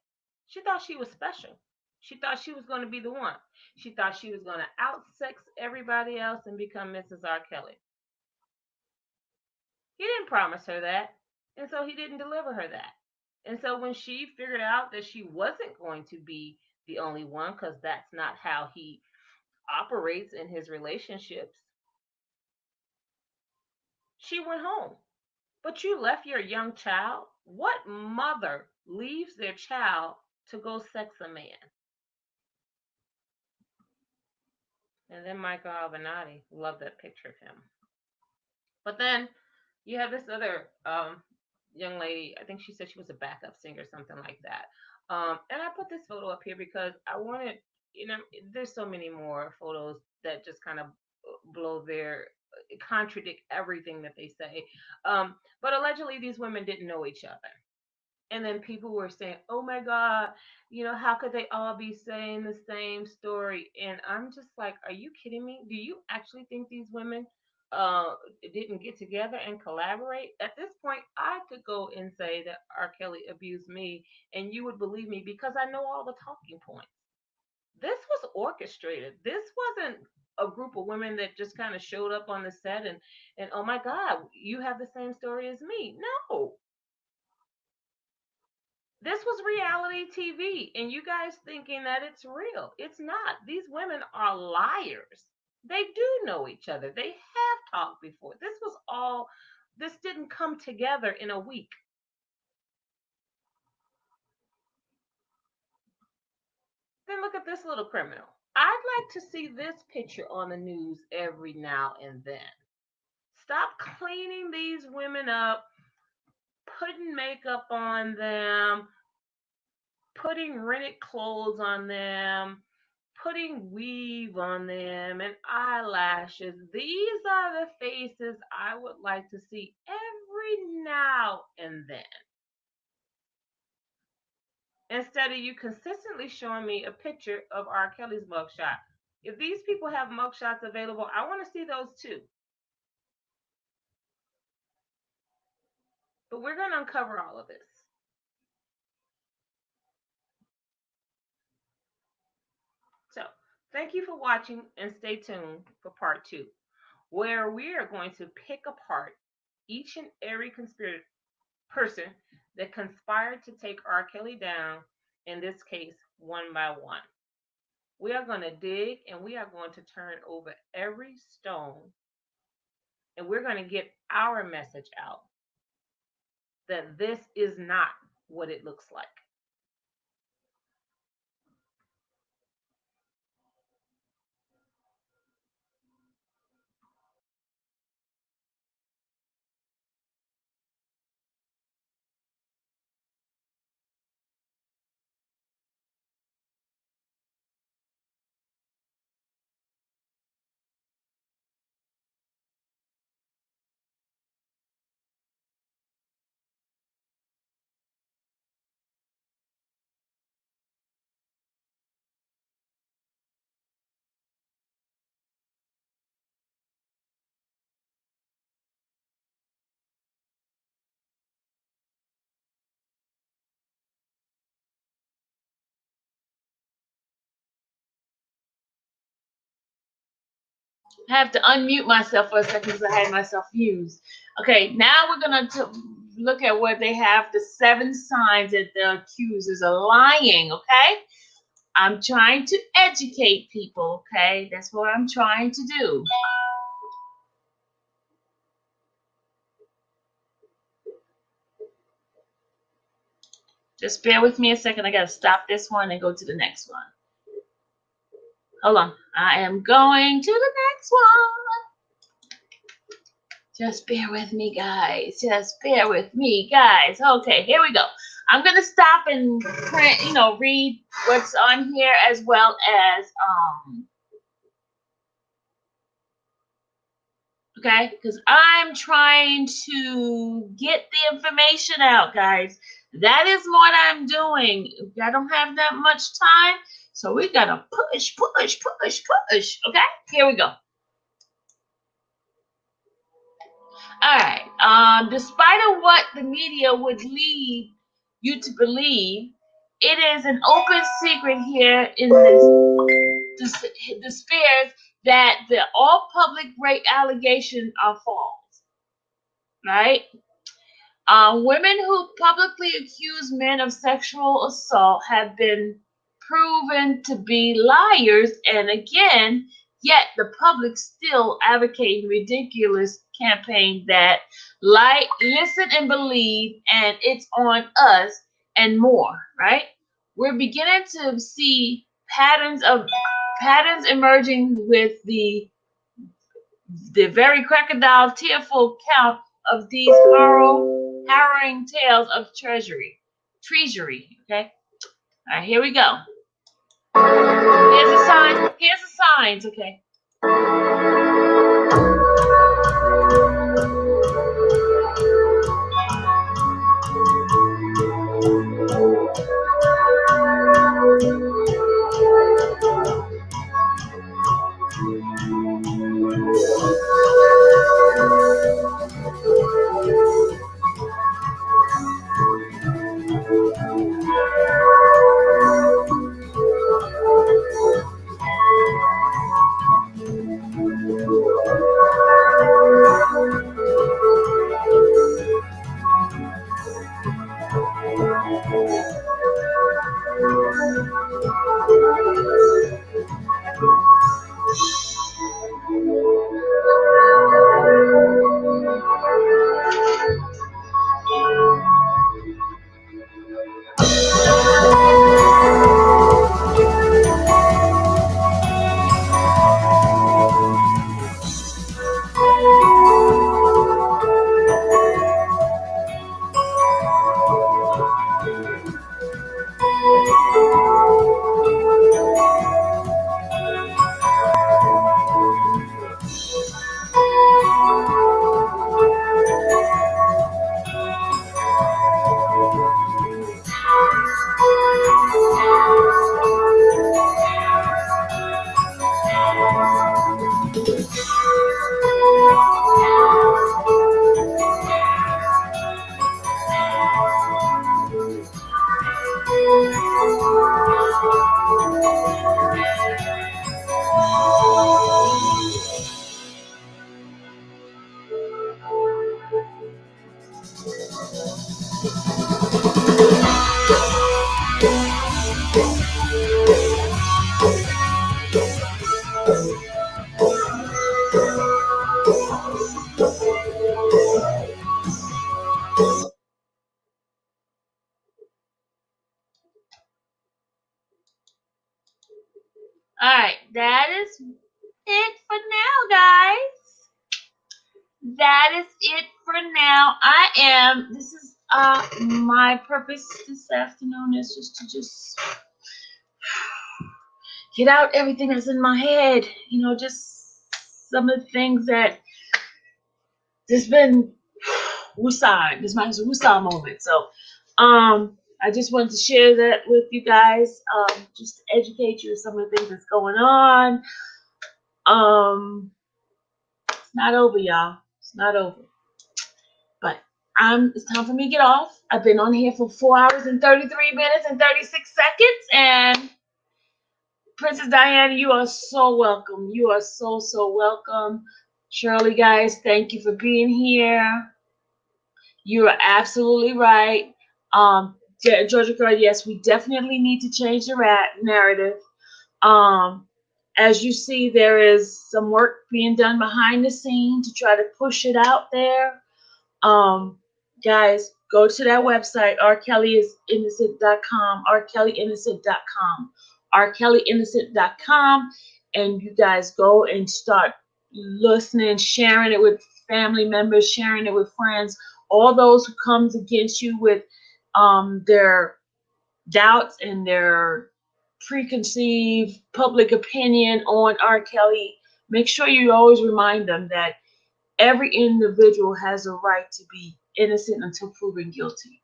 She thought she was special. She thought she was going to be the one. She thought she was going to outsex everybody else and become Mrs. R. Kelly. He didn't promise her that, and so he didn't deliver her that. And so when she figured out that she wasn't going to be the only one, because that's not how he operates in his relationships, she went home. But you left your young child? What mother leaves their child to go sex a man? And then Michael Avenatti, love that picture of him. But then you have this other young lady, I think she said she was a backup singer, something like that. And I put this photo up here because I wanted, there's so many more photos that just kind of contradict everything that they say. But allegedly these women didn't know each other. And then people were saying, oh my God, how could they all be saying the same story? And I'm just like, are you kidding me? Do you actually think these women didn't get together and collaborate? At this point, I could go and say that R. Kelly abused me, and you would believe me because I know all the talking points. This was orchestrated. This wasn't a group of women that just kind of showed up on the set and oh my God, you have the same story as me. No. This was reality TV, and you guys thinking that it's real. It's not. These women are liars. They do know each other. They have talked before. This didn't come together in a week. Then look at this little criminal. I'd like to see this picture on the news every now and then. Stop cleaning these women up, putting makeup on them, putting rented clothes on them, putting weave on them and eyelashes. These are the faces I would like to see every now and then. Instead of you consistently showing me a picture of R. Kelly's mugshot. If these people have mugshots available, I want to see those too. But we're going to uncover all of this. Thank you for watching, and stay tuned for part 2, where we are going to pick apart each and every person that conspired to take R. Kelly down, in this case, one by one. We are going to dig and we are going to turn over every stone, and we're going to get our message out that this is not what it looks like. I have to unmute myself for a second because I had myself used. Okay, now we're going to look at what they have, the 7 signs that the accusers are lying, okay? I'm trying to educate people, okay? That's what I'm trying to do. Just bear with me a second. I got to stop this one and go to the next one. Hold on. I am going to the next one. Just bear with me, guys. Just bear with me, guys. Okay, here we go. I'm going to stop and print, read what's on here as well as, okay, because I'm trying to get the information out, guys. That is what I'm doing. I don't have that much time, so we got to push. Okay, here we go. All right. Despite of what the media would lead you to believe, it is an open secret here in the spheres that all public rape allegations are false. Right? Women who publicly accuse men of sexual assault have been proven to be liars, and again, yet the public still advocating ridiculous campaign that listen and believe, and it's on us, and more, right? We're beginning to see patterns emerging with the very crocodile tearful count of these harrowing tales of treachery. Okay. All right, here we go. Here's the signs. Here's the signs. Okay. is it for now, guys. That is it for now. This is my purpose this afternoon is just to get out everything that's in my head. You know, just some of the things that just been woosah. This is my woosah moment. So, I just wanted to share that with you guys, just to educate you of some of the things that's going on. It's not over, y'all. It's not over. But it's time for me to get off. I've been on here for 4 hours and 33 minutes and 36 seconds, and Princess Diana, you are so welcome. You are so welcome. Shirley, guys, thank you for being here. You are absolutely right. Georgia Girl, yes, we definitely need to change the narrative. As you see, there is some work being done behind the scenes to try to push it out there. Guys, go to that website, rkellyinnocent.com, rkellyinnocent.com, rkellyinnocent.com, and you guys go and start listening, sharing it with family members, sharing it with friends, all those who comes against you with their doubts and their preconceived public opinion on R. Kelly. Make sure you always remind them that every individual has a right to be innocent until proven guilty.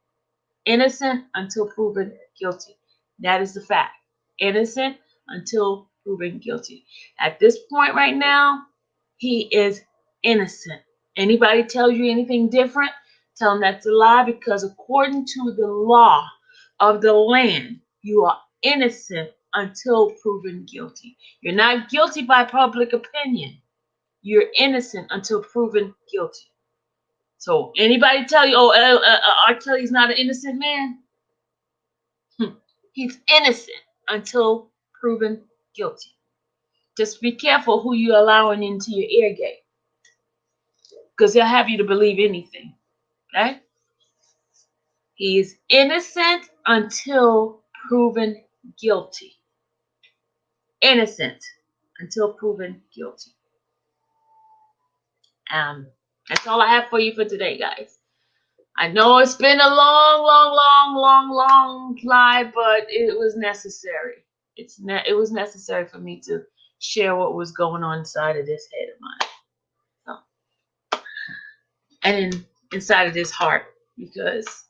Innocent until proven guilty. That is the fact. Innocent until proven guilty. At this point right now, he is innocent. Anybody tells you anything different, tell them that's a lie, because according to the law of the land, you are innocent until proven guilty. You're not guilty by public opinion. You're innocent until proven guilty. So anybody tell you, R. Kelly's not an innocent man? He's innocent until proven guilty. Just be careful who you're allowing into your ear gate, because they'll have you to believe anything. Okay? He is innocent until proven guilty. Innocent until proven guilty. That's all I have for you for today, guys. I know it's been a long live, but it was necessary. It was necessary for me to share what was going on inside of this head of mine, and inside of this heart, because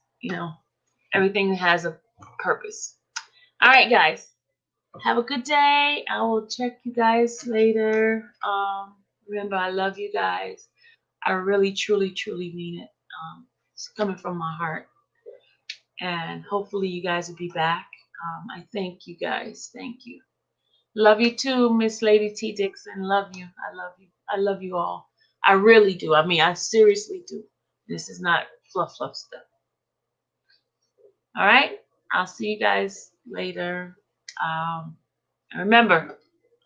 everything has a purpose. All right, guys. Have a good day. I will check you guys later. Remember, I love you guys. I really, truly mean it. It's coming from my heart. And hopefully you guys will be back. I thank you guys. Thank you. Love you too, Miss Lady T. Dixon. Love you. I love you. I love you all. I really do. I mean, I seriously do. This is not fluff stuff. All right. I'll see you guys later. And remember,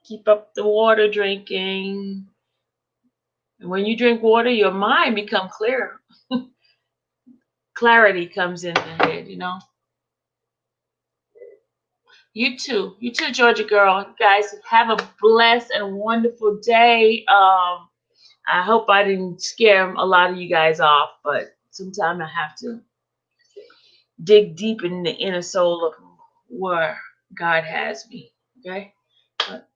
keep up the water drinking. And when you drink water, your mind becomes clear. Clarity comes in the head, You too, Georgia Girl. You guys have a blessed and wonderful day. I hope I didn't scare a lot of you guys off, but sometimes I have to dig deep in the inner soul of where God has me. Okay? But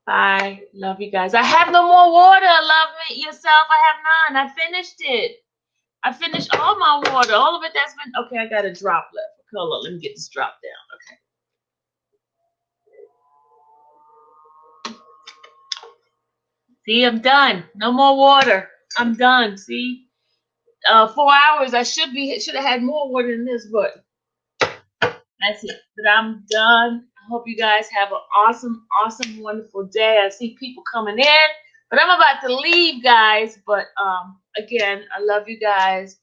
bye. Love you guys. I have no more water. Love me yourself. I have none. I finished it. I finished all my water. All of it that's been. Okay, I got a drop left. Hold on. Let me get this drop down. Okay. See, I'm done. No more water. I'm done. See? 4 hours. I should have had more water than this, but that's it. But I'm done. I hope you guys have an awesome, wonderful day. I see people coming in, but I'm about to leave, guys. But again, I love you guys.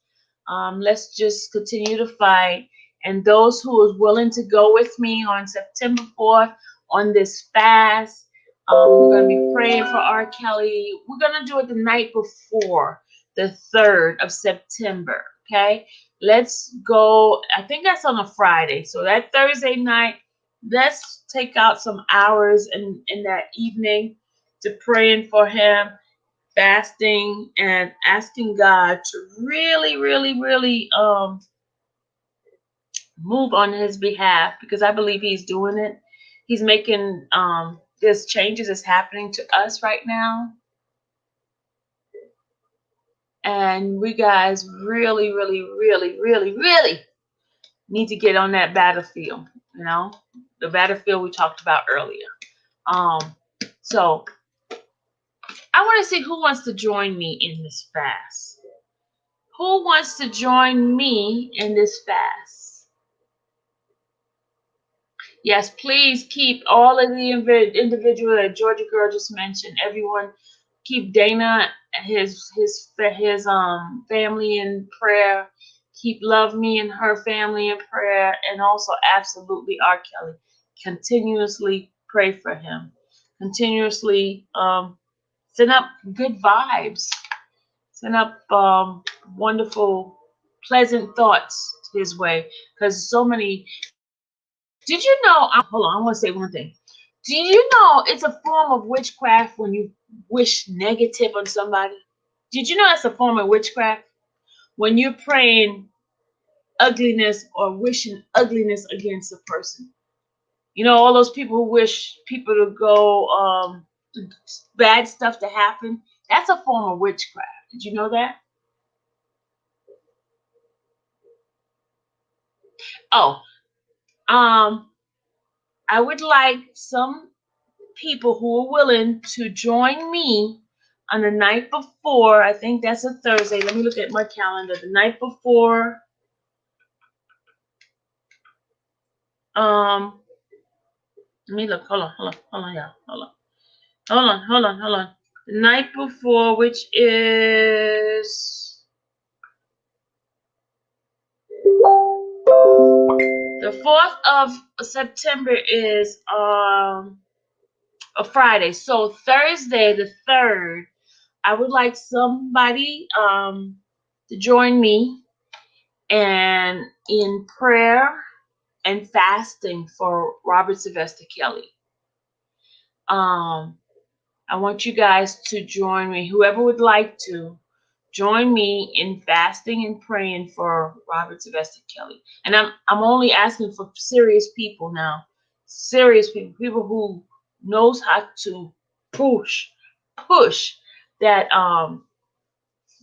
Let's just continue to fight. And those who are willing to go with me on September 4th on this fast, we're going to be praying for R. Kelly. We're going to do it the night before, the 3rd of September. Okay, let's go. I think that's on a Friday. So that Thursday night, let's take out some hours in that evening to praying for him, fasting, and asking God to really, really, really move on his behalf, because I believe he's doing it. He's making there's changes that's happening to us right now. And we guys really, really, really, really, really need to get on that battlefield, you know, the battlefield we talked about earlier. So I want to see who wants to join me in this fast. Who wants to join me in this fast? Yes, please keep all of the individual that Georgia Girl just mentioned. Everyone, keep Dana and his family in prayer. Keep Love Me and her family in prayer, and also absolutely R. Kelly. Continuously pray for him. Continuously send up good vibes. Send up wonderful, pleasant thoughts his way, because so many. Did you know? Hold on, I want to say one thing. Do you know it's a form of witchcraft when you wish negative on somebody? Did you know that's a form of witchcraft? When you're praying ugliness or wishing ugliness against a person. You know, all those people who wish people to go, bad stuff to happen. That's a form of witchcraft. Did you know that? Oh, I would like some people who are willing to join me on the night before. I think that's a Thursday. Let me look at my calendar. The night before. Let me look. Hold on, y'all. Hold on. The night before, which is the 4th of September, is a Friday. So Thursday, the 3rd, I would like somebody to join me and in prayer and fasting for Robert Sylvester Kelly. I want you guys to join me. Whoever would like to join me in fasting and praying for Robert Sylvester Kelly. And I'm only asking for serious people now. Serious people, people who knows how to push that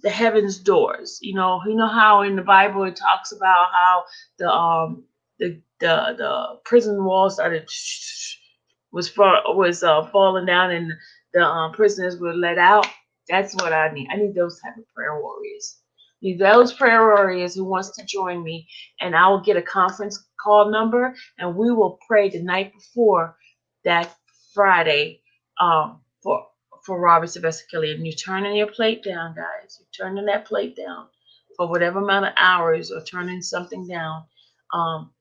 the heavens doors. You know how in the Bible it talks about how the prison walls started was falling down, and the prisoners were let out. That's what I need. I need those type of prayer warriors. I need those prayer warriors who wants to join me, and I will get a conference call number, and we will pray the night before that Friday for Robert Sylvester Kelly. And you're turning your plate down, guys. You're turning that plate down for whatever amount of hours, or turning something down,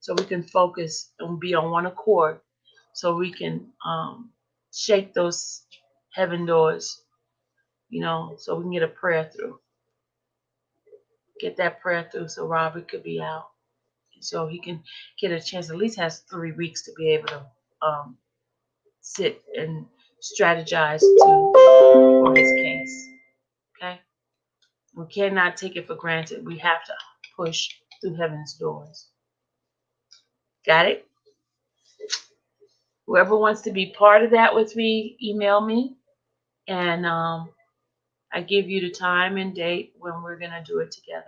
so we can focus and be on one accord, so we can shake those heaven doors, so we can get a prayer through. Get that prayer through so Robert could be out. So he can get a chance, at least has 3 weeks to be able to sit and strategize for his case. Okay? We cannot take it for granted. We have to push through heaven's doors. Got it? Whoever wants to be part of that with me, email me, and I give you the time and date when we're going to do it together.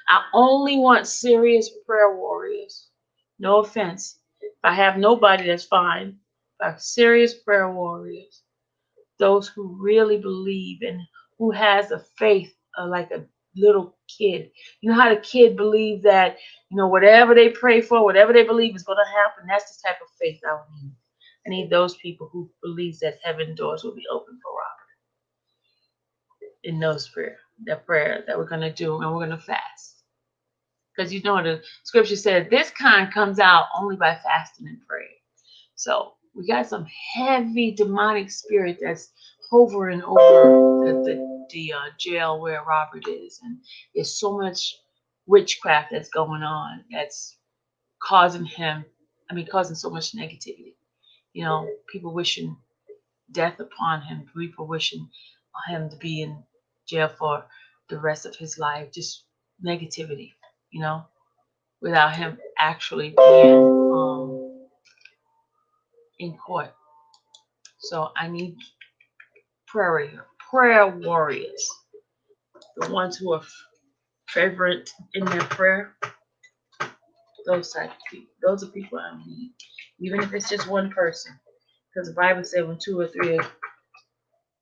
I only want serious prayer warriors. No offense. If I have nobody, that's fine. If I have serious prayer warriors, those who really believe and who has a faith like a little kid. You know how the kid believes that, whatever they pray for, whatever they believe is going to happen? That's the type of faith I need. I need those people who believes that heaven doors will be open for Robert. In those that prayer that we're going to do, and we're going to fast. Because the scripture said this kind comes out only by fasting and prayer. So we got some heavy demonic spirit that's hovering over the jail where Robert is. And there's so much witchcraft that's going on that's causing him causing so much negativity. You know, people wishing death upon him, people wishing him to be in jail for the rest of his life, just negativity, you know, without him actually being in court. So I need prayer warriors, the ones who are fervent in their prayer. Those type of people. Those are people I need, even if it's just one person, because the Bible said when 2 or 3 are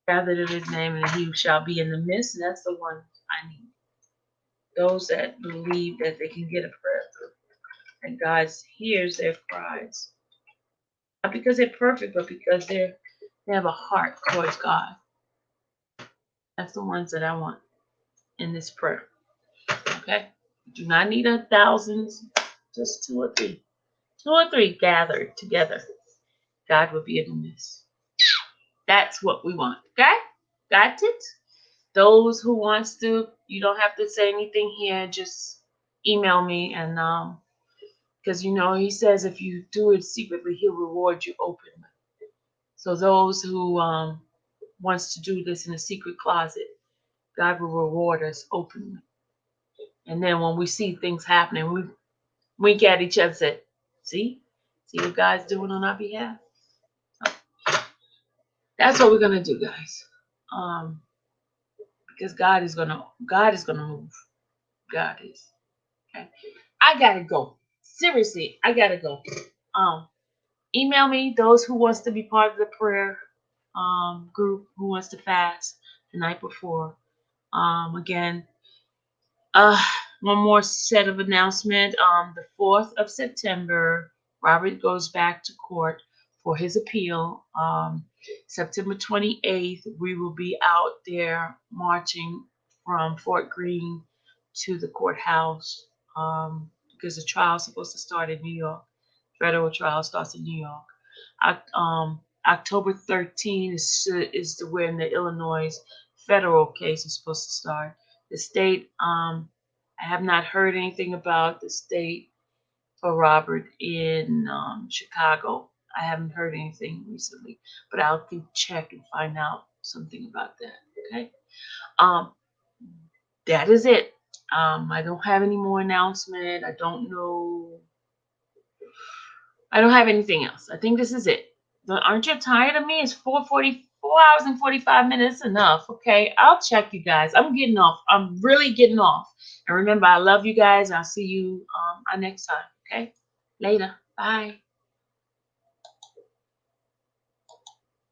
gathered in His name, and He shall be in the midst. And that's the one I need. Those that believe that they can get a prayer through, and God hears their cries, not because they're perfect, but because they have a heart towards God. That's the ones that I want in this prayer. Okay, do not need thousands, just 2 or 3. 2 or 3 gathered together, God will be in the midst. That's what we want. Okay, got it? Those who wants to, you don't have to say anything here. Just email me, and because you know He says if you do it secretly, He'll reward you openly. So those who wants to do this in a secret closet, God will reward us openly. And then when we see things happening, we wink at each other and say, see what God's doing on our behalf. So that's what we're gonna do, guys. Because God is gonna move. God is. Okay. I gotta go. Seriously, I gotta go. Email me those who wants to be part of the prayer group, who wants to fast the night before. Again, one more set of announcement. The 4th of September, Robert goes back to court for his appeal. September 28th, we will be out there marching from Fort Greene to the courthouse because the trial is supposed to start in New York. Federal trial starts in New York. October 13th is when the Illinois federal case is supposed to start. The state, I have not heard anything about the state for Robert in Chicago. I haven't heard anything recently, but I'll check and find out something about that. Okay. That is it. I don't have any more announcement. I don't know. I don't have anything else. I think this is it. Aren't you tired of me? It's 4 hours and 45 minutes enough. Okay, I'll check you guys. I'm getting off. I'm really getting off. And remember, I love you guys. I'll see you next time. Okay, later. Bye.